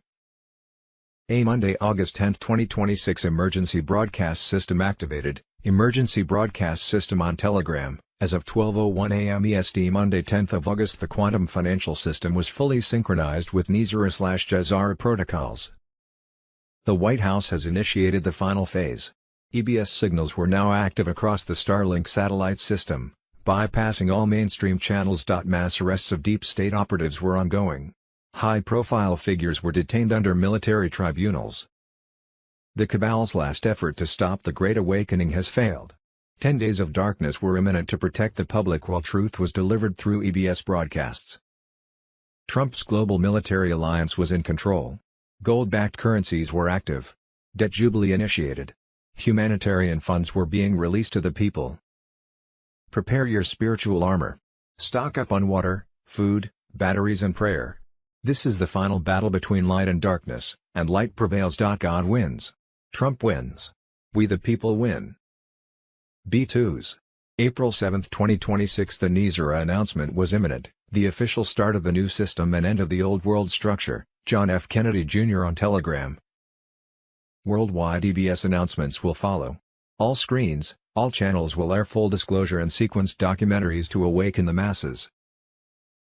A Monday, August 10, 2026 Emergency Broadcast System activated. Emergency Broadcast System on Telegram. As of 12:01 a.m. EST Monday 10th of August, the Quantum Financial System was fully synchronized with Nizara/Jazara protocols. The White House has initiated the final phase. EBS signals were now active across the Starlink satellite system, bypassing all mainstream channels. Mass arrests of deep state operatives were ongoing. High-profile figures were detained under military tribunals. The cabal's last effort to stop the Great Awakening has failed. 10 days of darkness were imminent to protect the public while truth was delivered through EBS broadcasts. Trump's global military alliance was in control. Gold-backed currencies were active. Debt jubilee initiated. Humanitarian funds were being released to the people. Prepare your spiritual armor. Stock up on water, food, batteries and prayer. This is the final battle between light and darkness, and light prevails. God wins. Trump wins. We the people win. B2s. April 7, 2026. The NISA announcement was imminent, the official start of the new system and end of the old world structure. John F. Kennedy Jr. on Telegram. Worldwide EBS announcements will follow. All screens, all channels will air full disclosure and sequenced documentaries to awaken the masses.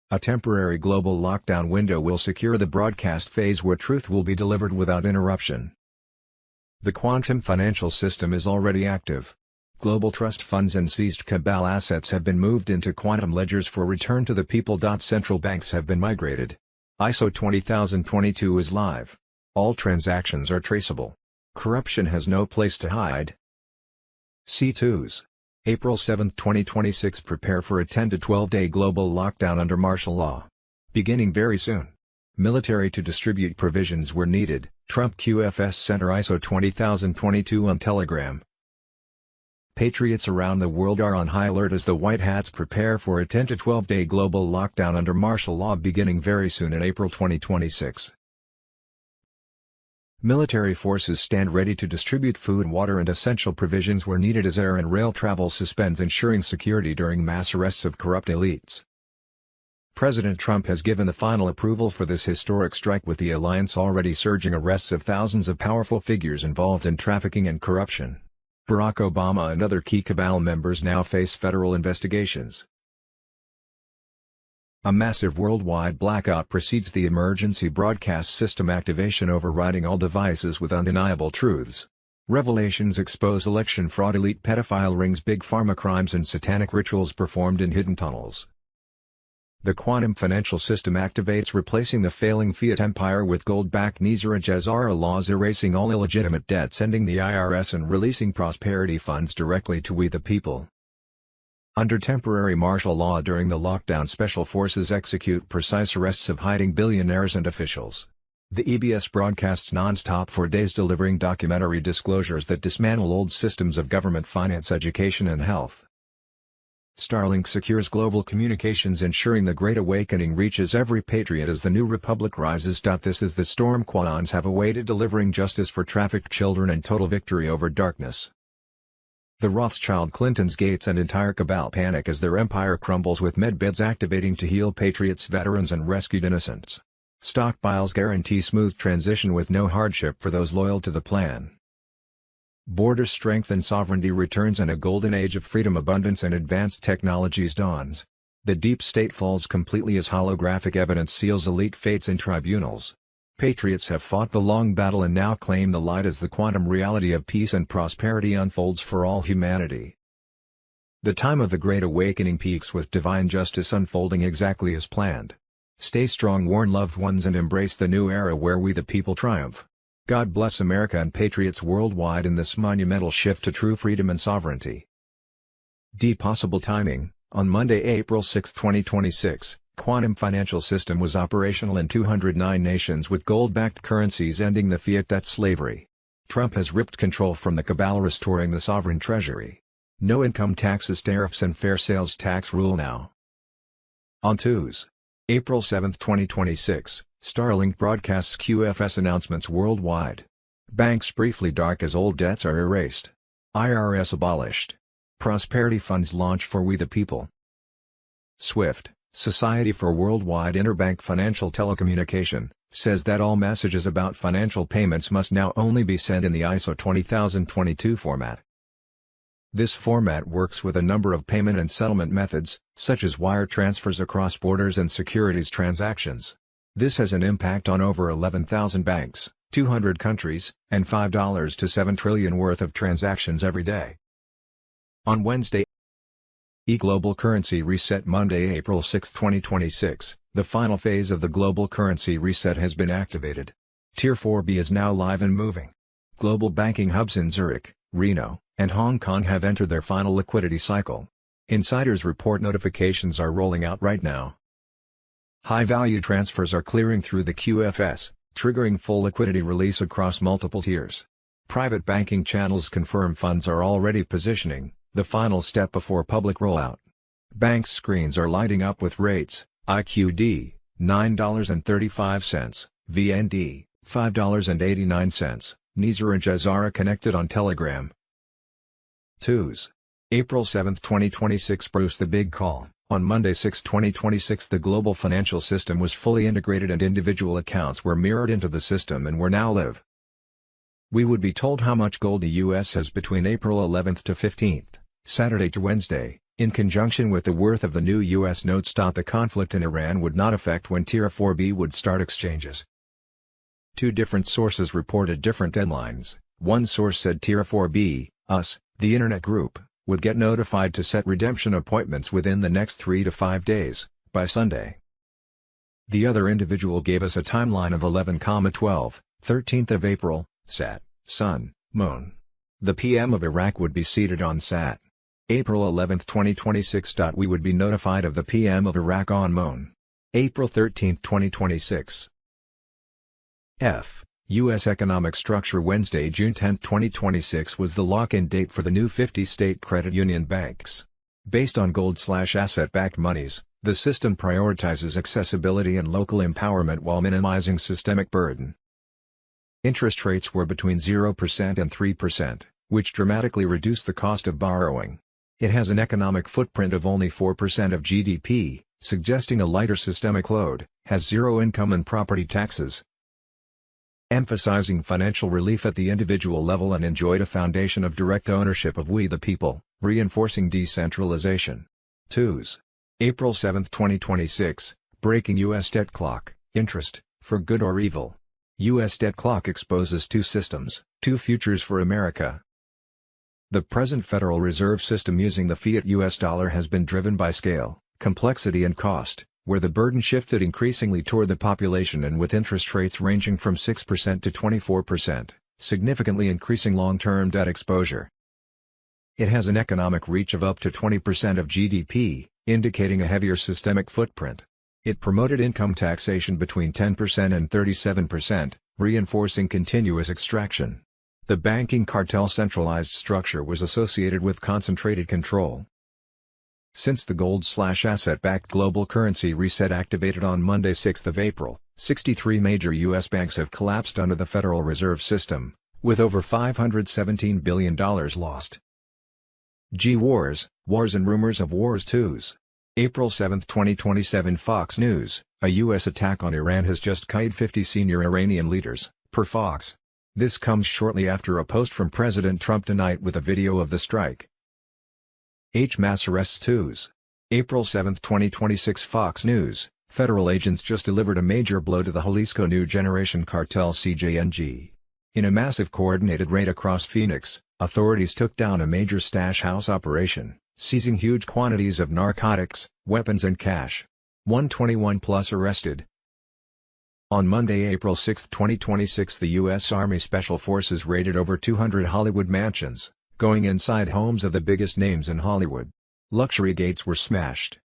A temporary global lockdown window will secure the broadcast phase where truth will be delivered without interruption. The quantum financial system is already active. Global trust funds and seized cabal assets have been moved into quantum ledgers for return to the people. Central banks have been migrated. ISO 20022 is live. All transactions are traceable. Corruption has no place to hide. C2s. April 7, 2026. Prepare for a 10 to 12 day global lockdown under martial law. Beginning very soon. Military to distribute provisions where needed. Trump QFS Center ISO 20022 on Telegram. Patriots around the world are on high alert as the White Hats prepare for a 10 to 12 day global lockdown under martial law beginning very soon in April 2026. Military forces stand ready to distribute food, water and essential provisions where needed as air and rail travel suspends, ensuring security during mass arrests of corrupt elites. President Trump has given the final approval for this historic strike, with the alliance already surging arrests of thousands of powerful figures involved in trafficking and corruption. Barack Obama and other key cabal members now face federal investigations. A massive worldwide blackout precedes the emergency broadcast system activation, overriding all devices with undeniable truths. Revelations expose election fraud, elite pedophile rings, big pharma crimes and satanic rituals performed in hidden tunnels. The quantum financial system activates, replacing the failing fiat empire with gold-backed NISA laws, erasing all illegitimate debt, sending the IRS and releasing prosperity funds directly to we the people. Under temporary martial law during the lockdown, special forces execute precise arrests of hiding billionaires and officials. The EBS broadcasts non-stop for days, delivering documentary disclosures that dismantle old systems of government finance, education and health. Starlink secures global communications, ensuring the Great Awakening reaches every patriot as the new republic rises. This is the storm Quanons have awaited, delivering justice for trafficked children and total victory over darkness. The Rothschild, Clintons, Gates and entire cabal panic as their empire crumbles, with medbeds activating to heal patriots, veterans and rescued innocents. Stockpiles guarantee smooth transition with no hardship for those loyal to the plan. Border strength and sovereignty returns, and a golden age of freedom, abundance and advanced technologies dawns. The deep state falls completely as holographic evidence seals elite fates in tribunals. Patriots have fought the long battle and now claim the light as the quantum reality of peace and prosperity unfolds for all humanity. The time of the Great Awakening peaks, with divine justice unfolding exactly as planned. Stay strong, warn loved ones and embrace the new era where we the people triumph. God bless America and patriots worldwide in this monumental shift to true freedom and sovereignty. Possible timing. On Monday, April 6, 2026, quantum financial system was operational in 209 nations, with gold-backed currencies ending the fiat debt slavery. Trump has ripped control from the cabal, restoring the sovereign treasury. No income taxes, tariffs and fair sales tax rule now. On Tuesday, April 7, 2026, Starlink broadcasts QFS announcements worldwide. Banks briefly dark as old debts are erased. IRS abolished. Prosperity funds launch for we the people. SWIFT, Society for Worldwide Interbank Financial Telecommunication, says that all messages about financial payments must now only be sent in the ISO 20022 format. This format works with a number of payment and settlement methods, such as wire transfers across borders and securities transactions. This has an impact on over 11,000 banks, 200 countries, and $5 to $7 trillion worth of transactions every day. On Wednesday, Global Currency Reset. Monday, April 6, 2026, the final phase of the Global Currency Reset has been activated. Tier 4B is now live and moving. Global banking hubs in Zurich, Reno, and Hong Kong have entered their final liquidity cycle. Insiders report notifications are rolling out right now. High-value transfers are clearing through the QFS, triggering full liquidity release across multiple tiers. Private banking channels confirm funds are already positioning, the final step before public rollout. Bank screens are lighting up with rates, IQD, $9.35, VND, $5.89, Nizar and Jazara connected on Telegram. 2s. April 7, 2026. Bruce the big call. On Monday 6, 2026 the global financial system was fully integrated and individual accounts were mirrored into the system and were now live. We would be told how much gold the U.S. has between April 11th to 15th, Saturday to Wednesday, in conjunction with the worth of the new U.S. notes. The conflict in Iran would not affect when Tier 4B would start exchanges. Two different sources reported different deadlines. One source said Tier 4B, us, the internet group, would get notified to set redemption appointments within the next 3 to 5 days, by Sunday. The other individual gave us a timeline of 11,12, 13th of April, Sat, Sun, Moon. The PM of Iraq would be seated on Sat. April 11, 2026. We would be notified of the PM of Iraq on Moon. April 13, 2026. F. U.S. Economic Structure. Wednesday, June 10, 2026 was the lock-in date for the new 50-state credit union banks. Based on gold/asset-backed monies, the system prioritizes accessibility and local empowerment while minimizing systemic burden. Interest rates were between 0% and 3%, which dramatically reduced the cost of borrowing. It has an economic footprint of only 4% of GDP, suggesting a lighter systemic load, has zero income and property taxes, emphasizing financial relief at the individual level, and enjoyed a foundation of direct ownership of we the people, reinforcing decentralization. 2s. April 7, 2026, breaking U.S. debt clock, interest, for good or evil. U.S. debt clock exposes two systems, two futures for America. The present Federal Reserve System using the fiat U.S. dollar has been driven by scale, complexity and cost, where the burden shifted increasingly toward the population, and with interest rates ranging from 6% to 24%, significantly increasing long-term debt exposure. It has an economic reach of up to 20% of GDP, indicating a heavier systemic footprint. It promoted income taxation between 10% and 37%, reinforcing continuous extraction. The banking cartel centralized structure was associated with concentrated control. Since the gold/asset-backed global currency reset activated on Monday 6 April, 63 major U.S. banks have collapsed under the Federal Reserve System, with over $517 billion lost. Wars and rumors of wars. 2s. April 7, 2027. Fox News, a U.S. attack on Iran has just killed 50 senior Iranian leaders, per Fox. This comes shortly after a post from President Trump tonight with a video of the strike. Mass arrests. 2s. April 7, 2026. Fox News, federal agents just delivered a major blow to the Jalisco New Generation Cartel CJNG. In a massive coordinated raid across Phoenix, authorities took down a major stash house operation, seizing huge quantities of narcotics, weapons and cash. 121 plus arrested. On Monday, April 6, 2026, the U.S. Army Special Forces raided over 200 Hollywood mansions, going inside homes of the biggest names in Hollywood. Luxury gates were smashed.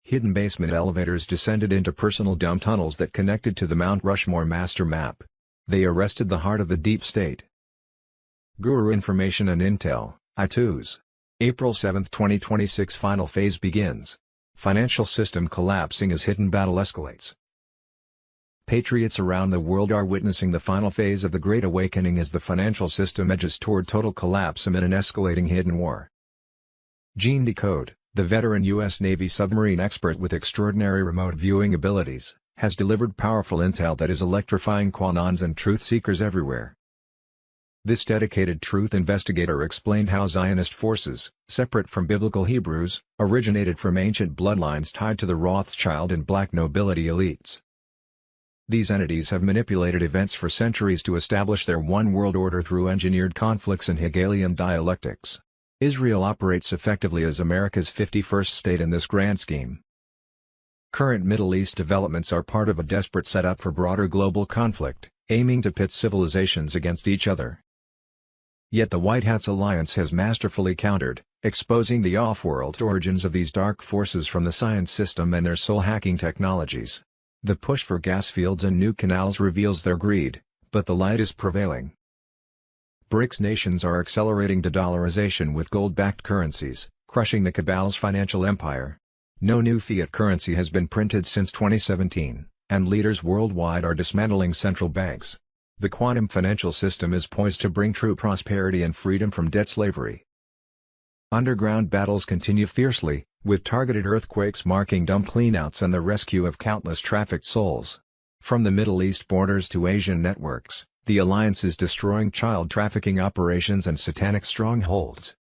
Hidden basement elevators descended into personal dump tunnels that connected to the Mount Rushmore master map. They arrested the heart of the deep state. Guru Information and Intel, I2s. April 7, 2026. Final phase begins. Financial system collapsing as hidden battle escalates. Patriots around the world are witnessing the final phase of the Great Awakening as the financial system edges toward total collapse amid an escalating hidden war. Gene Decode, the veteran U.S. Navy submarine expert with extraordinary remote viewing abilities, has delivered powerful intel that is electrifying QAnons and truth seekers everywhere. This dedicated truth investigator explained how Zionist forces, separate from biblical Hebrews, originated from ancient bloodlines tied to the Rothschild and black nobility elites. These entities have manipulated events for centuries to establish their one world order through engineered conflicts and Hegelian dialectics. Israel operates effectively as America's 51st state in this grand scheme. Current Middle East developments are part of a desperate setup for broader global conflict, aiming to pit civilizations against each other. Yet the White Hat's alliance has masterfully countered, exposing the off-world origins of these dark forces from the science system and their soul-hacking technologies. The push for gas fields and new canals reveals their greed, but the light is prevailing. BRICS nations are accelerating de-dollarization with gold-backed currencies, crushing the cabal's financial empire. No new fiat currency has been printed since 2017, and leaders worldwide are dismantling central banks. The quantum financial system is poised to bring true prosperity and freedom from debt slavery. Underground battles continue fiercely, with targeted earthquakes marking dump cleanouts and the rescue of countless trafficked souls. From the Middle East borders to Asian networks, the alliance is destroying child trafficking operations and satanic strongholds.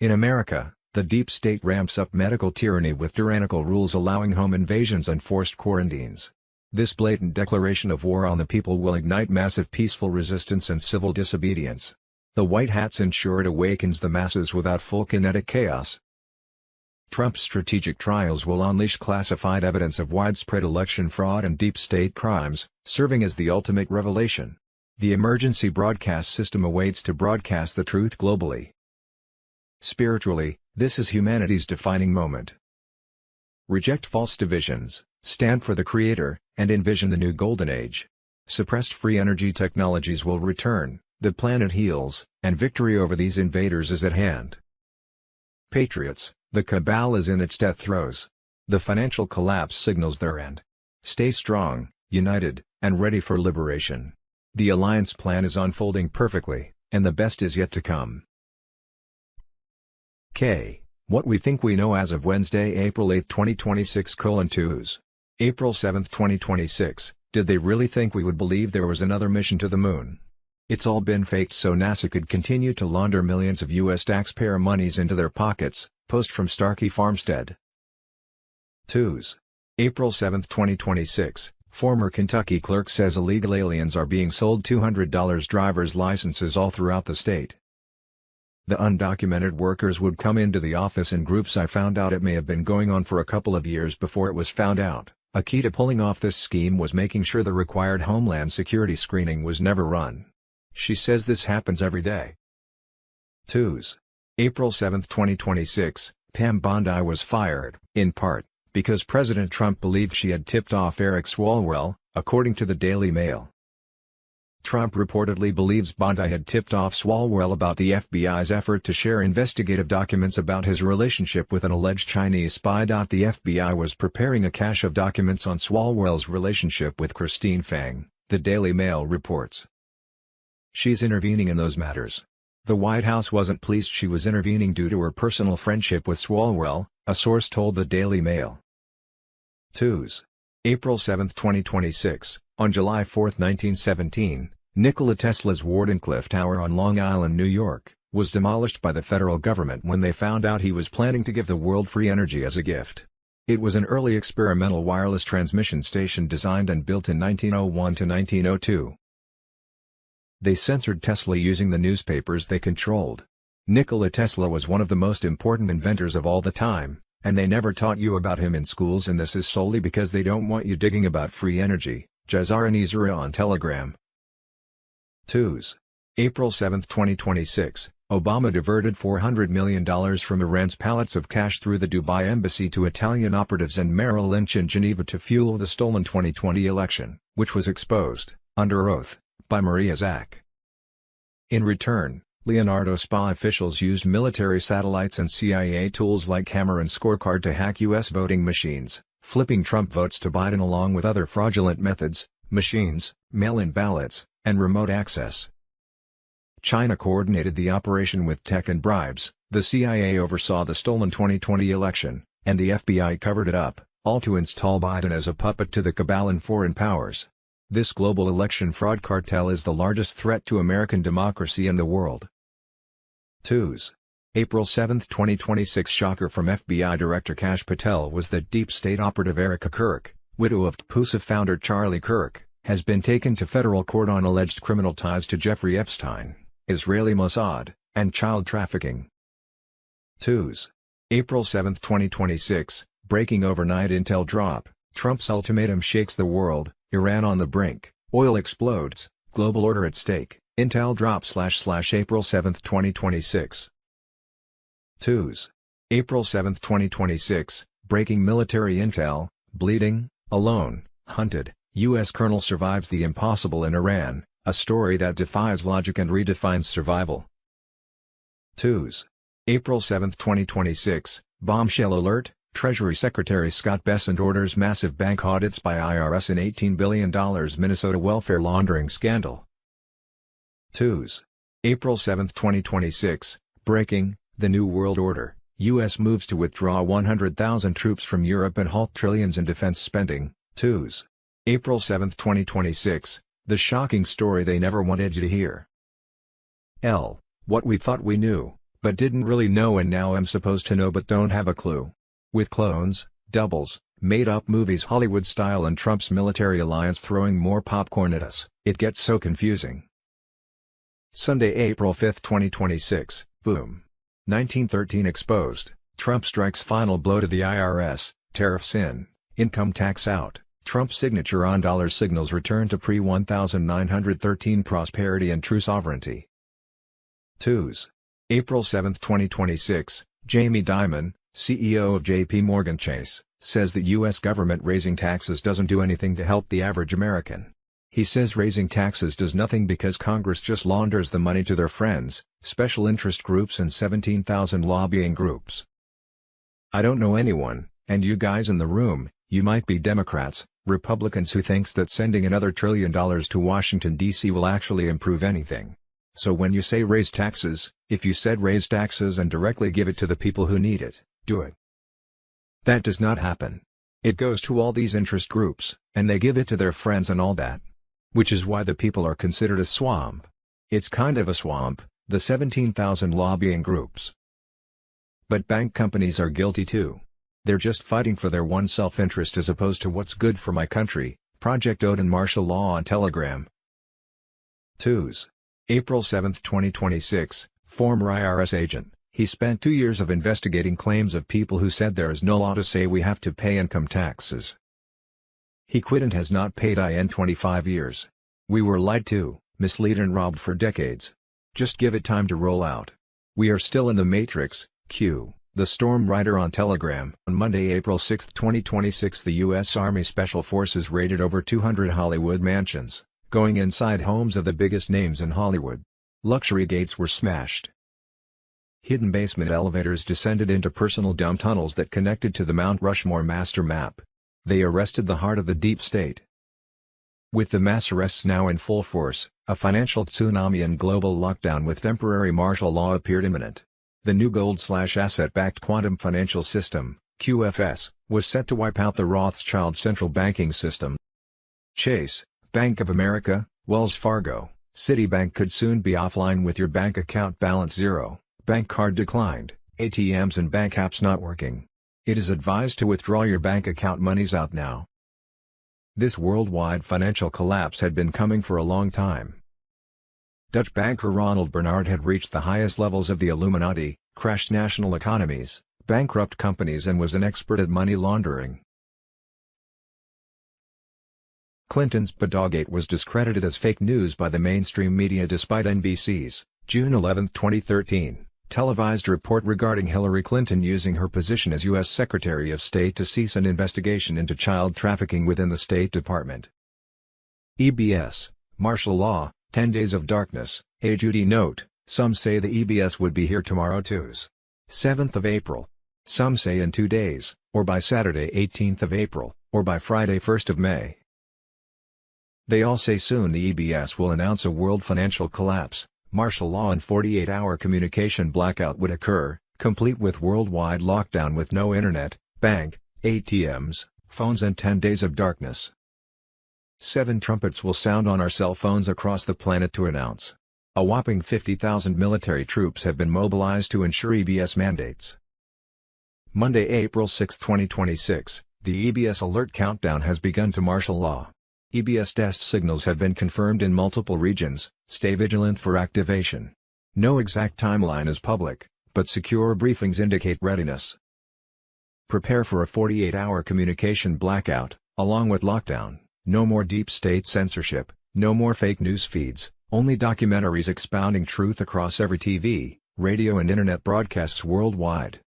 In America, the deep state ramps up medical tyranny with tyrannical rules allowing home invasions and forced quarantines. This blatant declaration of war on the people will ignite massive peaceful resistance and civil disobedience. The White Hats ensure it awakens the masses without full kinetic chaos. Trump's strategic trials will unleash classified evidence of widespread election fraud and deep state crimes, serving as the ultimate revelation. The emergency broadcast system awaits to broadcast the truth globally. Spiritually, this is humanity's defining moment. Reject false divisions, stand for the Creator, and envision the new golden age. Suppressed free energy technologies will return, the planet heals, and victory over these invaders is at hand. Patriots, the cabal is in its death throes. The financial collapse signals their end. Stay strong, united, and ready for liberation. The alliance plan is unfolding perfectly, and the best is yet to come. What we think we know as of Wednesday, April 8, 2026: 2s. April 7, 2026, did they really think we would believe there was another mission to the moon? It's all been faked so NASA could continue to launder millions of U.S. taxpayer monies into their pockets. Post from Starkey Farmstead. 2s. April 7, 2026, former Kentucky clerk says illegal aliens are being sold $200 driver's licenses all throughout the state. The undocumented workers would come into the office in groups. I found out it may have been going on for a couple of years before it was found out. A key to pulling off this scheme was making sure the required Homeland Security screening was never run. She says this happens every day. 2s. April 7, 2026, Pam Bondi was fired, in part, because President Trump believed she had tipped off Eric Swalwell, according to the Daily Mail. Trump reportedly believes Bondi had tipped off Swalwell about the FBI's effort to share investigative documents about his relationship with an alleged Chinese spy. The FBI was preparing a cache of documents on Swalwell's relationship with Christine Fang, the Daily Mail reports. She's intervening in those matters. The White House wasn't pleased she was intervening due to her personal friendship with Swalwell, a source told the Daily Mail. 2s. April 7, 2026, on July 4, 1917, Nikola Tesla's Wardenclyffe Tower on Long Island, New York, was demolished by the federal government when they found out he was planning to give the world free energy as a gift. It was an early experimental wireless transmission station designed and built in 1901 to 1902. They censored Tesla using the newspapers they controlled. Nikola Tesla was one of the most important inventors of all the time, and they never taught you about him in schools, and this is solely because they don't want you digging about free energy. Jazara Nizura on Telegram. 2s. April 7, 2026, Obama diverted $400 million from Iran's pallets of cash through the Dubai embassy to Italian operatives and Merrill Lynch in Geneva to fuel the stolen 2020 election, which was exposed, under oath, by Maria Zack. In return, Leonardo Spa officials used military satellites and CIA tools like Hammer and Scorecard to hack U.S. voting machines, flipping Trump votes to Biden along with other fraudulent methods, machines, mail-in ballots, and remote access. China coordinated the operation with tech and bribes, the CIA oversaw the stolen 2020 election, and the FBI covered it up, all to install Biden as a puppet to the cabal and foreign powers. This global election fraud cartel is the largest threat to American democracy and the world. 2s. April 7, 2026 shocker from FBI Director Kash Patel was that deep state operative Erica Kirk, widow of TPUSA founder Charlie Kirk, has been taken to federal court on alleged criminal ties to Jeffrey Epstein, Israeli Mossad, and child trafficking. 2s. April 7, 2026, breaking overnight intel drop, Trump's ultimatum shakes the world, Iran on the brink, oil explodes, global order at stake, Intel drop / April 7, 2026. Twos. April 7, 2026, breaking military intel, bleeding, alone, hunted, U.S. colonel survives the impossible in Iran, a story that defies logic and redefines survival. Twos. April 7, 2026, bombshell alert, Treasury Secretary Scott Bessent orders massive bank audits by IRS in $18 billion Minnesota welfare laundering scandal. Twos. April 7, 2026, breaking, the New World Order, U.S. moves to withdraw 100,000 troops from Europe and halt trillions in defense spending. Twos. April 7, 2026, the shocking story they never wanted you to hear. What we thought we knew, but didn't really know and now am supposed to know but don't have a clue. With clones, doubles, made-up movies Hollywood style and Trump's military alliance throwing more popcorn at us, it gets so confusing. Sunday, April 5, 2026, boom. 1913 exposed, Trump strikes final blow to the IRS, tariffs in, income tax out, Trump signature on dollar signals return to pre-1913 prosperity and true sovereignty. Twos. April 7, 2026, Jamie Dimon, CEO of J.P. Morgan Chase, says the U.S. government raising taxes doesn't do anything to help the average American. He says raising taxes does nothing because Congress just launders the money to their friends, special interest groups and 17,000 lobbying groups. I don't know anyone, and you guys in the room, you might be Democrats, Republicans who thinks that sending another $1 trillion to Washington, D.C. will actually improve anything. So when you say raise taxes, if you said raise taxes and directly give it to the people who need it, do it. That does not happen. It goes to all these interest groups, and they give it to their friends and all that. Which is why the people are considered a swamp. It's kind of a swamp, the 17,000 lobbying groups. But bank companies are guilty too. They're just fighting for their one self-interest as opposed to what's good for my country. Project Odin martial law on Telegram. Twos. April 7, 2026, former IRS agent. He spent 2 years of investigating claims of people who said there is no law to say we have to pay income taxes. He quit and has not paid in 25 years. We were lied to, misled and robbed for decades. Just give it time to roll out. We are still in the Matrix. Q. The Storm Rider on Telegram. On Monday, April 6, 2026, the U.S. Army Special Forces raided over 200 Hollywood mansions, going inside homes of the biggest names in Hollywood. Luxury gates were smashed. Hidden basement elevators descended into personal dump tunnels that connected to the Mount Rushmore master map. They arrested the heart of the deep state. With the mass arrests now in full force, a financial tsunami and global lockdown with temporary martial law appeared imminent. The new gold/asset-backed quantum financial system, QFS, was set to wipe out the Rothschild central banking system. Chase, Bank of America, Wells Fargo, Citibank could soon be offline with your bank account balance zero, bank card declined, ATMs and bank apps not working. It is advised to withdraw your bank account monies out now. This worldwide financial collapse had been coming for a long time. Dutch banker Ronald Bernard had reached the highest levels of the Illuminati, crashed national economies, bankrupt companies and was an expert at money laundering. Clinton's Badawgate was discredited as fake news by the mainstream media despite NBC's, June 11, 2013. Televised report regarding Hillary Clinton using her position as U.S. Secretary of State to cease an investigation into child trafficking within the State Department. EBS, martial law, 10 days of darkness. A Judy note, some say the EBS would be here tomorrow 7th of April. Some say in 2 days, or by Saturday 18th of April, or by Friday 1st of May. They all say soon the EBS will announce a world financial collapse. Martial law and 48-hour communication blackout would occur, complete with worldwide lockdown with no internet, bank, ATMs, phones and 10 days of darkness. 7 trumpets will sound on our cell phones across the planet to announce. A whopping 50,000 military troops have been mobilized to ensure EBS mandates. Monday, April 6, 2026, the EBS alert countdown has begun to martial law. EBS test signals have been confirmed in multiple regions. Stay vigilant for activation. No exact timeline is public, but secure briefings indicate readiness. Prepare for a 48-hour communication blackout, along with lockdown. No more deep state censorship, no more fake news feeds, Only documentaries expounding truth across every TV, radio and internet broadcasts worldwide.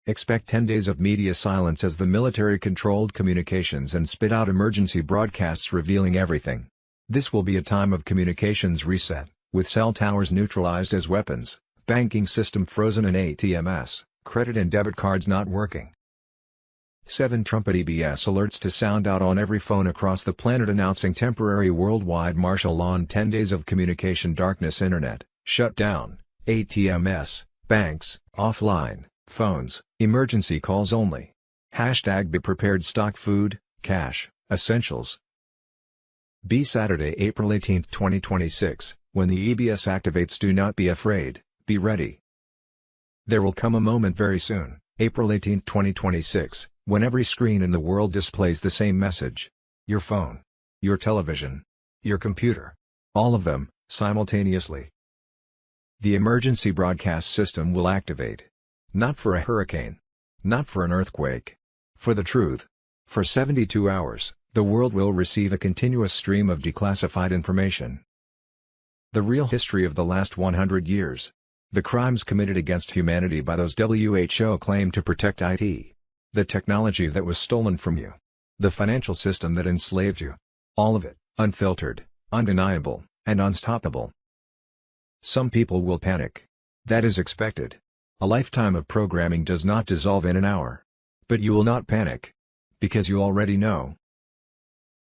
Expect 10 days of media silence as the military controlled communications and spit out emergency broadcasts revealing everything. This will be a time of communications reset, with cell towers neutralized as weapons, banking system frozen and ATMs, credit and debit cards not working. 7 trumpet EBS alerts to sound out on every phone across the planet announcing temporary worldwide martial law and 10 days of communication darkness. Internet, shut down, ATMs, banks, offline, phones, emergency calls only. Hashtag be prepared. Stock food, cash, essentials. Be Saturday, April 18, 2026, when the EBS activates. Do not be afraid, be ready. There will come a moment very soon, April 18, 2026, when every screen in the world displays the same message. Your phone, your television, your computer. All of them, simultaneously. The emergency broadcast system will activate. Not for a hurricane. Not for an earthquake. For the truth. For 72 hours, the world will receive a continuous stream of declassified information. The real history of the last 100 years. The crimes committed against humanity by those WHO claim to protect IT. The technology that was stolen from you. The financial system that enslaved you. All of it, unfiltered, undeniable, and unstoppable. Some people will panic. That is expected. A lifetime of programming does not dissolve in an hour. But you will not panic. Because you already know.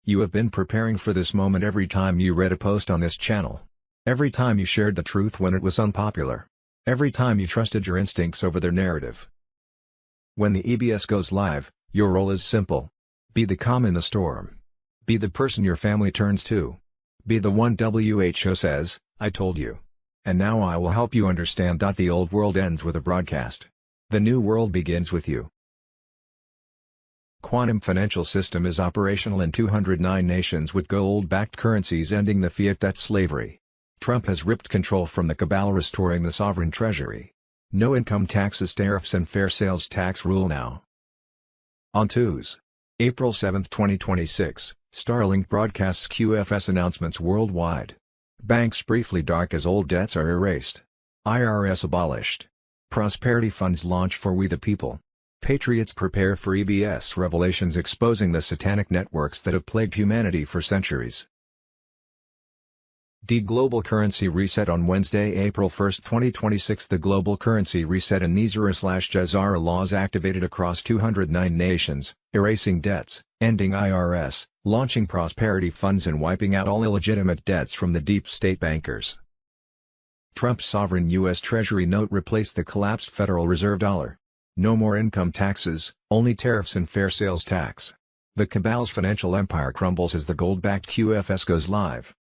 You have been preparing for this moment every time you read a post on this channel. Every time you shared the truth when it was unpopular. Every time you trusted your instincts over their narrative. When the EBS goes live, your role is simple. Be the calm in the storm. Be the person your family turns to. Be the one WHO says, I told you. And now I will help you understand. The old world ends with a broadcast. The new world begins with you. Quantum financial system is operational in 209 nations with gold-backed currencies ending the fiat debt slavery. Trump has ripped control from the cabal, restoring the sovereign treasury. No income taxes, tariffs and fair sales tax rule now. On Tuesday, April 7, 2026, Starlink broadcasts QFS announcements worldwide. Banks briefly dark as old debts are erased. IRS abolished. Prosperity funds launch for we the people. Patriots prepare for EBS revelations exposing the satanic networks that have plagued humanity for centuries. Global currency reset on Wednesday, April 1, 2026. The global currency reset and Nizara/Jazara laws activated across 209 nations, erasing debts, ending IRS, launching prosperity funds and wiping out all illegitimate debts from the deep state bankers. Trump's sovereign U.S. Treasury note replaced the collapsed Federal Reserve dollar. No more income taxes, only tariffs and fair sales tax. The cabal's financial empire crumbles as the gold-backed QFS goes live.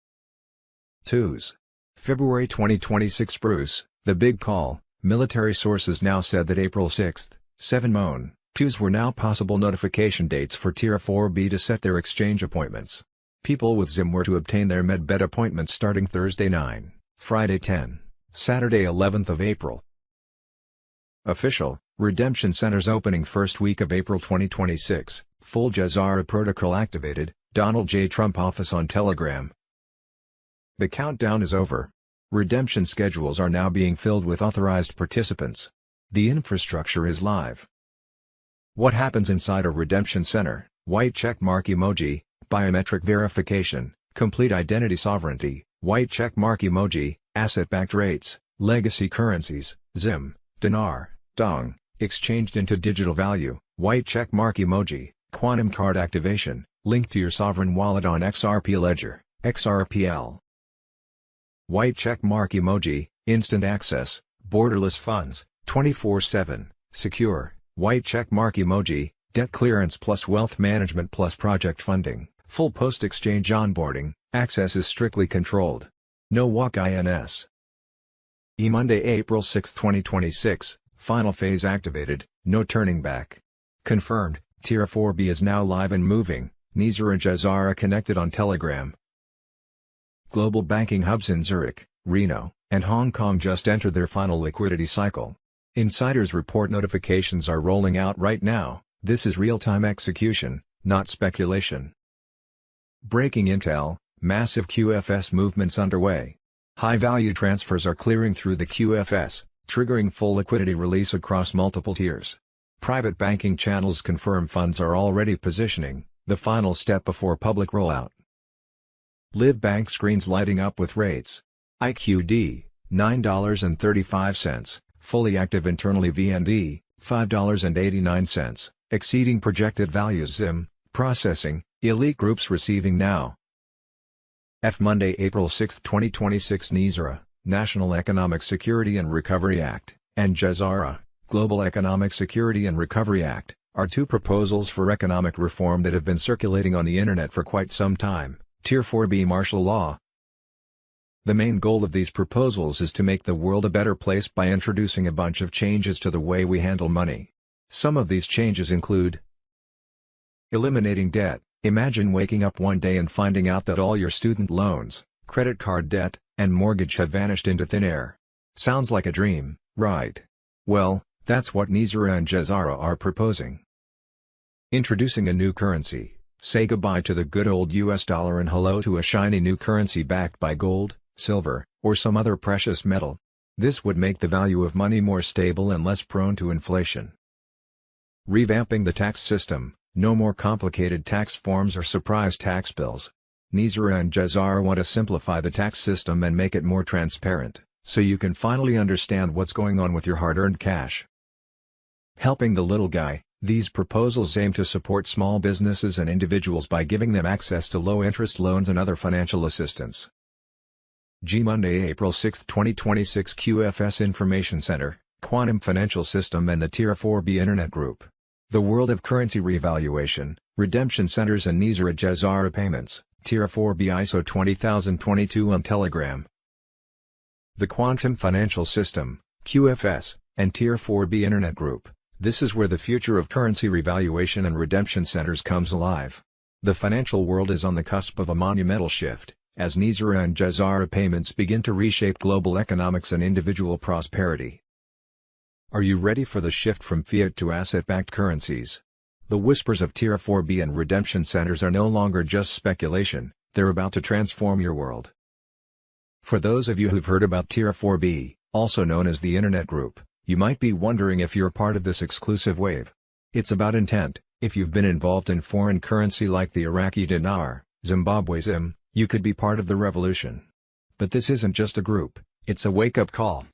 Tuesday, February 2026. Bruce, the big call. Military sources now said that April 6, 7 Mon. Tuesdays were now possible notification dates for Tier 4B to set their exchange appointments. People with Zim were to obtain their MedBed appointments starting Thursday 9, Friday 10, Saturday 11th of April. Official, Redemption Centers opening first week of April 2026, full Jazara protocol activated, Donald J. Trump office on Telegram. The countdown is over. Redemption schedules are now being filled with authorized participants. The infrastructure is live. What happens inside a redemption center? White check mark emoji, biometric verification, complete identity sovereignty, white check mark emoji, asset-backed rates, legacy currencies, Zim, dinar, dong, exchanged into digital value, white check mark emoji, quantum card activation, linked to your sovereign wallet on XRP Ledger, XRPL. White check mark emoji, instant access, borderless funds, 24/7, secure, white check mark emoji, debt clearance plus wealth management plus project funding, full post-exchange onboarding, access is strictly controlled. No walk INS. Monday, April 6, 2026, final phase activated, no turning back. Confirmed, Tier 4B is now live and moving, Nizara/Jazara connected on Telegram. Global banking hubs in Zurich, Reno, and Hong Kong just entered their final liquidity cycle. Insiders report notifications are rolling out right now. This is real-time execution, not speculation. Breaking intel, Massive QFS movements underway. High-value transfers are clearing through the QFS, triggering full liquidity release across multiple tiers. Private banking channels confirm funds are already positioning, the final step before public rollout. Live Bank screens lighting up with rates. IQD, $9.35, fully active internally VND, $5.89, exceeding projected values ZIM, processing, elite groups receiving now. Monday, April 6, 2026 NISRA, National Economic Security and Recovery Act, and GESARA, Global Economic Security and Recovery Act, are two proposals for economic reform that have been circulating on the internet for quite some time, Tier 4B martial law. The main goal of these proposals is to make the world a better place by introducing a bunch of changes to the way we handle money. Some of these changes include eliminating debt. Imagine waking up one day and finding out that all your student loans, credit card debt, and mortgage have vanished into thin air. Sounds like a dream, right? Well, that's what NISRA and GESARA are proposing. Introducing a new currency. Say goodbye to the good old US dollar and hello to a shiny new currency backed by gold, silver, or some other precious metal. This would make the value of money more stable and less prone to inflation. Revamping the tax system. No more complicated tax forms or surprise tax bills. NISRA and GESARA want to simplify the tax system and make it more transparent, so you can finally understand what's going on with your hard-earned cash. Helping the little guy. These proposals aim to support small businesses and individuals by giving them access to low-interest loans and other financial assistance. Monday, April 6, 2026 QFS Information Center, Quantum Financial System and the Tier 4B Internet Group. The world of currency revaluation, redemption centers and NISRA GESARA payments, Tier 4B ISO 20022 on Telegram. The Quantum Financial System, QFS, and Tier 4B Internet Group. This is where the future of currency revaluation and redemption centers comes alive. The financial world is on the cusp of a monumental shift, as NISRA and GESARA payments begin to reshape global economics and individual prosperity. Are you ready for the shift from fiat to asset-backed currencies? The whispers of Tier 4B and redemption centers are no longer just speculation, they're about to transform your world. For those of you who've heard about Tier 4B, also known as the Internet Group, you might be wondering if you're part of this exclusive wave. It's about intent. If you've been involved in foreign currency like the Iraqi dinar, Zimbabwe ZIM, you could be part of the revolution. But this isn't just a group, it's a wake-up call.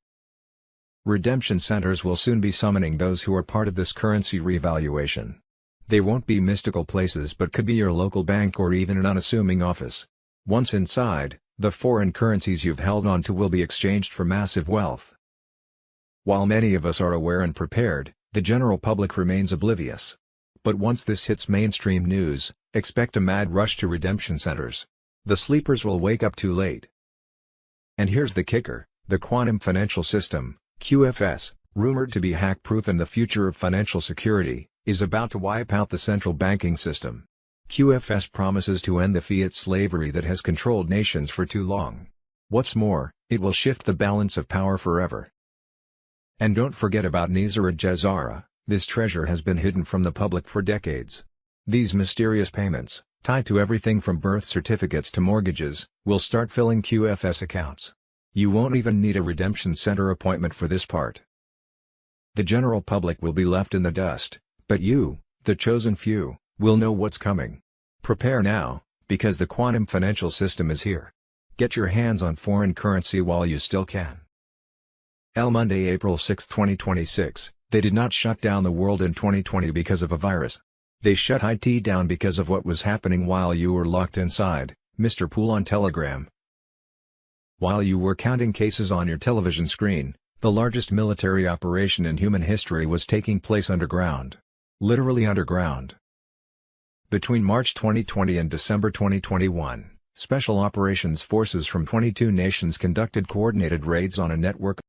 Redemption centers will soon be summoning those who are part of this currency revaluation. They won't be mystical places but could be your local bank or even an unassuming office. Once inside, the foreign currencies you've held on to will be exchanged for massive wealth. While many of us are aware and prepared, the general public remains oblivious. But once this hits mainstream news, expect a mad rush to redemption centers. The sleepers will wake up too late. And here's the kicker, the Quantum Financial System, QFS, rumored to be hack-proof and the future of financial security, is about to wipe out the central banking system. QFS promises to end the fiat slavery that has controlled nations for too long. What's more, it will shift the balance of power forever. And don't forget about NISRA GESARA, this treasure has been hidden from the public for decades. These mysterious payments, tied to everything from birth certificates to mortgages, will start filling QFS accounts. You won't even need a redemption center appointment for this part. The general public will be left in the dust, but you, the chosen few, will know what's coming. Prepare now, because the Quantum Financial System is here. Get your hands on foreign currency while you still can. Monday, April 6, 2026, they did not shut down the world in 2020 because of a virus. They shut IT down because of what was happening while you were locked inside, Mr. Poole on Telegram. While you were counting cases on your television screen, the largest military operation in human history was taking place underground. Literally underground. Between March 2020 and December 2021, Special Operations Forces from 22 nations conducted coordinated raids on a network